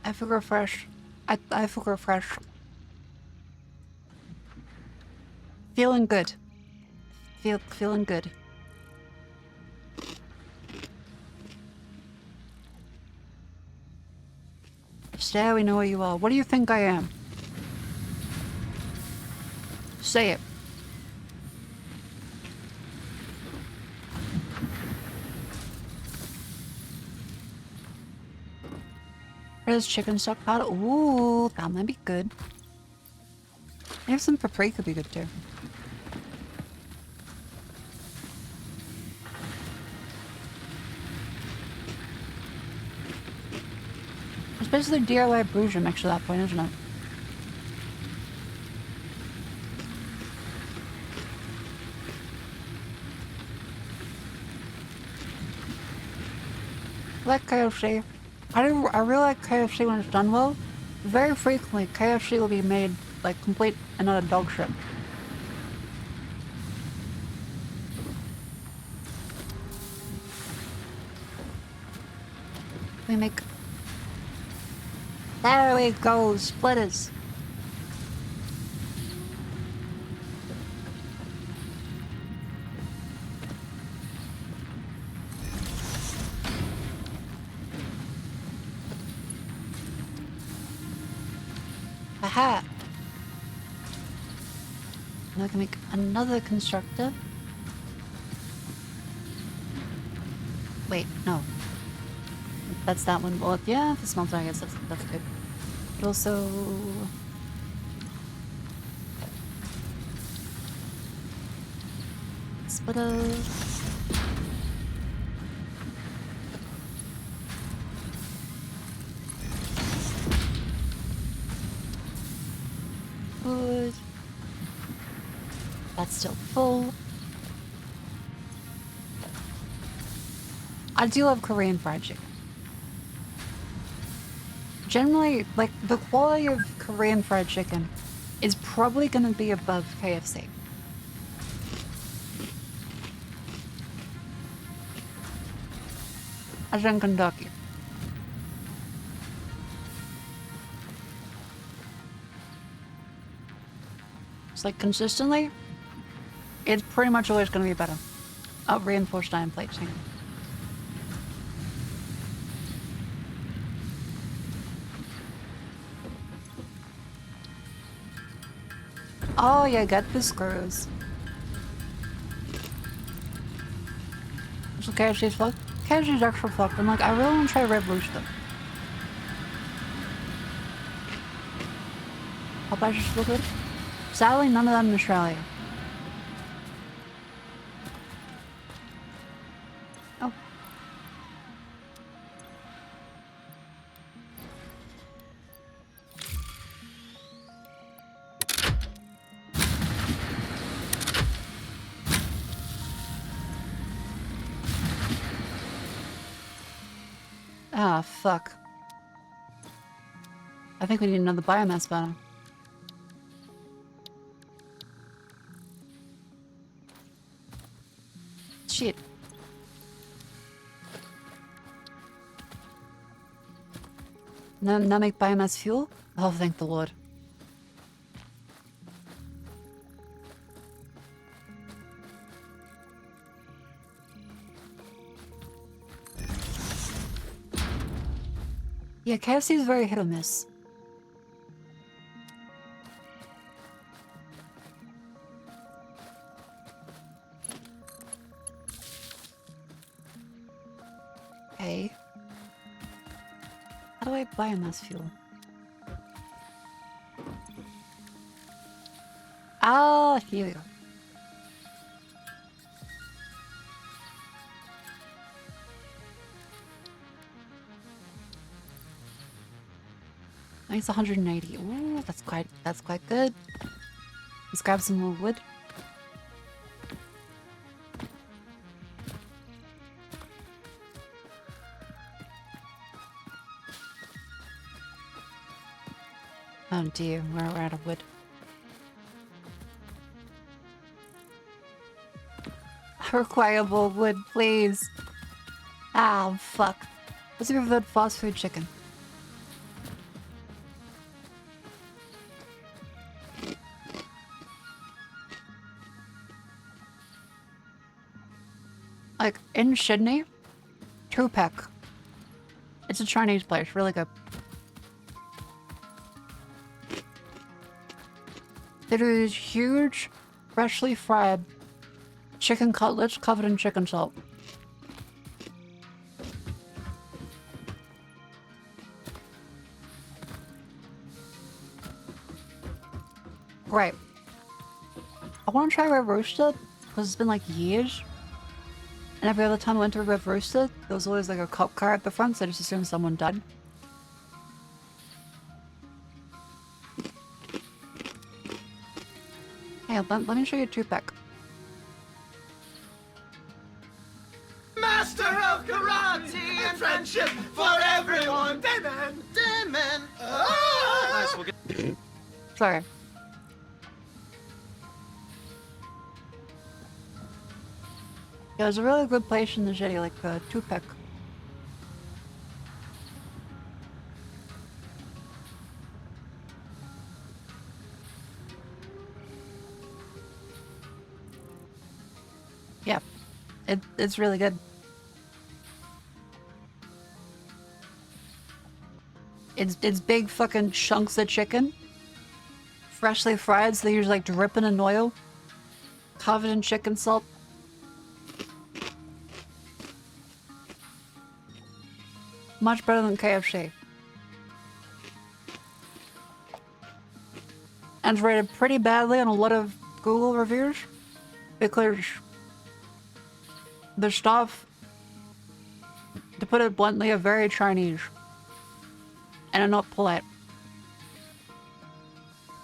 Speaker 1: I feel refreshed. I feel refreshed. Feeling good. Feeling good. Stay, we know where you are. What do you think I am? Say it. There's chicken stock powder. Ooh, that might be good. I have some paprika, be good too. It's basically DIY Bruges mix at that point, isn't it? I like KFC. I really like KFC when it's done well. Very frequently, KFC will be made like complete and not a dog shit. We make... There we go, splitters. Aha! Now I can make another constructor. Wait, no. That's that one. Well, yeah, the smelter, I guess that's good. But also... Splitters. Good. That's still full. I do love Korean fried chicken. Generally, like, the quality of Korean fried chicken is probably gonna be above KFC. As in Kentucky. It's like consistently, it's pretty much always gonna be better. Reinforced iron plating. Oh, yeah, get the screws. So KFC's fucked? KFC's extra fucked. I'm like, I really want to try Red Rooster. Hope I just feel good. Sadly, none of them in Australia. Oh. Ah, fuck. I think we need another biomass bottom. Shit. Now make biomass fuel? Oh, thank the Lord. Yeah, KFC is very hit or miss. Okay. How do I biomass fuel? Ah, here we go. I think it's 180. Ooh, that's quite good. Let's grab some more wood. Oh dear, we're out of wood. I require more wood, please. Ah, fuck. What's your preferred fast food chicken? Like, in Sydney, Tupac. It's a Chinese place, really good. They do these huge, freshly fried chicken cutlets covered in chicken salt. Right. I want to try Red Rooster because it's been like years. And every other time I went to a Red Rooster, there was always like a cop car at the front, so I just assumed someone died. Hey, let me show you Tupac.
Speaker 10: Master of karate and friendship for everyone. Dayman, Dayman.
Speaker 11: Nice, we'll get...
Speaker 1: Sorry. Yeah, there's a really good place in the city, like Tupac. It's really good. It's big fucking chunks of chicken. Freshly fried, so they're usually like dripping in oil. Covered in chicken salt. Much better than KFC. And it's rated pretty badly on a lot of Google reviews because the stuff, to put it bluntly, are very Chinese and are not polite.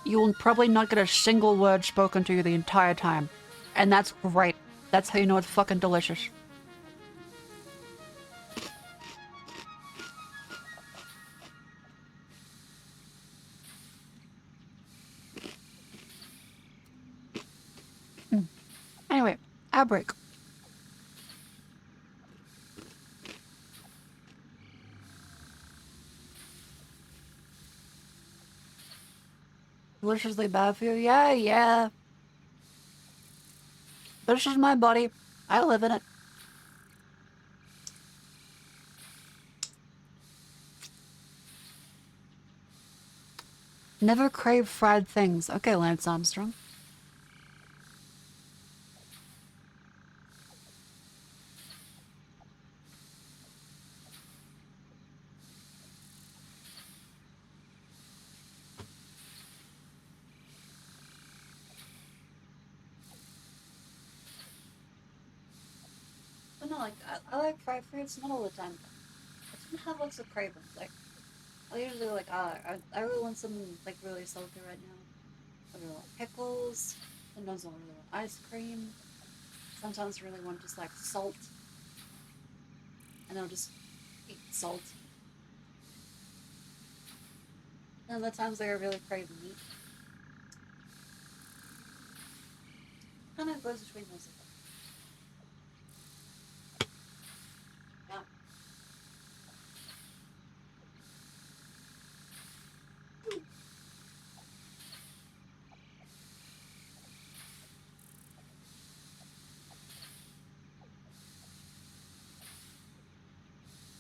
Speaker 1: You will probably not get a single word spoken to you the entire time. And that's great. That's how you know it's fucking delicious. Anyway, ad break. Deliciously bad for you? Yeah. This is my body. I live in it. Never crave fried things. Okay, Lance Armstrong. But no, like, I like fried foods, not all the time. I don't have lots of cravings. Like, I usually like, I really want something like really salty right now. I really want pickles. Sometimes I really want ice cream. Sometimes I really want just like salt. And I'll just eat salt. And other times I really crave meat. Kind of goes between those. Yeah.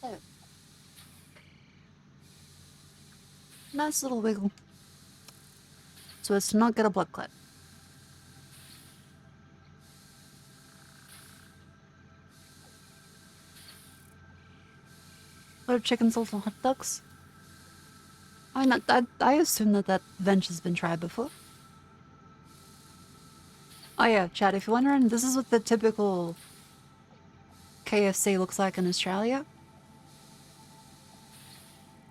Speaker 1: So. Nice little wiggle. So as to not get a blood clot. Or chicken salt and hot dogs. I mean, I assume that venture's been tried before. Oh yeah, Chad, if you're wondering, this is what the typical KFC looks like in Australia.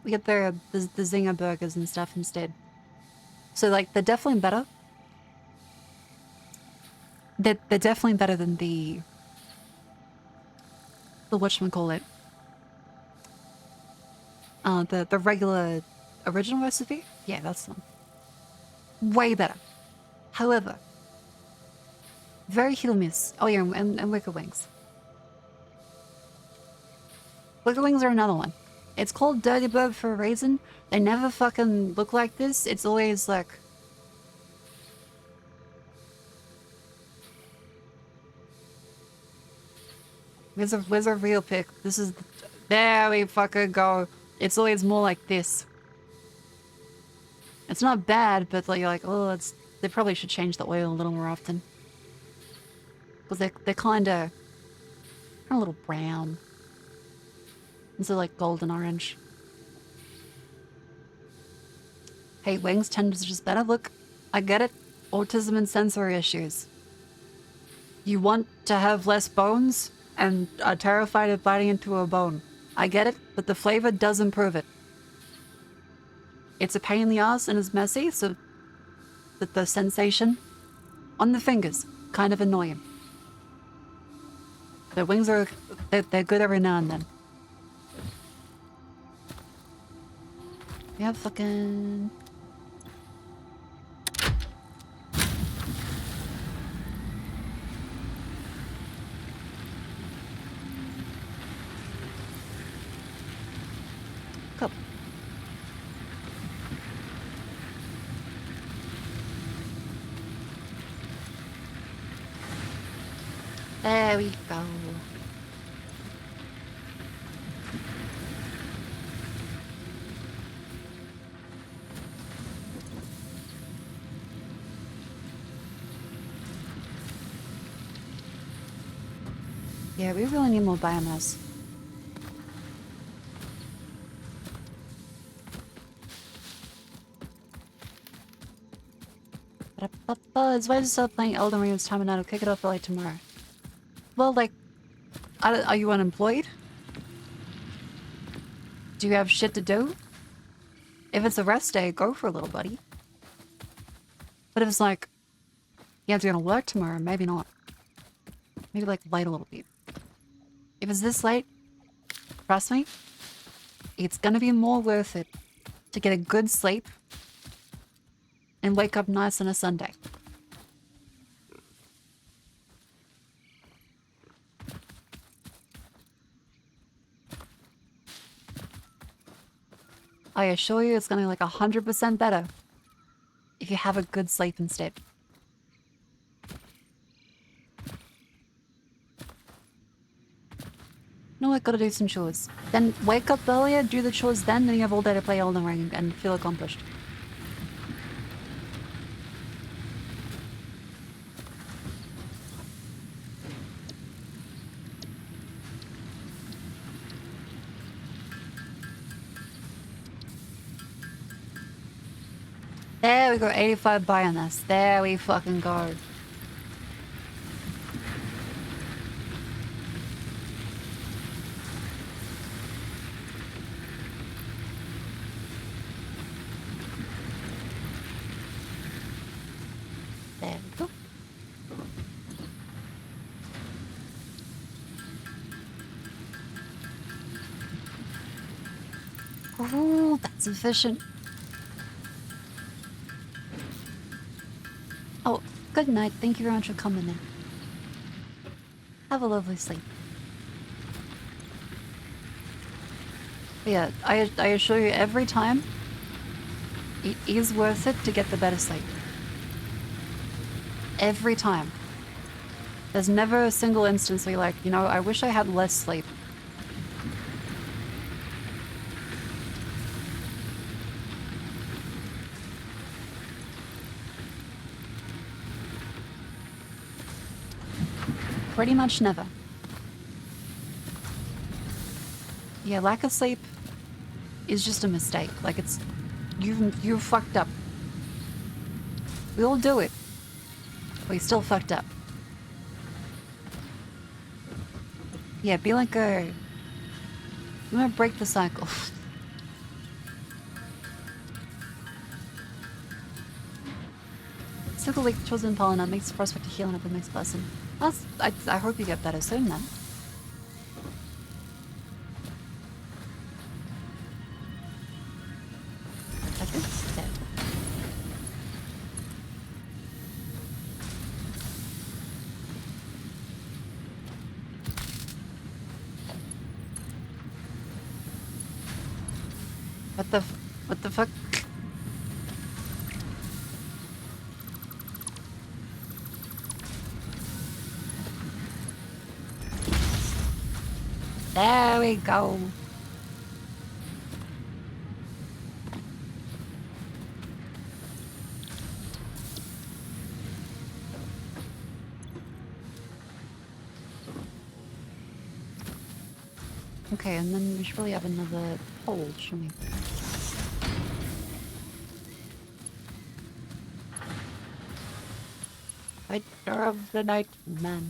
Speaker 1: We get the Zinger burgers and stuff instead. So like, they're definitely better. They're definitely better than the whatchamacallit. The regular original recipe? Yeah, that's the one. Way better. However, very hit or miss. Oh yeah, and wicker wings. Wicker wings are another one. It's called Dirty Bird for a reason. They never fucking look like this. It's always like... Where's a real pic? This is... There we fucking go. It's always more like this. It's not bad, but like, you're like, oh, they probably should change the oil a little more often. Because they're kind of a little brown. Instead of like golden orange. Hey, wings, tenders are just better. Look, I get it. Autism and sensory issues. You want to have less bones and are terrified of biting into a bone. I get it, but the flavor does improve it. It's a pain in the ass and it's messy, so that the sensation on the fingers kind of annoying. The wings are they're good every now and then. We have fucking... Cup. There we go. Yeah, we really need more biomass. It's why I start playing Elden Ring this time and I'll kick it off for like tomorrow. Well, like, are you unemployed? Do you have shit to do? If it's a rest day, go for a little, buddy. But if it's like, you have to go to work tomorrow, maybe not. Maybe like light a little bit. If it's this late, trust me, it's gonna be more worth it to get a good sleep and wake up nice on a Sunday. I assure you it's gonna be like 100% better if you have a good sleep instead. No, I gotta do some chores. Then wake up earlier, do the chores then you have all day to play Elden Ring and feel accomplished. There we go, 85 buy on this. There we fucking go. There we go. Oh, that's efficient. Oh, good night. Thank you very much for coming in. Have a lovely sleep. But yeah, I assure you every time, it is worth it to get the better sleep. Every time. There's never a single instance where you're like, you know, I wish I had less sleep. Pretty much never. Yeah, lack of sleep is just a mistake. Like it's, you've fucked up. We all do it. But you still fucked up. Yeah, be like a... I'm gonna break the cycle. Cycle week chosen pollen that makes the prospect of healing up the next person. That's, I hope you get better soon then. I think it's dead. What the fuck? There we go. Okay, and then we should really have another pole, shouldn't we? Fighter of the night, man.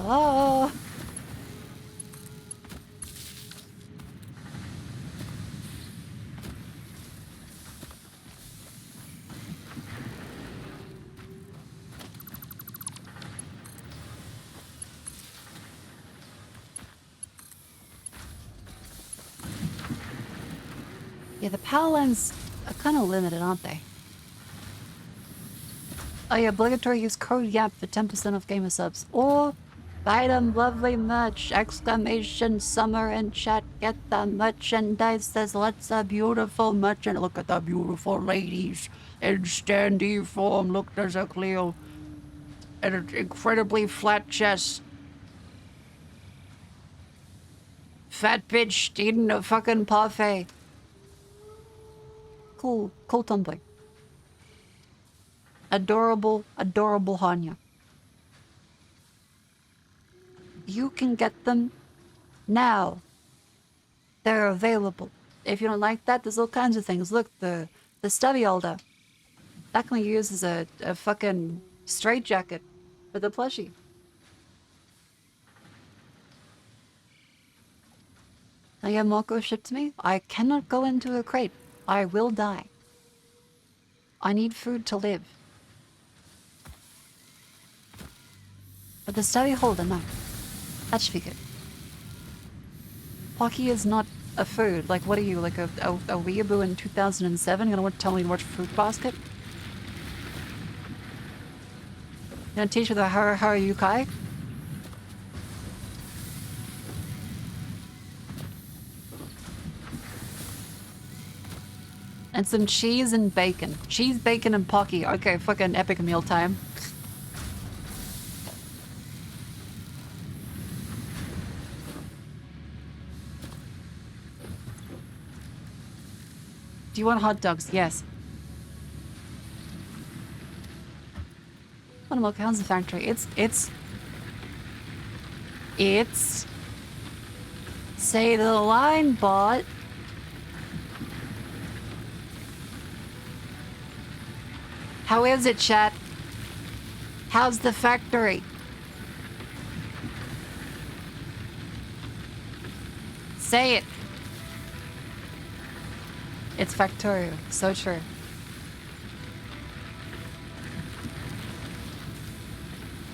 Speaker 1: Oh! Yeah, the power lines are kind of limited, aren't they? Oh yeah, obligatory use code YAP for 10% off gamer subs. Or buy them lovely merch! Exclamation summer in chat. Get the merchandise. There's lots of beautiful merchandise. Look at the beautiful ladies in standee form. Look, there's a Cleo. And an incredibly flat chest. fat bitch eating a fucking parfait. Cool tumbling. Adorable Hanya. You can get them now. They're available. If you don't like that, there's all kinds of things. Look, the stubby holder. That can be used as a fucking straitjacket for the plushie. Can I get Moko shipped to me? I cannot go into a crate. I will die. I need food to live. But the stubby holder, no. That should be good. Pocky is not a food. Like, what are you, like a weeaboo in 2007? You gonna tell me to watch Fruit Basket? You gonna teach me the Hara Yukai? And some cheese and bacon. Cheese, bacon, and Pocky. Okay, fucking epic meal time. Do you want hot dogs? Yes. What about how's the factory? It's say the line, bot. How is it, chat? How's the factory? Say it. It's Factorio. So true.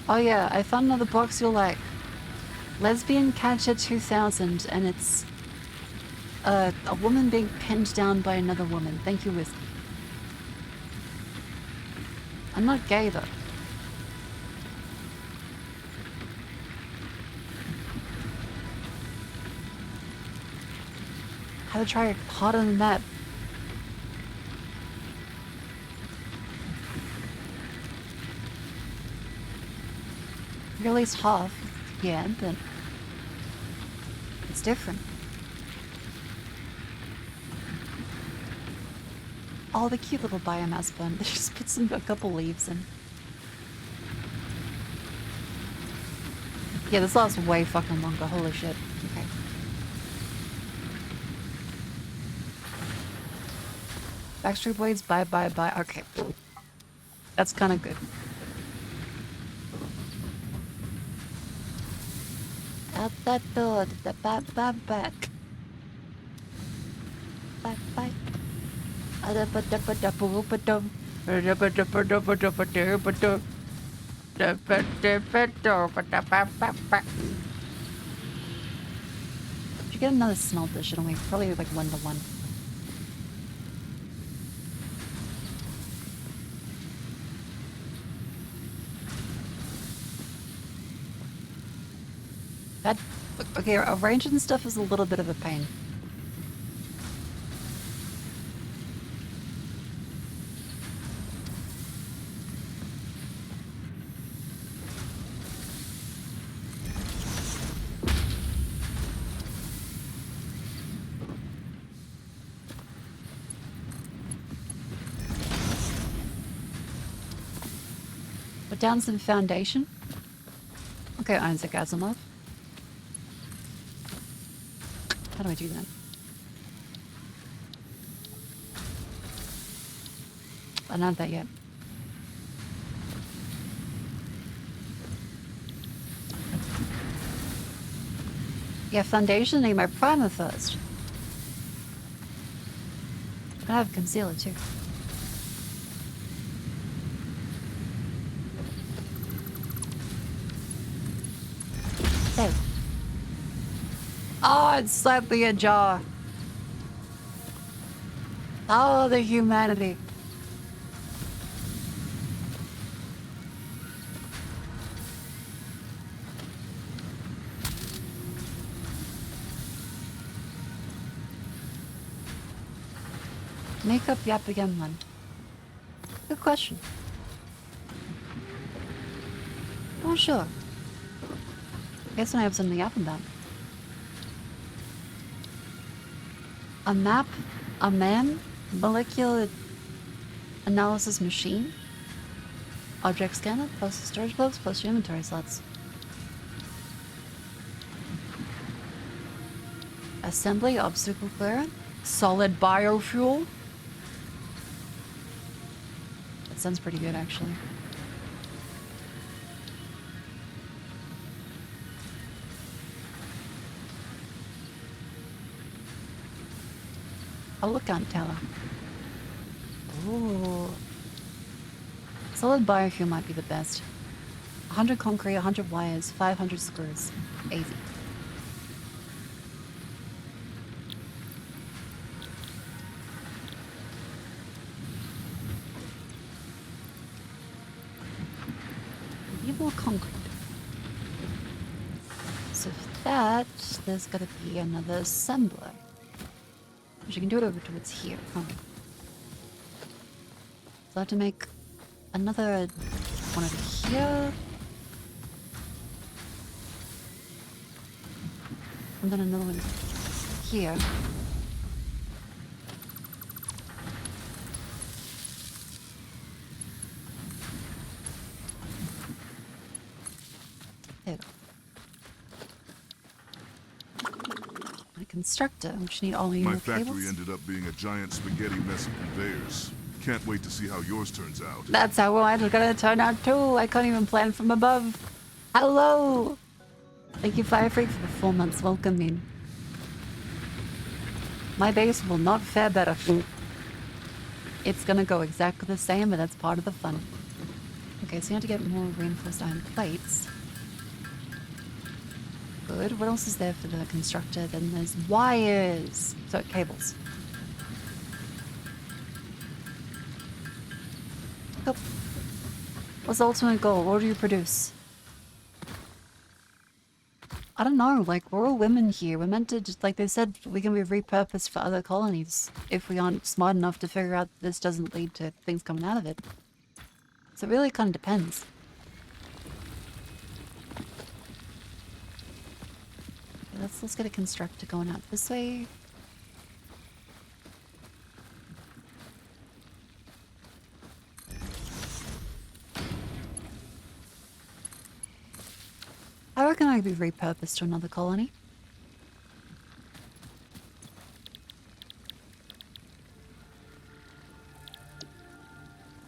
Speaker 1: Oh yeah, I found another box you'll like. Lesbian Catcher 2000, and it's a woman being pinned down by another woman. Thank you, Whiskey. I'm not gay though. How to try it harder than that. You're at least half. Yeah, but it's different. Oh, the cute little biomass bun. They just put a couple leaves in. Yeah, this lasts way fucking longer. Holy shit. Okay. Backstreet Boys, bye. Okay. That's kind of good. At that door, the back. Bye. Should get another small dish, don't we? Probably like 1-to-1. That, okay, arranging stuff is a little bit of a pain. Put down some foundation. Okay, Isaac Asimov. How do I do that? I don't have that yet. Yeah, foundation, I need my primer first. I have concealer too. There. Oh, it's slightly ajar. Oh, the humanity. Makeup yap again one. Good question. Oh, sure. I guess when I have something to yap about. A map, a man, molecular analysis machine, object scanner, plus storage blocks, plus your inventory slots. Assembly, obstacle clearer, solid biofuel. That sounds pretty good, actually. A lookout tower. Ooh. Solid biofuel might be the best. 100 concrete, 100 wires, 500 screws. Easy. We need more concrete. So for that, there's gotta be another assembler. Which you can do it over towards here. Oh. So I have to make another one over here. And then another one here. There we go. A constructor, which need all your
Speaker 2: My factory
Speaker 1: cables.
Speaker 2: ended up being a giant spaghetti mess of conveyors. Can't wait to see how yours turns out.
Speaker 1: That's how mine's gonna turn out too. I can't even plan from above. Hello! Thank you, Firefreak, for the 4 months. Welcome in. My base will not fare better. It's gonna go exactly the same, but that's part of the fun. Okay, so you have to get more reinforced iron plates. Good. What else is there for the constructor? Then there's wires. So, cables. Go. What's the ultimate goal? What do you produce? I don't know, like, we're all women here. We're meant to just, like they said, we can be repurposed for other colonies if we aren't smart enough to figure out that this doesn't lead to things coming out of it. So it really kind of depends. Okay, let's get a constructor going out this way. I reckon I could be repurposed to another colony.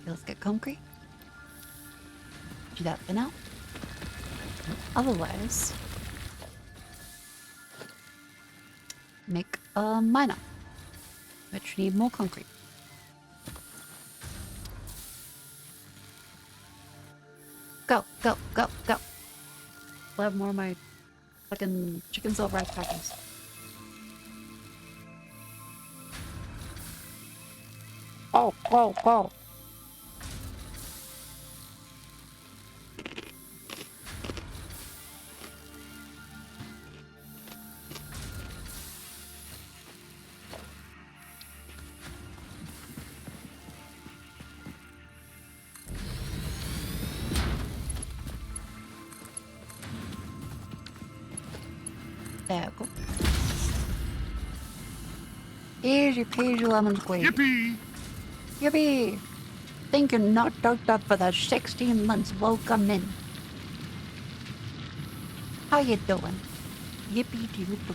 Speaker 1: Okay, let's get concrete. Do that for now. Otherwise, make a miner, which need more concrete. Go, go, go, go. I'll have more of my fucking chicken silver rice packers. Oh, oh, oh. There we go. Easy peasy lemon squeeze.
Speaker 2: Yippee!
Speaker 1: Yippee! Think you're not doped up for the 16 months. Welcome in. How you doing? Yippee doo doo.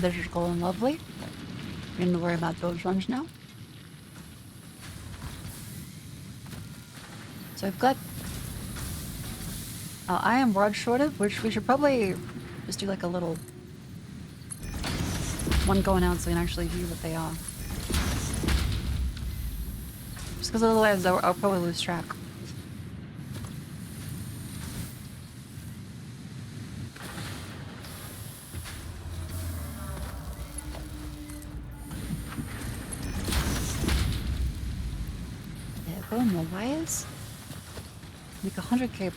Speaker 1: This is going lovely. You don't worry about those ones now. So I've got iron rod shorted, which we should probably just do like a little one going out so we can actually view what they are. Just because otherwise I'll probably lose track. There we go, more wires. Make 100 cables.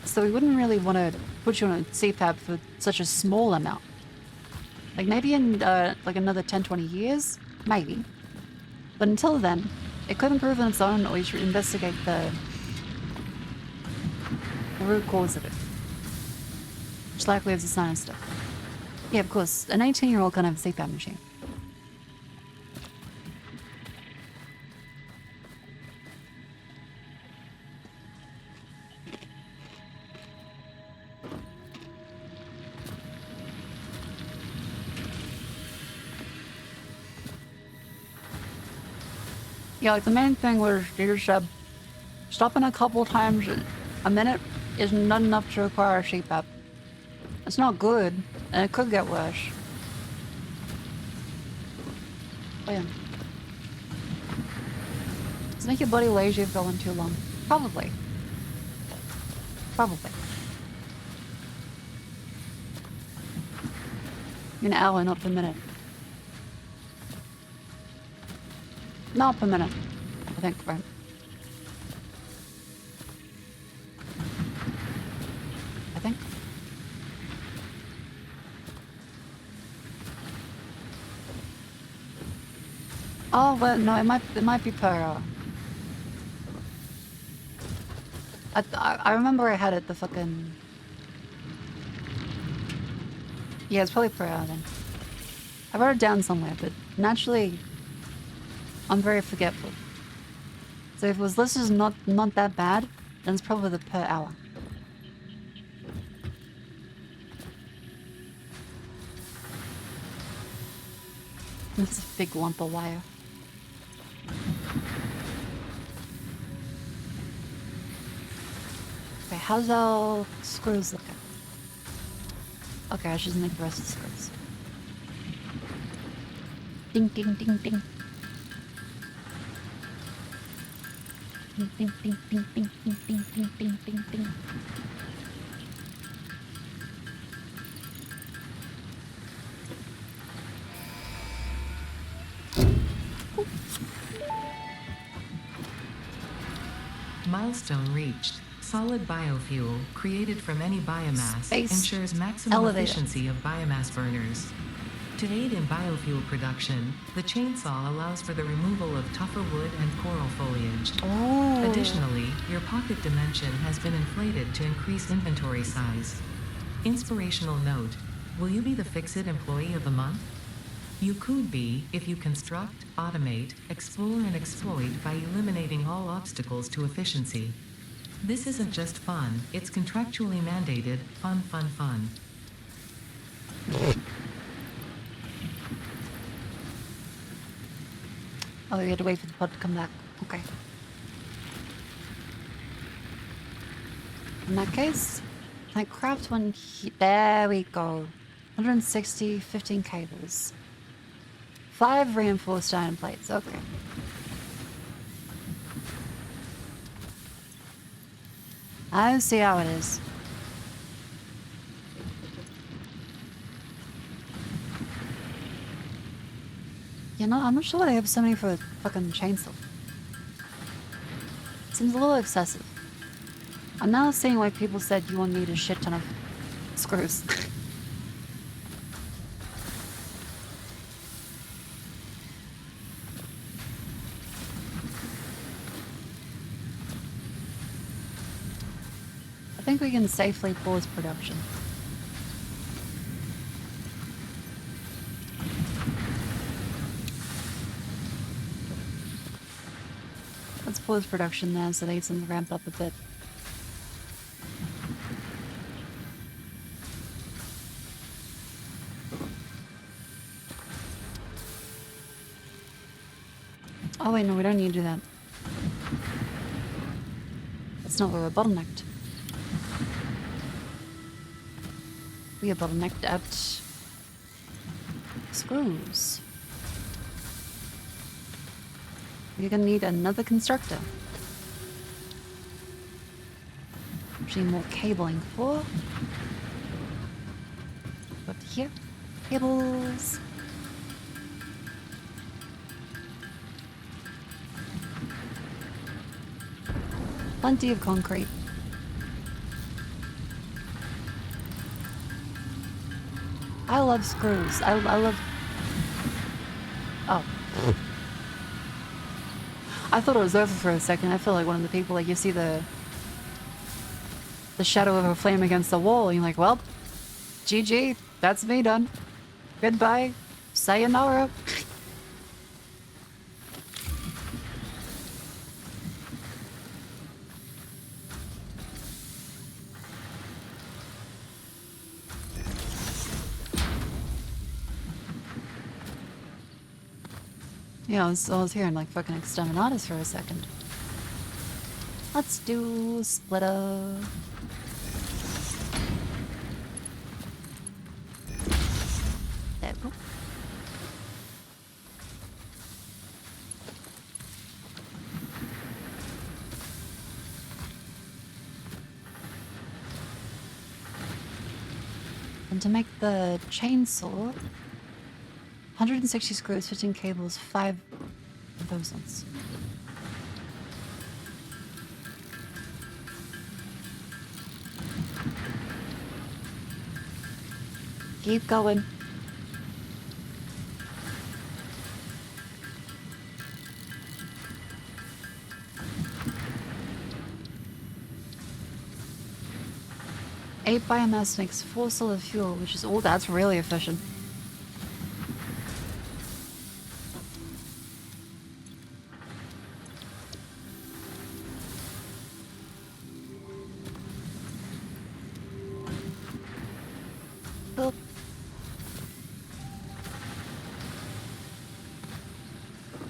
Speaker 1: So we wouldn't really want to put you on a CPAP for such a small amount. Like maybe in like another 10, 20 years, maybe. But until then, it could improve on its own, or you should investigate the root cause of it. Which likely is a sign of stuff. Yeah, of course, an 18-year-old can't have a CPAP machine. Yeah, like the main thing was you just stopping a couple times a minute is not enough to require a CPAP. It's not good, and it could get worse. Oh yeah. Does it make your body lazy if going too long? Probably. Probably. An hour, not per minute. Not per minute, I think, right? I think. Oh, well, no, it might be per hour. I remember I had it the fucking... Yeah, it's probably per hour then. I wrote it down somewhere, but naturally, I'm very forgetful. So if it was listed as not that bad, then it's probably the per hour. It's a big lump of wire. Okay, how's our screws looking? Okay, I should make the rest of the screws. Ding ding ding ding. Ding ding ding ding ding ding ding ding ding ding ding.
Speaker 8: Milestone reached. Solid biofuel created from any biomass
Speaker 1: Space
Speaker 8: ensures maximum
Speaker 1: elevator.
Speaker 8: efficiency of biomass burners. To aid in biofuel production, the chainsaw allows for the removal of tougher wood and coral foliage.
Speaker 1: Oh.
Speaker 8: Additionally, your pocket dimension has been inflated to increase inventory size. Inspirational note: will you be the Fix-It Employee of the Month? You could be if you construct, automate, explore, and exploit by eliminating all obstacles to efficiency. This isn't just fun, it's contractually mandated fun, fun, fun.
Speaker 1: Oh, you had to wait for the pod to come back. Okay. In that case, I craft one there we go. 160, 15 cables. 5 reinforced iron plates, okay. I see how it is. You know, I'm not sure why they have so many for a fucking chainsaw. Seems a little excessive. I'm now seeing why people said you will need a shit ton of screws. I think we can safely pause production. Let's pause production there so they can ramp up a bit. Oh wait, no, we don't need to do that. That's not where we're bottlenecked. We are bottlenecked at screws. We're gonna need another constructor. Which we need more cabling for. Up here. Cables. Plenty of concrete. I love screws. I love... Oh. I thought it was over for a second. I feel like one of the people, like, you see the shadow of a flame against the wall, and you're like, well, GG, that's me done. Goodbye. Sayonara. Yeah, I was hearing like fucking exterminatus for a second. Let's do splitter. There we go. And to make the chainsaw, 160 screws, 15 cables, 5 of those ones. Keep going. Eight biomass makes 4 solid fuel, which is all. That's really efficient.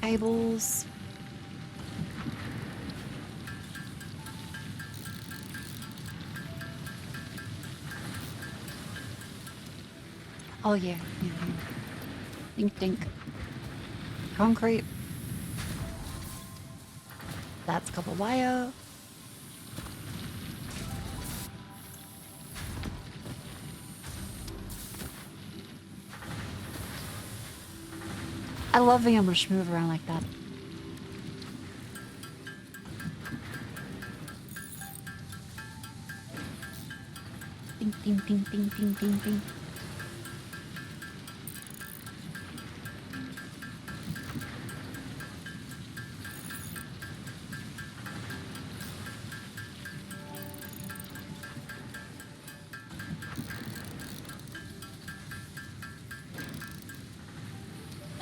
Speaker 1: Cables. Oh yeah, yeah. Dink dink. Concrete. That's copper wire. I love being able to move around like that. Ding ding ding ding ding ding ding.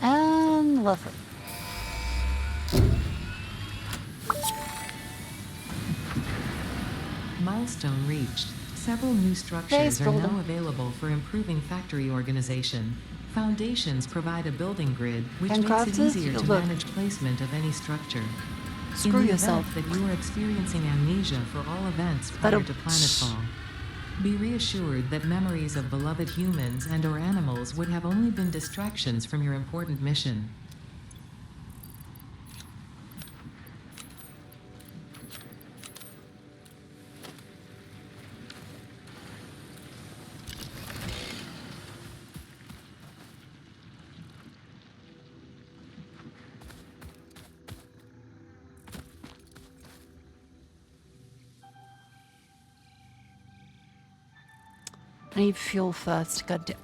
Speaker 1: And leather.
Speaker 8: Milestone reached. Several new structures are now available for improving factory organization. Foundations provide a building grid, which makes it easier to manage placement of any structure.
Speaker 1: Screw yourself.
Speaker 8: In the event that you are experiencing amnesia for all events prior to planetfall, be reassured that memories of beloved humans and/or animals would have only been distractions from your important mission.
Speaker 1: I need fuel first. God damn.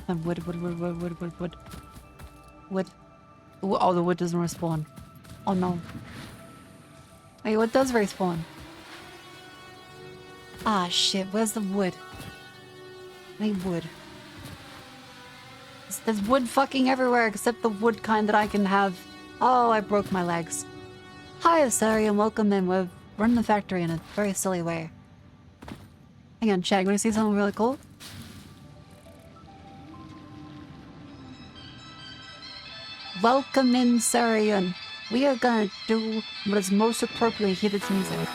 Speaker 1: And wood. Wood. Oh, the wood doesn't respawn. Oh no. Wait, what does respawn? Ah, shit. Where's the wood? I need wood. There's wood fucking everywhere except the wood kind that I can have. Oh, I broke my legs. Hi, Asari, and welcome in. We're running the factory in a very silly way. Hang on, Chad, you want to see something really cool? Welcome in, Sarian. We are gonna do what is most appropriate here to music.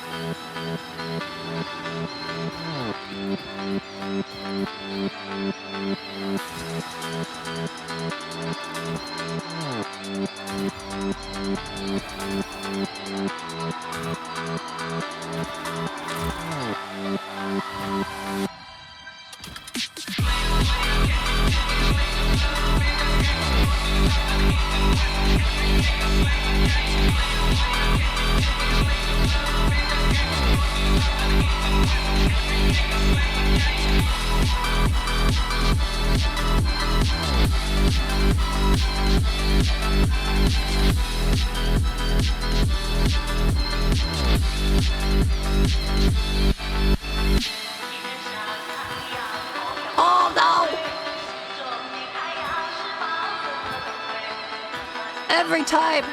Speaker 1: Every time.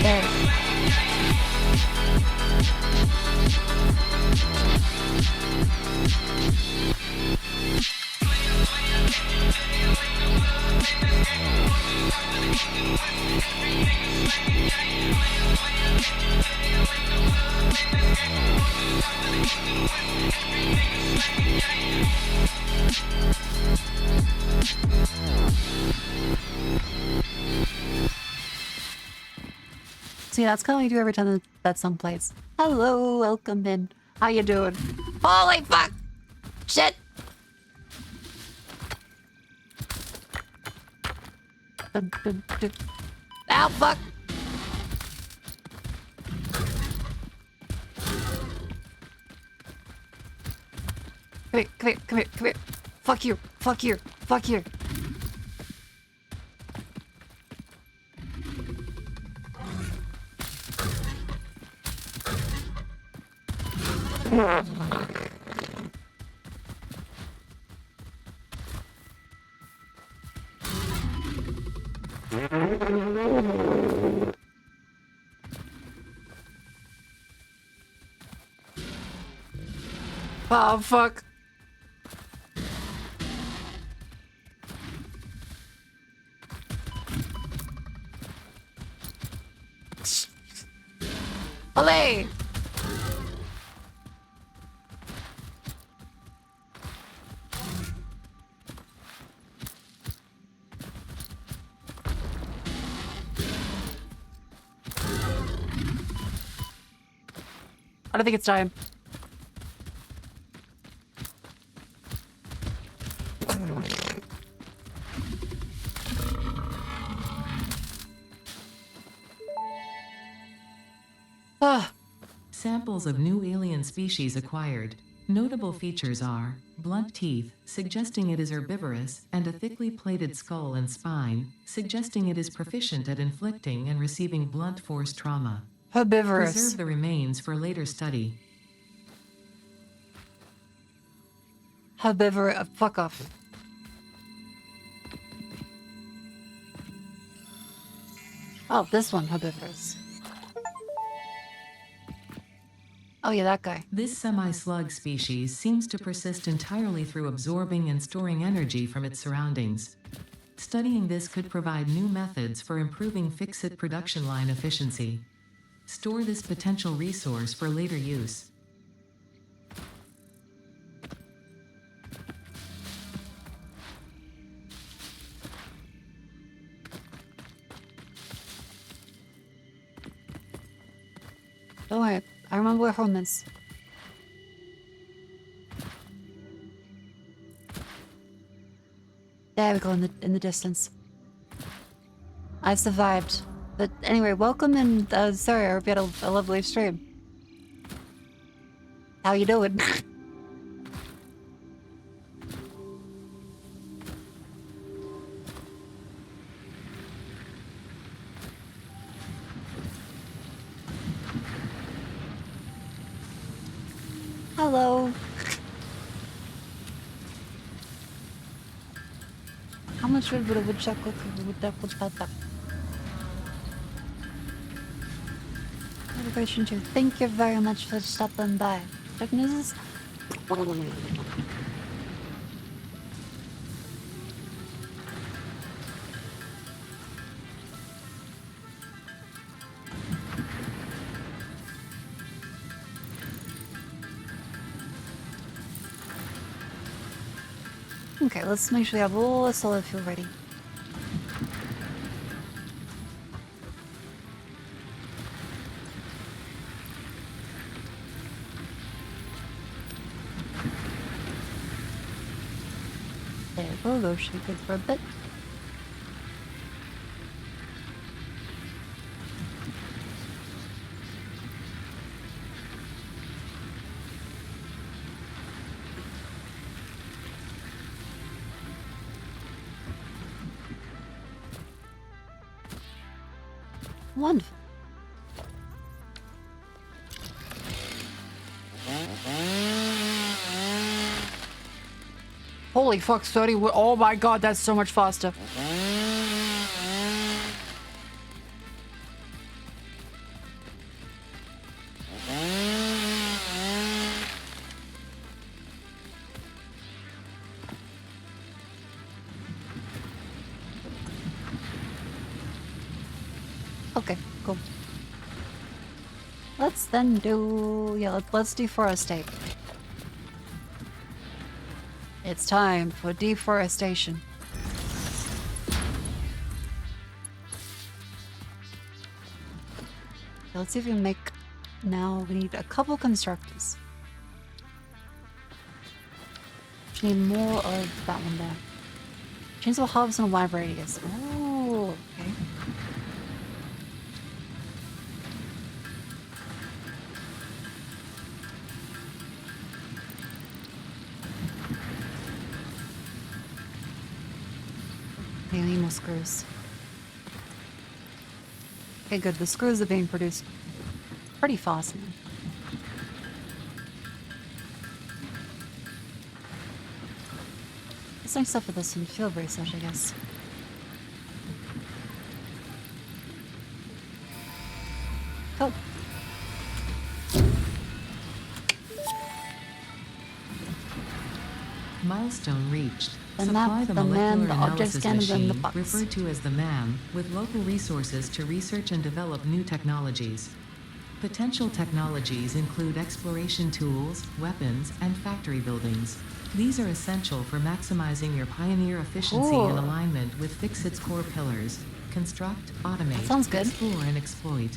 Speaker 1: There. See, that's kind of what you do every time that song plays. Hello, welcome in. How you doing? Holy fuck! Shit! Ow, fuck! Come here, come here, come here, come here. Fuck you, fuck you, fuck you. Oh, fuck. Olé! I don't think it's time.
Speaker 8: Samples of new alien species acquired. Notable features are blunt teeth, suggesting it is herbivorous, and a thickly plated skull and spine, suggesting it is proficient at inflicting and receiving blunt force trauma.
Speaker 1: Herbivorous.
Speaker 8: Preserve the remains for later study.
Speaker 1: Herbivorous. Fuck off. Oh, this one, herbivorous. Oh yeah, that guy.
Speaker 8: This semi-slug species seems to persist entirely through absorbing and storing energy from its surroundings. Studying this could provide new methods for improving fixit production line efficiency. Store this potential resource for later use.
Speaker 1: Don't worry, I remember where home is. There we go in the distance. I survived. But anyway, welcome and sorry, I hope you had a lovely stream. How you doing? Hello. How much would a woodchuck look without that? Celebration too. Thank you very much for stopping by. Diagnosis? Okay, let's make sure we have all the solid fuel ready. There we go, go shake it for a bit. Wonderful. Holy fuck, 30. Oh my god, that's so much faster. Okay, cool. Let's then do... yeah, let's deforestate. It's time for deforestation. Okay, let's see if we can make... now we need a couple constructors. We need more of that one there. Chainsaw hubs and a wide radius. Oh, okay. Okay, I need more screws. Okay, good. The screws are being produced pretty fast now. There's nice stuff for this in field research, I guess. Cool.
Speaker 8: Milestone reached.
Speaker 1: The
Speaker 8: Supply
Speaker 1: map,
Speaker 8: the
Speaker 1: the man,
Speaker 8: molecular
Speaker 1: the object
Speaker 8: analysis
Speaker 1: scanner, and the
Speaker 8: machine,
Speaker 1: box.
Speaker 8: referred to as the MAM, with local resources to research and develop new technologies. Potential technologies include exploration tools, weapons, and factory buildings. These are essential for maximizing your Pioneer efficiency in
Speaker 1: Ooh.
Speaker 8: alignment with Fixit's core pillars: construct, automate,
Speaker 1: That sounds good.
Speaker 8: explore, and exploit.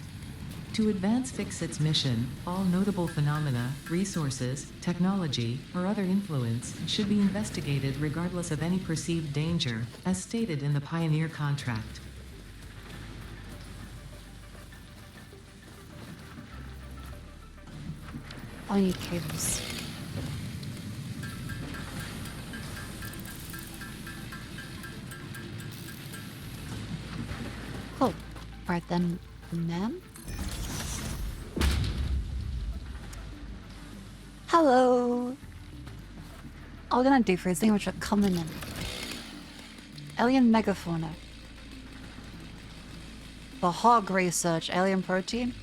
Speaker 8: To advance Fixit's mission, all notable phenomena, resources, technology, or other influence should be investigated regardless of any perceived danger, as stated in the Pioneer contract.
Speaker 1: I need cables. Cool. Alright then, ma'am. Hello. Oh, we're gonna defreeze thing which are coming in. Alien megafauna. For hog research, alien protein.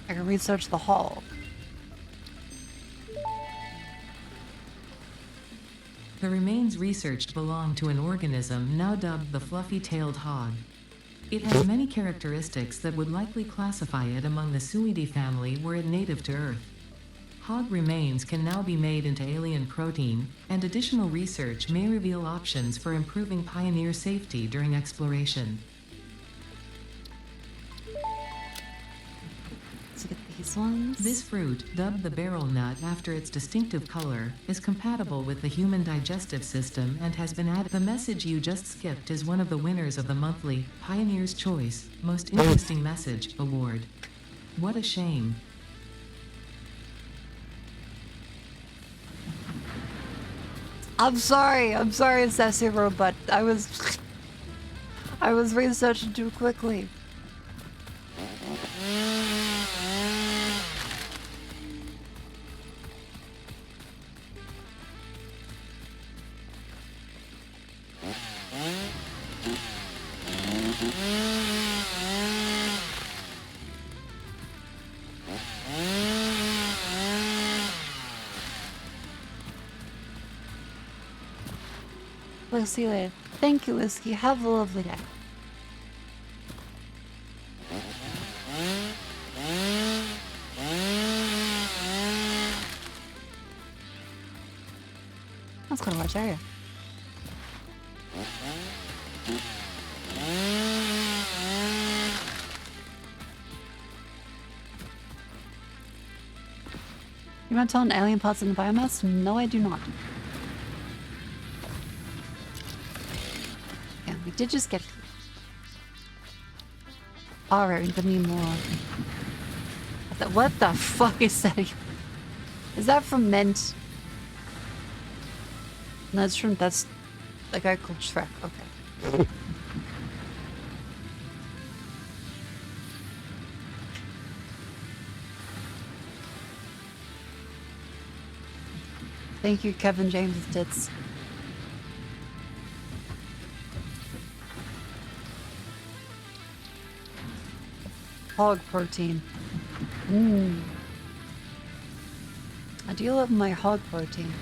Speaker 1: I can research the hall.
Speaker 8: The remains researched belong to an organism now dubbed the fluffy-tailed hog. It has many characteristics that would likely classify it among the Suidae family were it native to Earth. Hog remains can now be made into alien protein, and additional research may reveal options for improving Pioneer safety during exploration.
Speaker 1: Let's get these ones.
Speaker 8: This fruit, dubbed the barrel nut after its distinctive color, is compatible with the human digestive system and has been added. The message you just skipped is one of the winners of the monthly Pioneer's Choice Most Interesting Message Award. What a shame.
Speaker 1: I'm sorry, Sassy Robot. I was researching too quickly. We'll see you later. Thank you, Whiskey. Have a lovely day. That's quite a large area. You want to tell an alien parts in the biomass? No, I do not. Yeah, we did just get... Alright, we're gonna need more What the fuck is that? Is that from Mint? No, it's from, that's the guy called Shrek. Okay. Thank you, Kevin James Tits. Hog protein. Mmm. I do love my hog protein.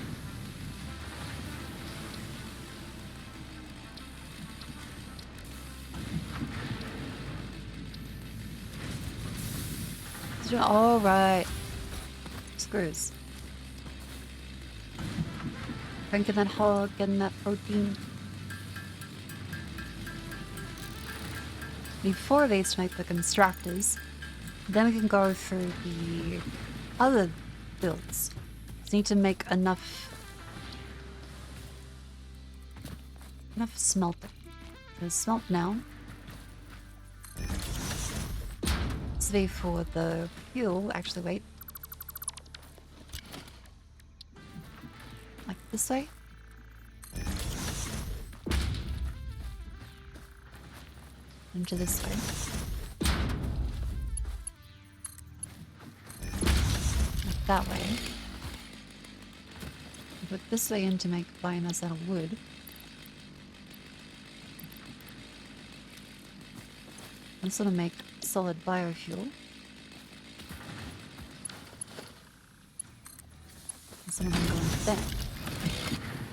Speaker 1: All right. Screws. Drinking that hog, getting that protein. Before these make the constructors, then we can go through the other builds. Just need to make enough smelter. So smelt now. This will be for the fuel. Actually, wait. Like this way. Into this way. Like that way. Put this way in to make biomass out of wood. I'm just gonna make solid biofuel. That's what I'm gonna go with there.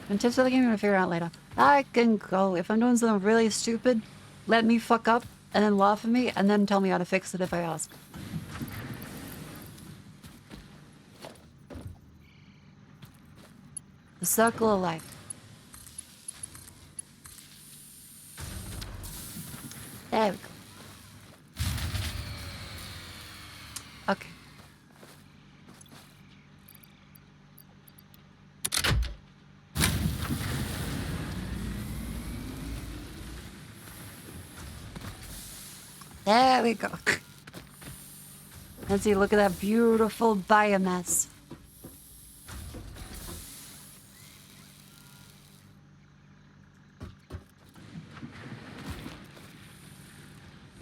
Speaker 1: And tips for the game I'm gonna figure out later. I can go. If I'm doing something really stupid, let me fuck up and then laugh at me and then tell me how to fix it if I ask. The circle of life. There we go. Okay. There we go. Let's see, look at that beautiful biomass.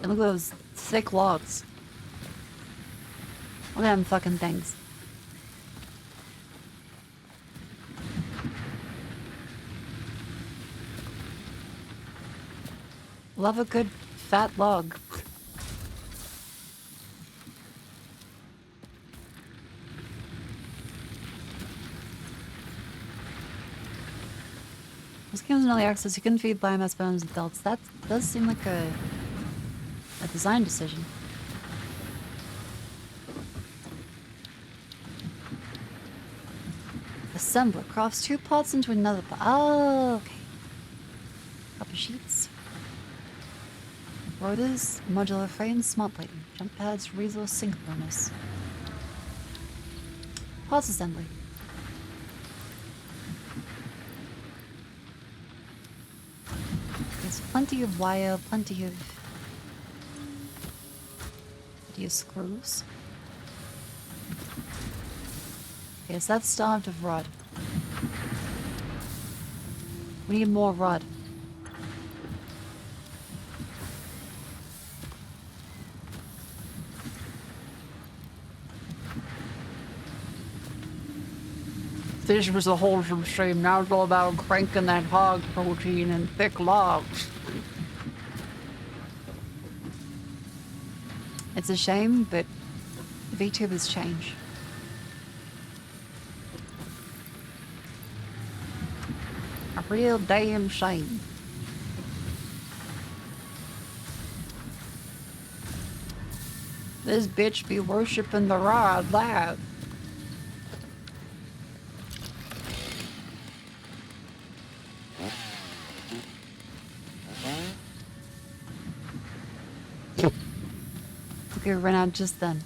Speaker 1: And look at those thick logs. Look at them fucking things. Love a good fat log. This game's an early access. You can feed biomass bones and belts. That does seem like a design decision. Assembler crafts 2 pots into another pot. Oh, okay. Copper sheets. Rotors, modular frames, smart plating, jump pads, resource sink bonus. Parts assembly. There's plenty of wire, plenty of screws. Okay, so that's starved of rod. We need more rod. This was a wholesome stream. Now it's all about cranking that hog protein and thick logs. It's a shame, but VTubers change. A real damn shame. This bitch be worshipping the rod loud. Okay, we ran out just then.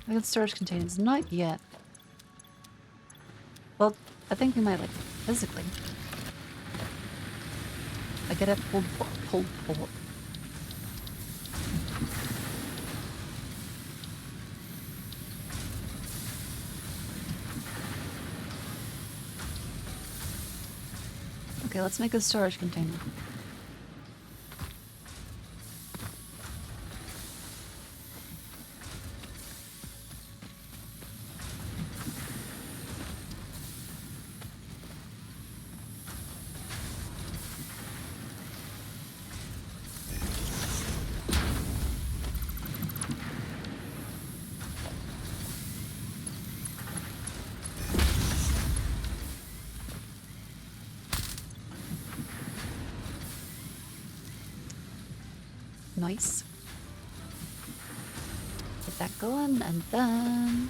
Speaker 1: Look at storage containers. Not yet. Well, I think we might, like, physically. I get it pulled. Okay, let's make a storage container. Nice. Get that going, and then...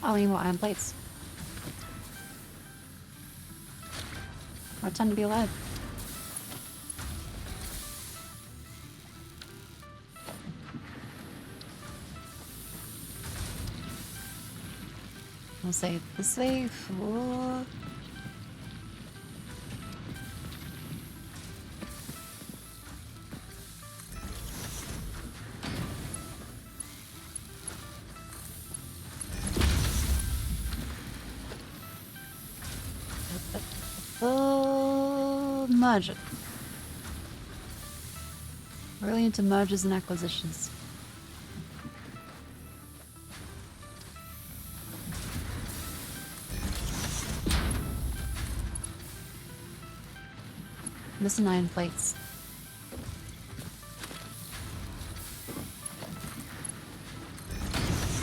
Speaker 1: Oh, we need more iron plates. More time to be alive. We'll say this way for... merge it. Really into mergers and acquisitions. Missing iron plates.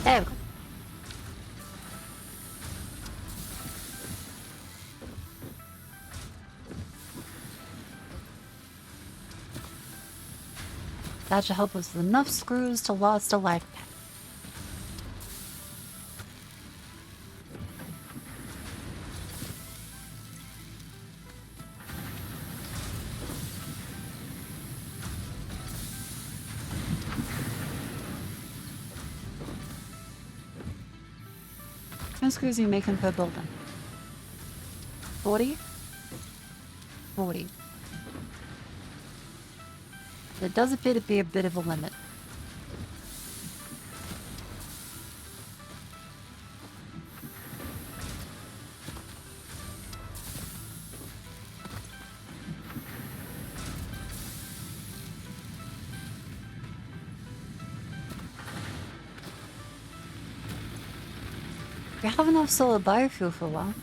Speaker 1: There we go. That should help us with enough screws to last a lifetime. How many screws are you making per building? 40? 40. There does appear to be a bit of a limit. We have enough solar biofuel for a while.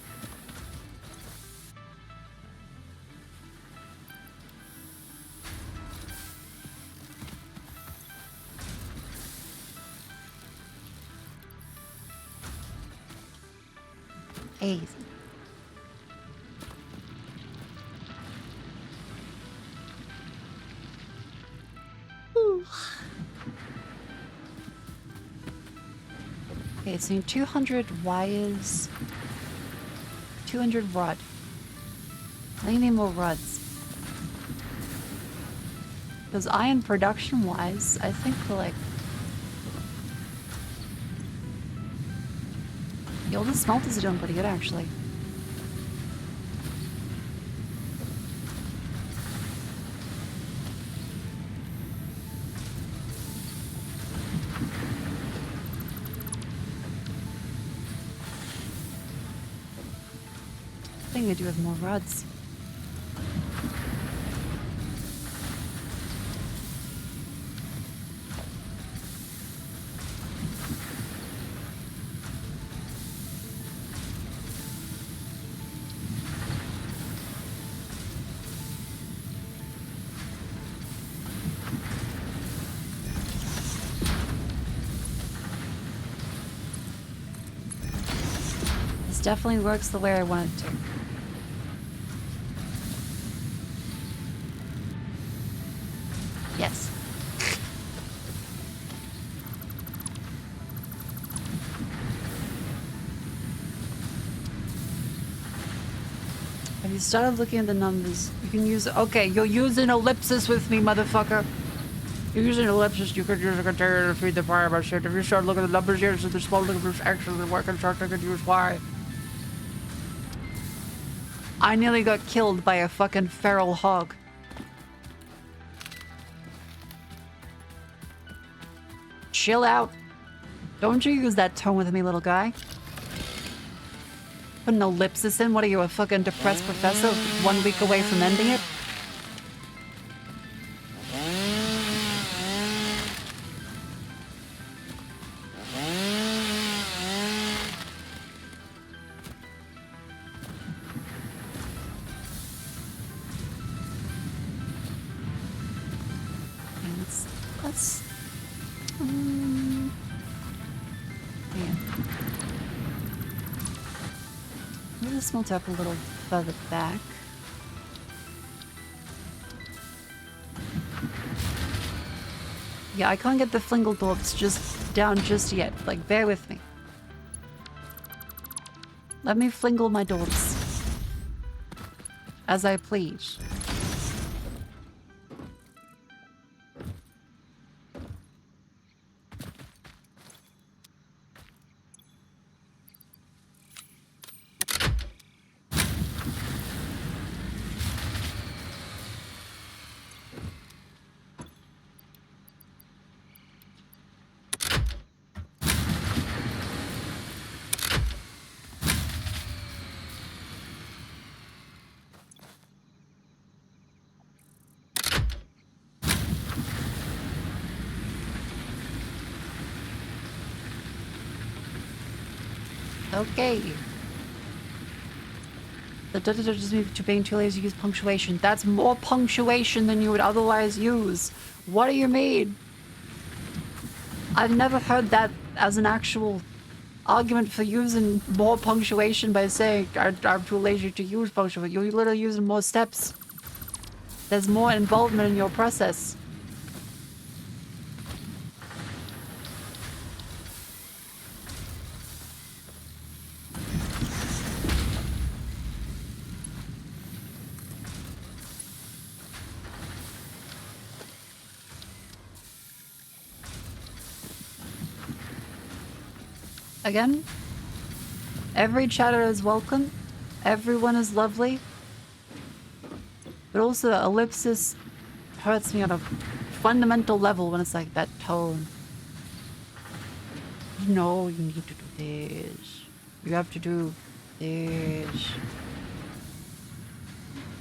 Speaker 1: Easy. Okay, so 200 wires, 200 rod. I need more rods. Because iron production wise, I think we're like... Yo, the smelters are doing pretty good actually. I think I do have more rods. This definitely works the way I want it to. Yes. Have you started looking at the numbers? You can use... Okay, you're using ellipsis with me, motherfucker. Using ellipsis, you could use a container to feed the pyramid shit. If you start looking at the numbers here, so the small numbers actually work and start thinking use Y. I nearly got killed by a fucking feral hog. Chill out. Don't you use that tone with me, little guy. Put an ellipsis in? What are you, a fucking depressed professor 1 week away from ending it? Let's move this smelter up a little further back. Yeah, I can't get the Flingeldorps just down just yet. Like, bear with me. Let me flingle my dorps. As I please. Okay. The da-da-da just moved to being too lazy to use punctuation. That's more punctuation than you would otherwise use. What do you mean? I've never heard that as an actual argument for using more punctuation by saying I'm too lazy to use punctuation. You're literally using more steps. There's more involvement in your process. Again, every chatter is welcome. Everyone is lovely. But also, ellipsis hurts me on a fundamental level when it's like that tone. No, you need to do this. You have to do this.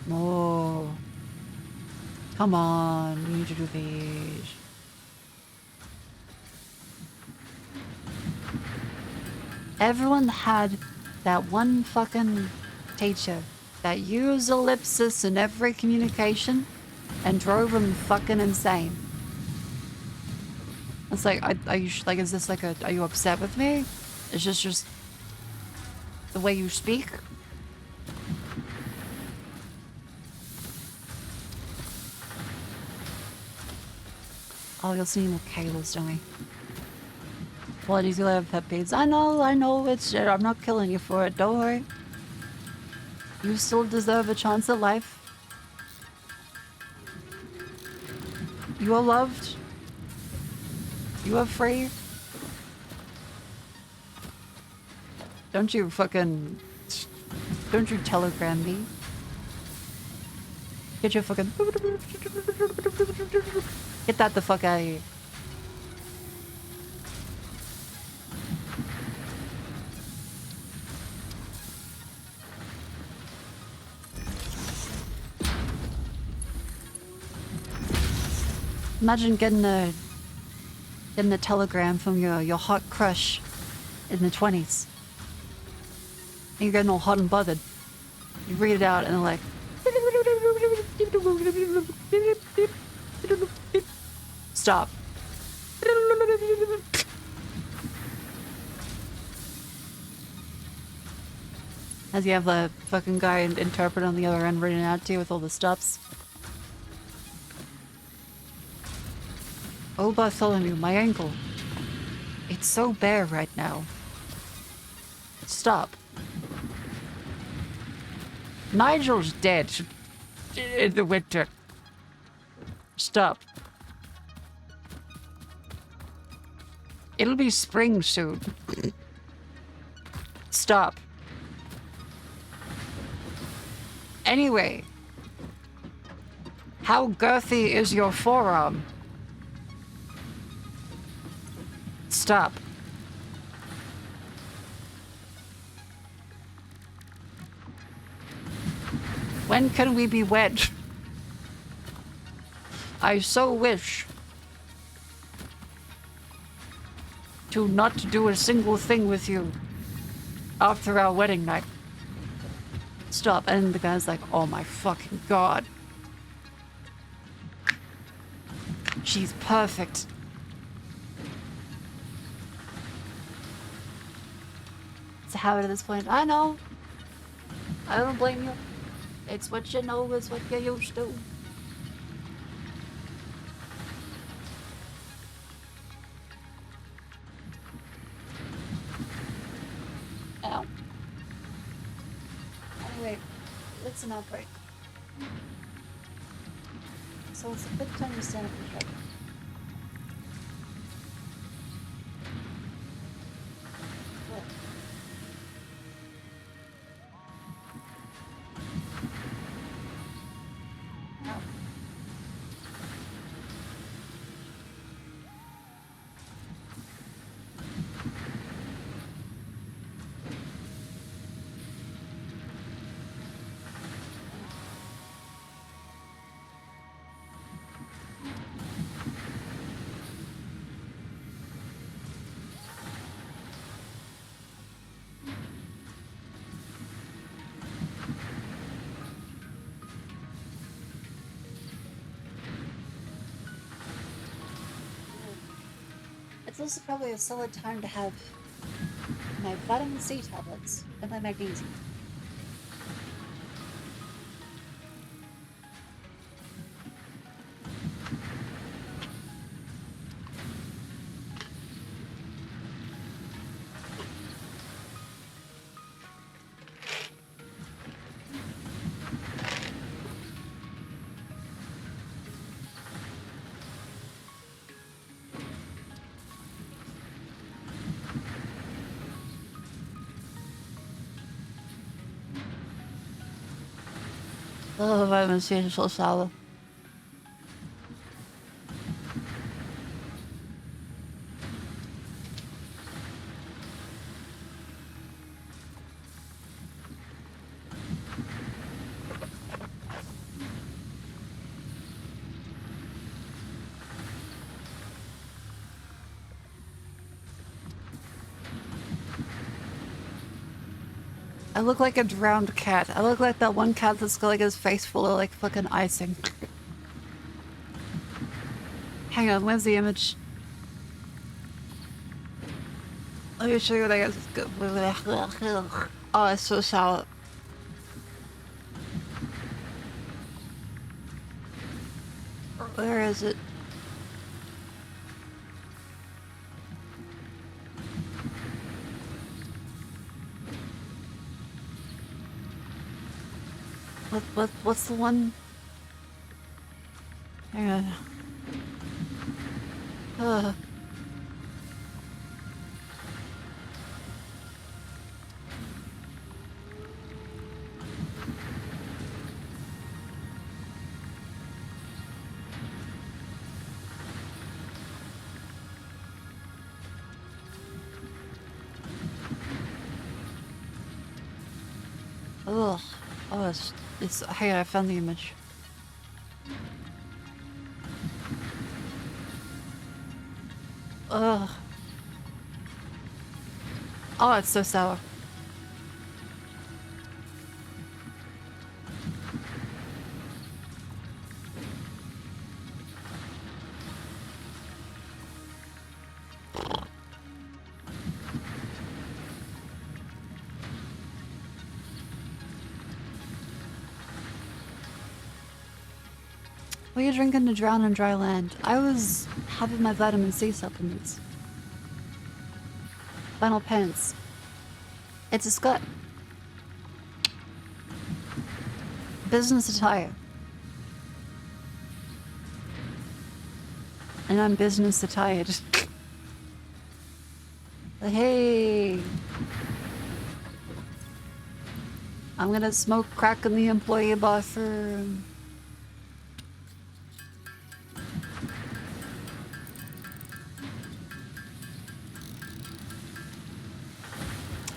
Speaker 1: No. Come on, you need to do this. Everyone had that one fucking teacher that used ellipsis in every communication and drove them fucking insane. It's like, are you like, is this like a, are you upset with me? Is this just the way you speak? Oh, you'll see more cables, don't we? Well, you still have pet peeves. I know, it's shit. I'm not killing you for it, don't worry. You still deserve a chance at life. You are loved. You are free. Don't you telegram me. Get your fucking... Get that the fuck out of here. Imagine getting a telegram from your hot crush in the 20s. And you're getting all hot and bothered. You read it out and they're like... Stop. As you have the fucking guy interpret on the other end reading it out to you with all the stops. Oh, Bartholomew, my ankle. It's so bare right now. Stop. Nigel's dead in the winter. Stop. It'll be spring soon. Stop. Anyway. How girthy is your forearm? Stop. When can we be wed? I so wish to not do a single thing with you after our wedding night. Stop. And the guy's like, oh my fucking god. She's perfect. It's a habit at this point. I know. I don't blame you. It's what you know is what you're used to. Ow. Anyway, it's an outbreak. So it's a bit to understand each other. It's also probably a solid time to have my vitamin C tablets and my magnesium. Oh, vitamin C is so sour. I look like a drowned cat. I look like that one cat that's got like his face full of like fucking icing. Hang on, where's the image? Let me show you what I got. Oh, it's so sour. Where is it? What's the one? Hang on. Ugh. Oh, it's. Hey, I found the image. Ugh. Oh, it's so sour. What are you drinking to drown in dry land? I was having my vitamin C supplements. Final pants. It's a Scott. Business attire. And I'm business attired. Hey! I'm gonna smoke crack in the employee bathroom.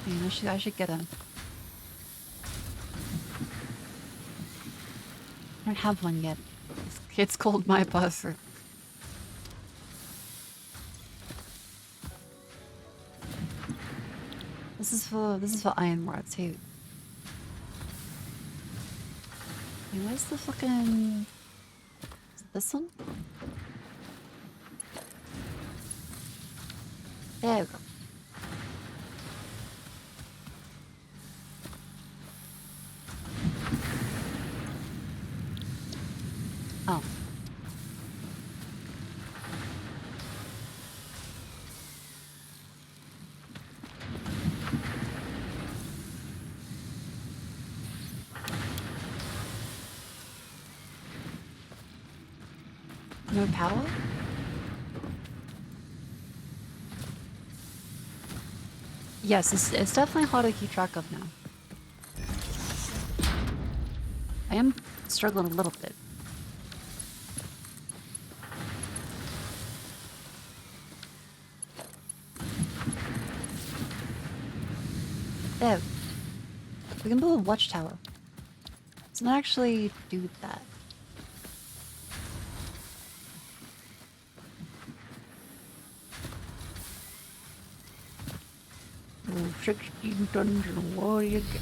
Speaker 1: Man, I should get a... I don't have one yet. It's called my bathroom. This is for iron rods too. Hey, where's the fucking... Is it this one? There we go. Oh. No power? Yes, it's definitely hard to keep track of now. I am struggling a little bit. There. We can build a watchtower. Let's not actually do that. Oh, 16 tons and what do you get?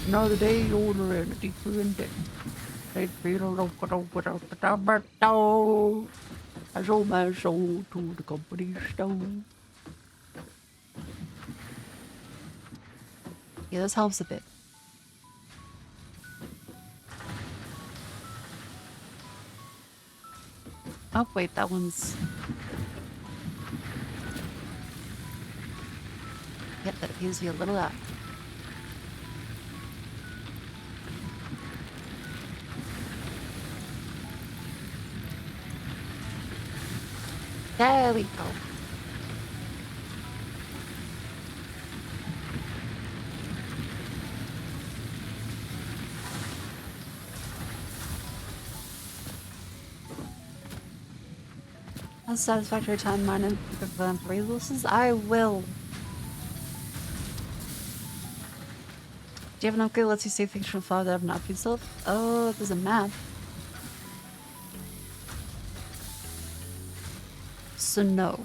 Speaker 1: Another day older and a deeper in debt. They'd feel a local without the tomato. I sold my soul to the company stone. Yeah, this helps a bit. Oh, wait, that one's... Yep, that appears to be a little out. There we go. Has satisfactory time minus resources? I will. Do you have an upgrade that lets you see things from far that have not been solved? Oh, there's a map. So no.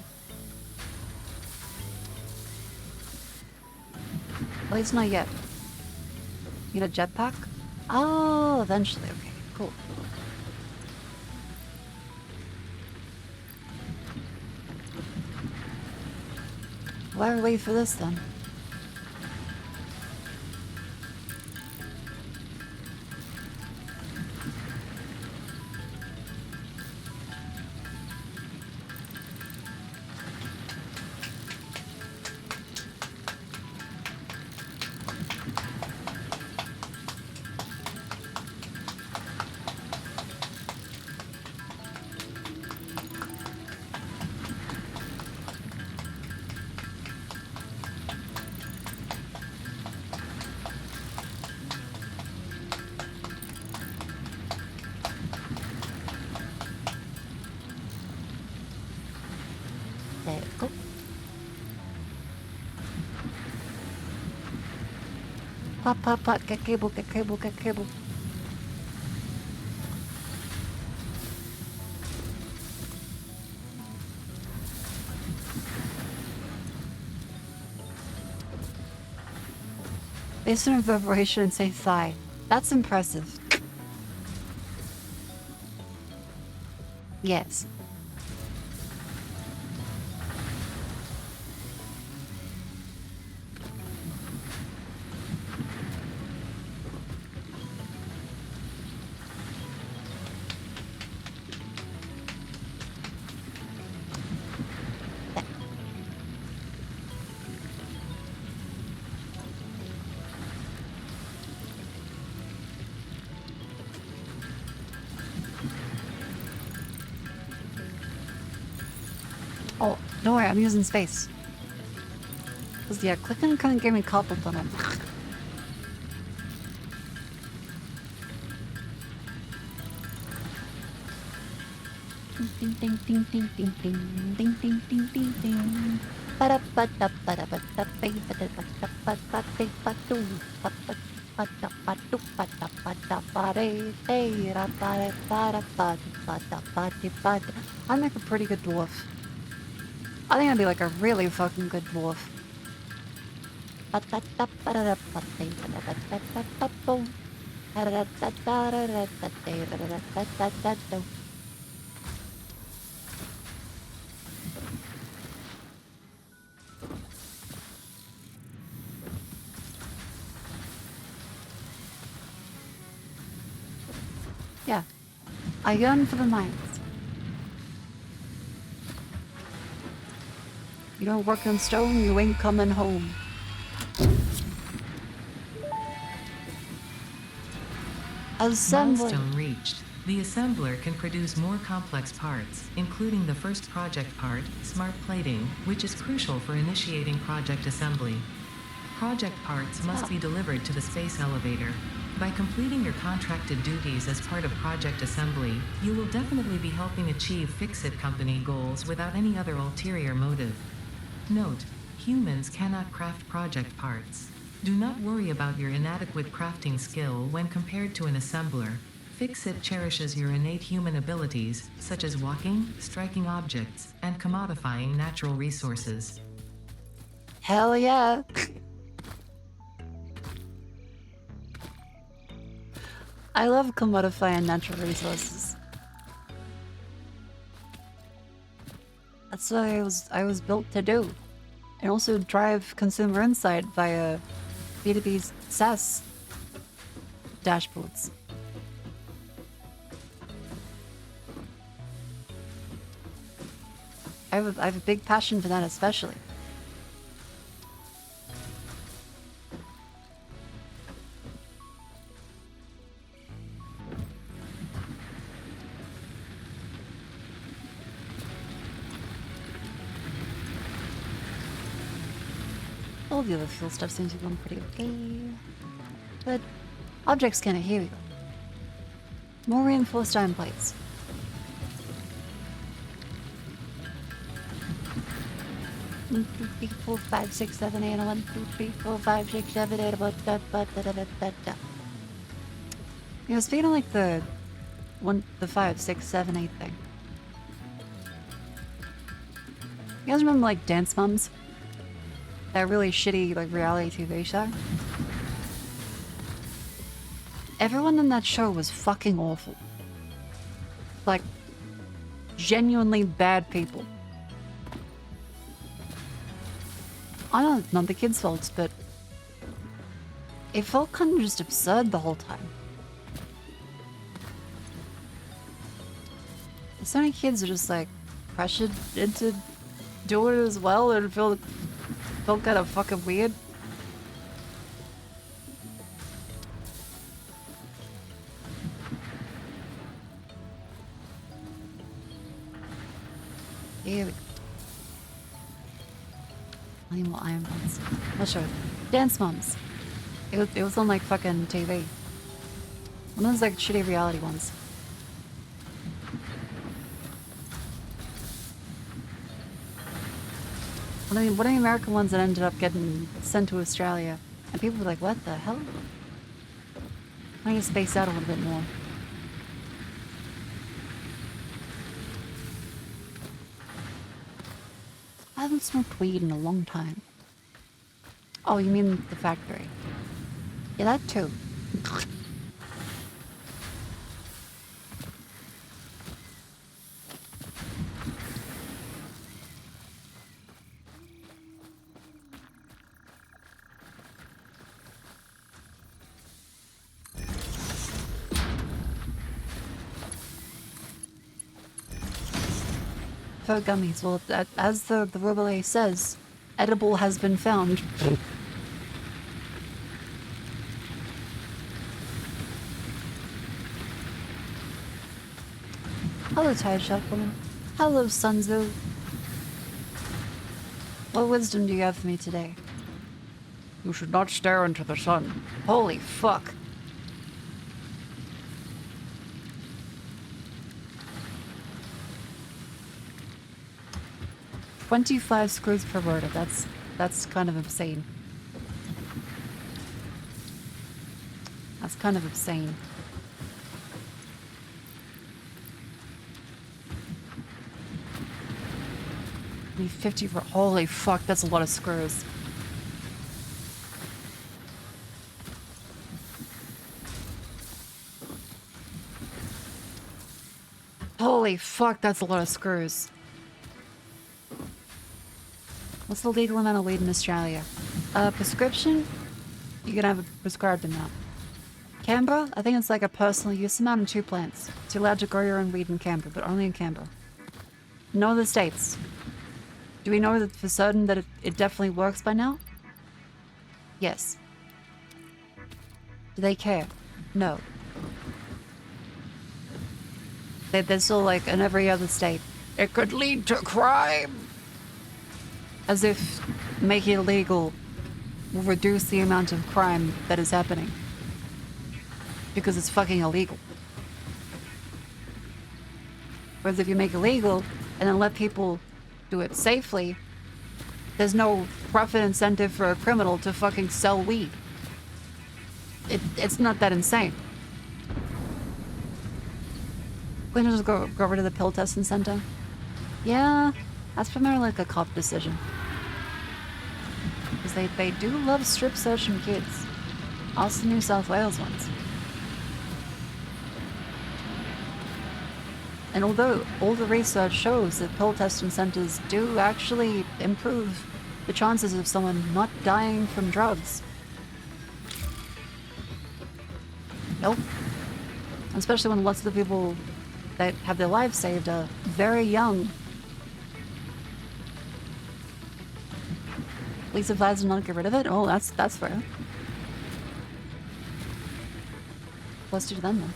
Speaker 1: At least not yet. You need a jetpack? Oh, eventually. Okay, cool. Why wait for this then? There we go. Pop, pop, pop, get cable, get cable, get cable. Based on reverberation and say thigh. That's impressive. Yes. Oh, don't worry, I'm using space. Cause yeah, clicking couldn't get me coupled on it. Ding ding ding ding ding ding ding ding ding ding ding. Ba ba da ba da ba da ba ba da ba da ba ba da ba do ba ba ba da ba do ba da ba da ba de de da ba da ba da ba da ba de ba da. I make a pretty good dwarf. I think I'd be like a really fucking good dwarf. Ba da da ba da da ba de ba da ba da ba ba bo. Da da da da da da da da da da da da da. Yeah, I yearn for the mines. You don't work in stone, you ain't coming home. Assembly.
Speaker 8: Milestone reached. The assembler can produce more complex parts, including the first project part, smart plating, which is crucial for initiating project assembly. Project parts must be delivered to the space elevator. By completing your contracted duties as part of project assembly, you will definitely be helping achieve Fix-It Company goals without any other ulterior motive. Note, humans cannot craft project parts. Do not worry about your inadequate crafting skill when compared to an assembler. Fix-It cherishes your innate human abilities, such as walking, striking objects, and commodifying natural resources.
Speaker 1: Hell yeah. I love commodifying natural resources. That's what I was built to do. And also drive consumer insight via B2B SaaS dashboards. I have a big passion for that especially. All the other fuel stuff seems to be going pretty okay. But objects kind of here we go. More reinforced iron plates. One, 2, 3, 4, 5, 6, 7, 8, 1, 2, 3, 4, 5, 6, 7, 8, about da da da da da da. You know, speaking of like the 5, 6, 7, 8 thing. You guys remember like Dance Moms? That really shitty like reality TV show? Everyone in that show was fucking awful. Like, genuinely bad people. I know it's not the kids' faults, but it felt kind of just absurd the whole time. So many kids are just like pressured into doing it as well, and felt kind of fucking weird. Here we go. I need more iron bones. I'll show you. Dance Moms. It was on like fucking TV. One of those like shitty reality ones. I mean, one of the American ones that ended up getting sent to Australia. And people were like, what the hell? I need to space out a little bit more. I haven't smoked weed in a long time. Oh, you mean the factory? Yeah, that too. For gummies, well, as the Robelay says, edible has been found. Hello, Tired Shelf Woman. Hello, Sunzu. What wisdom do you have for me today? You should not stare into the sun. Holy fuck. $25 screws per rotor. That's kind of obscene. That's kind of obscene. Need 50 for. Holy fuck, that's a lot of screws. Holy fuck, that's a lot of screws. What's the legal amount of weed in Australia? Prescription? You can have a prescribed amount. Canberra? I think it's like a personal use amount in 2 plants. So you're allowed to grow your own weed in Canberra, but only in Canberra. No other states. Do we know that for certain that it definitely works by now? Yes. Do they care? No. They're still like in every other state. It could lead to crime! As if making it illegal will reduce the amount of crime that is happening. Because it's fucking illegal. Whereas if you make it illegal and then let people do it safely, there's no profit incentive for a criminal to fucking sell weed. It's not that insane. We're gonna just go rid of the pill testing center? Yeah, that's primarily like a cop decision. Because they do love strip searching kids. Also New South Wales ones. And although all the research shows that pill testing centers do actually improve the chances of someone not dying from drugs. Nope. Especially when lots of the people that have their lives saved are very young. At least if Vlad's not get rid of it, oh, that's fair. Let's do them then.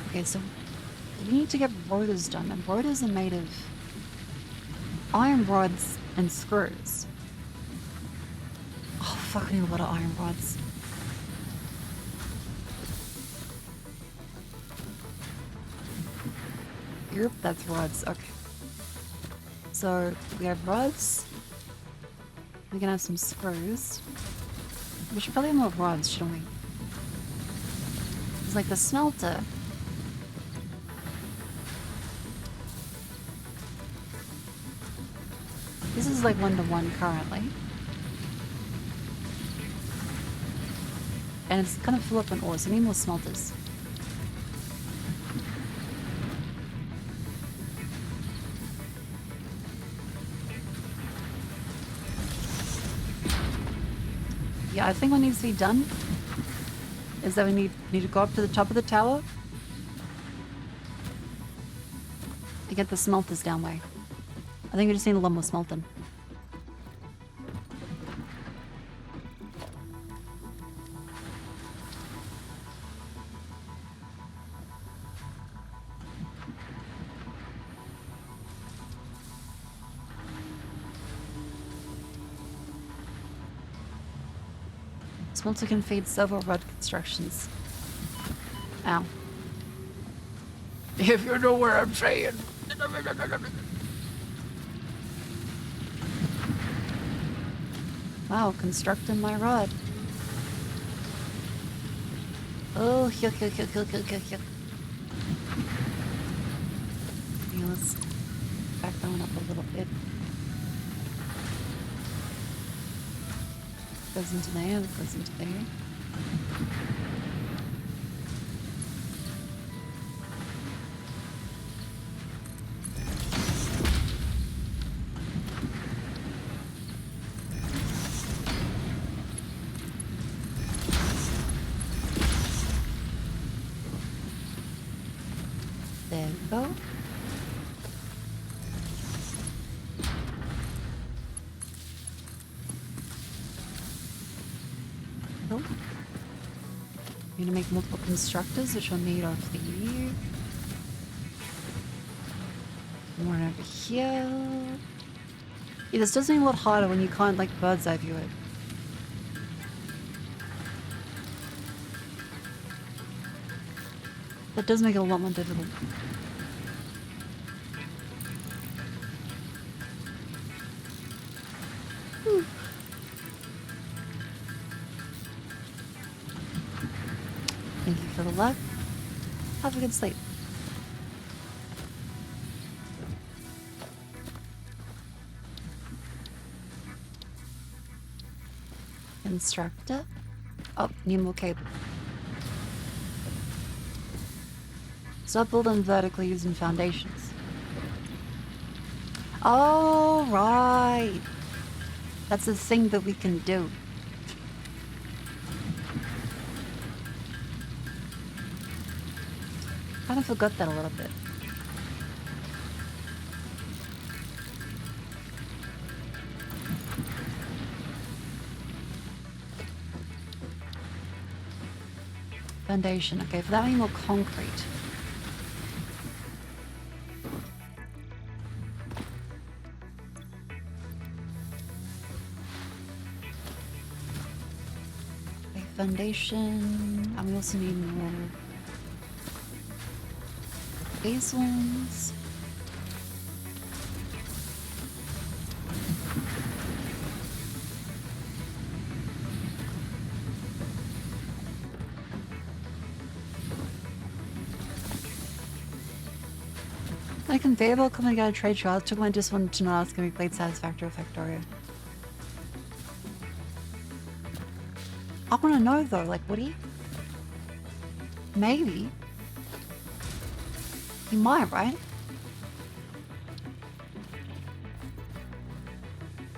Speaker 1: Okay, so we need to get rotors done, and rotors are made of iron rods and screws. Oh fuck, I need a lot of iron rods. Yep, that's rods, okay. So, we have rods. We can have some screws. We should probably have more rods, shouldn't we? It's like the smelter. This is like 1-to-1 currently. And it's kind of full up on ore, so we need more smelters. Yeah, I think what needs to be done is that we need to go up to the top of the tower and get the smelters down way. I think we just need a lot more smelting. Smelter can feed several rod constructions. Ow. If you know what I'm saying. Wow, constructing my rod. Oh, yuck. Yeah, let's back that one up a little bit. Goes into there, that goes into there. There we go. Cool. I'm gonna make multiple constructors, which will need off the One over here. Yeah, this does seem a lot harder when you can't like bird's eye view it. That does make it a lot more difficult. Whew. Thank you for the luck. Have a good sleep. Instructor. Oh, need more cable. Stop building vertically using foundations. Oh, right. That's a thing that we can do. Kind of forgot that a little bit. Foundation. Okay, for that we need more concrete. Okay, foundation. And we also need more these ones. I can very well come and get a trade show. I took my just wanted to know how it's gonna be played Satisfactory or Factorio. I wanna know though, like Woody? Maybe. You might, right?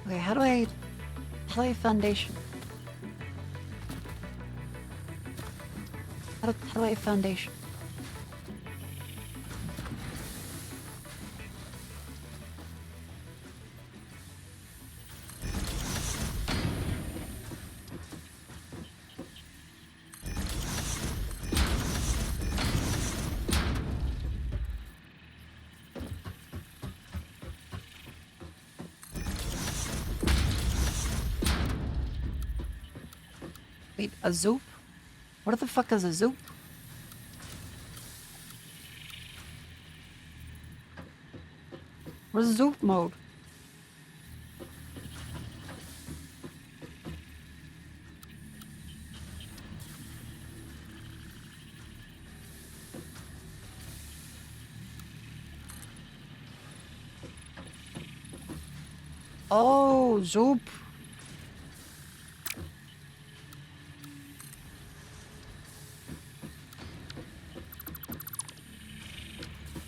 Speaker 1: Okay, how do I foundation? How do I foundation? Wait, a zoop? What the fuck is a zoop? What is zoop mode? Oh, zoop.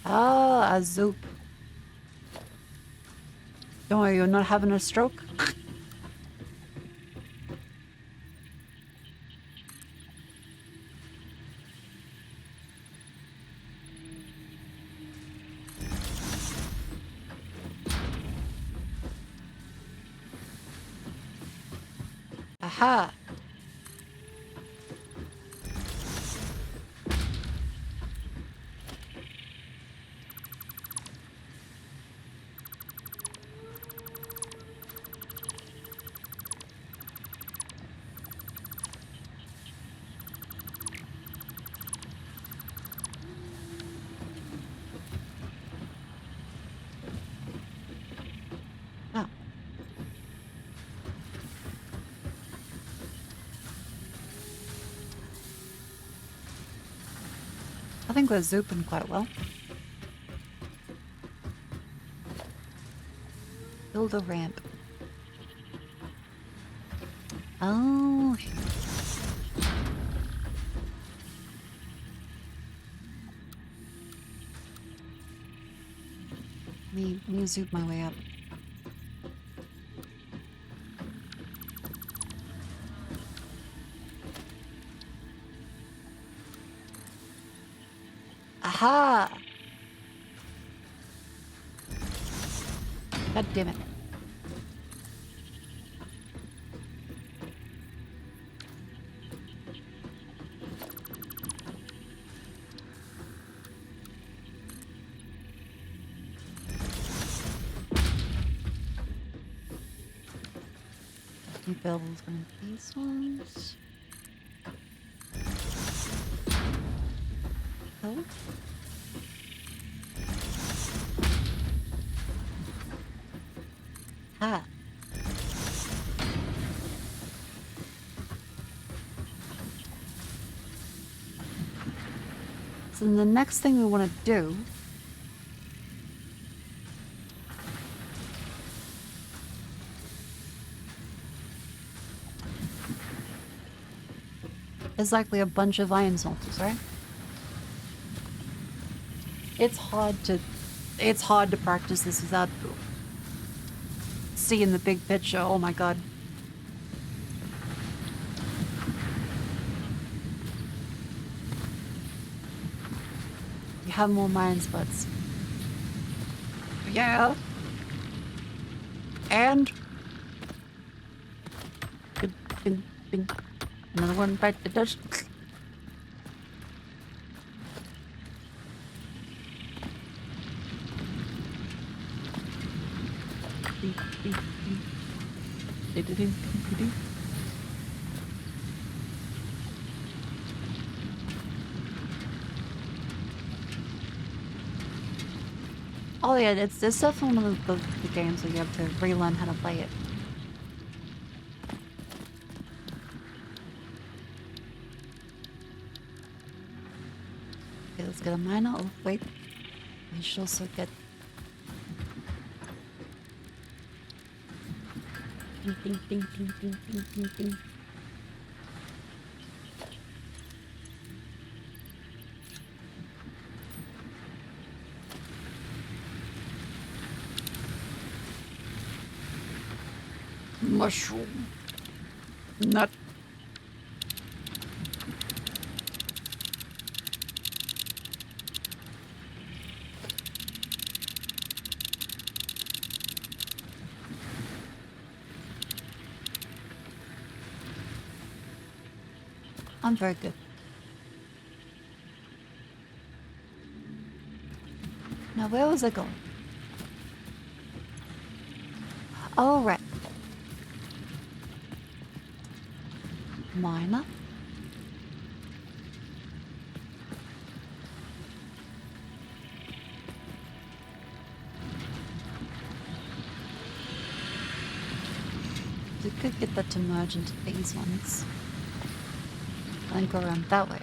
Speaker 1: Ah, a zoop. Don't worry, you're not having a stroke. Aha. Oh. I think we're zooping quite well. Build a ramp. Oh. Let me zoop my way up. Aha! God damn it. build one of these ones. Oh. Ah. So then the next thing we want to do is likely a bunch of iron smelters, right? It's hard to practice this without seeing the big picture. Oh my god. You have more mine spots. Yeah. And bing, bing, bing. Another one bite the dust. Oh yeah, it's definitely one of the games where you have to relearn how to play it. Okay, let's get a miner. Oh wait, we should also get ding ding ding ding ding ding ding ding. Mushroom. Nut. I'm very good. Now where was I going? Oh right. Miner. We could get that to merge into these ones. And go around that way.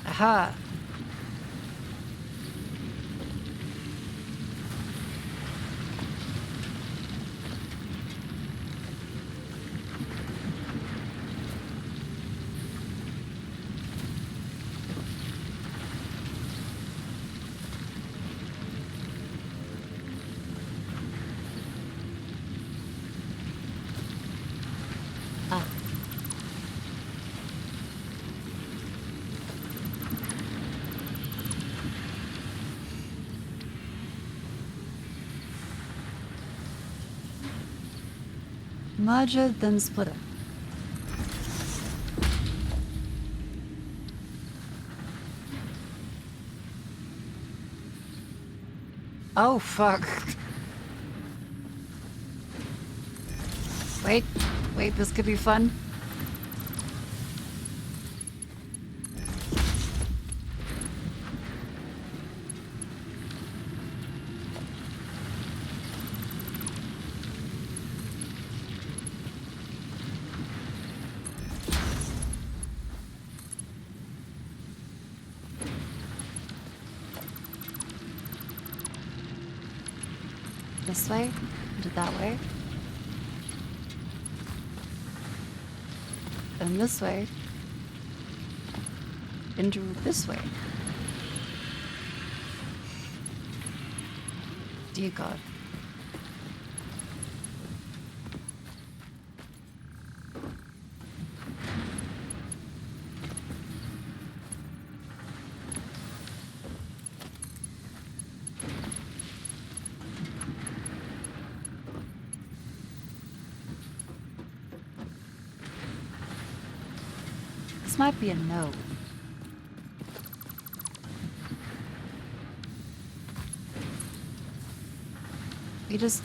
Speaker 1: Aha! Merger, then splitter. Oh, fuck. Wait, this could be fun. This way, into that way. Then this way. Into this way. Dear God. might be a no. You just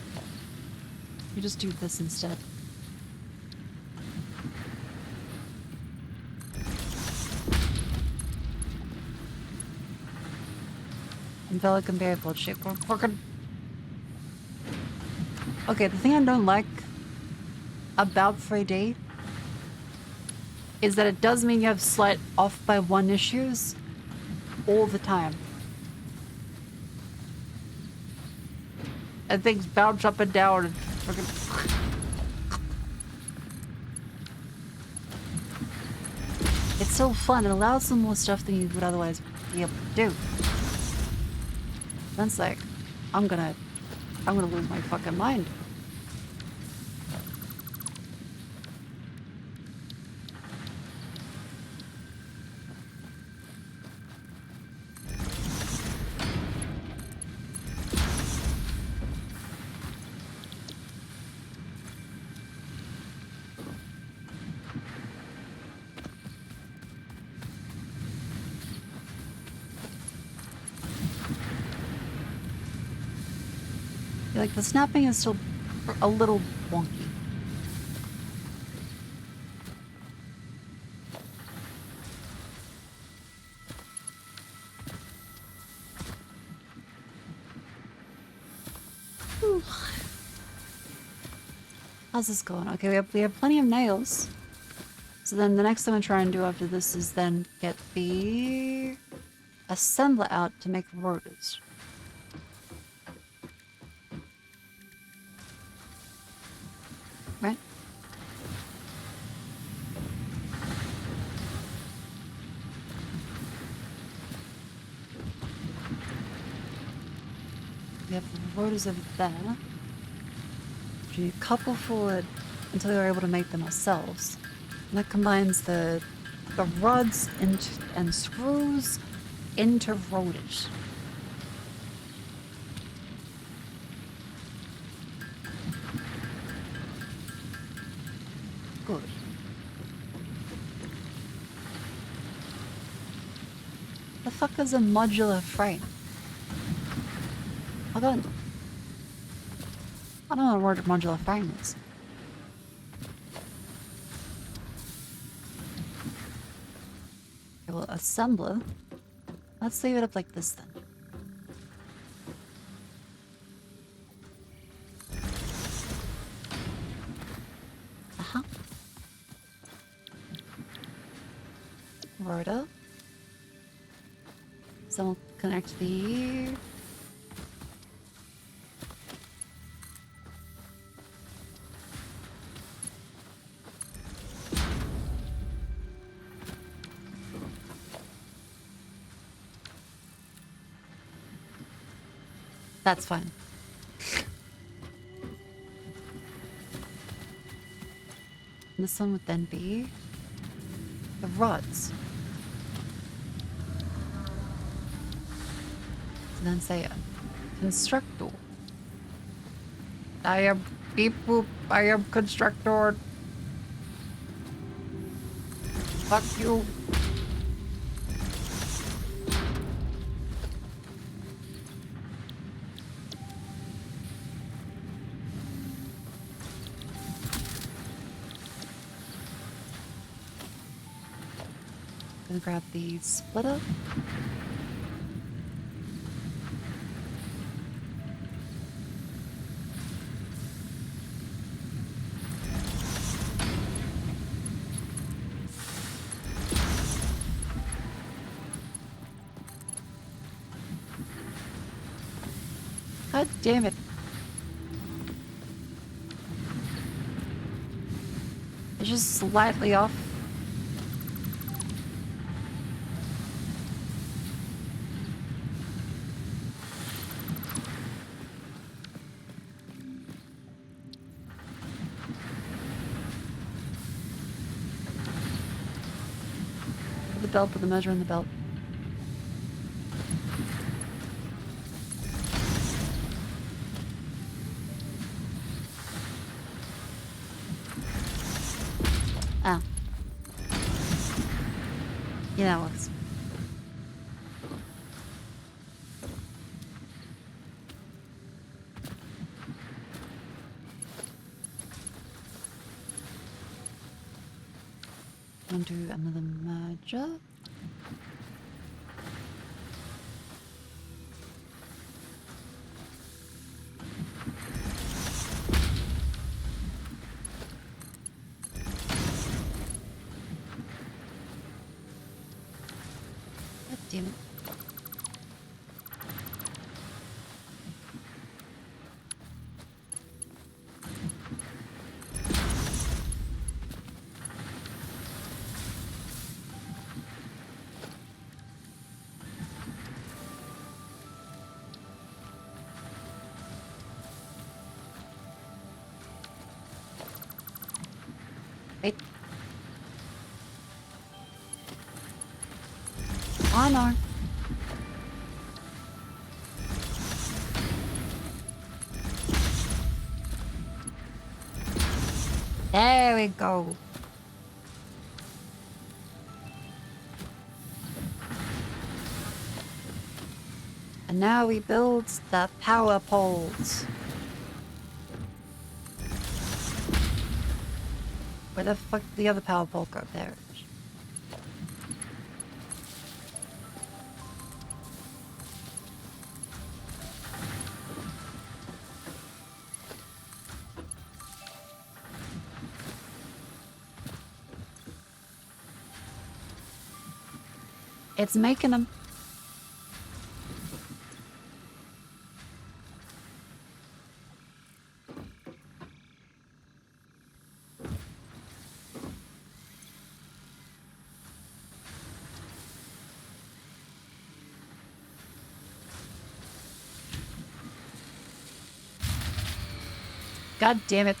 Speaker 1: do this instead. Envelop and variable shape. We're fucking. Okay, the thing I don't like about 3D is that it does mean you have slight off by one issues all the time. And things bounce up and down and fucking. It's so fun. It allows some more stuff than you would otherwise be able to do. Then it's like, I'm gonna lose my fucking mind. Like, the snapping is still a little wonky. Whew. How's this going? Okay, we have plenty of nails. So then the next thing I'm trying to do after this is then get the assembler out to make rotors. Right? We have the rotors over there. We couple forward until we are able to make them ourselves. And that combines the rods and screws into rotors. Good. The fuck is a modular frame? I don't know what a modular frame is. Okay, well, assembler. Let's leave it up like this then. Uh-huh. Rotor. So we'll connect the... That's fine. This one would then be the rods. And then say constructor. I am beep boop. I am constructor. Fuck you. Gonna grab the splitter. God damn it. It's just slightly off. The belt, put the measure in the belt. Ah. Yeah, that works. I'll do another merger. God damn it. Wait. Honor. There we go. And now we build the power poles. Where the fuck did the other power pole go? There. It's making them. God damn it.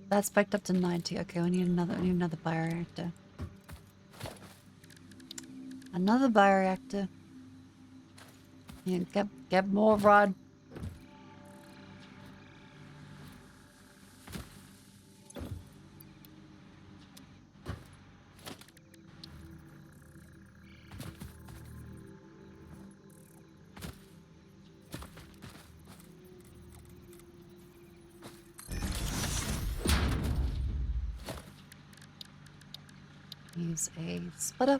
Speaker 1: That's spiked up to 90. Okay, we need another bioreactor. Another bioreactor. Yeah, get more rod. Use a splitter.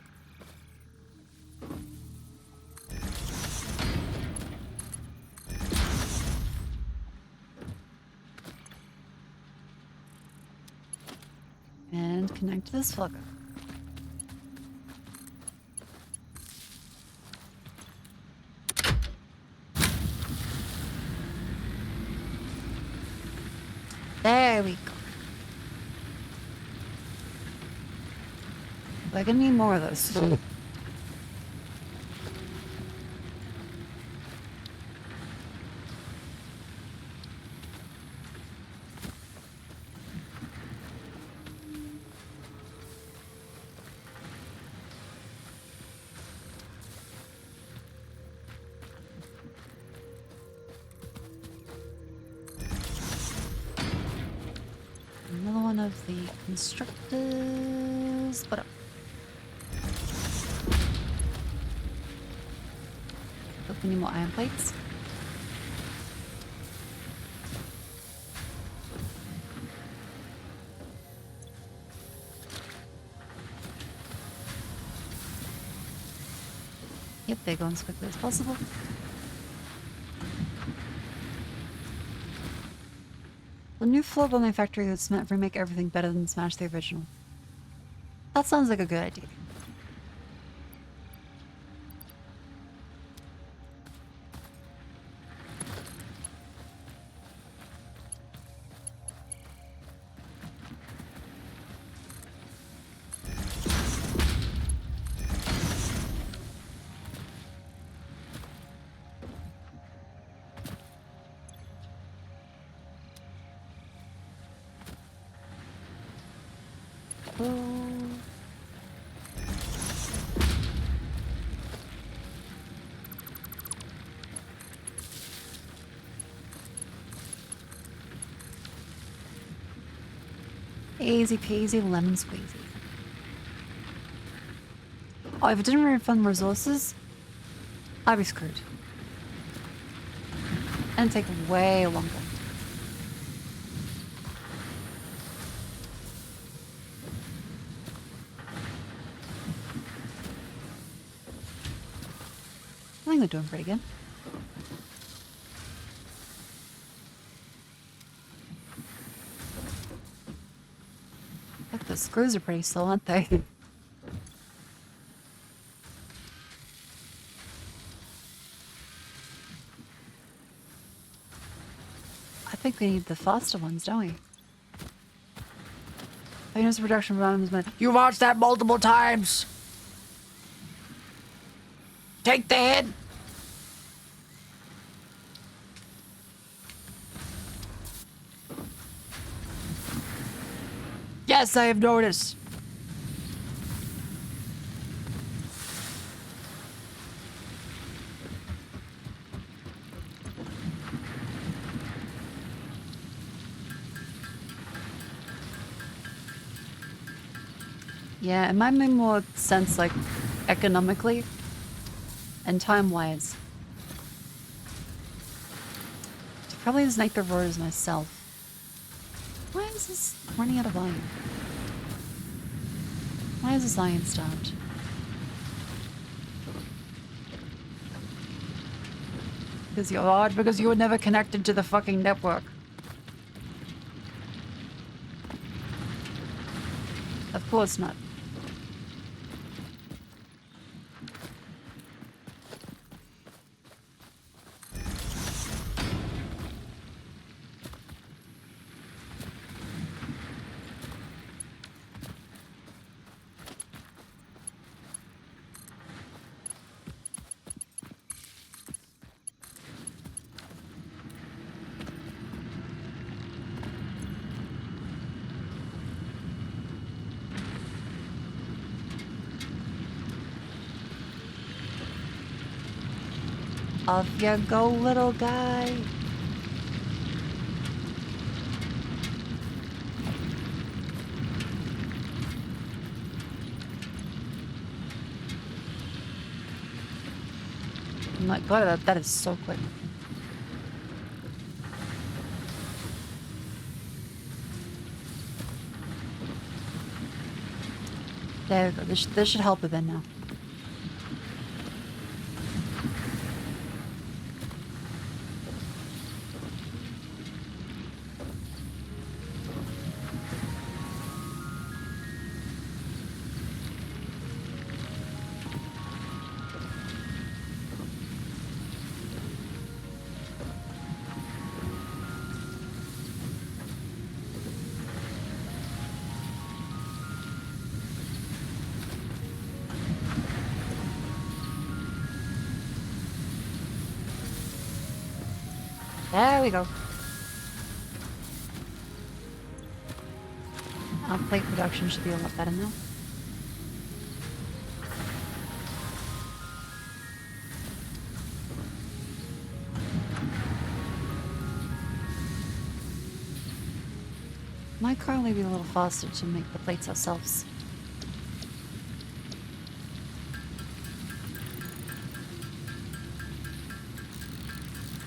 Speaker 1: And connect to this fucker. There we go. We're gonna need more of those. Another one of the constructors, but hope we need more iron plates. Yep, they're going as quickly as possible. The new floor building factory that's meant to make everything better than Smash the original. That sounds like a good idea. Easy peasy lemon squeezy. Oh, if it didn't refund resources, I'd be screwed. And take way longer. I think they're doing pretty good. Look, the screws are pretty slow, aren't they? I think we need the faster ones, don't we? Bonus reduction volume. You watched that multiple times! Take the hit! Yes, I have noticed. Yeah, it might make more sense, like, economically and time-wise. To probably just make the roads myself. Why is this running out of volume? Why is this line stopped? Because you're odd, because you were never connected to the fucking network. Of course not. Off you go, little guy. Oh my god, that is so quick. There we go. This should help a bit now. There we go. Our plate production should be a lot better now. Might currently be a little faster to make the plates ourselves.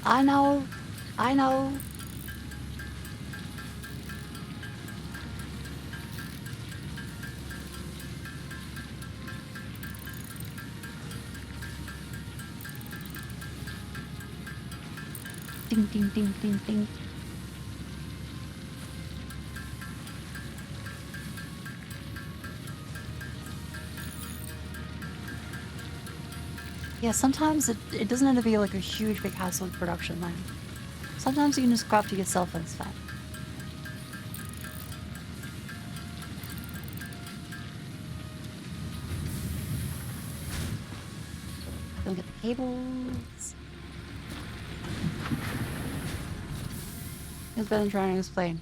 Speaker 1: I know. I know. Ding, ding, ding, ding, ding. Yeah, sometimes it doesn't have to be like a huge big hassle with production line. Sometimes you can just craft it yourself and it's fine. Go get the cables. It's better than trying to explain.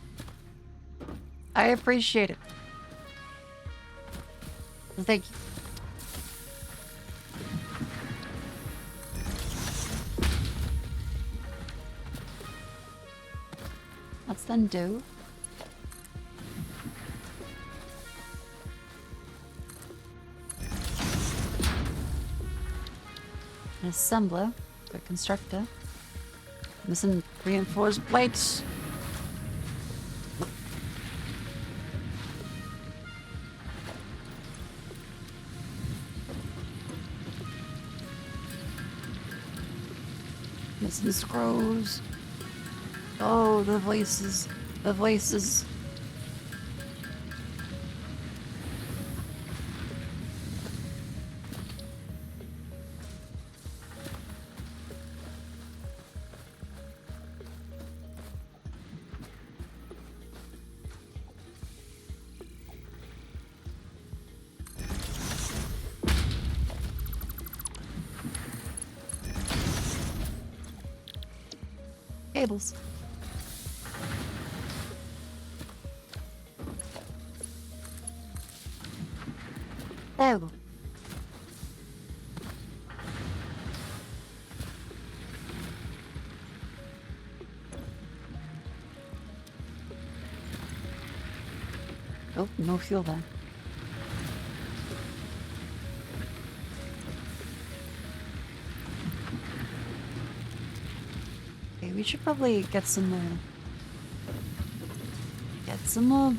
Speaker 1: I appreciate it. Thank you. Let's then do An assembler. A constructor. Missing reinforced plates. Missing screws. Oh, the voices. The voices. Cables. There we go. Oh, no fuel there. Okay, we should probably get some more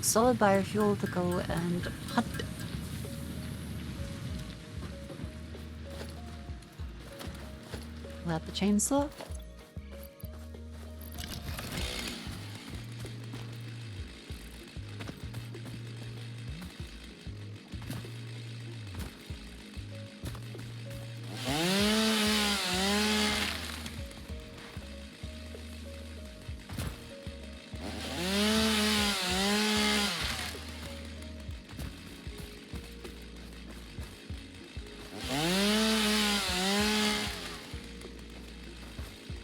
Speaker 1: solid biofuel to go and hunt. Pull out the chainsaw.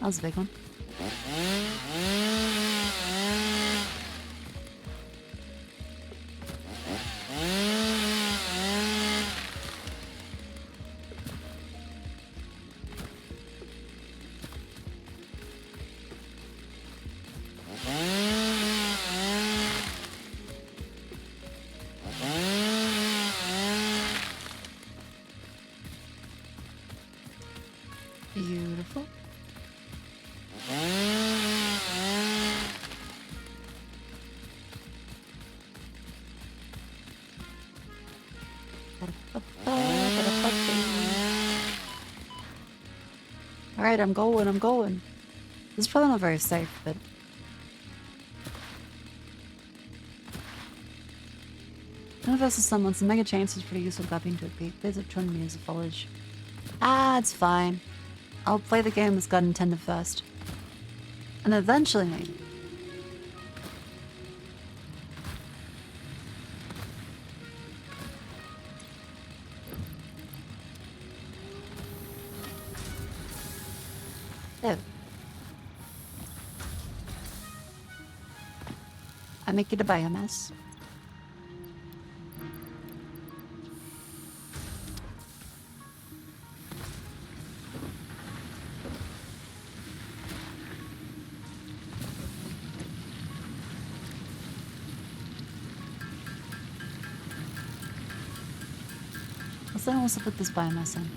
Speaker 1: That was a big one. Beautiful. Alright, I'm going. This is probably not very safe, but... None versus someone, some mega chains is pretty useful grabbing to a peak. There's up 200 meters of foliage. Ah, it's fine. I'll play the game as God intended first. And eventually maybe. There. I make it a biomass. Then I also put this biomass in.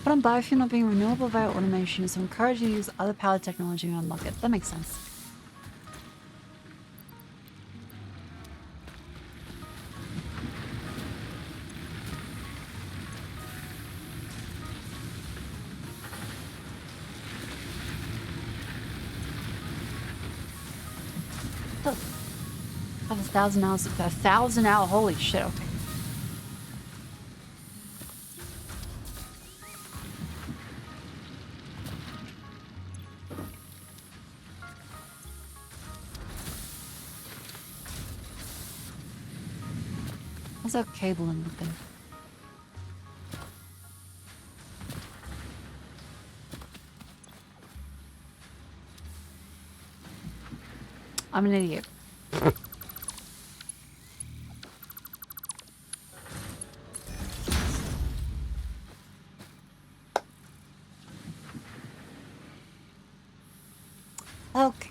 Speaker 1: But on biofuel not being renewable via automation is to encourage you to use other power technology and unlock it. That makes sense. Have 1,000 hours, 1,000 hour, holy shit, okay. How's that cabling looking? I'm an idiot. Okay.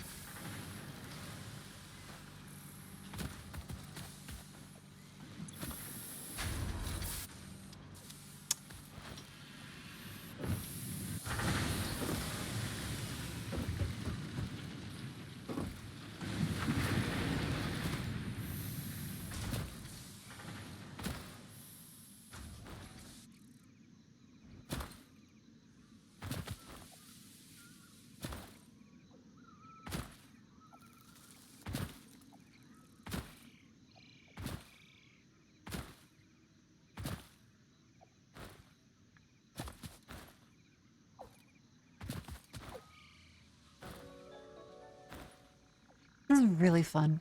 Speaker 1: This is really fun.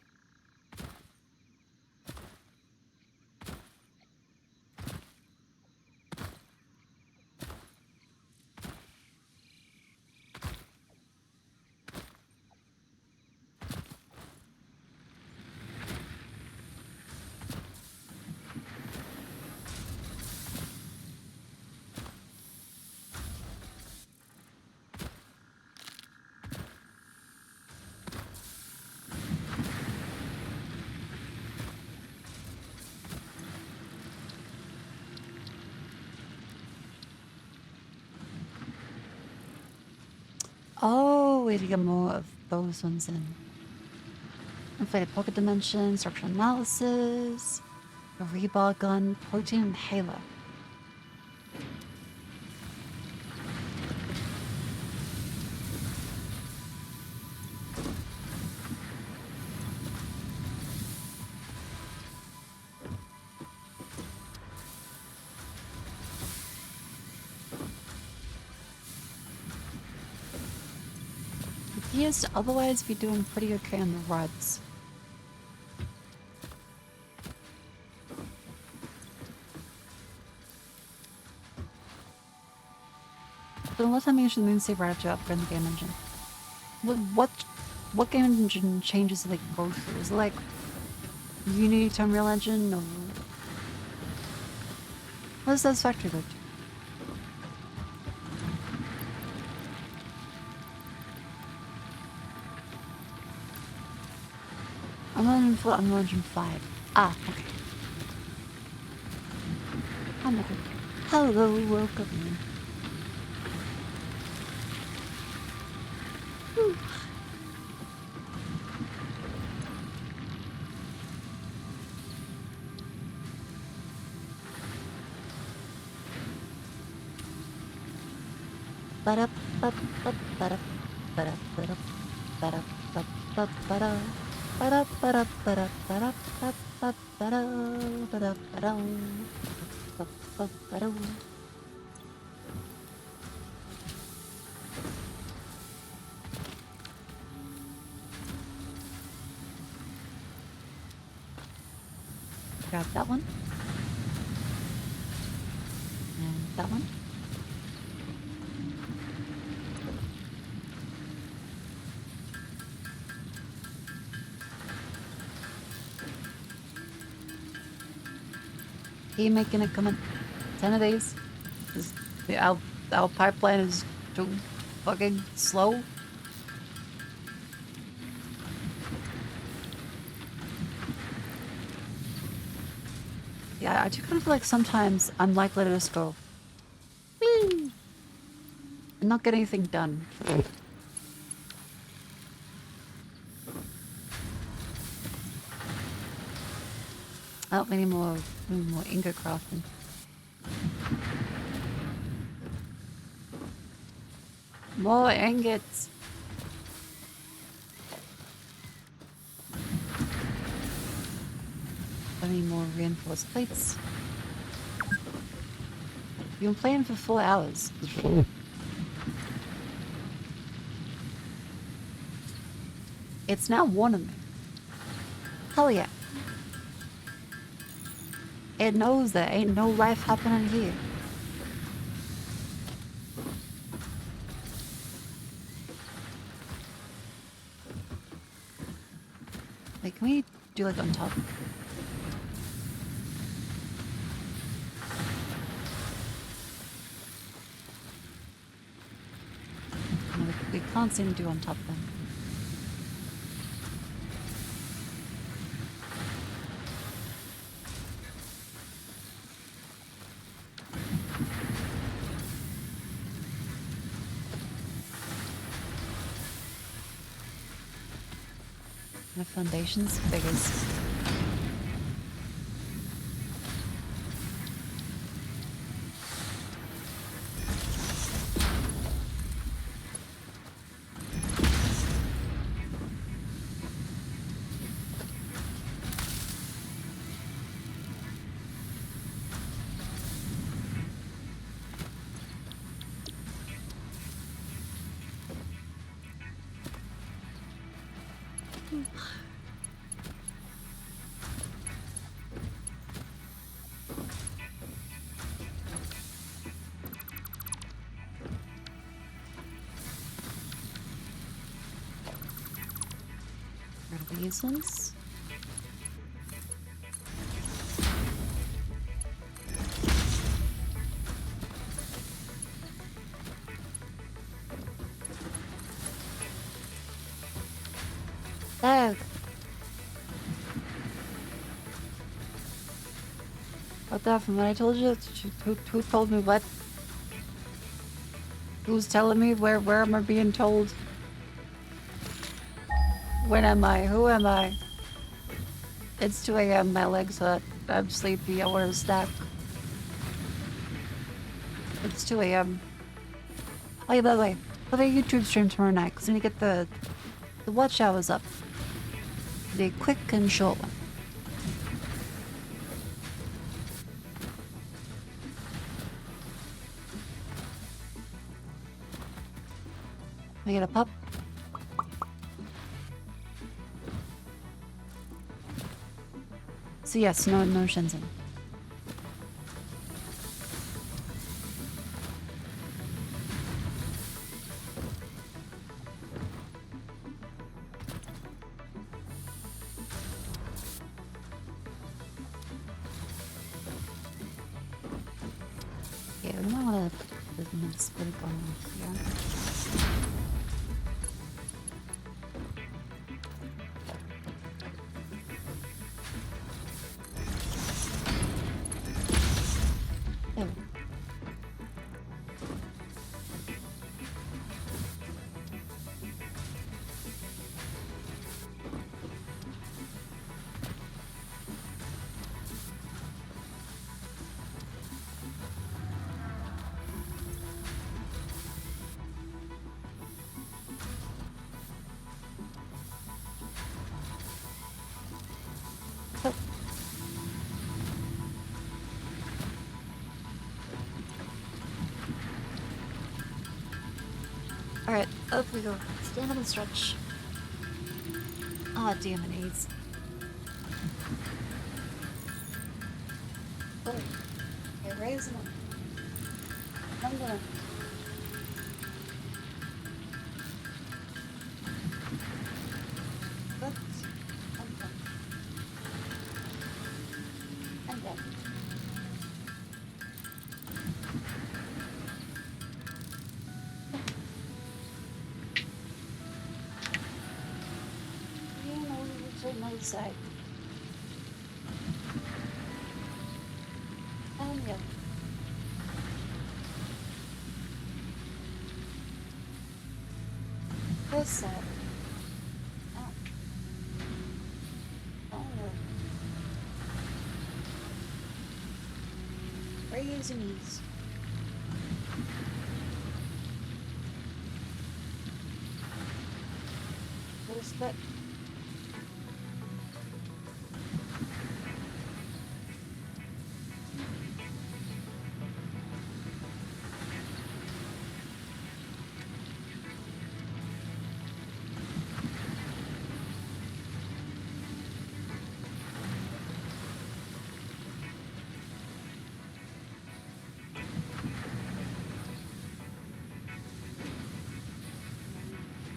Speaker 1: Oh, we need to get more of those ones in. Inflated pocket dimension, structural analysis, a rebar gun, protein inhaler. Appears to otherwise be doing pretty okay on the rods. But unless I'm using the Moonsaver right after upgrade the game engine. What game engine changes do they go through? Is it like Unity to Unreal Engine or what does Satisfactory go to? Unreal Engine 5. Ah, okay. I'm okay. Hello, welcome. Whew. Ba-da, ba-da, ba-da, ba-da, ba-da, ba-da, ba-da, ba-da. Ba-da, ba-da, ba-da, ba-da, ba-da, ba-da, ba-da, ba-da, ba-da. Grab that one. And that one. Keep making it come in. 10 of these. Our pipeline is too fucking slow. Yeah, I do kind of feel like sometimes I'm likely to just go, whee, and not get anything done. Oh, we need more ingot crafting. More ingots. I need more reinforced plates. You've been playing for 4 hours. It's now warning me. Hell yeah. It knows there ain't no life happening here. Wait, can we do like on top? No, we can't seem to do on top then. The foundation's biggest. Reasons. Dog. What the from what I told you? Who told me what? Who's telling me where am I being told? When am I? Who am I? It's 2 a.m. My legs hurt. I'm sleepy. I want a snack. It's 2 a.m. Oh yeah, by the way, for the YouTube stream tomorrow night, because I need to get the watch hours up. The quick and short one. Can I get a pup? So yes, no Shenzhen. Okay, we might want to put this split on here. Alright, up we go. Stand up and stretch. Ah, oh, damn it, AIDS. Oh, okay, raise them up. I'm gonna... Oops. I'm done. I'm done. My side. Yeah. This side. Oh. Oh. Raise your knees. Little split.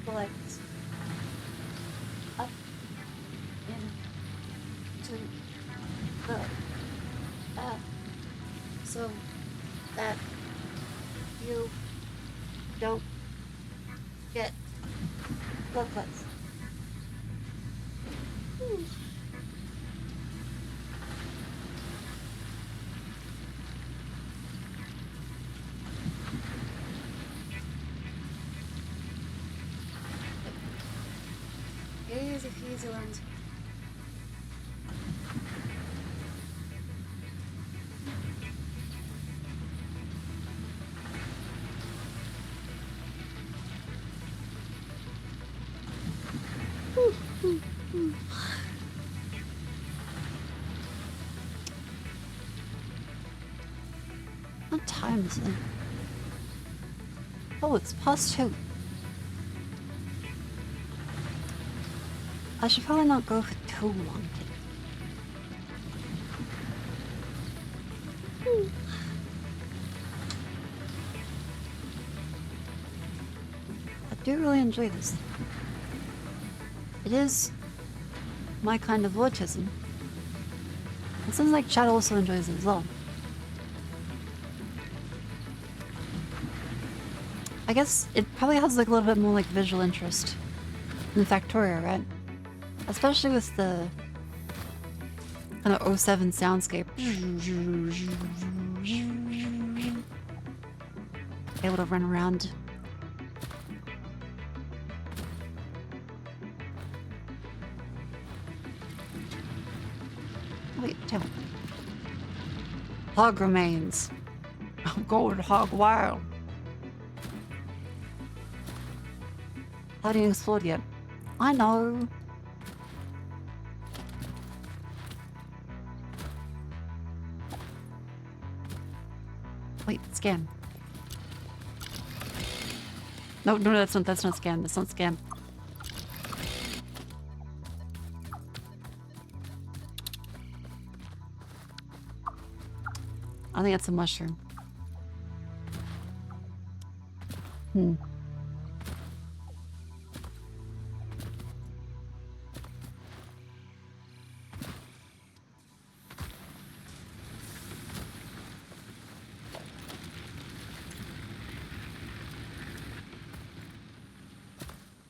Speaker 1: Collect up into the so that you don't get blood clots. Easy ones. What time is it? Oh, it's past 2. I should probably not go for too long. I do really enjoy this. It is my kind of autism. It sounds like Chad also enjoys it as well. I guess it probably has like a little bit more like visual interest than Factorio, right? Especially with the kind of '07 soundscape. Able to run around. Wait, tell me. Hog remains. Gold hog wild. Haven't even explored yet. I know. Wait, scam. No, that's not scam. That's not scam. I think that's a mushroom.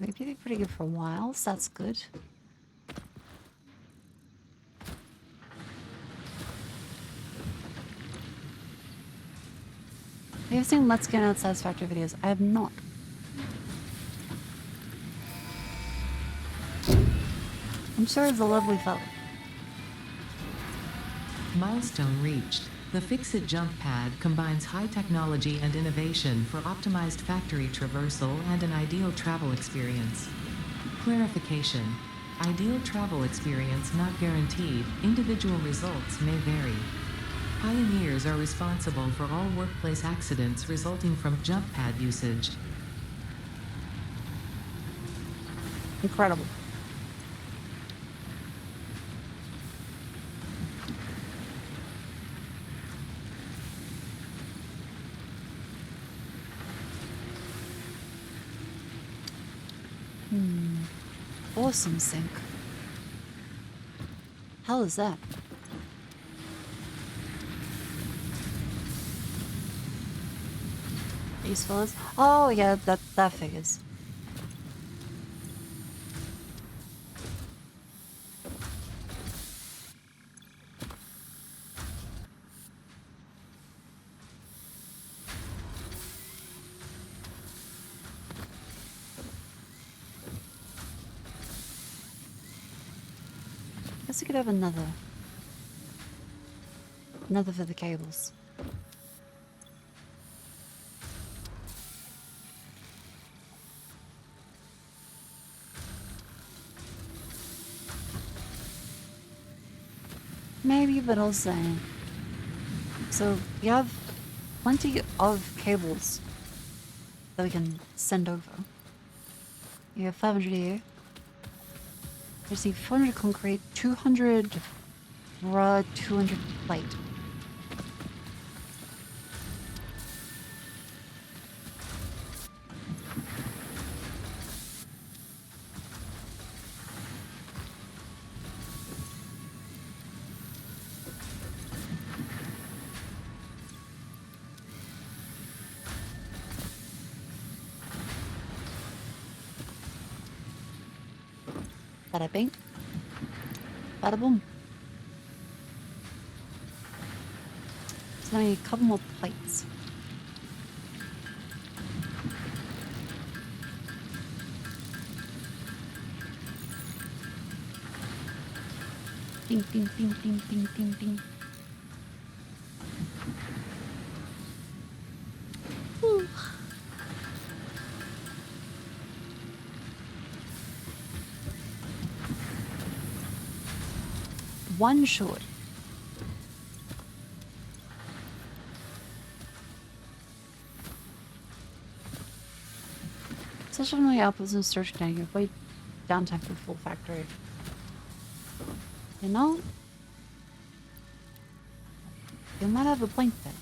Speaker 1: Maybe be pretty good for a while, so that's good. Have you seen Let's Get Out Satisfactory videos? I have not. I'm sure it's a lovely fellow.
Speaker 8: Milestone reached. The Fixit jump pad combines high technology and innovation for optimized factory traversal and an ideal travel experience. Clarification. Ideal travel experience not guaranteed. Individual results may vary. Pioneers are responsible for all workplace accidents resulting from jump pad usage.
Speaker 1: Incredible. Awesome sync. How is that? These fellas? Oh yeah, that figures. Guess we could have another for the cables. Maybe, but also, so we have plenty of cables that we can send over. You have 500 here. There's the 400 concrete, 200 raw, 200 plate. Bada bing. Bada boom. So now we need a couple more plates. Ding ding ding ding ding ding ding. Whew. One short. Social media outputs and search connector. Wait, downtime for full factory. You know? You might have a point there.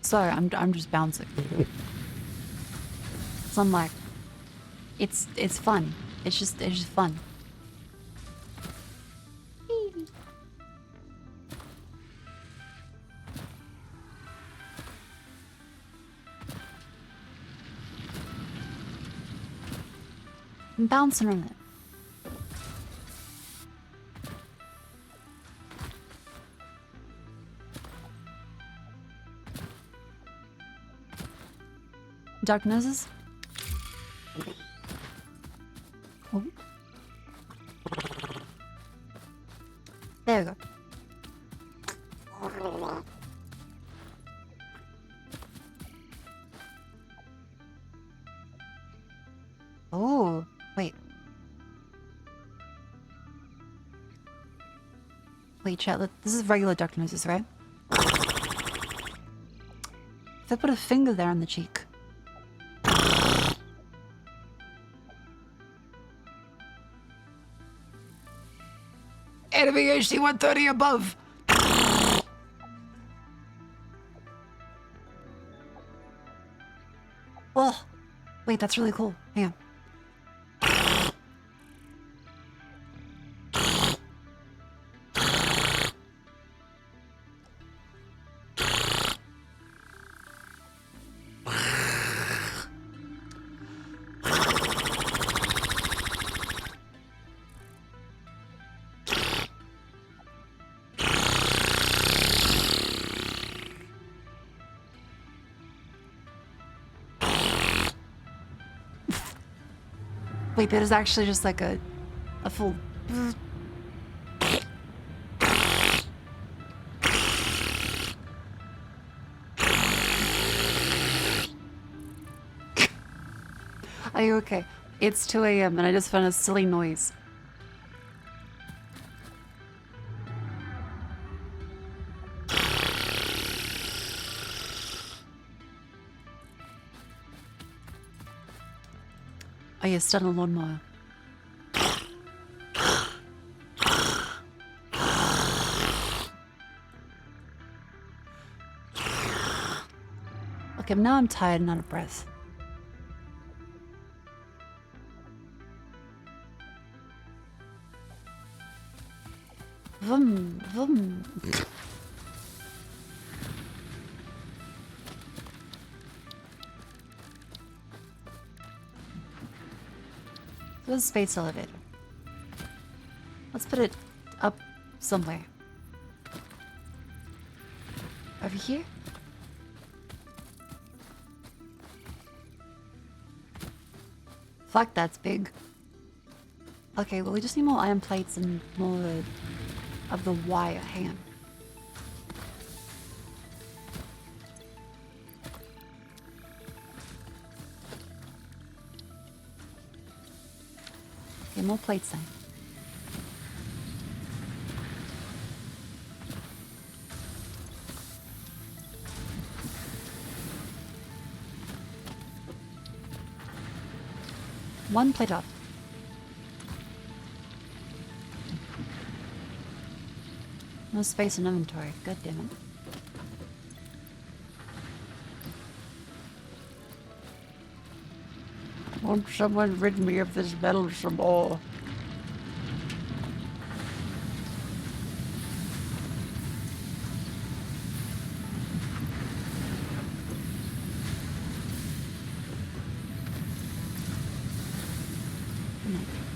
Speaker 1: Sorry, I'm just bouncing. So I'm like, it's fun. It's just fun. I'm bouncing on it. Dark noses? Oh. There we go. Oh, wait. Wait, chat, this is regular duck noses, right? If I put a finger there on the cheek. Enemy HD 130 above. Oh, wait, that's really cool. Hang on. Wait, that is actually just like a full... Are you okay? It's 2 a.m. and I just found a silly noise. Oh, you're stuck on a lawnmower. Okay, now I'm tired and out of breath. Vroom, vroom. Where's the space elevator? Let's put it up somewhere. Over here? Fuck, that's big. Okay, well we just need more iron plates and more of the wire. Hang on. Okay, more plates then. One plate up. No space in inventory. God damn it. Won't someone rid me of this metal some more?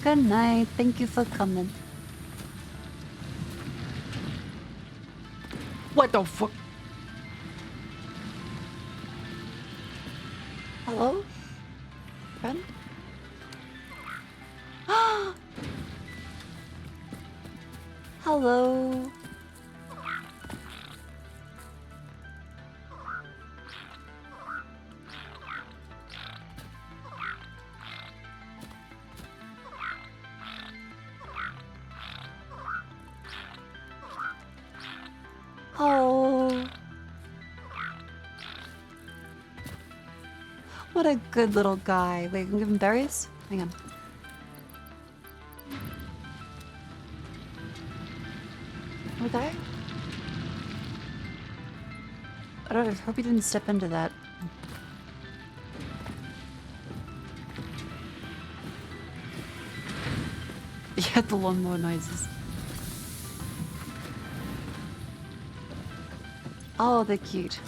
Speaker 1: Good night. Thank you for coming. What the fuck? Hello? Friend? Hello? Oh. What a good little guy. Wait, can we give him berries? Hang on. Okay. I hope he didn't step into that. Yeah, the lawnmower noises. Oh, they're cute.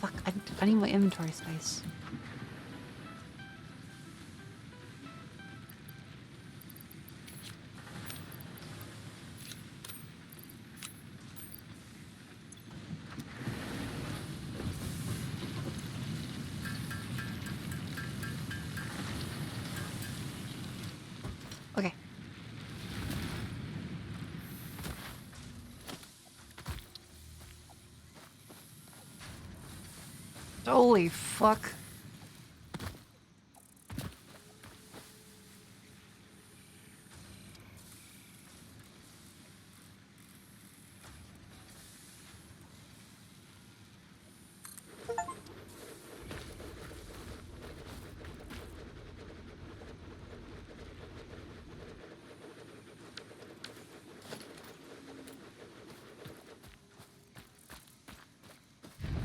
Speaker 1: Fuck, I need more inventory space. Okay. Holy fuck.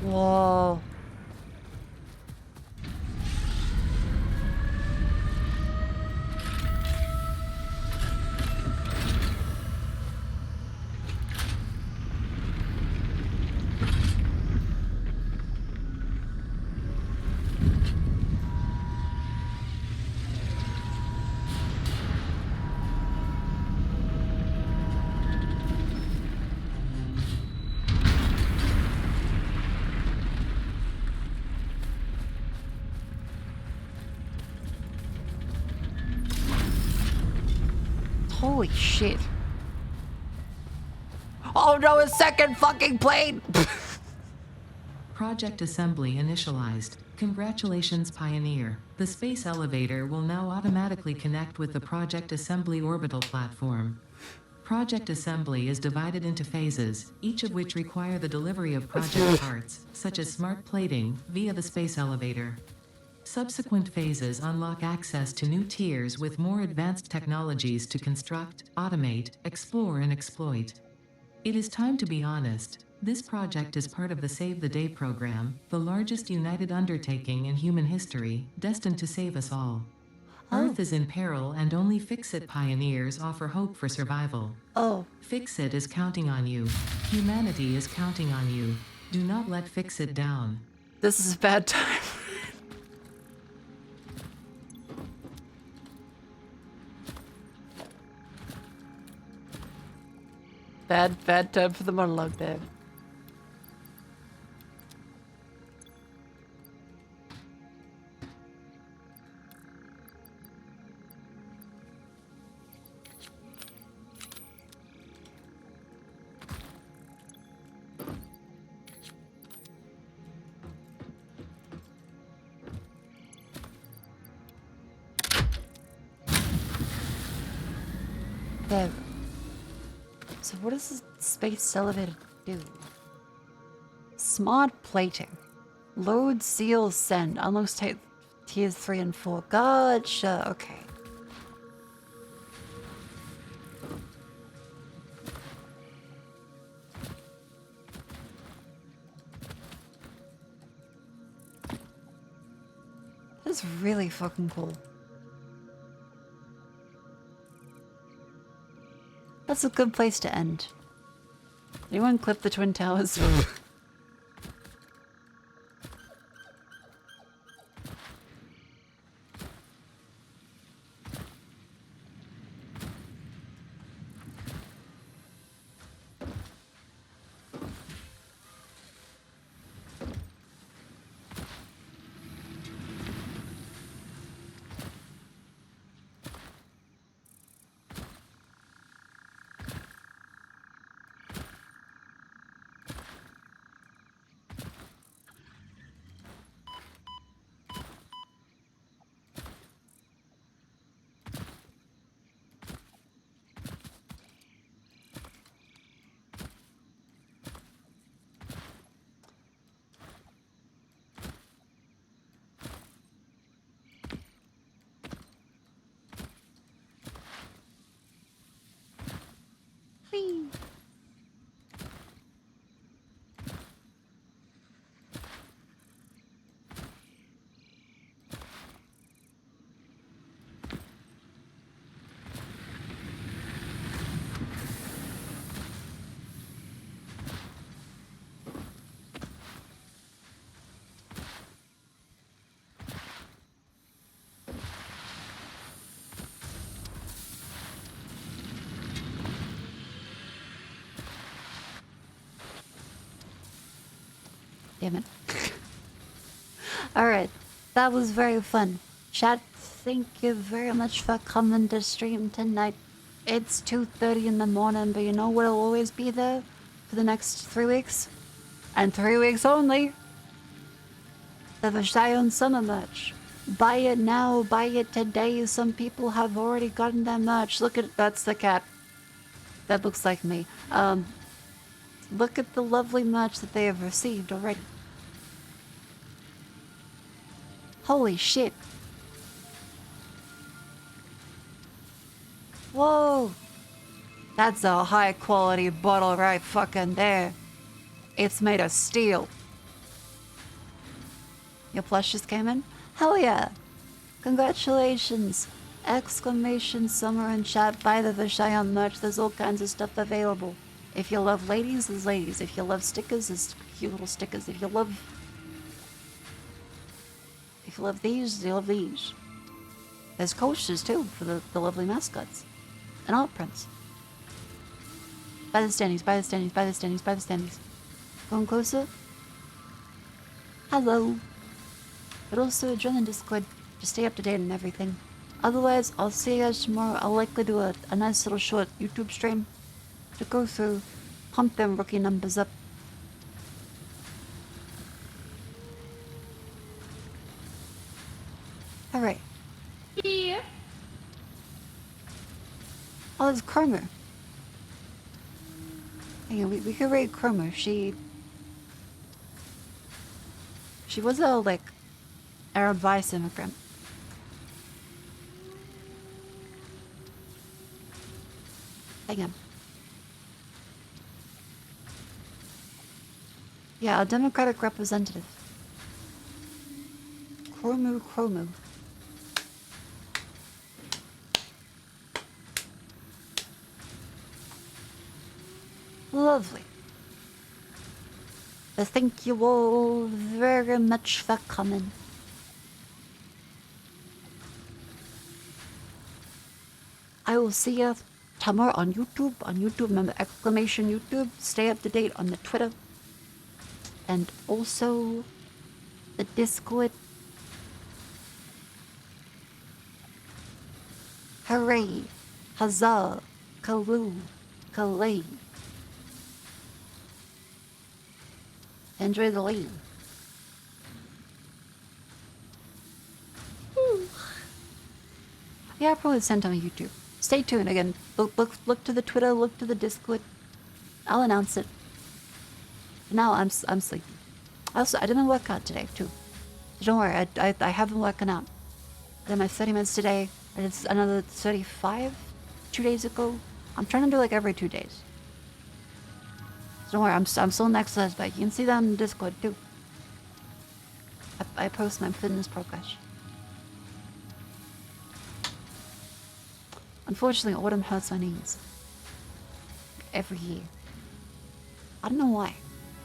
Speaker 1: Whoa. Holy shit. Oh no, a second fucking plane!
Speaker 8: Project assembly initialized. Congratulations, Pioneer. The space elevator will now automatically connect with the Project Assembly orbital platform. Project assembly is divided into phases, each of which require the delivery of project parts, such as smart plating, via the space elevator. Subsequent phases unlock access to new tiers with more advanced technologies to construct, automate, explore, and exploit. It is time to be honest. This project is part of the Save the Day program, the largest united undertaking in human history, destined to save us all. Earth is in peril and only Fix-It pioneers offer hope for survival.
Speaker 1: Oh.
Speaker 8: Fix-It is counting on you. Humanity is counting on you. Do not let Fix-It down.
Speaker 1: This is a bad time. Bad time for the monologue there. There. So what does the space elevator do? Smart plating. Load, seal, send. Unlocks tiers 3 and 4. Gotcha. Okay. That's really fucking cool. That's a good place to end. Anyone clip the Twin Towers? Damn it. Alright, that was very fun. Chat, thank you very much for coming to stream tonight. It's 2:30 in the morning, but you know what'll always be there for the next 3 weeks? And 3 weeks only. The Vishayon summer merch. Buy it now, buy it today. Some people have already gotten their merch. Look at, that's the cat. That looks like me. Look at the lovely merch that they have received already. Holy shit. Whoa. That's a high quality bottle right fucking there. It's made of steel. Your plush just came in? Hell yeah. Congratulations. Exclamation summer in chat. Buy the Vishayon merch. There's all kinds of stuff available. If you love ladies, there's ladies. If you love stickers, there's cute little stickers. If you love these, you love these. There's coasters too for the lovely mascots. And art prints. Buy the standees, buy the standees, buy the standees, buy the standees. Going closer? Hello. But also join the Discord to stay up to date on everything. Otherwise, I'll see you guys tomorrow. I'll likely do a nice little short YouTube stream to go through, pump them rookie numbers up. Alright.
Speaker 9: Yeah.
Speaker 1: Oh, there's Cromer. Yeah, we could raid Cromer. She was a, like, Arab Vice immigrant. Hang on. Yeah, a Democratic representative. Cromu. Lovely. Thank you all very much for coming. I will see you tomorrow on YouTube. Remember, exclamation YouTube. Stay up to date on the Twitter. And also the Discord. Hooray. Huzzah. Kaloo. Kalay. Enjoy the lane. Yeah, I probably sent on YouTube. Stay tuned again. Look to the Twitter, look to the Discord. I'll announce it. Now I'm sleepy. Also, I did my workout today too. So don't worry, I have been working out. I did my 30 minutes today. I did another 35 2 days ago. I'm trying to do like every 2 days. So don't worry, I'm still in exercise bike. You can see that on the Discord too. I post my fitness progress. Unfortunately, autumn hurts my knees. Every year. I don't know why.